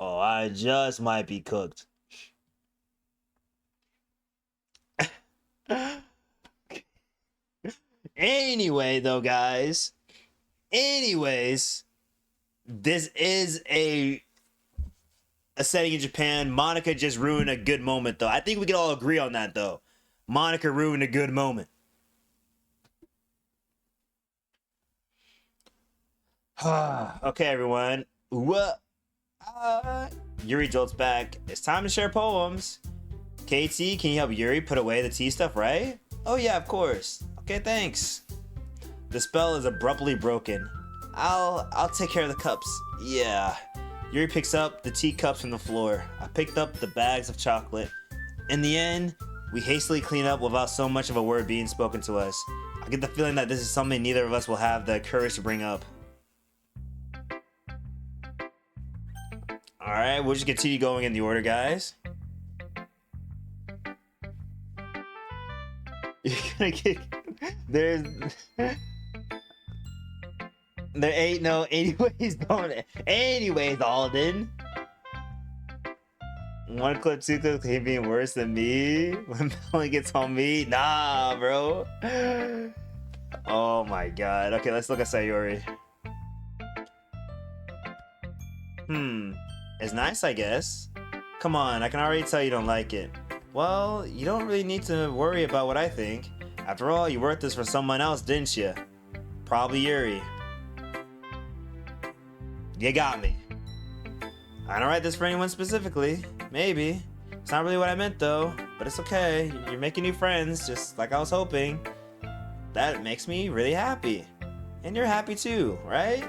Oh, I just might be cooked. Anyway, though, guys. Anyways, this is a setting in Japan. Monica just ruined a good moment, though. I think we can all agree on that, though. Monica ruined a good moment. Okay, everyone. Yuri jolts back. It's time to share poems. KT, can you help Yuri put away the tea stuff, right? Oh yeah, of course. Okay, thanks. The spell is abruptly broken. I'll take care of the cups. Yeah. Yuri picks up the teacups from the floor. I picked up the bags of chocolate. In the end, we hastily clean up without so much of a word being spoken to us. I get the feeling that this is something neither of us will have the courage to bring up. Alright, we'll just continue going in the order, guys. You're gonna get... There ain't no anyways, don't... Anyways, Alden. One clip, two clips, he being worse than me. When Melon gets on me, nah, bro. Oh my god. Okay, let's look at Sayori. It's nice, I guess. Come on, I can already tell you don't like it. Well, you don't really need to worry about what I think. After all, you worked this for someone else, didn't you? Probably Yuri. You got me. I don't write this for anyone specifically. Maybe. It's not really what I meant though, but it's okay. You're making new friends, just like I was hoping. That makes me really happy. And you're happy too, right?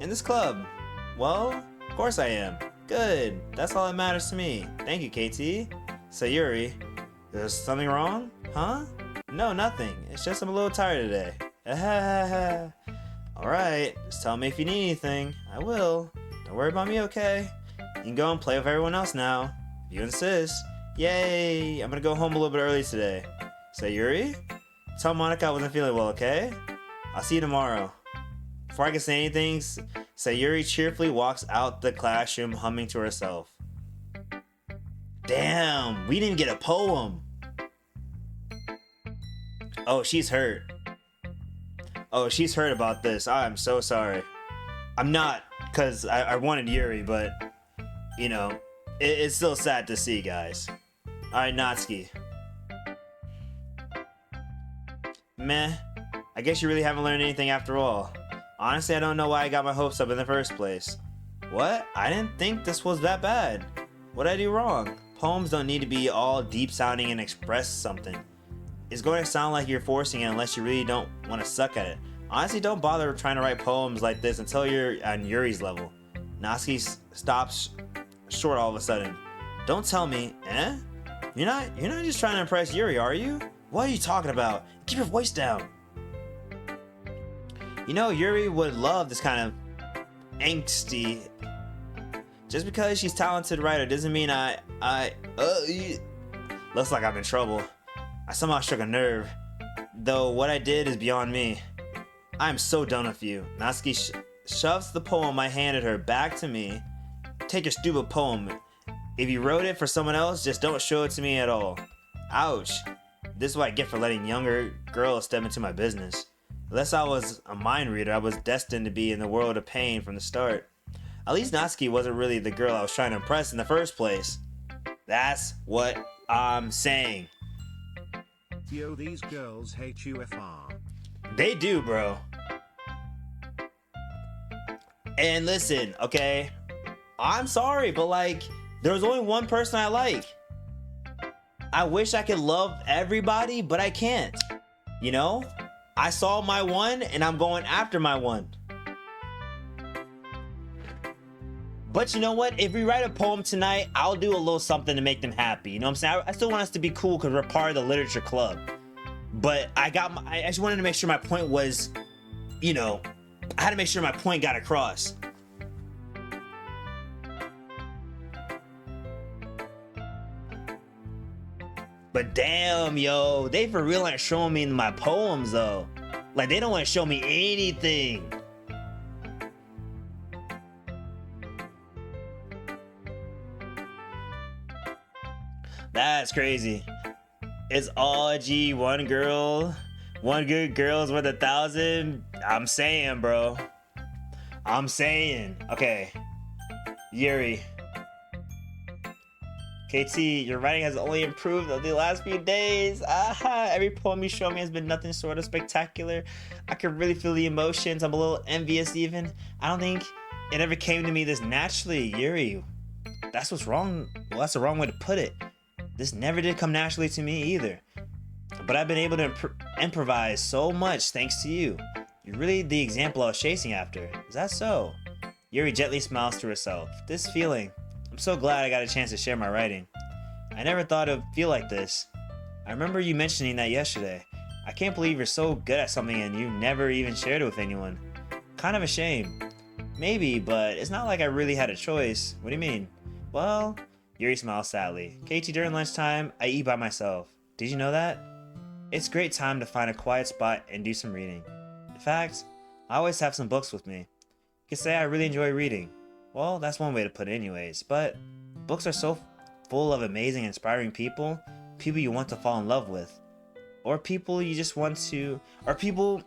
In this club. Well, of course I am. Good. That's all that matters to me. Thank you, KT. Sayuri, there's something wrong? Huh? No, nothing. It's just I'm a little tired today. Alright, just tell me if you need anything. I will. Don't worry about me, okay? You can go and play with everyone else now. If you insist. Yay! I'm gonna go home a little bit early today. Sayuri? Tell Monica I wasn't feeling well, okay? I'll see you tomorrow. Before I can say anything, Sayuri cheerfully walks out the classroom humming to herself. Damn, we didn't get a poem. Oh, she's hurt. Oh, she's hurt about this. I'm so sorry. I'm not, because I wanted Yuri, but, you know, it's still sad to see, guys. Alright, Natsuki. Meh. I guess you really haven't learned anything after all. Honestly, I don't know why I got my hopes up in the first place. What? I didn't think this was that bad. What did I do wrong? Poems don't need to be all deep sounding and express something. It's going to sound like you're forcing it unless you really don't want to suck at it. Honestly, don't bother trying to write poems like this until you're on Yuri's level. Natsuki stops short all of a sudden. Don't tell me, eh? You're not just trying to impress Yuri, are you? What are you talking about? Keep your voice down. You know, Yuri would love this kind of angsty. Just because she's a talented writer doesn't mean looks like I'm in trouble. I somehow struck a nerve. Though what I did is beyond me. I'm so done with you. Natsuki shoves the poem I handed her back to me. Take your stupid poem. If you wrote it for someone else, just don't show it to me at all. Ouch. This is what I get for letting younger girls step into my business. Unless I was a mind reader, I was destined to be in the world of pain from the start. At least Natsuki wasn't really the girl I was trying to impress in the first place. That's what I'm saying. Yo, these girls hate UFR. They do, bro. And listen, okay? I'm sorry, but like, there's only one person I like. I wish I could love everybody, but I can't. You know? I saw my one, and I'm going after my one. But you know what? If we write a poem tonight, I'll do a little something to make them happy. You know what I'm saying? I still want us to be cool because we're part of the literature club. But I just wanted to make sure my point was, you know, I had to make sure my point got across. But damn, yo, they for real aren't showing me my poems though. Like, they don't want to show me anything. That's crazy. It's all G, one girl, one good girl's worth 1,000. I'm saying, bro. I'm saying. Okay. Yuri. KT, your writing has only improved over the last few days. Every poem you show me has been nothing short of spectacular. I can really feel the emotions. I'm a little envious even. I don't think it ever came to me this naturally. Yuri, that's what's wrong. Well, that's the wrong way to put it. This never did come naturally to me either. But I've been able to improvise so much thanks to you. You're really the example I was chasing after. Is that so? Yuri gently smiles to herself. This feeling, I'm so glad I got a chance to share my writing. I never thought it would feel like this. I remember you mentioning that yesterday. I can't believe you're so good at something and you never even shared it with anyone. Kind of a shame. Maybe, but it's not like I really had a choice. What do you mean? Well, Yuri smiles sadly. KT, during lunchtime, I eat by myself. Did you know that? It's a great time to find a quiet spot and do some reading. In fact, I always have some books with me. You could say I really enjoy reading. Well, that's one way to put it anyways, but books are so full of amazing, inspiring people you want to fall in love with. Or people you just want to, or people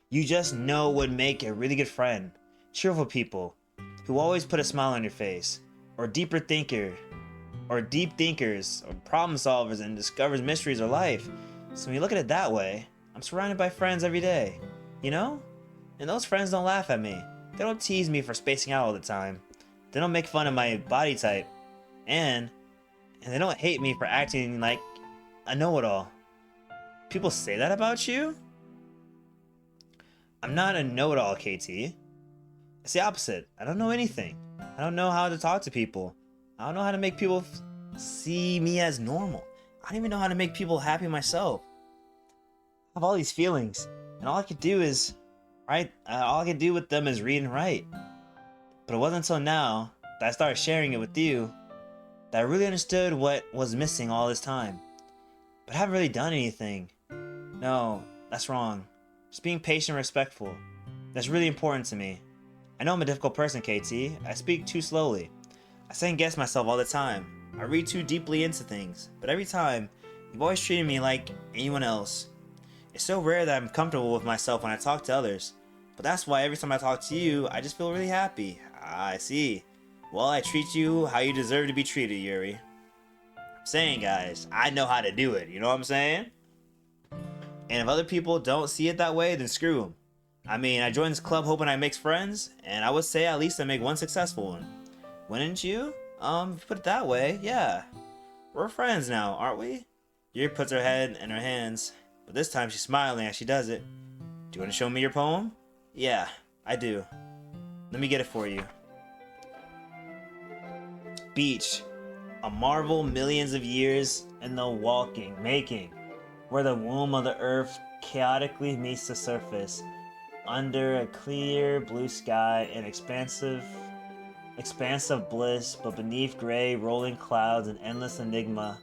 you just know would make a really good friend. Cheerful people who always put a smile on your face. Or deep thinkers, or problem solvers and discovers mysteries of life. So when you look at it that way, I'm surrounded by friends every day. You know? And those friends don't laugh at me. They don't tease me for spacing out all the time. They don't make fun of my body type. And they don't hate me for acting like a know-it-all. People say that about you? I'm not a know-it-all, KT. It's the opposite. I don't know anything. I don't know how to talk to people. I don't know how to make people see me as normal. I don't even know how to make people happy myself. I have all these feelings, and all I could do is write. All I could do with them is read and write. But it wasn't until now that I started sharing it with you that I really understood what was missing all this time. But I haven't really done anything. No, that's wrong. Just being patient and respectful. That's really important to me. I know I'm a difficult person, KT. I speak too slowly. I second guess myself all the time. I read too deeply into things. But every time, you've always treated me like anyone else. It's so rare that I'm comfortable with myself when I talk to others. But that's why every time I talk to you, I just feel really happy. I see. Well, I treat you how you deserve to be treated, Yuri. I'm saying, guys, I know how to do it. You know what I'm saying? And if other people don't see it that way, then screw them. I mean, I joined this club hoping I make friends, and I would say at least I make one successful one. Wouldn't you? If you put it that way, yeah. We're friends now, aren't we? Yuri puts her head in her hands, but this time she's smiling as she does it. Do you want to show me your poem? Yeah, I do. Let me get it for you. Beach. A marvel millions of years in the making, where the womb of the earth chaotically meets the surface. Under a clear blue sky, an expanse of bliss, but beneath gray rolling clouds and endless enigma.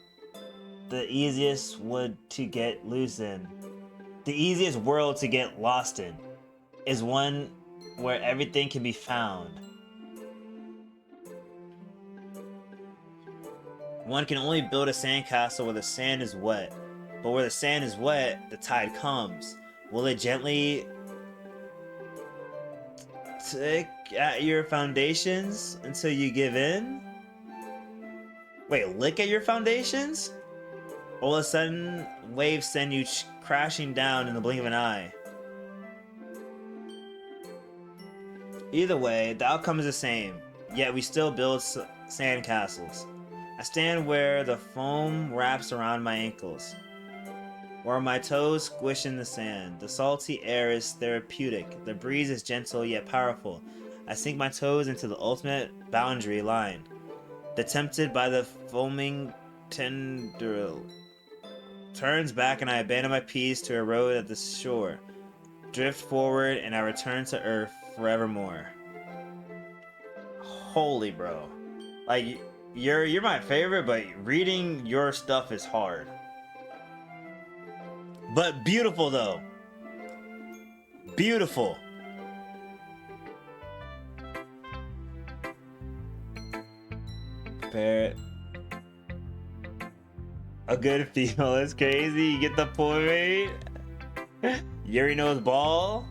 The easiest world to get lost in is one where everything can be found. One can only build a sandcastle where the sand is wet, but where the sand is wet, the tide comes. Will it gently tick at your foundations until you give in? Wait, lick at your foundations? All of a sudden, waves send you crashing down in the blink of an eye. Either way, the outcome is the same, yet we still build sandcastles. I stand where the foam wraps around my ankles, where my toes squish in the sand. The salty air is therapeutic. The breeze is gentle yet powerful. I sink my toes into the ultimate boundary line. Tempted by the foaming tendril, turns back and I abandon my piece to erode at the shore. Drift forward and I return to earth forevermore. Holy bro. Like, you're my favorite, but reading your stuff is hard. But beautiful though. Beautiful. Prepare it. A good feel. It's crazy. You get the point. Yuri knows ball.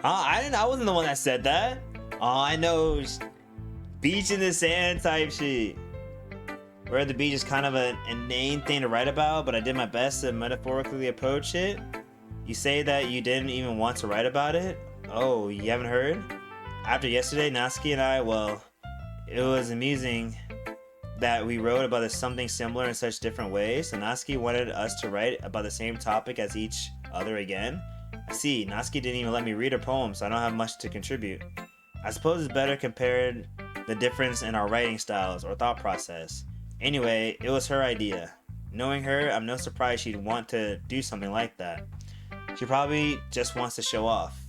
I wasn't the one that said that. I know. Beach in the sand type shit. Where the beach is kind of an inane thing to write about, but I did my best to metaphorically approach it. You say that you didn't even want to write about it? Oh, you haven't heard? After yesterday, Natsuki and I, well, it was amusing that we wrote about something similar in such different ways. So Natsuki wanted us to write about the same topic as each other again. I see, Natsuki didn't even let me read her poem, so I don't have much to contribute. I suppose it's better compared the difference in our writing styles or thought process. Anyway, it was her idea. Knowing her, I'm no surprise she'd want to do something like that. She probably just wants to show off.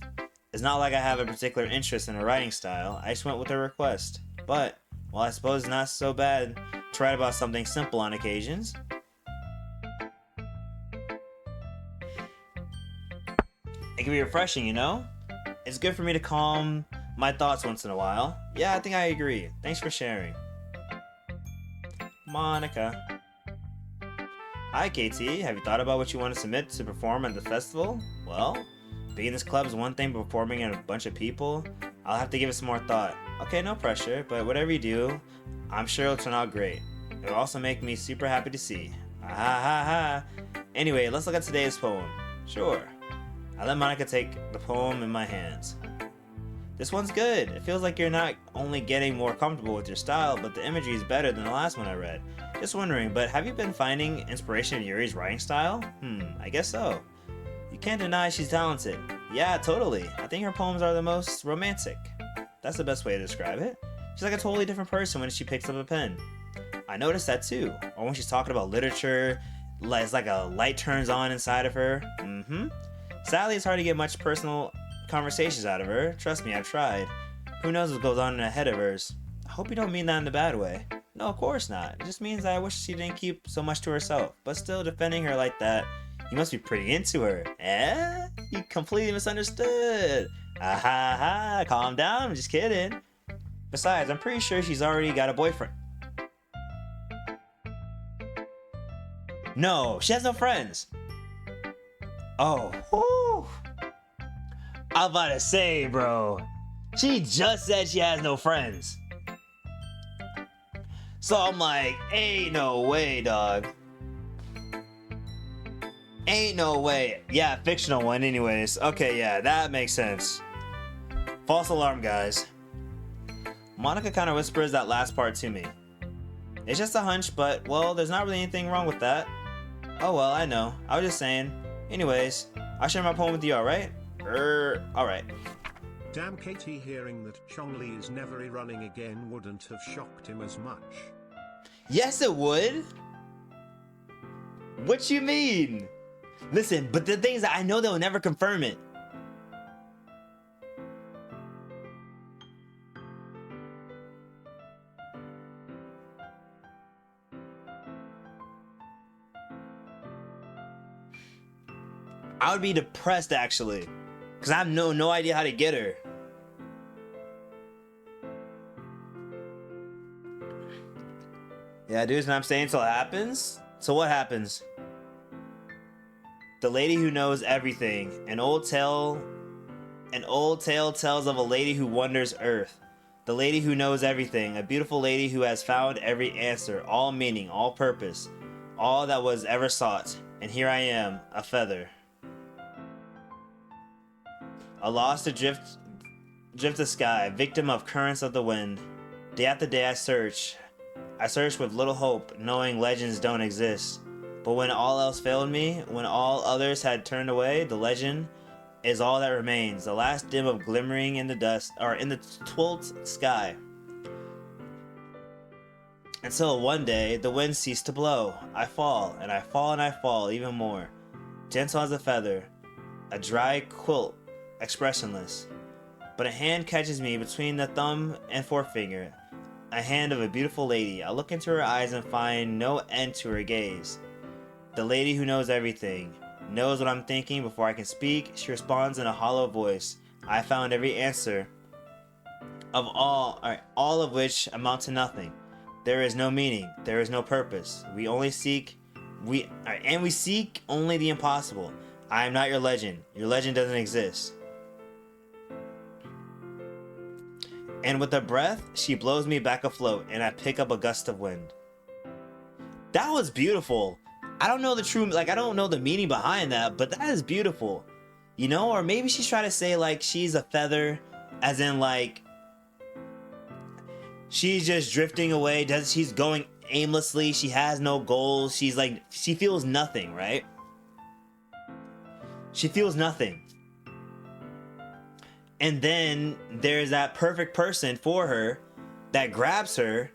It's not like I have a particular interest in her writing style, I just went with her request. But, well, I suppose it's not so bad to write about something simple on occasions. It can be refreshing, you know? It's good for me to calm my thoughts once in a while. Yeah, I think I agree. Thanks for sharing. Monica. Hi, KT. Have you thought about what you want to submit to perform at the festival? Well, being in this club is one thing, but performing in a bunch of people, I'll have to give it some more thought. Okay, no pressure, but whatever you do, I'm sure it'll turn out great. It'll also make me super happy to see. Ha ha ha. Anyway, let's look at today's poem. Sure. I let Monica take the poem in my hands. This one's good. It feels like you're not only getting more comfortable with your style, but the imagery is better than the last one I read. Just wondering, but have you been finding inspiration in Yuri's writing style? I guess so. You can't deny she's talented. Yeah, totally. I think her poems are the most romantic. That's the best way to describe it. She's like a totally different person when she picks up a pen. I noticed that too. Or when she's talking about literature, it's like a light turns on inside of her. Sadly, it's hard to get much personal conversations out of her. Trust me, I've tried. Who knows what goes on in the head of hers. I hope you don't mean that in a bad way. No, of course not. It just means I wish she didn't keep so much to herself. But still, defending her like that, you must be pretty into her. Eh? You completely misunderstood. Ah ha ha, calm down, I'm just kidding. Besides, I'm pretty sure she's already got a boyfriend. No, she has no friends. Oh, whew. I was about to say, bro. She just said she has no friends. So I'm like, ain't no way, dog. Ain't no way. Yeah, fictional one anyways. Okay, yeah, that makes sense. False alarm, guys. Monica kind of whispers that last part to me. It's just a hunch, but, well, there's not really anything wrong with that. Oh well, I know. I was just saying. Anyways, I'll share my poem with you, alright? Alright. Damn, KT hearing that Chongli is never running again wouldn't have shocked him as much. Yes, it would. What you mean? Listen, but the thing is that I know they'll never confirm it. I would be depressed actually, because I have no idea how to get her. Yeah, dude, what I'm saying, so it happens. So what happens? The lady who knows everything. An old tale tells of a lady who wanders earth. The lady who knows everything, a beautiful lady who has found every answer, all meaning, all purpose, all that was ever sought. And here I am, a feather. A lost adrift the sky, victim of currents of the wind. Day after day I search with little hope, knowing legends don't exist. But when all else failed me, when all others had turned away, the legend is all that remains, the last dim of glimmering in the dust, or in the twelfth sky. Until one day, the wind ceased to blow. I fall, and I fall, and I fall even more. Gentle as a feather, a dry quilt, expressionless. But a hand catches me between the thumb and forefinger, a hand of a beautiful lady. I look into her eyes and find no end to her gaze. The lady who knows everything, knows what I'm thinking before I can speak. She responds in a hollow voice. I found every answer of all of which amount to nothing. There is no meaning, there is no purpose. We seek only the impossible. I am not your legend. Your legend doesn't exist. And with a breath, she blows me back afloat, and I pick up a gust of wind. That was beautiful. I don't know I don't know the meaning behind that, but that is beautiful. You know, or maybe she's trying to say, like, she's a feather, as in, like, she's just drifting away, she's going aimlessly, she has no goals, she's like, she feels nothing, right? She feels nothing. And then there's that perfect person for her that grabs her,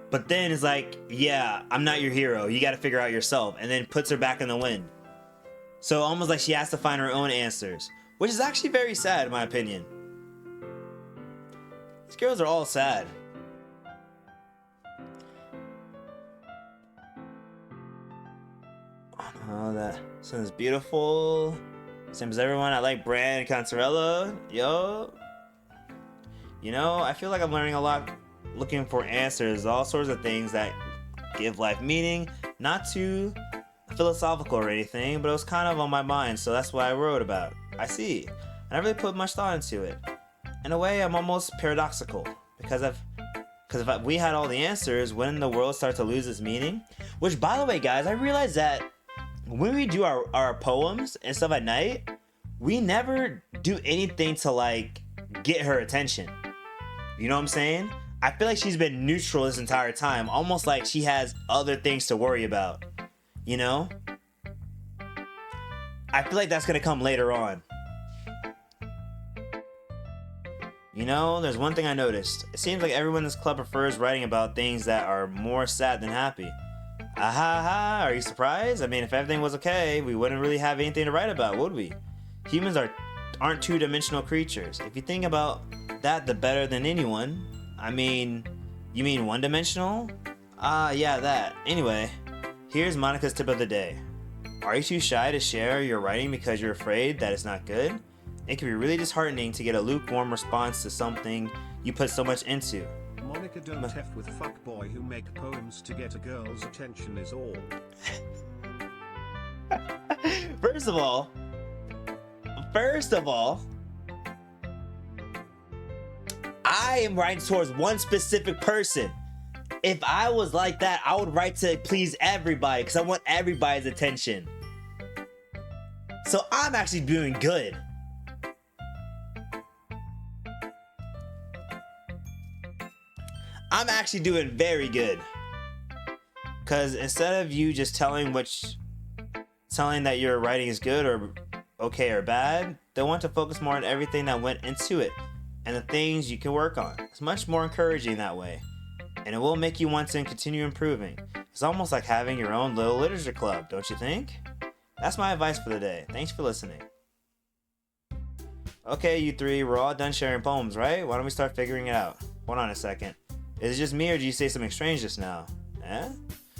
but then is like, yeah, I'm not your hero. You got to figure out yourself. And then puts her back in the wind. So almost like she has to find her own answers, which is actually very sad in my opinion. These girls are all sad. Oh, that sounds beautiful. Same as everyone. I like Brand Cantarella. Yo. You know, I feel like I'm learning a lot, looking for answers, all sorts of things that give life meaning. Not too philosophical or anything, but it was kind of on my mind, so that's what I wrote about. I see. I never really put much thought into it. In a way, I'm almost paradoxical because if we had all the answers, wouldn't the world start to lose its meaning? Which, by the way, guys, I realized that when we do our poems and stuff at night, we never do anything to like get her attention. You know what I'm saying? I feel like she's been neutral this entire time, almost like she has other things to worry about. You know? I feel like that's gonna come later on. You know, there's one thing I noticed. It seems like everyone in this club prefers writing about things that are more sad than happy. Aha, are you surprised? I mean, if everything was okay, we wouldn't really have anything to write about, would we? Humans aren't two-dimensional creatures. If you think about that, the better than anyone. I mean, you mean one-dimensional? Yeah, that. Anyway, here's Monica's tip of the day. Are you too shy to share your writing because you're afraid that it's not good? It can be really disheartening to get a lukewarm response to something you put so much into. Monica, don't F with fuckboy who make poems to get a girl's attention is all. First of all, I am writing towards one specific person. If I was like that, I would write to please everybody because I want everybody's attention. So I'm actually doing good. I'm actually doing very good. Because instead of you just telling that your writing is good or okay or bad, they want to focus more on everything that went into it and the things you can work on. It's much more encouraging that way. And it will make you want to continue improving. It's almost like having your own little literature club, don't you think? That's my advice for the day. Thanks for listening. Okay, you three, we're all done sharing poems, right? Why don't we start figuring it out? Hold on a second. Is it just me or did you say something strange just now? Eh?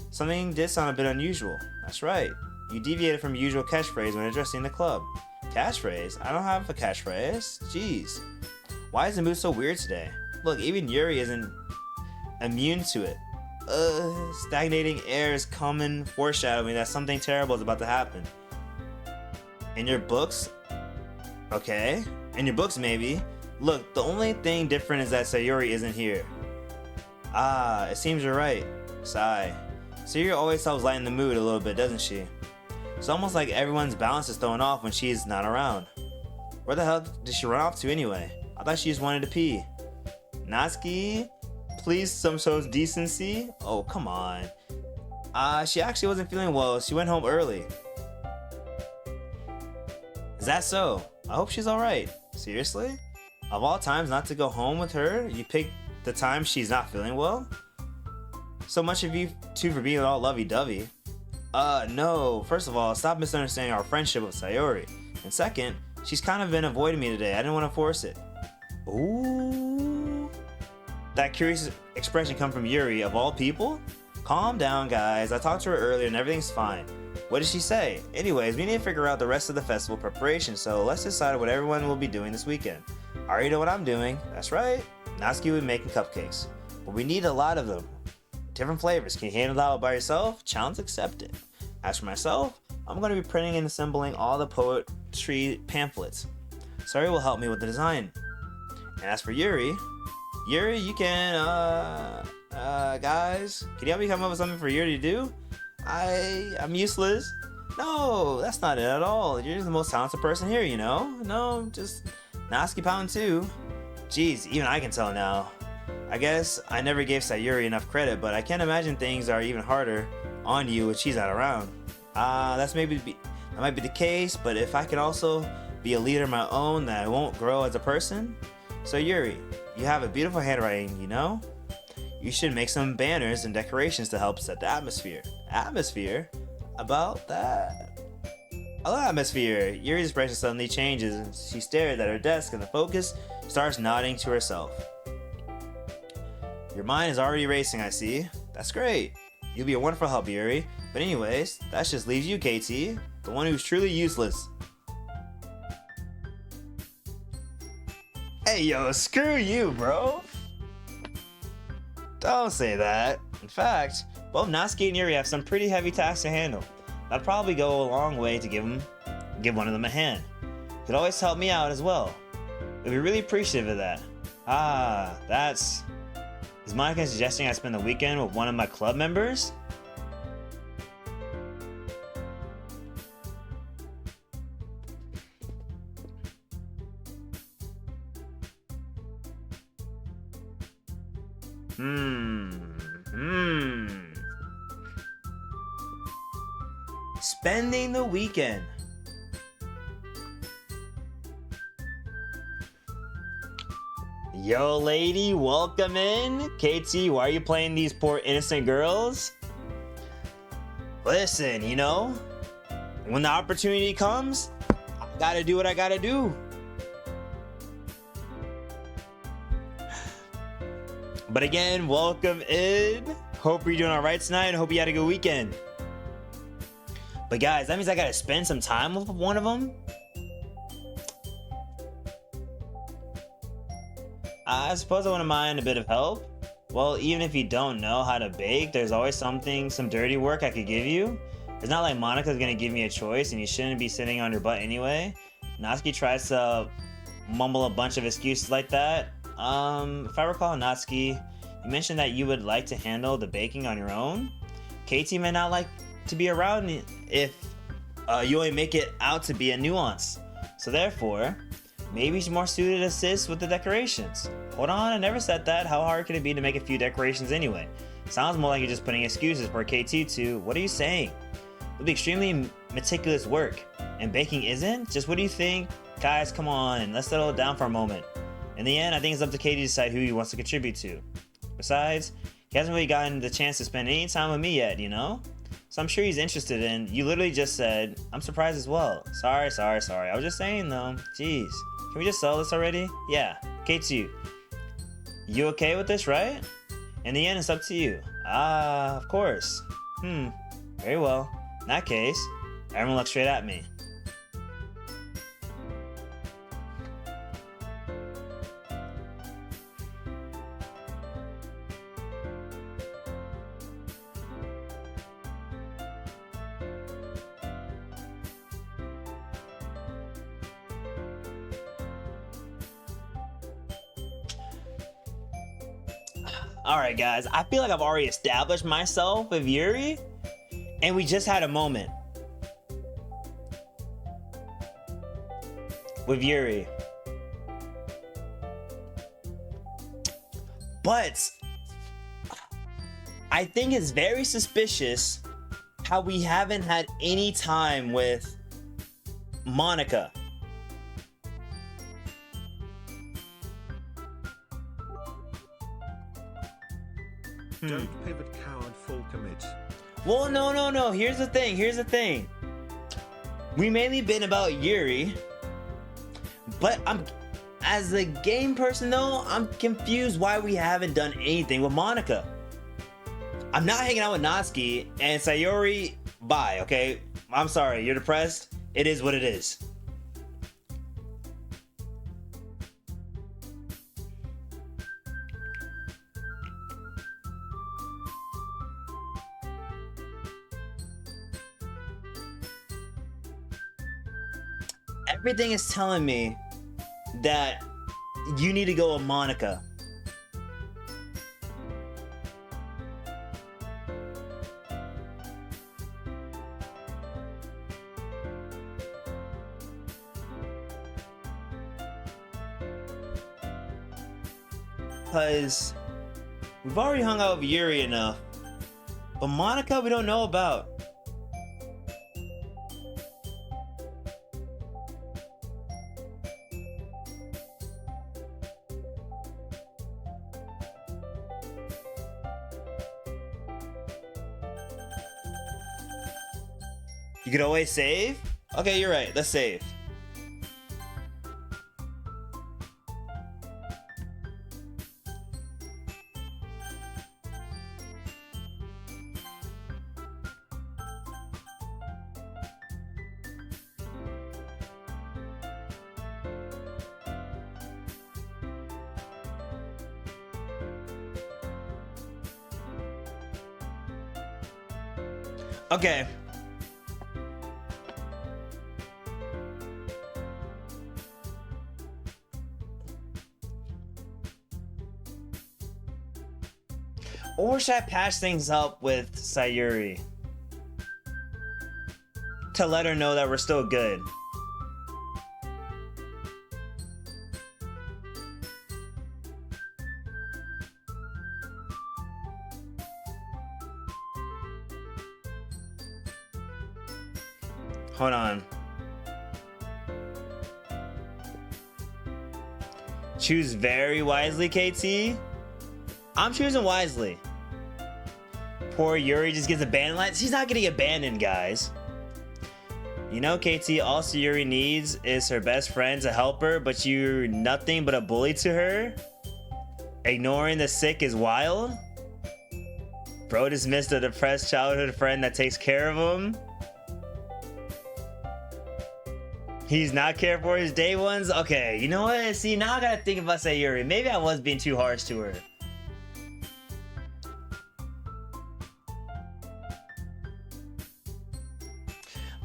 Something did sound a bit unusual. That's right. You deviated from your usual catchphrase when addressing the club. Catchphrase? I don't have a catchphrase. Jeez. Why is the mood so weird today? Look, even Yuri isn't immune to it. Stagnating air is coming, foreshadowing that something terrible is about to happen. In your books? Okay. In your books, maybe. Look, the only thing different is that Sayuri isn't here. Ah, it seems you're right. Sigh. Sayuri always helps lighten the mood a little bit, doesn't she? It's almost like everyone's balance is thrown off when she's not around. Where the hell did she run off to anyway? I thought she just wanted to pee. Natsuki? Please, some shows decency? Oh, come on. She actually wasn't feeling well. She went home early. Is that so? I hope she's alright. Seriously? Of all times not to go home with her, you picked the time she's not feeling well? So much of you two for being all lovey-dovey. No. First of all, stop misunderstanding our friendship with Sayuri. And second, she's kind of been avoiding me today. I didn't want to force it. Ooh. That curious expression come from Yuri, of all people? Calm down, guys. I talked to her earlier and everything's fine. What did she say? Anyways, we need to figure out the rest of the festival preparation, so let's decide what everyone will be doing this weekend. I already know what I'm doing. That's right. Natsuki will be making cupcakes. But we need a lot of them. Different flavors. Can you handle that all by yourself? Challenge accepted. As for myself, I'm going to be printing and assembling all the poetry pamphlets. Sari will help me with the design. And as for Yuri, you can, guys, can you help me come up with something for Yuri to do? I'm useless. No, that's not it at all. You're the most talented person here, you know? No, just Natsuki Pound too. Jeez, even I can tell now. I guess I never gave Sayuri enough credit, but I can't imagine things are even harder on you when she's not around. That might be the case, but if I could also be a leader of my own that I won't grow as a person? So Yuri, you have a beautiful handwriting, you know? You should make some banners and decorations to help set the atmosphere. Atmosphere? About that? Hello, atmosphere. Yuri's expression suddenly changes and she stares at her desk and the focus starts nodding to herself. Your mind is already racing, I see. That's great. You'll be a wonderful help, Yuri. But anyways, that just leaves you, KT, the one who's truly useless. Hey yo, screw you, bro. Don't say that. In fact, both Natsuki and Yuri have some pretty heavy tasks to handle. That'd probably go a long way to give one of them a hand. Could always help me out as well. I'd be really appreciative of that. That's... Is Monica suggesting I spend the weekend with one of my club members? Spending the weekend. Yo, lady, welcome in. KT, why are you playing these poor innocent girls? Listen, you know, when the opportunity comes, I gotta do what I gotta do. But again, welcome in. Hope you're doing all right tonight and hope you had a good weekend. But guys, that means I gotta spend some time with one of them? I suppose I wouldn't mind a bit of help. Well, even if you don't know how to bake, there's always some dirty work I could give you. It's not like Monica's gonna give me a choice and you shouldn't be sitting on your butt anyway. Natsuki tries to mumble a bunch of excuses like that. If I recall, Natsuki, you mentioned that you would like to handle the baking on your own. KT may not like to be around if you only make it out to be a nuance. So therefore, maybe she's more suited to assist with the decorations. Hold on, I never said that. How hard could it be to make a few decorations anyway? Sounds more like you're just putting excuses for KT to... What are you saying? It'll be extremely meticulous work. And baking isn't? Just what do you think? Guys, come on, let's settle it down for a moment. In the end, I think it's up to KT to decide who he wants to contribute to. Besides, he hasn't really gotten the chance to spend any time with me yet, you know? So I'm sure he's interested in... You literally just said, I'm surprised as well. Sorry. I was just saying though. Jeez. Can we just sell this already? Yeah. KT, you okay with this, right? In the end, it's up to you. Of course. Very well. In that case, everyone looks straight at me. Alright guys, I feel like I've already established myself with Yuri, and we just had a moment with Yuri. But I think it's very suspicious how we haven't had any time with Monica. Don't pivot, coward, full commit. Well, no. Here's the thing. We mainly been about Yuri, but as a game person though, I'm confused why we haven't done anything with Monica. I'm not hanging out with Natsuki and Sayori. Bye, okay? I'm sorry, you're depressed. It is what it is. Everything is telling me that you need to go with Monica. Because we've already hung out with Yuri enough, but Monica we don't know about. You could always save? Okay, you're right. Let's save. Okay. Or should I patch things up with Sayuri? To let her know that we're still good. Hold on. Choose very wisely, KT. I'm choosing wisely. Poor Yuri just gets abandoned. Like, she's not getting abandoned, guys. You know, KT, all Sayuri needs is her best friend to help her, but you're nothing but a bully to her. Ignoring the sick is wild. Bro just missed a depressed childhood friend that takes care of him. He's not cared for his day ones? Okay, you know what? See, now I gotta think about Sayuri. Maybe I was being too harsh to her.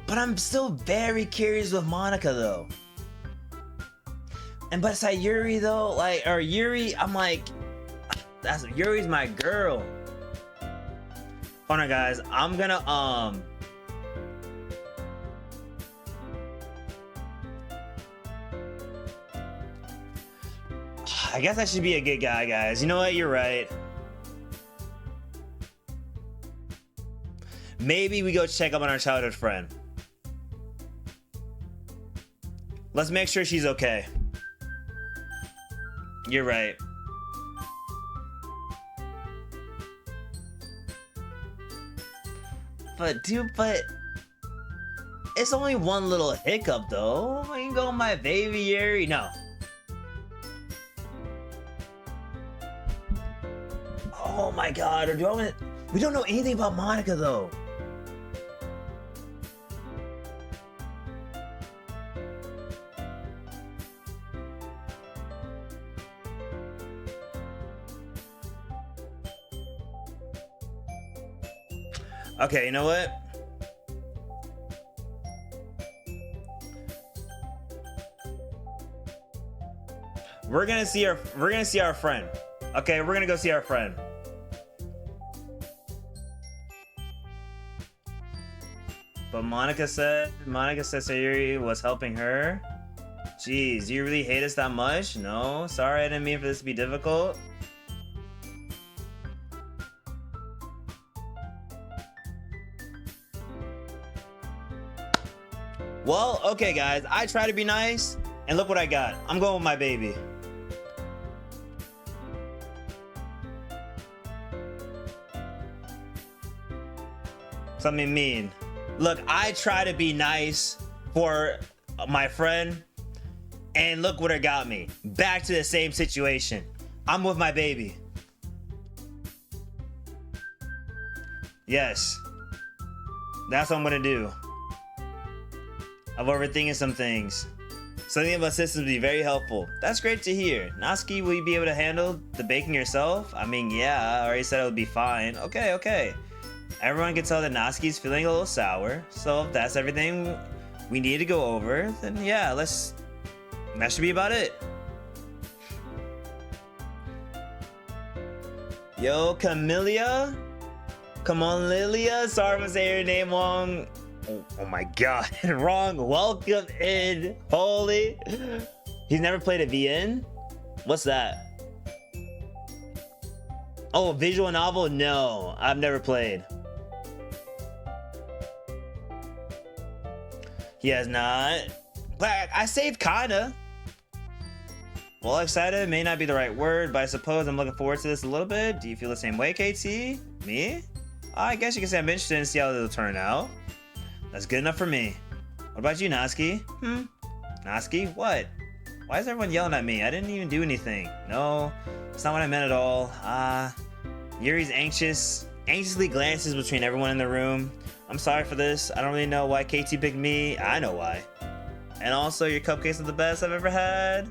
But I'm still very curious with Monica, though. And but Sayuri, though, like, or Yuri, I'm like, Yuri's my girl. Hold on, guys. I'm gonna, I guess I should be a good guy, guys. You know what? You're right. Maybe we go check up on our childhood friend. Let's make sure she's okay. You're right. But dude, it's only one little hiccup though. I can go my baby Yuri. No. Oh my god, we don't know anything about Monica though. Okay, you know what? We're gonna see our friend. Okay, we're gonna go see our friend. But Monica said Sayuri was helping her. Jeez, do you really hate us that much? No, sorry, I didn't mean for this to be difficult. Well, okay guys, I try to be nice, and look what I got. I'm going with my baby. Something mean. Look, I try to be nice for my friend, and look what it got me. Back to the same situation. I'm with my baby. Yes. That's what I'm gonna do. I'm overthinking some things. Something about systems would be very helpful. That's great to hear. Natsuki, will you be able to handle the baking yourself? I mean, yeah, I already said it would be fine. Okay. Everyone can tell that Natsuki's feeling a little sour. So if that's everything we need to go over, then yeah, that should be about it. Yo, Camellia? Come on, Lilia. Sorry if I say your name wrong. Oh my god, wrong. Welcome in. Holy. He's never played a VN? What's that? Oh, a visual novel? No, I've never played. He has not. But I saved kinda. Well, excited may not be the right word, but I suppose I'm looking forward to this a little bit. Do you feel the same way, KT? Me? I guess you can say I'm interested in see how it'll turn out. That's good enough for me. What about you, Natsuki? Natsuki? What? Why is everyone yelling at me? I didn't even do anything. No, it's not what I meant at all. Yuri's anxiously glances between everyone in the room. I'm sorry for this. I don't really know why KT picked me. I know why. And also, your cupcakes are the best I've ever had.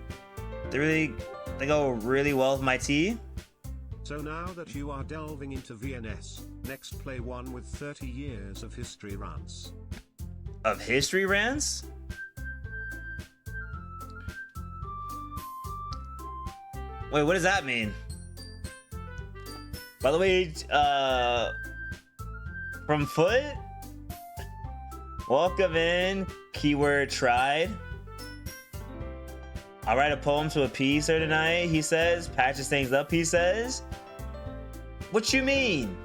They go really well with my tea. So now that you are delving into VNS, next play one with 30 years of history rants. Of history rants? Wait, what does that mean? By the way, from Foot? Welcome in, keyword tried. I'll write a poem to appease her tonight, he says. Patches things up, he says. What you mean?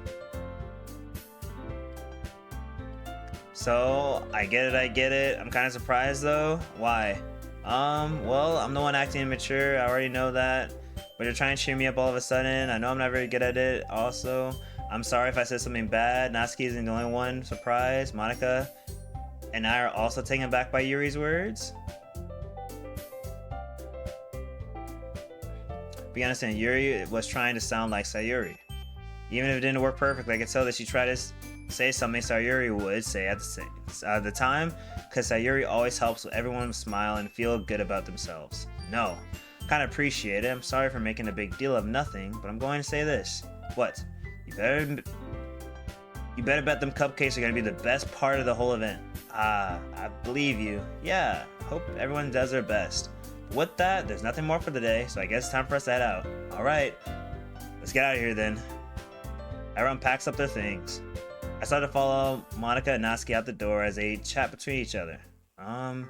So, I get it. I'm kind of surprised though. Why? Well, I'm the one acting immature. I already know that. But you're trying to cheer me up all of a sudden. I know I'm not very good at it. Also, I'm sorry if I said something bad. Natsuki isn't the only one surprised. Monica and I are also taken aback by Yuri's words. But you understand, Yuri was trying to sound like Sayuri. Even if it didn't work perfectly, I could tell that she tried to say something Sayuri would say at the time, because Sayuri always helps everyone smile and feel good about themselves. No, kind of appreciate it. I'm sorry for making a big deal of nothing, but I'm going to say this. What? You better bet them cupcakes are going to be the best part of the whole event. I believe you. Yeah, hope everyone does their best. With that, there's nothing more for the day, so I guess it's time for us to head out. Alright, let's get out of here then. Everyone packs up their things. I start to follow Monica and Natsuki out the door as they chat between each other. I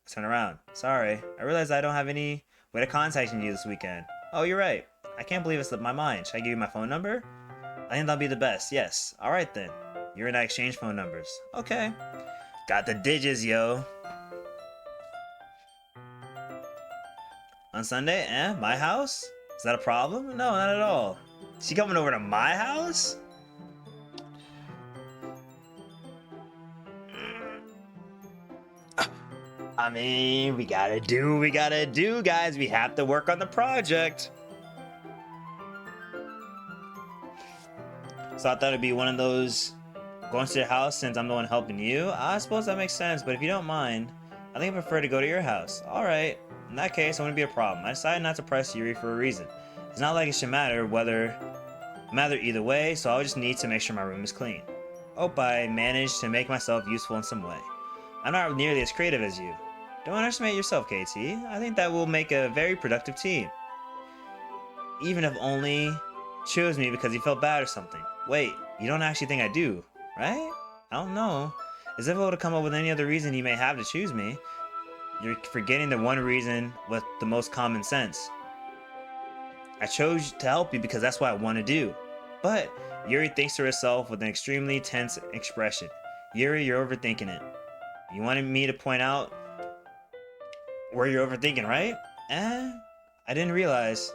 turn around. Sorry, I realize I don't have any way to contact you this weekend. Oh, you're right. I can't believe it slipped my mind. Should I give you my phone number? I think that'll be the best, yes. Alright then. You and I exchange phone numbers. Okay. Got the digits, yo. On Sunday? My house? Is that a problem? No, not at all. She coming over to my house? I mean, we gotta do, guys. We have to work on the project. So I thought it'd be one of those going to your house since I'm the one helping you. I suppose that makes sense, but if you don't mind, I think I prefer to go to your house. Alright. In that case, it wouldn't be a problem. I decided not to press Yuri for a reason. It's not like it should matter either way, so I'll just need to make sure my room is clean. Hope I managed to make myself useful in some way. I'm not nearly as creative as you. Don't underestimate yourself, KT. I think that will make a very productive team. Even if only chose me because you felt bad or something. Wait, you don't actually think I do, right? I don't know. As if I were to come up with any other reason you may have to choose me. You're forgetting the one reason with the most common sense. I chose to help you because that's what I want to do. But Yuri thinks to herself with an extremely tense expression. Yuri, you're overthinking it. You wanted me to point out where you're overthinking, right? I didn't realize.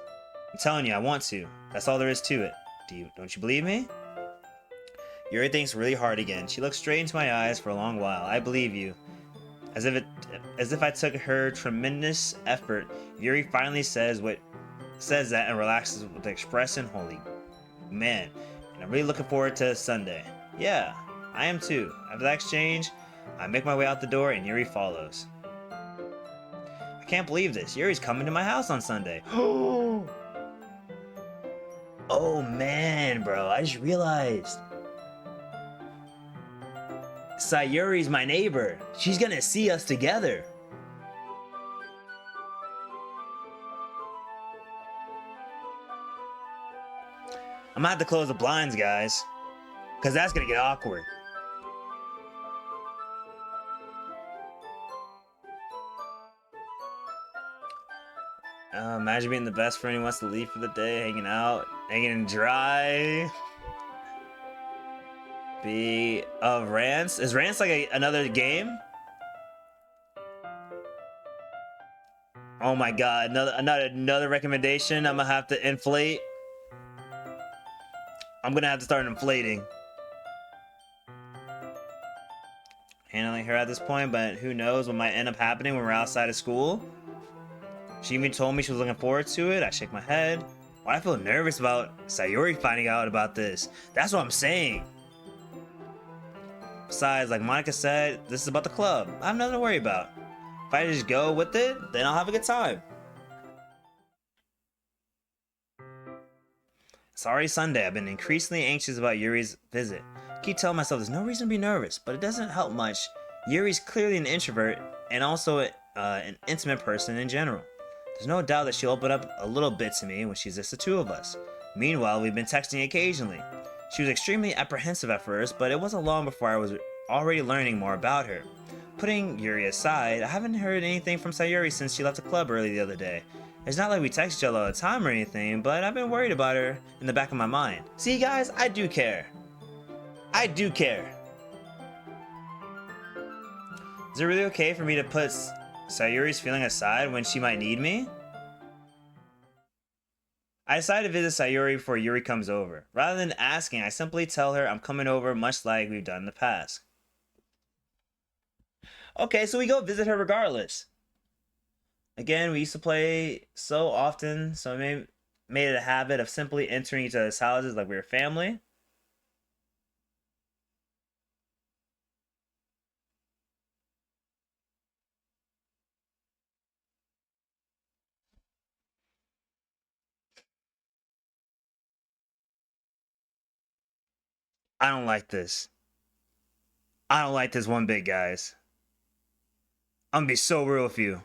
I'm telling you, I want to. That's all there is to it. Don't you believe me? Yuri thinks really hard again. She looks straight into my eyes for a long while. I believe you. As if I took her tremendous effort, Yuri finally says that and relaxes with the expression. Holy man. And I'm really looking forward to Sunday. Yeah, I am too. After that exchange, I make my way out the door and Yuri follows. I can't believe this. Yuri's coming to my house on Sunday. Oh man, bro, I just realized. Sayuri's my neighbor. She's gonna see us together. I'm gonna have to close the blinds, guys, because that's gonna get awkward. Imagine being the best friend who wants to leave for the day, hanging out, hanging dry. Rants? Is Rants like another game? Oh my god, another recommendation I'm gonna have to inflate. I'm gonna have to start inflating. her at this point, but who knows what might end up happening when we're outside of school. She even told me she was looking forward to it. I shake my head. Why do I feel nervous about Sayuri finding out about this? That's what I'm saying. Besides, like Monica said, this is about the club. I have nothing to worry about. If I just go with it, then I'll have a good time. It's already Sunday. I've been increasingly anxious about Yuri's visit. I keep telling myself there's no reason to be nervous, but it doesn't help much. Yuri's clearly an introvert and also an intimate person in general. There's no doubt that she'll open up a little bit to me when she's just the two of us. Meanwhile, we've been texting occasionally. She was extremely apprehensive at first, but it wasn't long before I was already learning more about her. Putting Yuri aside, I haven't heard anything from Sayuri since she left the club early the other day. It's not like we text each other all the time or anything, but I've been worried about her in the back of my mind. See guys, I do care. I do care. Is it really okay for me to put Sayuri's feeling aside when she might need me? I decide to visit Sayuri before Yuri comes over. Rather than asking, I simply tell her I'm coming over, much like we've done in the past. Okay, so we go visit her regardless. Again, we used to play so often, so I made it a habit of simply entering each other's houses like we were family. I don't like this. I don't like this one bit, guys. I'm gonna be so real with you.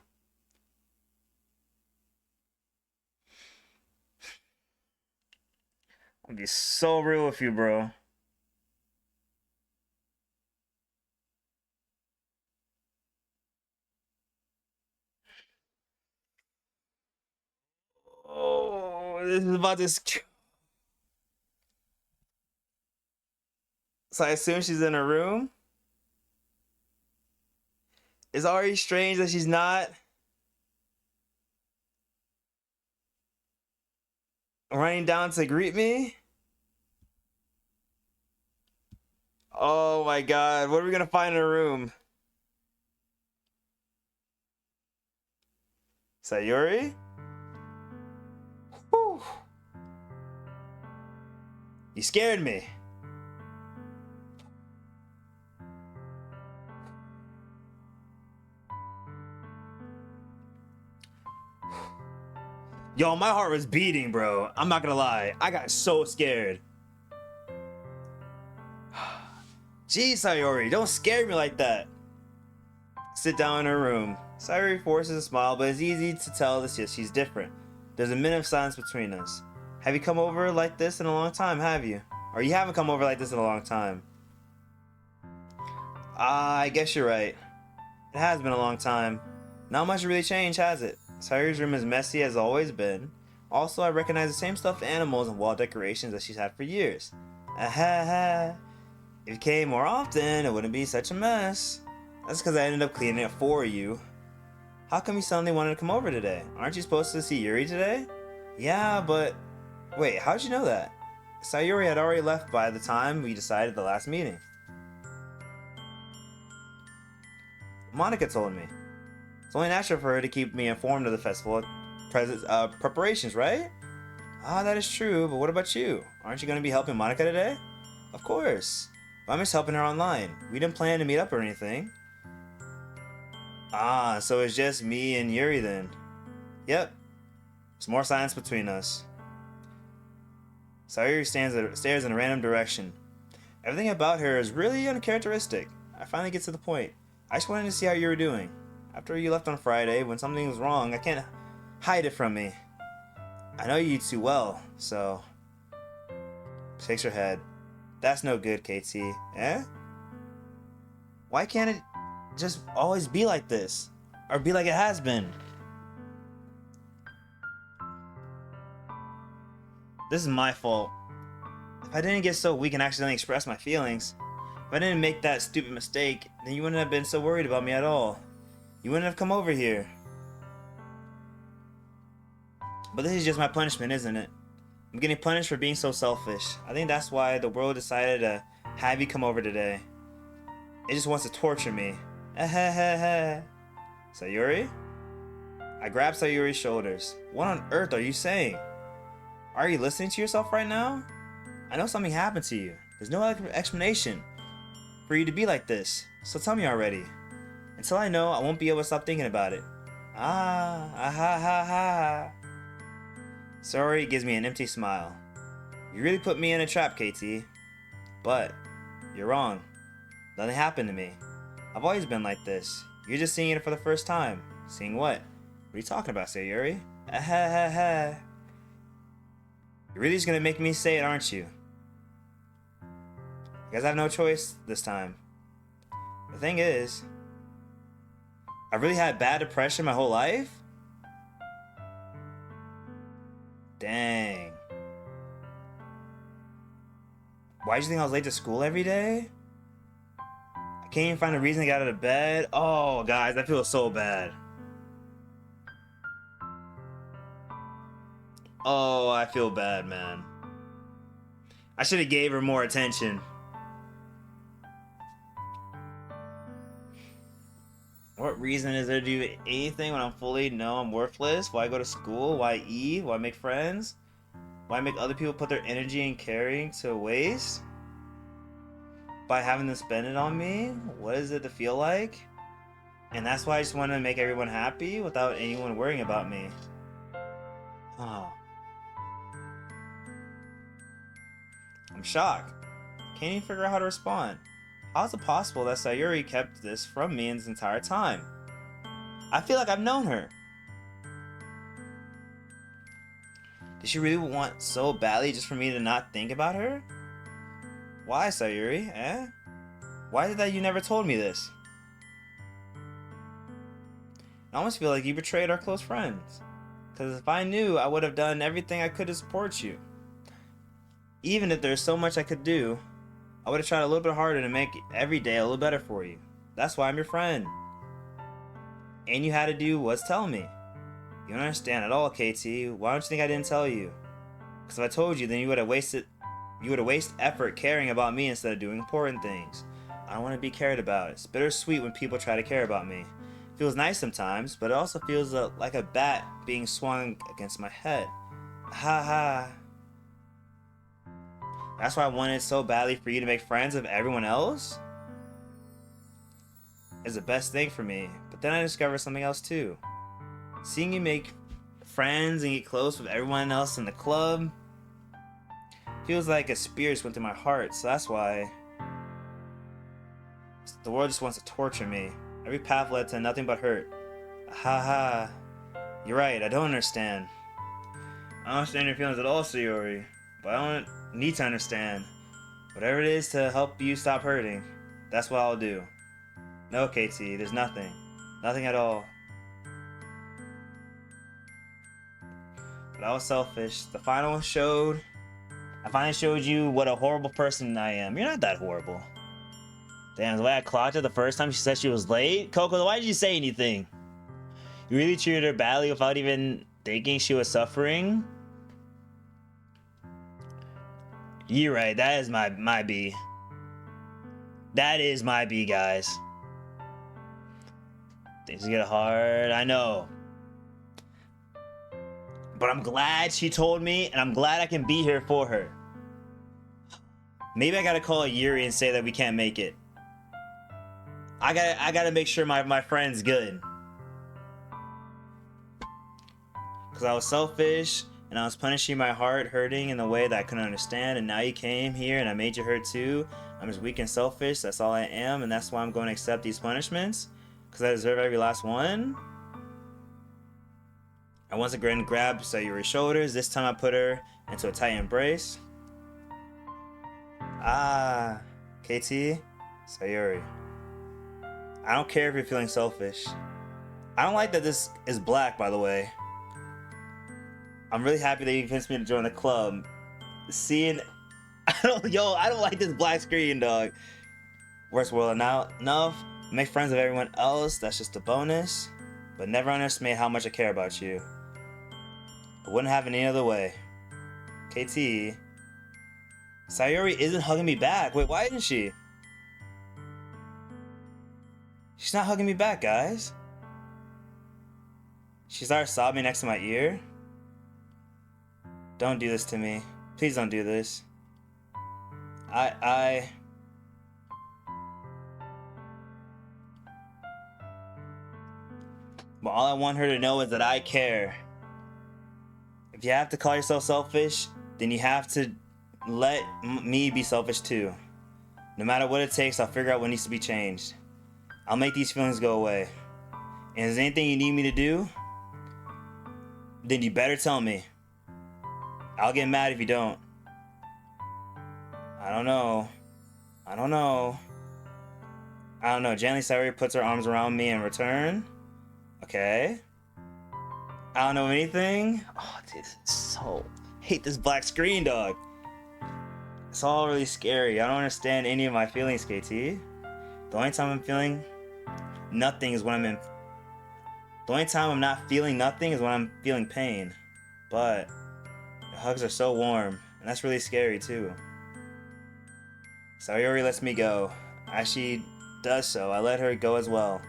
I'm gonna be so real with you, bro. Oh, this is about this. So I assume she's in her room. It's already strange that she's not running down to greet me. Oh my god, what are we gonna find in her room? Sayuri? Whew. You scared me. Yo, my heart was beating, bro. I'm not gonna lie. I got so scared. Jeez, Sayuri, don't scare me like that. Sit down in her room. Sayuri forces a smile, but it's easy to tell that she's different. There's a minute of silence between us. Have you come over like this in a long time, have you? Or you haven't come over like this in a long time. I guess you're right. It has been a long time. Not much really changed, has it? Sayuri's room is messy as always been. Also, I recognize the same stuffed animals and wall decorations that she's had for years. Ahaha. If you came more often, it wouldn't be such a mess. That's because I ended up cleaning it for you. How come you suddenly wanted to come over today? Aren't you supposed to see Yuri today? Yeah, but... Wait, how'd you know that? Sayuri had already left by the time we decided the last meeting. Monica told me. It's only natural for her to keep me informed of the festival preparations, right? Ah, that is true, but what about you? Aren't you going to be helping Monica today? Of course. But I'm just helping her online. We didn't plan to meet up or anything. Ah, so it's just me and Yuri then. Yep. There's more silence between us. Sayuri stares in a random direction. Everything about her is really uncharacteristic. I finally get to the point. I just wanted to see how you were doing. After you left on Friday, when something was wrong, I can't hide it from me. I know you too well, so... Shakes her head. That's no good, KT. Eh? Why can't it just always be like this? Or be like it has been? This is my fault. If I didn't get so weak and accidentally express my feelings, if I didn't make that stupid mistake, then you wouldn't have been so worried about me at all. You wouldn't have come over here. But this is just my punishment, isn't it? I'm getting punished for being so selfish. I think that's why the world decided to have you come over today. It just wants to torture me. Sayuri? I grabbed Sayuri's shoulders. What on earth are you saying? Are you listening to yourself right now? I know something happened to you. There's no other explanation for you to be like this. So tell me already. Until I know, I won't be able to stop thinking about it. Ha. Sayuri gives me an empty smile. You really put me in a trap, KT. But you're wrong. Nothing happened to me. I've always been like this. You're just seeing it for the first time. Seeing what? What are you talking about, Sayuri? You're really just gonna make me say it, aren't you? I guess I have no choice this time. The thing is, I've really had bad depression my whole life? Dang. Why did you think I was late to school every day? I can't even find a reason to get out of bed. Oh, guys, I feel so bad. Oh, I feel bad, man. I should have gave her more attention. What reason is there to do anything when I'm fully know I'm worthless? Why go to school? Why eat? Why make friends? Why make other people put their energy and caring to waste? By having them spend it on me? What is it to feel like? And that's why I just want to make everyone happy without anyone worrying about me. Oh. I'm shocked. Can't even figure out how to respond. How is it possible that Sayuri kept this from me in this entire time? I feel like I've known her. Did she really want so badly just for me to not think about her? Why, Sayuri? Why is it that you never told me this? I almost feel like you betrayed our close friends. Because if I knew, I would have done everything I could to support you. Even if there's so much I could do, I would have tried a little bit harder to make every day a little better for you. That's why I'm your friend. And you had to do was tell me. You don't understand at all, KT. Why don't you think I didn't tell you? Because if I told you, then you would have wasted effort caring about me instead of doing important things. I don't want to be cared about. It's bittersweet when people try to care about me. It feels nice sometimes, but it also feels like a bat being swung against my head. Ha. That's why I wanted so badly for you to make friends of everyone else? Is the best thing for me. But then I discovered something else too. Seeing you make friends and get close with everyone else in the club feels like a spear just went through my heart. So that's why the world just wants to torture me. Every path led to nothing but hurt. Ha. You're right, I don't understand. I don't understand your feelings at all, Sayuri. But I don't need to understand. Whatever it is to help you stop hurting, that's what I'll do. No, KT, there's nothing. Nothing at all. But I was selfish. I finally showed you what a horrible person I am. You're not that horrible. Damn, the way I clocked her the first time she said she was late? Coco, why did you say anything? You really treated her badly without even thinking she was suffering? You're right, that is my B. That is my B, guys. Things get hard, I know. But I'm glad she told me, and I'm glad I can be here for her. Maybe I gotta call Yuri and say that we can't make it. I gotta make sure my friend's good. Because I was selfish, and I was punishing my heart hurting in a way that I couldn't understand, and now you came here and I made you hurt too. I'm just weak and selfish, that's all I am, and that's why I'm going to accept these punishments. Because I deserve every last one. I once again grabbed Sayuri's shoulders. This time I put her into a tight embrace. KT, Sayuri. I don't care if you're feeling selfish. I don't like that this is black, by the way. I'm really happy that you convinced me to join the club. Seeing, I don't like this black screen, dog. Worst world enough. Make friends with everyone else. That's just a bonus. But never underestimate how much I care about you. I wouldn't have it any other way. KT. Sayuri isn't hugging me back. Wait, why isn't she? She's She's not hugging me back, guys. She started sobbing next to my ear. Don't do this to me. Please don't do this. But all I want her to know is that I care. If you have to call yourself selfish, then you have to let me be selfish too. No matter what it takes, I'll figure out what needs to be changed. I'll make these feelings go away. And if there's anything you need me to do, then you better tell me. I'll get mad if you don't. I don't know. Gently Sayuri puts her arms around me in return. Okay. I don't know anything. Oh, dude, I hate this black screen, dog. It's all really scary. I don't understand any of my feelings, KT. The only time I'm feeling nothing is when I'm in. The only time I'm not feeling nothing is when I'm feeling pain. But the hugs are so warm, and that's really scary too. Sayuri lets me go. As she does so, I let her go as well.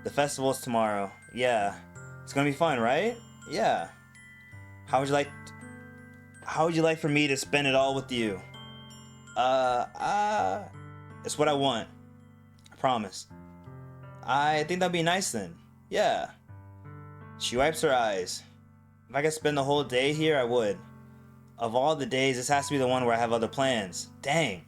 The festival's tomorrow. Yeah. It's gonna be fun, right? Yeah. How would you like for me to spend it all with you? It's what I want. I promise. I think that'd be nice then. Yeah. She wipes her eyes. If I could spend the whole day here, I would. Of all the days, this has to be the one where I have other plans. Dang.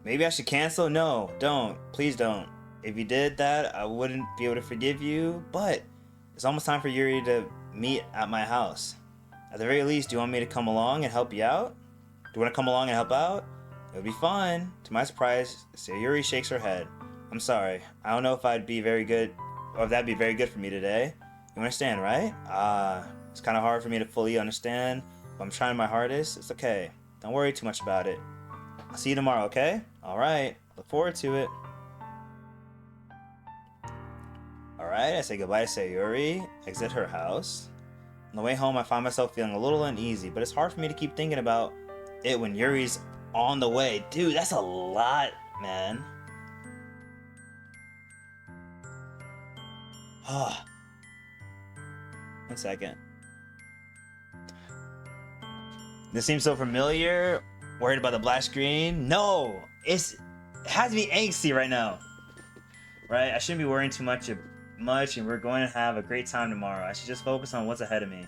Maybe I should cancel? No, don't. Please don't. If you did that, I wouldn't be able to forgive you, but it's almost time for Yuri to meet at my house. At the very least, do you want me to come along and help you out? Do you want to come along and help out? It would be fun. To my surprise, Sayuri shakes her head. I'm sorry. I don't know if I'd be very good, or if that'd be very good for me today. You understand, right? It's kind of hard for me to fully understand, but I'm trying my hardest. It's okay. Don't worry too much about it. I'll see you tomorrow, okay? Alright. Look forward to it. Alright, I say goodbye to Sayuri, exit her house. On the way home, I find myself feeling a little uneasy, but it's hard for me to keep thinking about it when Yuri's on the way. Dude, that's a lot, man. 1 second. This seems so familiar. Worried about the black screen? No! It has to be angsty right now. Right? I shouldn't be worrying too much, and we're going to have a great time tomorrow. I should just focus on what's ahead of me.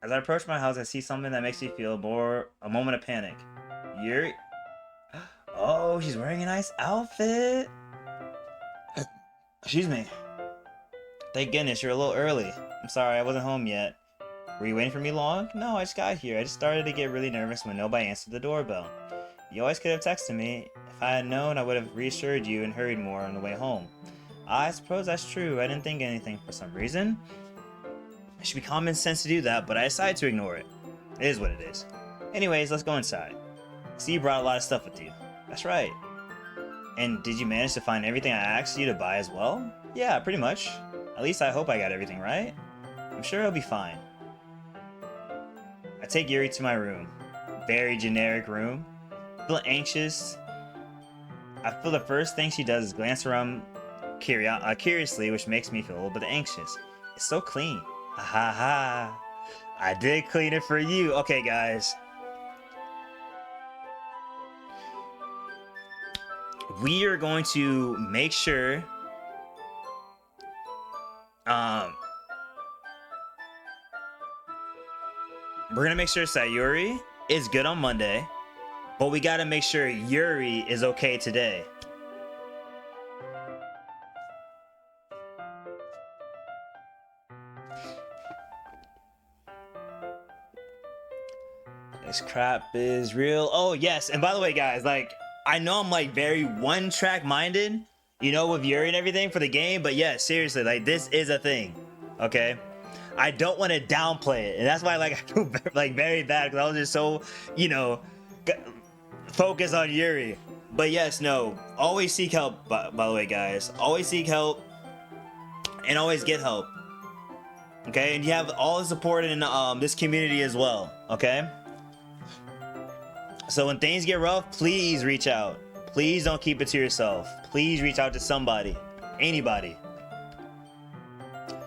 As I approach my house, I see something that makes me feel a moment of panic. Yuri? Oh, she's wearing a nice outfit. Excuse me. Thank goodness, you're a little early. I'm sorry, I wasn't home yet. Were you waiting for me long? No, I just got here. I just started to get really nervous when nobody answered the doorbell. You always could have texted me. If I had known, I would have reassured you and hurried more on the way home. I suppose that's true. I didn't think anything for some reason. It should be common sense to do that, but I decided to ignore it. It is what it is. Anyways, let's go inside. See, you brought a lot of stuff with you. That's right. And did you manage to find everything I asked you to buy as well? Yeah, pretty much. At least I hope I got everything right. I'm sure it'll be fine. I take Yuri to my room. Very generic room. I feel anxious. I feel the first thing she does is glance around curiously, which makes me feel a little bit anxious. It's so clean. Ha ha ha. I did clean it for you. Okay, guys. We are going to make sure we're gonna make sure Sayuri is good on Monday, but we gotta make sure Yuri is okay today. This crap is real. Oh yes, and by the way, guys, like I know I'm like very one-track minded, you know, with Yuri and everything for the game, but yeah, seriously, like this is a thing, okay? I don't want to downplay it, and that's why like I feel like very bad because I was just so, you know, focused on Yuri. But yes, no, always seek help. By the way, guys, always seek help and always get help. Okay, and you have all the support in this community as well. Okay. So when things get rough, please reach out. Please don't keep it to yourself. Please reach out to somebody. Anybody.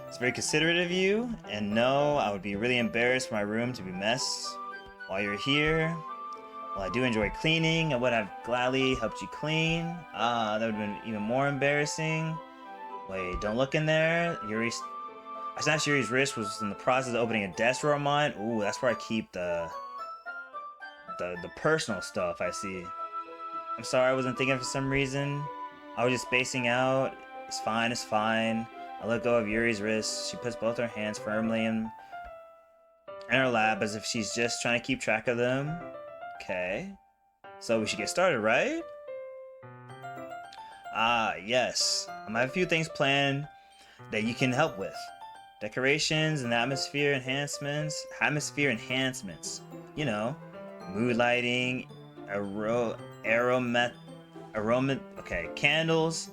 It's very considerate of you, and no, I would be really embarrassed for my room to be messed while you're here. Well, I do enjoy cleaning. I would have gladly helped you clean. That would have been even more embarrassing. Wait, don't look in there. I snatched Yuri's wrist, was in the process of opening a desk drawer of mine. Ooh, that's where I keep the personal stuff, I see. I'm sorry I wasn't thinking for some reason. I was just spacing out. It's fine, it's fine. I let go of Yuri's wrist. She puts both her hands firmly in her lap as if she's just trying to keep track of them. Okay. So we should get started, right? Yes. I have a few things planned that you can help with. Decorations and atmosphere enhancements. You know, mood lighting, candles.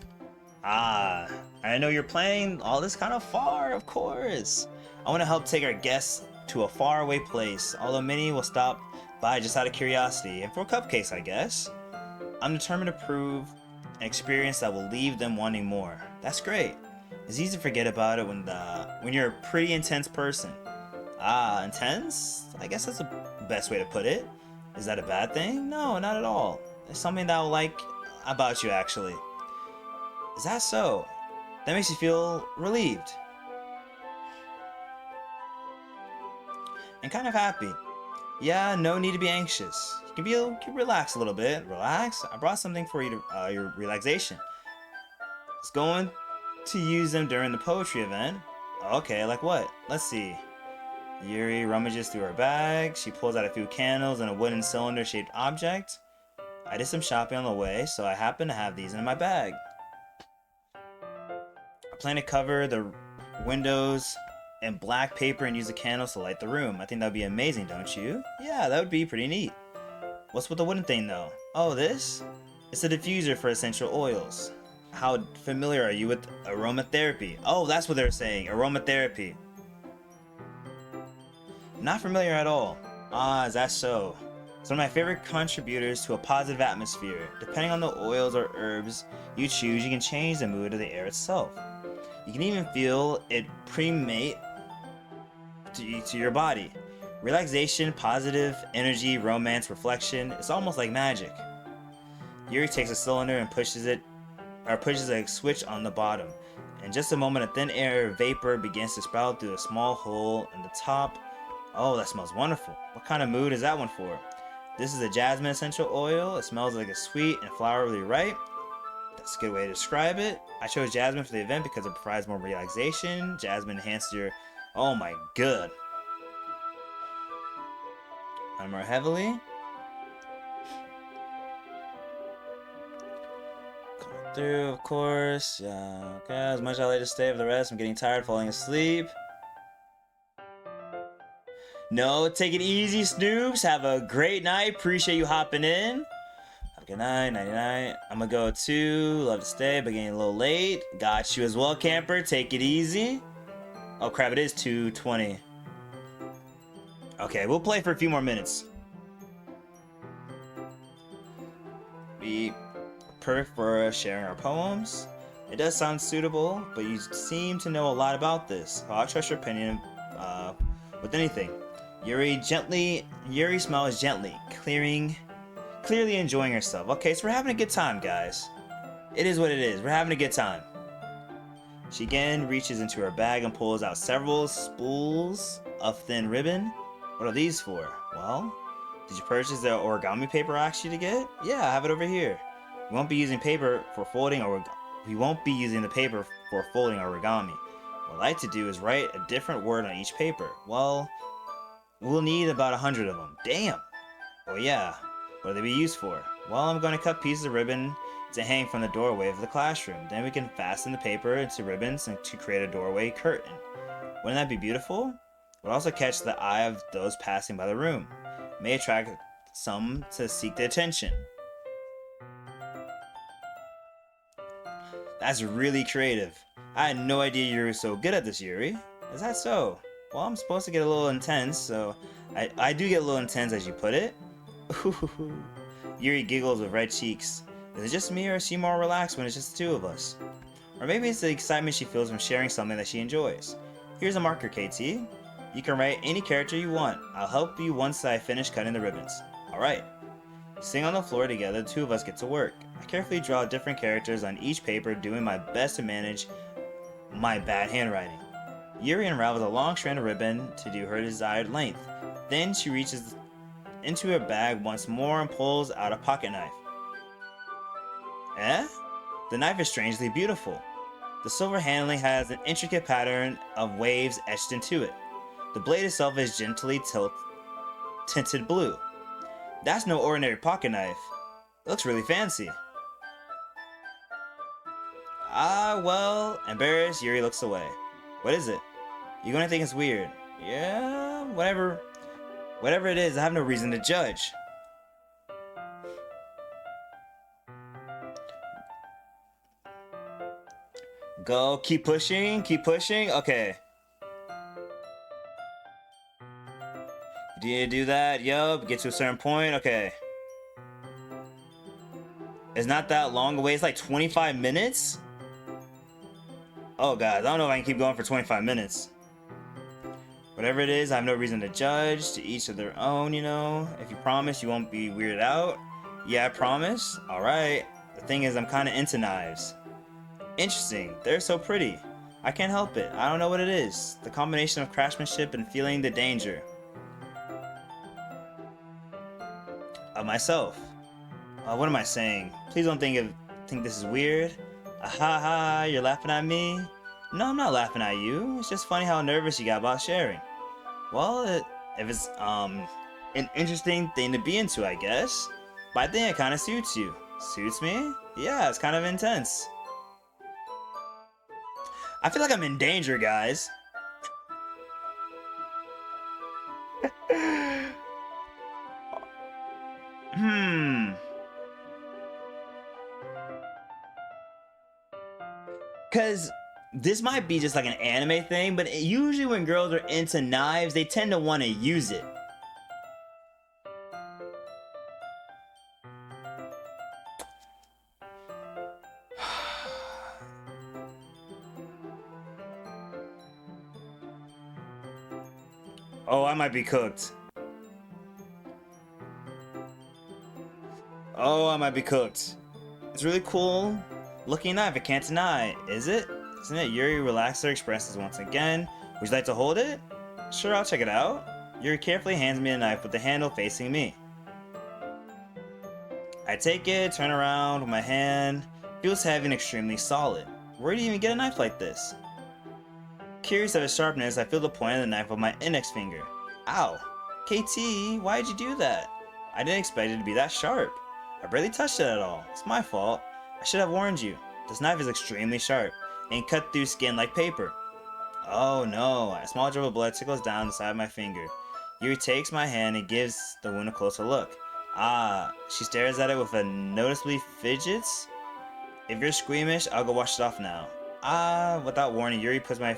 I know you're playing all this kind of far, of course. I want to help take our guests to a faraway place, although many will stop by just out of curiosity, and for cupcakes, I guess. I'm determined to prove an experience that will leave them wanting more. That's great. It's easy to forget about it when you're a pretty intense person. Intense? I guess that's the best way to put it. Is that a bad thing? No, not at all. It's something that I like about you, actually. Is that so? That makes you feel relieved. And kind of happy. Yeah, no need to be anxious. You can relax a little bit. Relax. I brought something for you to your relaxation. It's going to use them during the poetry event. Okay, like what? Let's see. Yuri rummages through her bag. She pulls out a few candles and a wooden cylinder-shaped object. I did some shopping on the way, so I happen to have these in my bag. I plan to cover the windows in black paper and use the candles to light the room. I think that would be amazing, don't you? Yeah, that would be pretty neat. What's with the wooden thing, though? Oh, this? It's a diffuser for essential oils. How familiar are you with aromatherapy? Oh, that's what they're saying. Aromatherapy. Not familiar at all. Is that so? It's one of my favorite contributors to a positive atmosphere. Depending on the oils or herbs you choose, you can change the mood of the air itself. You can even feel it permeate to your body. Relaxation, positive energy, romance, reflection. It's almost like magic. Yuri takes a cylinder and pushes a switch on the bottom. In just a moment, a thin air vapor begins to sprout through a small hole in the top. Oh, that smells wonderful. What kind of mood is that one for? This is a jasmine essential oil. It smells like a sweet and flowery ripe. That's a good way to describe it. I chose jasmine for the event because it provides more relaxation. Jasmine enhances your... Oh my god. And more heavily. Going through, of course. Yeah, okay. As much as I like to stay for the rest, I'm getting tired, falling asleep. No, take it easy, Snoops. Have a great night. Appreciate you hopping in. Have a good night. Nighty-night. I'm gonna go too. Love to stay, but getting a little late. Got you as well, camper. Take it easy. Oh crap, it is 2:20. Okay, we'll play for a few more minutes. Be perfect for sharing our poems. It does sound suitable, but you seem to know a lot about this. I'll trust your opinion with anything. Yuri smiles gently, clearly enjoying herself. Okay, so we're having a good time, guys. It is what it is. We're having a good time. She again reaches into her bag and pulls out several spools of thin ribbon. What are these for? Well, did you purchase the origami paper I asked you to get? Yeah, I have it over here. We won't be using paper for folding we won't be using the paper for folding origami. What I'd like to do is write a different word on each paper. Well, we'll need about 100 of them. Damn! Oh yeah, what will they be used for? Well, I'm going to cut pieces of ribbon to hang from the doorway of the classroom. Then we can fasten the paper into ribbons and to create a doorway curtain. Wouldn't that be beautiful? It would also catch the eye of those passing by the room. It may attract some to seek the attention. That's really creative. I had no idea you were so good at this, Yuri. Is that so? Well, I'm supposed to get a little intense, so I do get a little intense as you put it. Yuri giggles with red cheeks. Is it just me, or is she more relaxed when it's just the two of us? Or maybe it's the excitement she feels from sharing something that she enjoys. Here's a marker, KT. You can write any character you want. I'll help you once I finish cutting the ribbons. Alright. Sitting on the floor together, the two of us get to work. I carefully draw different characters on each paper, doing my best to manage my bad handwriting. Yuri unravels a long strand of ribbon to do her desired length. Then she reaches into her bag once more and pulls out a pocket knife. Eh? The knife is strangely beautiful. The silver handling has an intricate pattern of waves etched into it. The blade itself is gently tinted blue. That's no ordinary pocket knife. It looks really fancy. Well, embarrassed, Yuri looks away. What is it? You're gonna think it's weird. Yeah, whatever it is, I have no reason to judge. Go, keep pushing, okay. Do you do that? Yup, get to a certain point, okay. It's not that long away, it's like 25 minutes? Oh guys, I don't know if I can keep going for 25 minutes. Whatever it is, I have no reason to judge. To each of their own, you know. If you promise you won't be weirded out. Yeah, I promise. Alright. The thing is, I'm kind of into knives. Interesting. They're so pretty. I can't help it. I don't know what it is. The combination of craftsmanship and feeling the danger of myself. What am I saying? Please don't think this is weird. Ha, you're laughing at me? No, I'm not laughing at you. It's just funny how nervous you got about sharing. Well, if it's an interesting thing to be into, I guess. But I think it kind of suits you. Suits me? Yeah, it's kind of intense. I feel like I'm in danger, guys. Cause this might be just like an anime thing, but usually when girls are into knives, they tend to want to use it. Oh, I might be cooked. Oh, I might be cooked. It's really cool looking knife, I can't deny. Is it? Isn't it? Yuri relaxes her expresses once again. Would you like to hold it? Sure, I'll check it out. Yuri carefully hands me a knife with the handle facing me. I take it, turn around with my hand. Feels heavy and extremely solid. Where do you even get a knife like this? Curious of its sharpness, I feel the point of the knife with my index finger. Ow! KT, why'd you do that? I didn't expect it to be that sharp. I barely touched it at all. It's my fault. I should have warned you. This knife is extremely sharp and cut through skin like paper. Oh no, a small drop of blood tickles down the side of my finger. Yuri takes my hand and gives the wound a closer look. She stares at it with a noticeably fidgets. If you're squeamish, I'll go wash it off now. Without warning, Yuri puts my...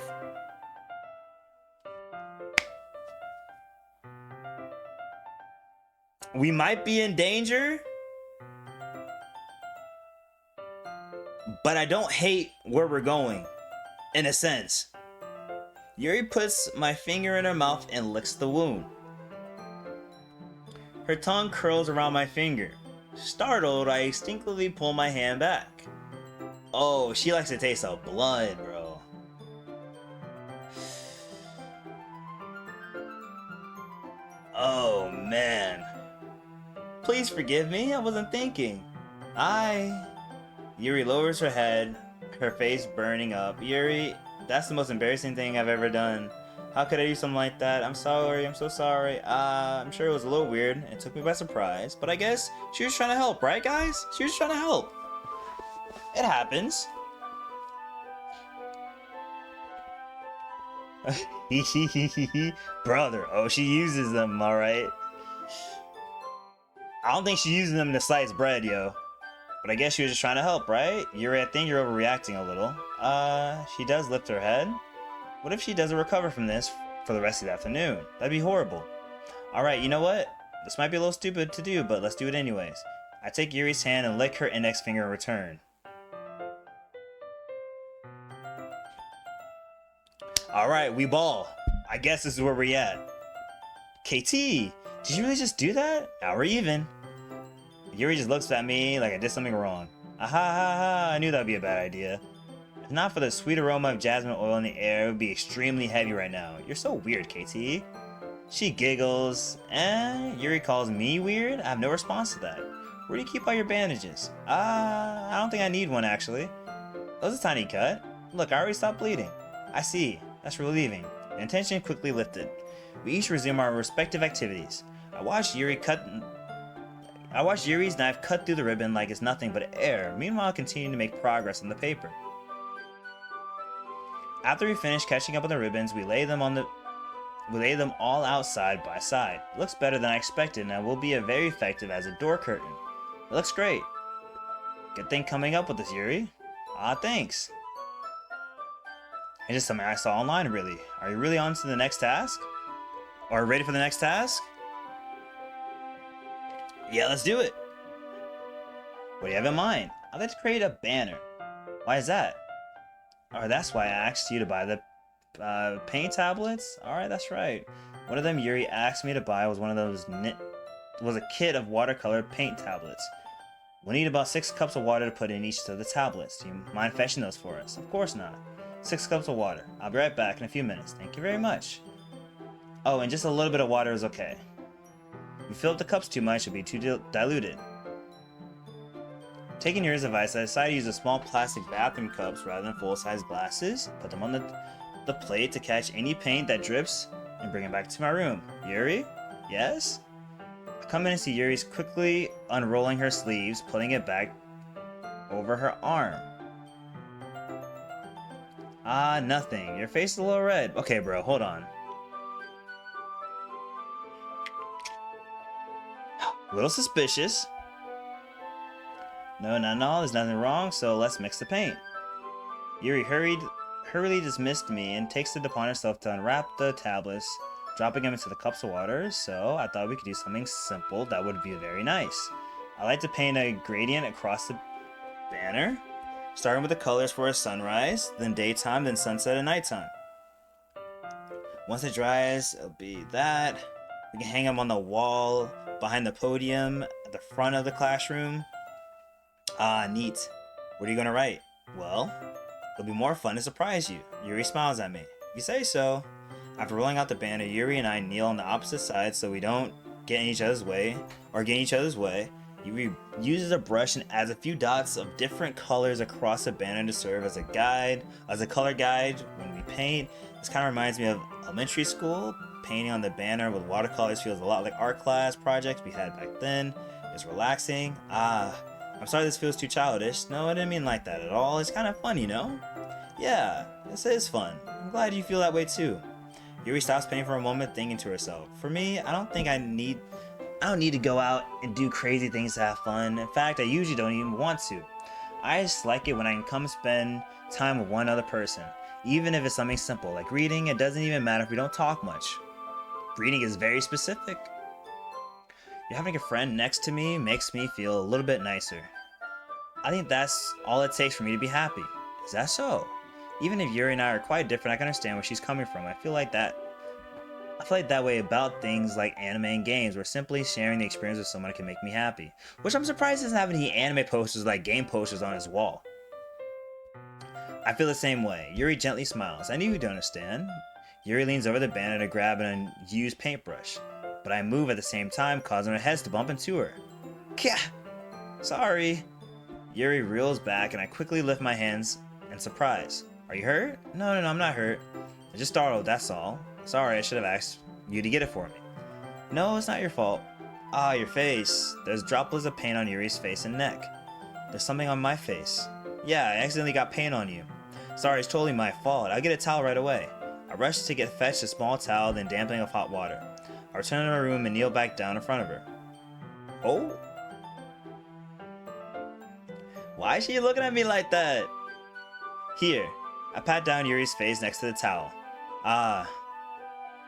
We might be in danger? But I don't hate where we're going, in a sense. Yuri puts my finger in her mouth and licks the wound. Her tongue curls around my finger. Startled, I instinctively pull my hand back. Oh, she likes the taste of blood, bro. Oh, man. Please forgive me, I wasn't thinking. Yuri lowers her head, her face burning up. Yuri, that's the most embarrassing thing I've ever done. How could I do something like that? I'm sorry, I'm so sorry. I'm sure it was a little weird. It took me by surprise. But I guess she was trying to help, right guys? She was trying to help. It happens. Brother, oh, she uses them, alright. I don't think she uses them to slice bread, yo. But I guess she was just trying to help, right? Yuri, I think you're overreacting a little. She does lift her head. What if she doesn't recover from this for the rest of the afternoon? That'd be horrible. Alright, you know what? This might be a little stupid to do, but let's do it anyways. I take Yuri's hand and lick her index finger in return. Alright, we ball. I guess this is where we're at. KT, did you really just do that? Now we're even. Yuri just looks at me like I did something wrong. Ah ha ha ha, I knew that would be a bad idea. If not for the sweet aroma of jasmine oil in the air, it would be extremely heavy right now. You're so weird, KT. She giggles, and Yuri calls me weird? I have no response to that. Where do you keep all your bandages? I don't think I need one actually. That was a tiny cut. Look, I already stopped bleeding. I see. That's relieving. The tension quickly lifted. We each resume our respective activities. I watched Yuri's knife cut through the ribbon like it's nothing but air, meanwhile continuing to make progress on the paper. After we finish catching up on the ribbons, we lay them all out side by side. It looks better than I expected and will be very effective as a door curtain. It looks great. Good thing coming up with this, Yuri. Thanks. It's just something I saw online, really. Are you really on to the next task? Or ready for the next task? Yeah, let's do it. What do you have in mind? I'd like to create a banner. Why is that? Oh, that's why I asked you to buy the paint tablets? Alright, that's right. One of them Yuri asked me to buy was was a kit of watercolor paint tablets. We'll need about 6 cups of water to put in each of the tablets. Do you mind fetching those for us? Of course not. 6 cups of water. I'll be right back in a few minutes. Thank you very much. Oh, and just a little bit of water is okay. If you fill up the cups too much, it'll be too diluted. Taking Yuri's advice, I decided to use the small plastic bathroom cups rather than full-size glasses. Put them on the plate to catch any paint that drips and bring it back to my room. Yuri? Yes? I come in and see Yuri's quickly unrolling her sleeves, putting it back over her arm. Nothing. Your face is a little red. Okay, bro, hold on. A little suspicious. No, there's nothing wrong, so let's mix the paint. Yuri hurriedly dismissed me and takes it upon herself to unwrap the tablets, dropping them into the cups of water, so I thought we could do something simple that would be very nice. I like to paint a gradient across the banner, starting with the colors for a sunrise, then daytime, then sunset and nighttime. Once it dries, it'll be that. We can hang them on the wall, behind the podium, at the front of the classroom. Neat. What are you gonna write? Well, it'll be more fun to surprise you. Yuri smiles at me. If you say so. After rolling out the banner, Yuri and I kneel on the opposite sides so we don't get in each other's way. Yuri uses a brush and adds a few dots of different colors across the banner to serve as a color guide when we paint. This kind of reminds me of elementary school. Painting on the banner with watercolors feels a lot like art class projects we had back then. It's relaxing. I'm sorry this feels too childish. No, I didn't mean like that at all. It's kind of fun, you know? Yeah, this is fun. I'm glad you feel that way too. Yuri stops painting for a moment, thinking to herself. For me, I don't need to go out and do crazy things to have fun. In fact, I usually don't even want to. I just like it when I can come spend time with one other person. Even if it's something simple, like reading, it doesn't even matter if we don't talk much. Reading is very specific. Having a friend next to me makes me feel a little bit nicer. I think that's all it takes for me to be happy. Is that so? Even if Yuri and I are quite different, I can understand where she's coming from. I feel like that way about things like anime and games, where simply sharing the experience with someone can make me happy. Which I'm surprised doesn't have any anime posters like game posters on his wall. I feel the same way. Yuri gently smiles. I knew you'd understand. Yuri leans over the banner to grab an unused paintbrush, but I move at the same time, causing our heads to bump into her. Kya! Sorry. Yuri reels back and I quickly lift my hands in surprise. Are you hurt? No, I'm not hurt. I'm just startled, that's all. Sorry, I should have asked you to get it for me. No, it's not your fault. Your face. There's droplets of paint on Yuri's face and neck. There's something on my face. Yeah, I accidentally got paint on you. Sorry, it's totally my fault. I'll get a towel right away. I rush to get fetched a small towel, then dampening of hot water. I return to my room and kneel back down in front of her. Oh? Why is she looking at me like that? Here. I pat down Yuri's face next to the towel.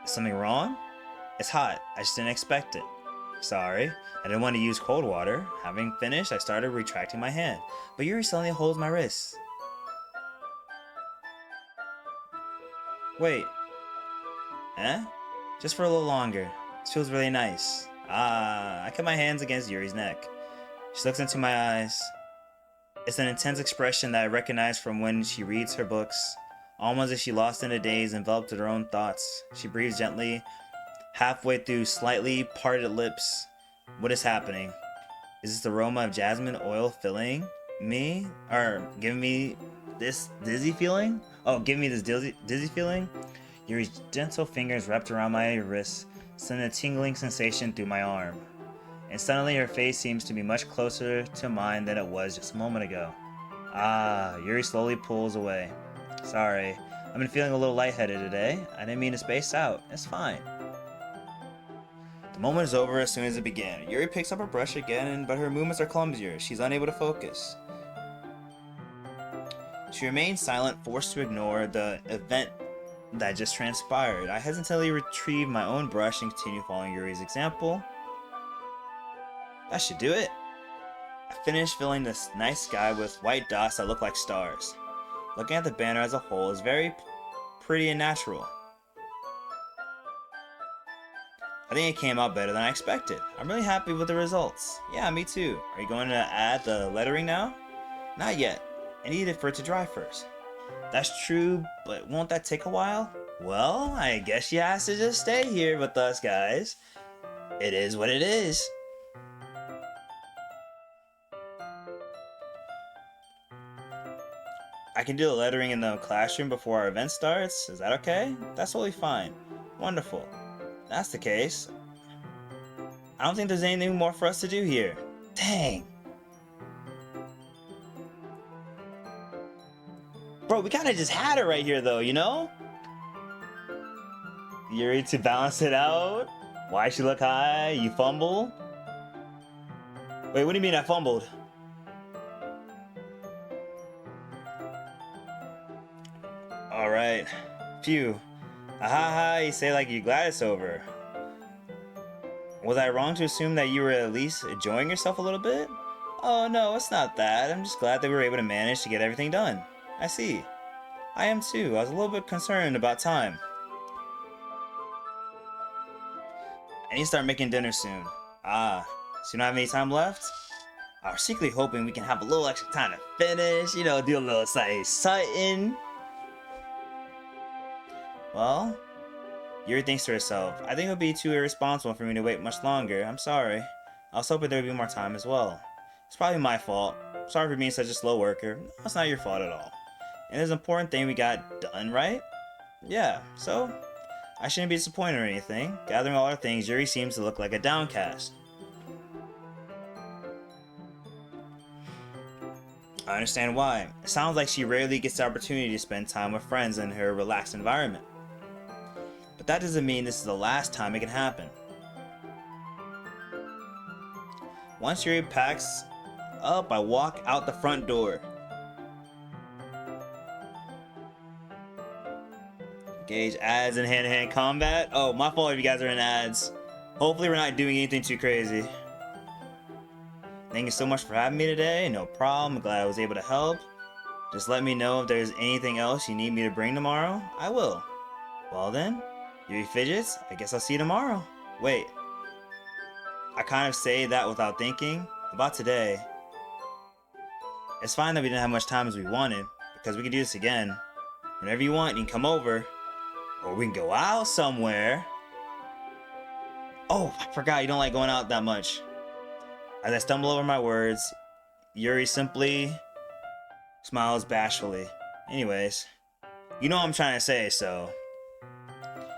Is something wrong? It's hot. I just didn't expect it. Sorry, I didn't want to use cold water. Having finished, I started retracting my hand, but Yuri suddenly holds my wrist. Wait. Eh? Just for a little longer. This feels really nice. I kept my hands against Yuri's neck. She looks into my eyes. It's an intense expression that I recognize from when she reads her books. Almost as if she lost in a daze, enveloped in her own thoughts. She breathes gently, halfway through slightly parted lips. What is happening? Is this the aroma of jasmine oil filling me? Or giving me this dizzy feeling? Oh, giving me this dizzy feeling? Yuri's gentle fingers wrapped around my wrist, sending a tingling sensation through my arm. And suddenly her face seems to be much closer to mine than it was just a moment ago. Yuri slowly pulls away. Sorry, I've been feeling a little lightheaded today. I didn't mean to space out. It's fine. The moment is over as soon as it began. Yuri picks up her brush again, but her movements are clumsier. She's unable to focus. She remains silent, forced to ignore the event that just transpired. I hesitantly retrieve my own brush and continue following Yuri's example. That should do it. I finished filling this nice sky with white dots that look like stars. Looking at the banner as a whole is very pretty and natural. I think it came out better than I expected. I'm really happy with the results. Yeah, me too. Are you going to add the lettering now? Not yet. I need it for it to dry first. That's true, but won't that take a while? Well, I guess she has to just stay here with us, guys. It is what it is. I can do the lettering in the classroom before our event starts. Is that okay? That's totally fine. Wonderful. If that's the case, I don't think there's anything more for us to do here. Dang. Bro, we kind of just had it right here, though, you know? Yuri, to balance it out. Why she look high? You fumble? Wait, what do you mean I fumbled? Alright. Phew. Ahaha, you say like you're glad it's over. Was I wrong to assume that you were at least enjoying yourself a little bit? Oh no, it's not that. I'm just glad that we were able to manage to get everything done. I see. I am too. I was a little bit concerned about time. I need to start making dinner soon. So you don't have any time left? I was secretly hoping we can have a little extra time to finish, you know, do a little something. Well, Yuri thinks to herself, I think it would be too irresponsible for me to wait much longer. I'm sorry. I was hoping there would be more time as well. It's probably my fault. Sorry for being such a slow worker. No, it's not your fault at all. And there's an important thing we got done, right? Yeah, so I shouldn't be disappointed or anything. Gathering all our things, Yuri seems to look like a downcast. I understand why. It sounds like she rarely gets the opportunity to spend time with friends in her relaxed environment. But that doesn't mean this is the last time it can happen. Once Yuri packs up, I walk out the front door. Engage ads in hand-to-hand combat. Oh, my fault if you guys are in ads. Hopefully we're not doing anything too crazy. Thank you so much for having me today. No problem. I'm glad I was able to help. Just let me know if there's anything else you need me to bring tomorrow. I will. Well then, Yuri fidgets. I guess I'll see you tomorrow. Wait. I kind of say that without thinking. About today. It's fine that we didn't have much time as we wanted, because we can do this again. Whenever you want, you can come over. Or we can go out somewhere. Oh, I forgot you don't like going out that much. As I stumble over my words, Yuri simply smiles bashfully. Anyways, you know what I'm trying to say, so.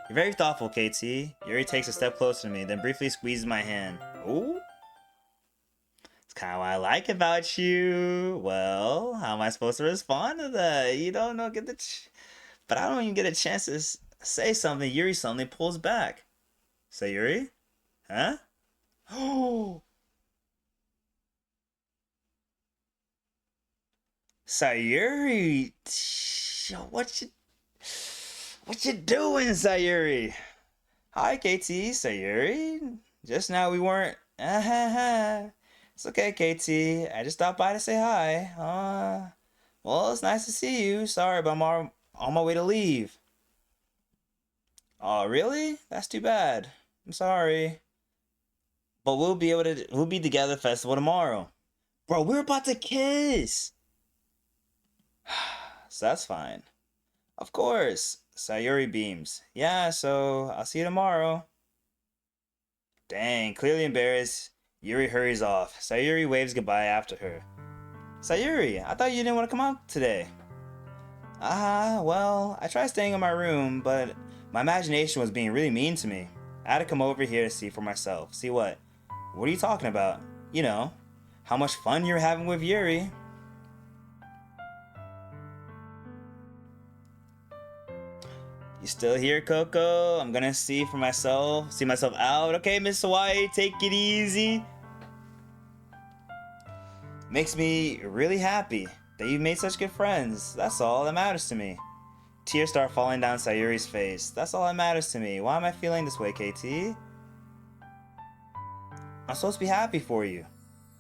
You're very thoughtful, KT. Yuri takes a step closer to me, then briefly squeezes my hand. Ooh. It's kind of what I like about you. Well, how am I supposed to respond to that? You don't know, but I don't even get a chance to say something. Yuri suddenly pulls back. Sayuri? Huh? Oh! Sayuri! What you doing, Sayuri? Hi, KT. Sayuri? Just now we weren't. It's okay, KT. I just stopped by to say hi. Well, it's nice to see you. Sorry, but I'm on my way to leave. Oh, really? That's too bad. I'm sorry. But we'll be together at the festival tomorrow. Bro, we're about to kiss. So that's fine. Of course. Sayuri beams. Yeah, so I'll see you tomorrow. Dang, clearly embarrassed, Yuri hurries off. Sayuri waves goodbye after her. Sayuri, I thought you didn't want to come out today. Well, I tried staying in my room, but my imagination was being really mean to me. I had to come over here to see for myself. See what? What are you talking about? You know, how much fun you're having with Yuri. You still here, Coco? I'm gonna see for myself. See myself out. Okay, Miss Hawaii, take it easy. Makes me really happy that you've made such good friends. That's all that matters to me. Tears start falling down Sayuri's face. That's all that matters to me. Why am I feeling this way, KT? I'm supposed to be happy for you.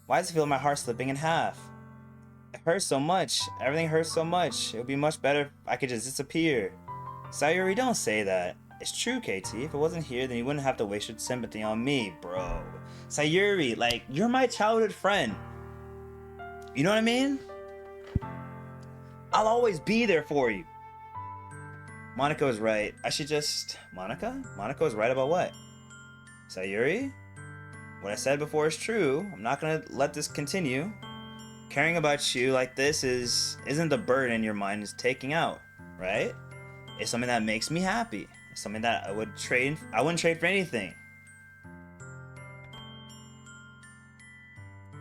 Why does it feel my heart slipping in half? It hurts so much. Everything hurts so much. It would be much better if I could just disappear. Sayuri, don't say that. It's true, KT. If it wasn't here, then you wouldn't have to waste your sympathy on me, bro. Sayuri, like, you're my childhood friend. You know what I mean? I'll always be there for you. Monica was right. I should just... Monica? Monica was right about what? Sayuri? What I said before is true. I'm not gonna let this continue. Caring about you like this isn't the burden your mind is taking out, right? It's something that makes me happy. It's something that I wouldn't trade for anything.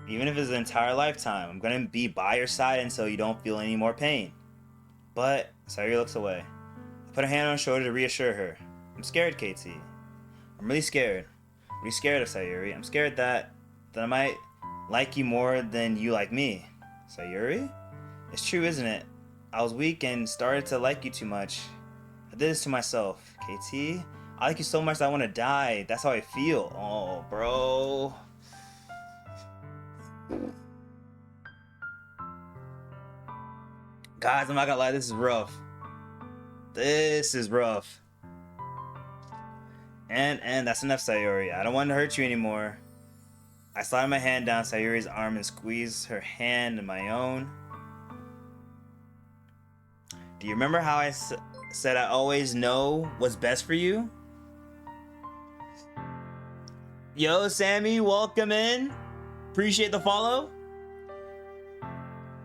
Even if it's an entire lifetime, I'm gonna be by your side until you don't feel any more pain. But Sayuri looks away. I put a hand on her shoulder to reassure her. I'm scared, KT. I'm really scared. I'm really scared of Sayuri. I'm scared that I might like you more than you like me. Sayuri? It's true, isn't it? I was weak and started to like you too much. I did this to myself. KT, I like you so much that I want to die. That's how I feel. Oh, bro. Guys, I'm not gonna lie, this is rough. This is rough. And that's enough, Sayuri. I don't want to hurt you anymore. I slide my hand down Sayuri's arm and squeeze her hand in my own. Do you remember how I said I always know what's best for you? Yo, Sammy, welcome in. Appreciate the follow.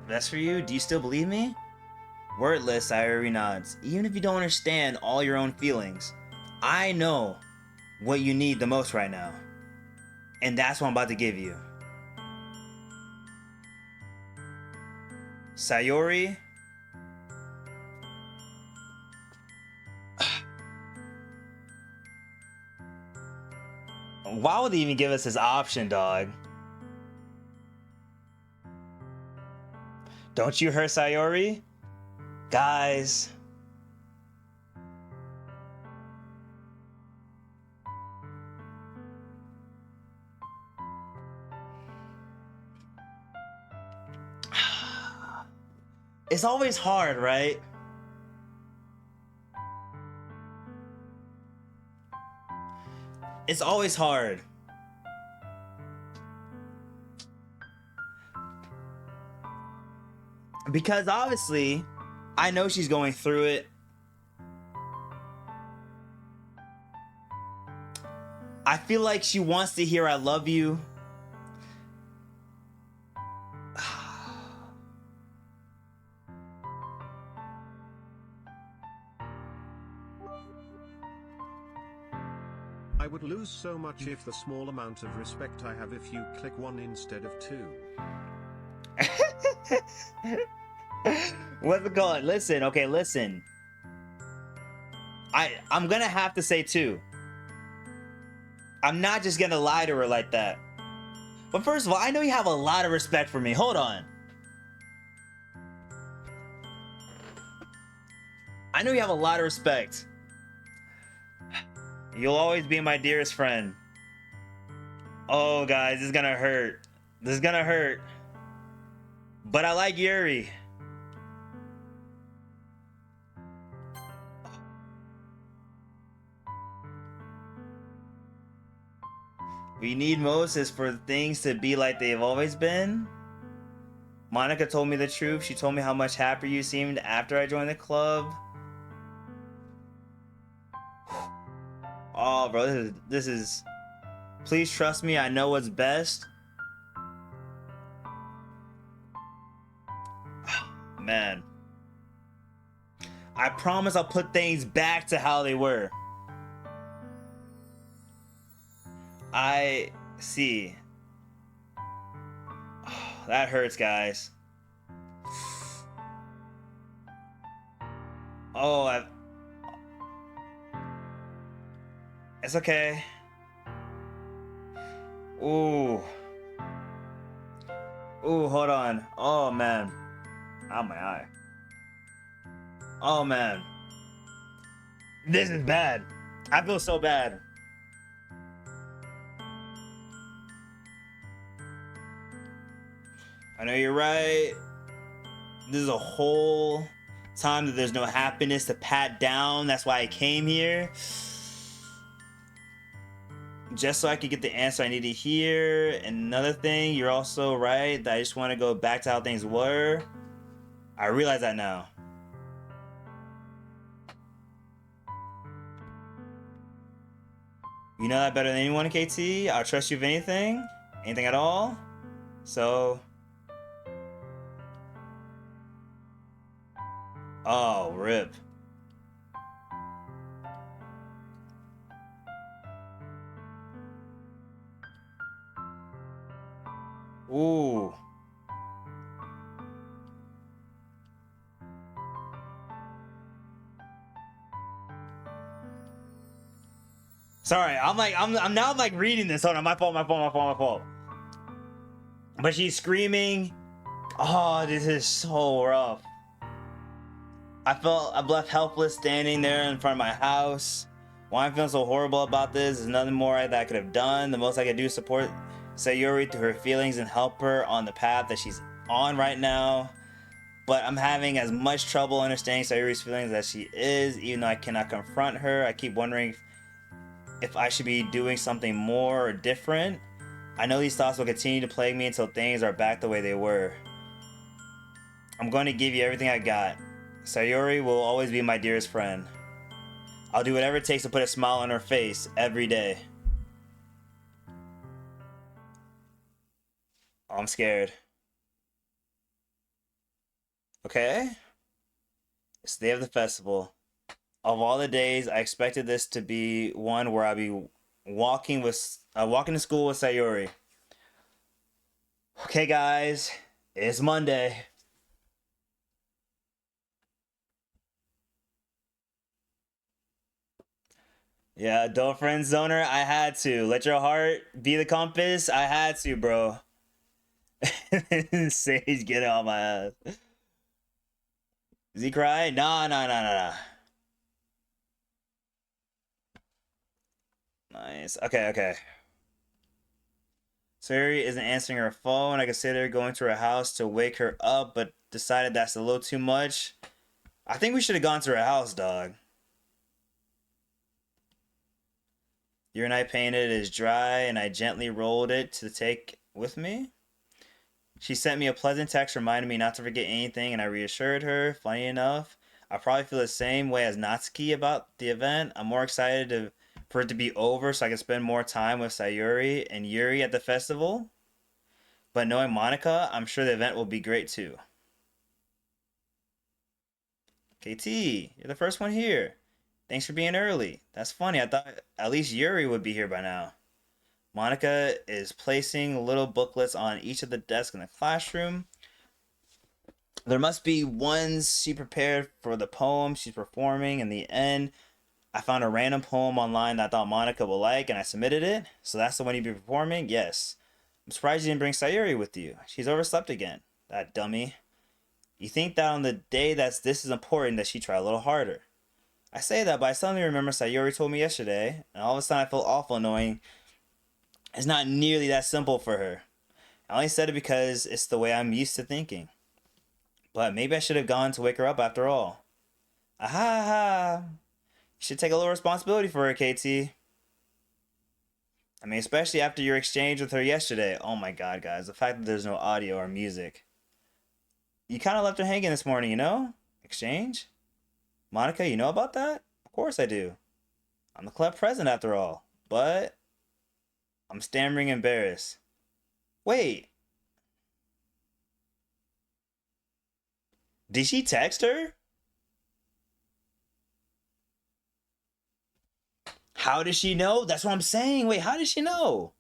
Best for you? Do you still believe me? Wordless, Sayuri nods. Even if you don't understand all your own feelings, I know what you need the most right now. And that's what I'm about to give you. Sayuri. Why would they even give us this option, dog? Don't you hurt Sayuri? Guys. It's always hard, right? It's always hard. Because obviously, I know she's going through it. I feel like she wants to hear I love you. I would lose so much if the small amount of respect I have if you click 1 instead of 2. What's it called? Listen, okay, listen. I'm gonna have to say 2. I'm not just gonna lie to her like that. But first of all, I know you have a lot of respect for me. Hold on. I know you have a lot of respect. You'll always be my dearest friend. Oh, guys, this is gonna hurt. This is gonna hurt. But I like Yuri. We need Moses for things to be like they've always been. Monica told me the truth. She told me how much happier you seemed after I joined the club. Oh, bro, this is. Please trust me. I know what's best. Man, I promise I'll put things back to how they were. I see. Oh, that hurts, guys. Oh, it's okay. Ooh. Ooh, hold on. Oh, man. Ow, my eye. Oh, man. This is bad. I feel so bad. I know you're right. This is a whole time that there's no happiness to pat down. That's why I came here. Just so I could get the answer I need to hear. And another thing, you're also right that I just want to go back to how things were. I realize that now. You know that better than anyone, KT. I'll trust you with anything. Anything at all. So... Oh, rip. Ooh. Sorry, I'm now like reading this. Hold on, my fault. But she's screaming. Oh, this is so rough. I'm left helpless standing there in front of my house. Why I'm feeling so horrible about this is nothing more that I could have done. The most I could do is support Sayuri through her feelings and help her on the path that she's on right now. But I'm having as much trouble understanding Sayuri's feelings as she is, even though I cannot confront her. I keep wondering if I should be doing something more or different. I know these thoughts will continue to plague me until things are back the way they were. I'm going to give you everything I got. Sayuri will always be my dearest friend. I'll do whatever it takes to put a smile on her face every day. Oh, I'm scared. Okay. It's the day of the festival. Of all the days, I expected this to be one where I'd be walking to school with Sayuri. Okay, guys, it's Monday. Yeah, adult friend zoner, I had to. Let your heart be the compass. I had to, bro. Sage, get on my ass. Does he cry? Nah. Nice. Okay. Sayuri isn't answering her phone. I considered going to her house to wake her up, but decided that's a little too much. I think we should have gone to her house, dog. Your night painted is dry, and I gently rolled it to take with me. She sent me a pleasant text reminding me not to forget anything, and I reassured her. Funny enough, I probably feel the same way as Natsuki about the event. I'm more excited for it to be over so I can spend more time with Sayuri and Yuri at the festival. But knowing Monica, I'm sure the event will be great too. KT, you're the first one here. Thanks for being early. That's funny. I thought at least Yuri would be here by now. Monica is placing little booklets on each of the desks in the classroom. There must be ones she prepared for the poem she's performing. In the end, I found a random poem online that I thought Monica would like, and I submitted it. So that's the one you'd be performing? Yes. I'm surprised you didn't bring Sayuri with you. She's overslept again. That dummy. You think that on the day this is important that she try a little harder. I say that, but I suddenly remember Sayuri told me yesterday, and all of a sudden I feel awful knowing It's not nearly that simple for her. I only said it because it's the way I'm used to thinking. But maybe I should have gone to wake her up after all. Aha! Aha. You should take a little responsibility for her, KT. I mean, especially after your exchange with her yesterday. Oh my god, guys. The fact that there's no audio or music. You kind of left her hanging this morning, you know? Exchange? Monica, you know about that? Of course I do. I'm the club president after all. But I'm stammering embarrassed. Wait. Did she text her? How does she know? That's what I'm saying. Wait, how does she know?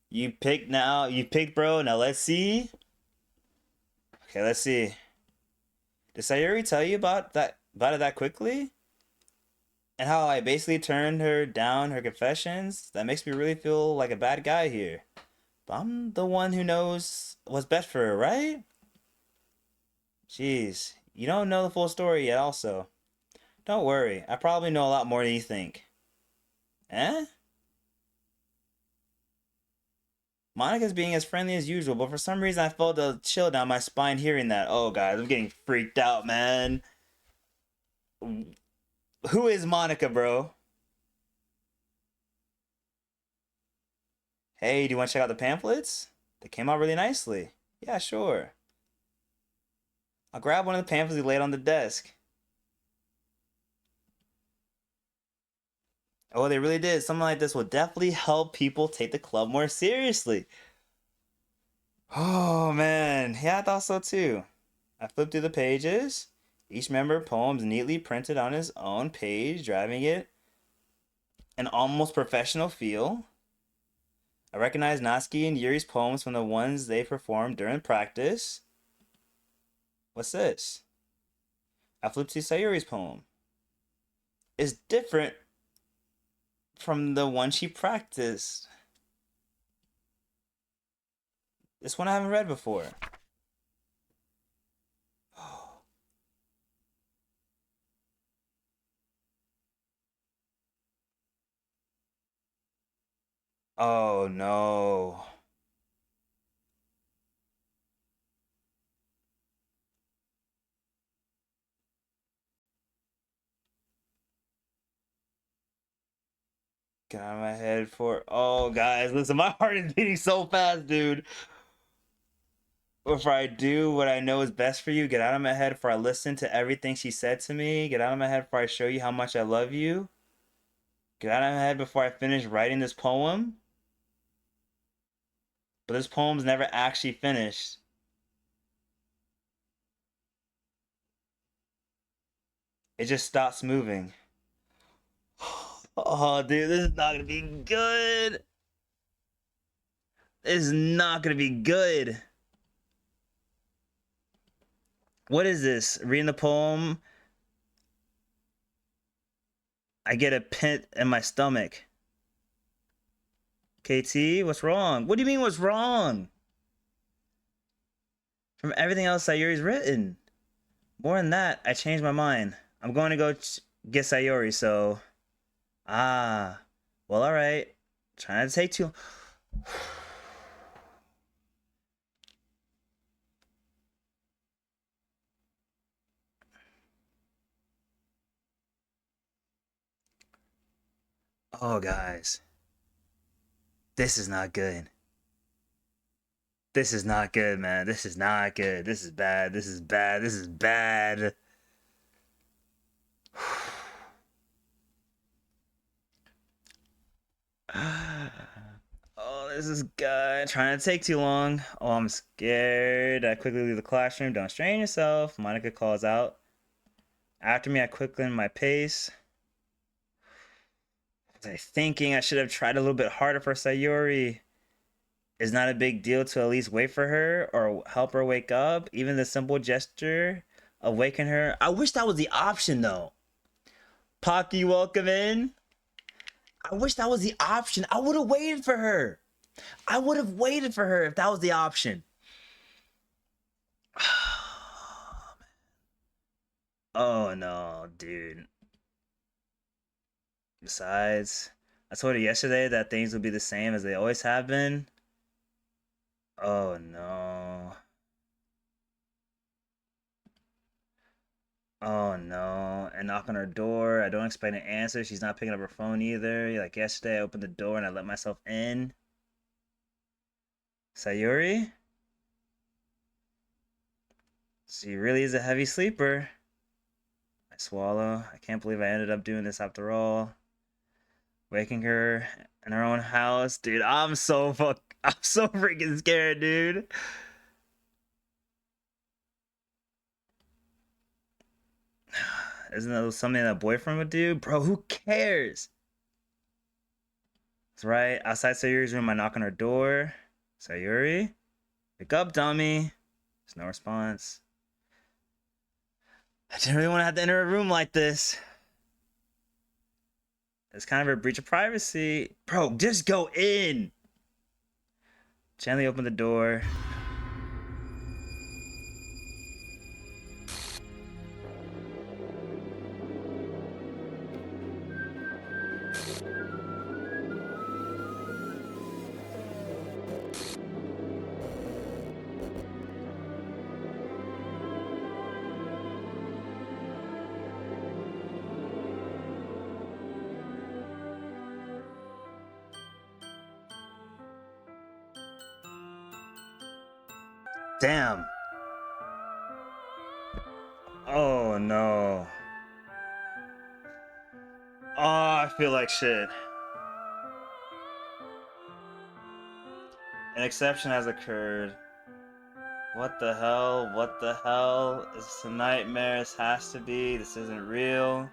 You picked now. You picked, bro. Now let's see. Okay, let's see. Did Sayuri tell you about it that quickly? And how I basically turned her down her confessions? That makes me really feel like a bad guy here. But I'm the one who knows what's best for her, right? Jeez, you don't know the full story yet, also. Don't worry, I probably know a lot more than you think. Eh? Monica's being as friendly as usual, but for some reason I felt a chill down my spine hearing that. Oh, guys, I'm getting freaked out, man. Who is Monica, bro? Hey, do you want to check out the pamphlets? They came out really nicely. Yeah, sure. I'll grab one of the pamphlets you laid on the desk. Oh, they really did. Something like this will definitely help people take the club more seriously. Oh, man. Yeah, I thought so too. I flipped through the pages. Each member poems neatly printed on his own page, driving it an almost professional feel. I recognized Natsuki and Yuri's poems from the ones they performed during practice. What's this? I flipped to Sayuri's poem. It's different from the one she practiced. This one I haven't read before. Oh no. Get out of my head for. Oh, guys, listen, my heart is beating so fast, dude. Before I do what I know is best for you, get out of my head before I listen to everything she said to me. Get out of my head before I show you how much I love you. Get out of my head before I finish writing this poem. But this poem's never actually finished. It just stops moving. Oh, dude, this is not gonna be good. This is not gonna be good. What is this? Reading the poem, I get a pit in my stomach. KT, what's wrong? What do you mean, what's wrong? From everything else Sayuri's written. More than that, I changed my mind. I'm going to go get Sayuri, so. Ah. Well, alright. Trying to take too. Oh, guys. This is not good. This is not good, man. This is not good. This is bad. This is bad. This is bad. Oh, this is good. Trying to take too long. Oh, I'm scared. I quickly leave the classroom. Don't strain yourself. Monica calls out. After me, I quickly in my pace. Was I thinking I should have tried a little bit harder for Sayuri? It's not a big deal to at least wait for her or help her wake up. Even the simple gesture of waking her. I wish that was the option though. Pocky, welcome in. I wish that was the option. I would have waited for her. I would have waited for her if that was the option. Oh no, dude. Besides, I told her yesterday that things would be the same as they always have been. Oh no. Oh no. And knock on her door. I don't expect an answer. She's not picking up her phone either. Like yesterday, I opened the door and I let myself in. Sayuri? She really is a heavy sleeper. I swallow. I can't believe I ended up doing this after all. Waking her in her own house. Dude, I'm so freaking scared, dude. Isn't that something that a boyfriend would do? Bro, who cares? That's right. Outside Sayuri's room, I knock on her door. Sayuri? Wake up, dummy. There's no response. I didn't really want to have to enter a room like this. It's kind of a breach of privacy. Bro, just go in. Gently open the door. Damn. Oh no. Oh, I feel like shit. An exception has occurred. What the hell? What the hell? Is this a nightmare? This has to be. This isn't real.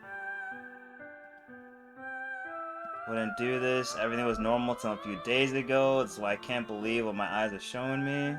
Wouldn't do this. Everything was normal till a few days ago. That's why I can't believe what my eyes are showing me.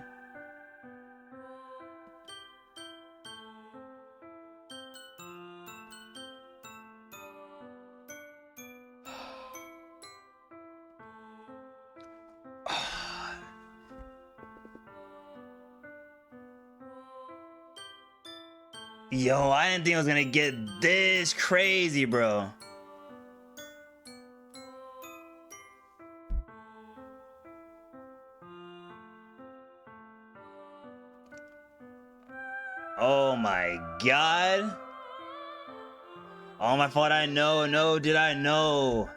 Yo, I didn't think it was gonna get this crazy, bro. Oh my god. All my fault, I know. No, did I know?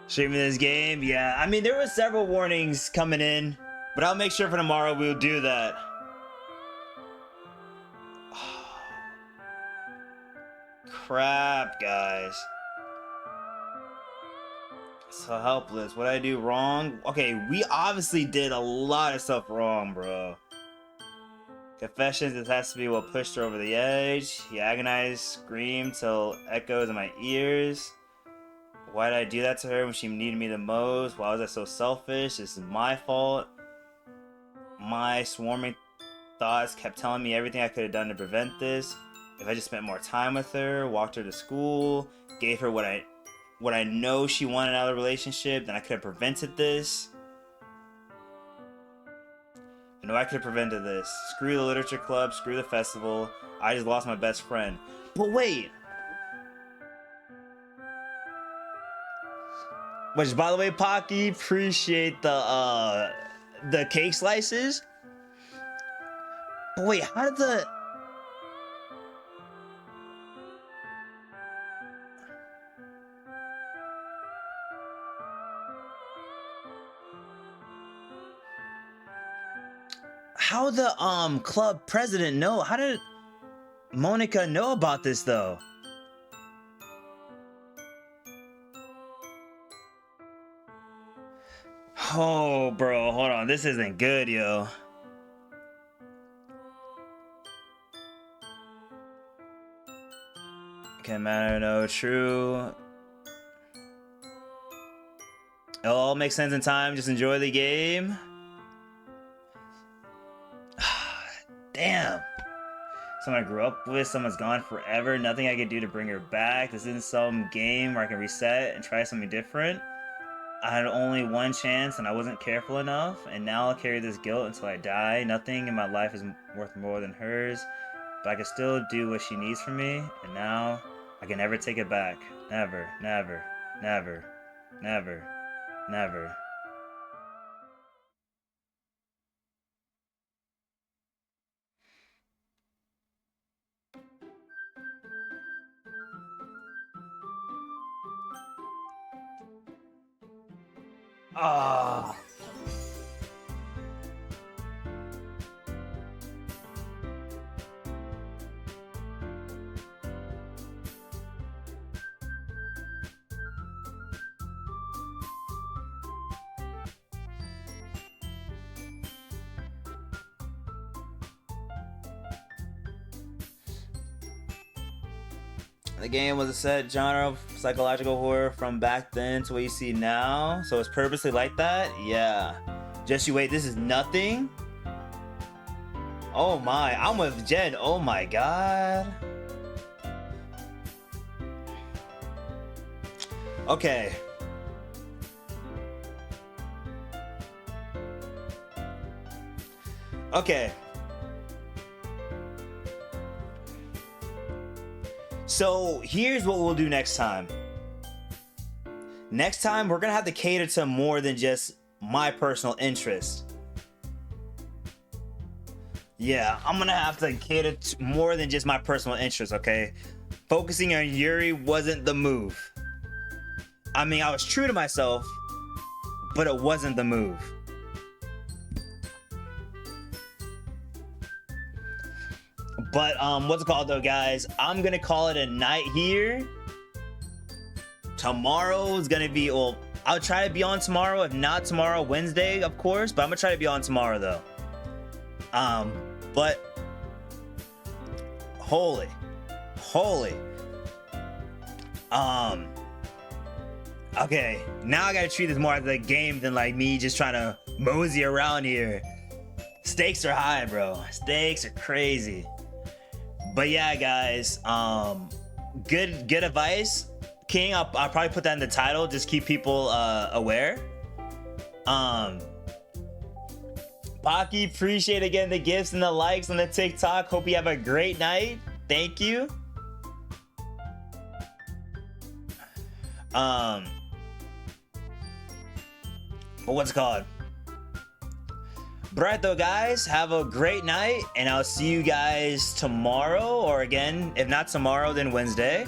Streaming this game? Yeah, I mean, there were several warnings coming in, but I'll make sure for tomorrow we'll do that. Crap, guys. So helpless. What did I do wrong? Okay, we obviously did a lot of stuff wrong, bro. Confessions, this has to be what pushed her over the edge. He agonized, screamed till echoes in my ears. Why did I do that to her when she needed me the most? Why was I so selfish? This is my fault. My swarming thoughts kept telling me everything I could have done to prevent this. If I just spent more time with her, walked her to school, gave her what I know she wanted out of the relationship, then I could have prevented this. I know I could have prevented this. Screw the literature club, screw the festival. I just lost my best friend. But wait. Which, by the way, Pocky, appreciate the cake slices. But wait, how did the... How the club president know? How did Monica know about this though? Oh, bro, hold on. This isn't good, yo. Can't matter, no, true. It'll all make sense in time. Just enjoy the game. Damn. Someone I grew up with, someone's gone forever. Nothing I can do to bring her back. This isn't some game where I can reset and try something different. I had only one chance and I wasn't careful enough, and now I'll carry this guilt until I die. Nothing in my life is worth more than hers. but I can still do what she needs from me, and now I can never take it back. Never, never, never, never, never. Ah. The game was a set genre of psychological horror from back then to what you see now. So it's purposely like that? Yeah. Just you wait, this is nothing? Oh my, I'm with Jen. Oh my god. Okay. Okay. So here's what we'll do next time. Next time, we're gonna have to cater to more than just my personal interest. Yeah, I'm gonna have to cater to more than just my personal interest, okay? Focusing on Yuri wasn't the move. I mean, I was true to myself, but it wasn't the move. But what's it called though, guys? I'm gonna call it a night here. Tomorrow's gonna be, well, I'll try to be on tomorrow. If not tomorrow, Wednesday, of course. But I'm gonna try to be on tomorrow though. But holy. Okay, now I gotta treat this more as a game than like me just trying to mosey around here. Stakes are high, bro. Stakes are crazy. But yeah, guys, good advice, King. I'll probably put that in the title. Just keep people aware. Pocky, appreciate again the gifts and the likes on the TikTok. Hope you have a great night. Thank you. But what's it called? But right though, guys, have a great night, and I'll see you guys tomorrow, or again, if not tomorrow, then Wednesday.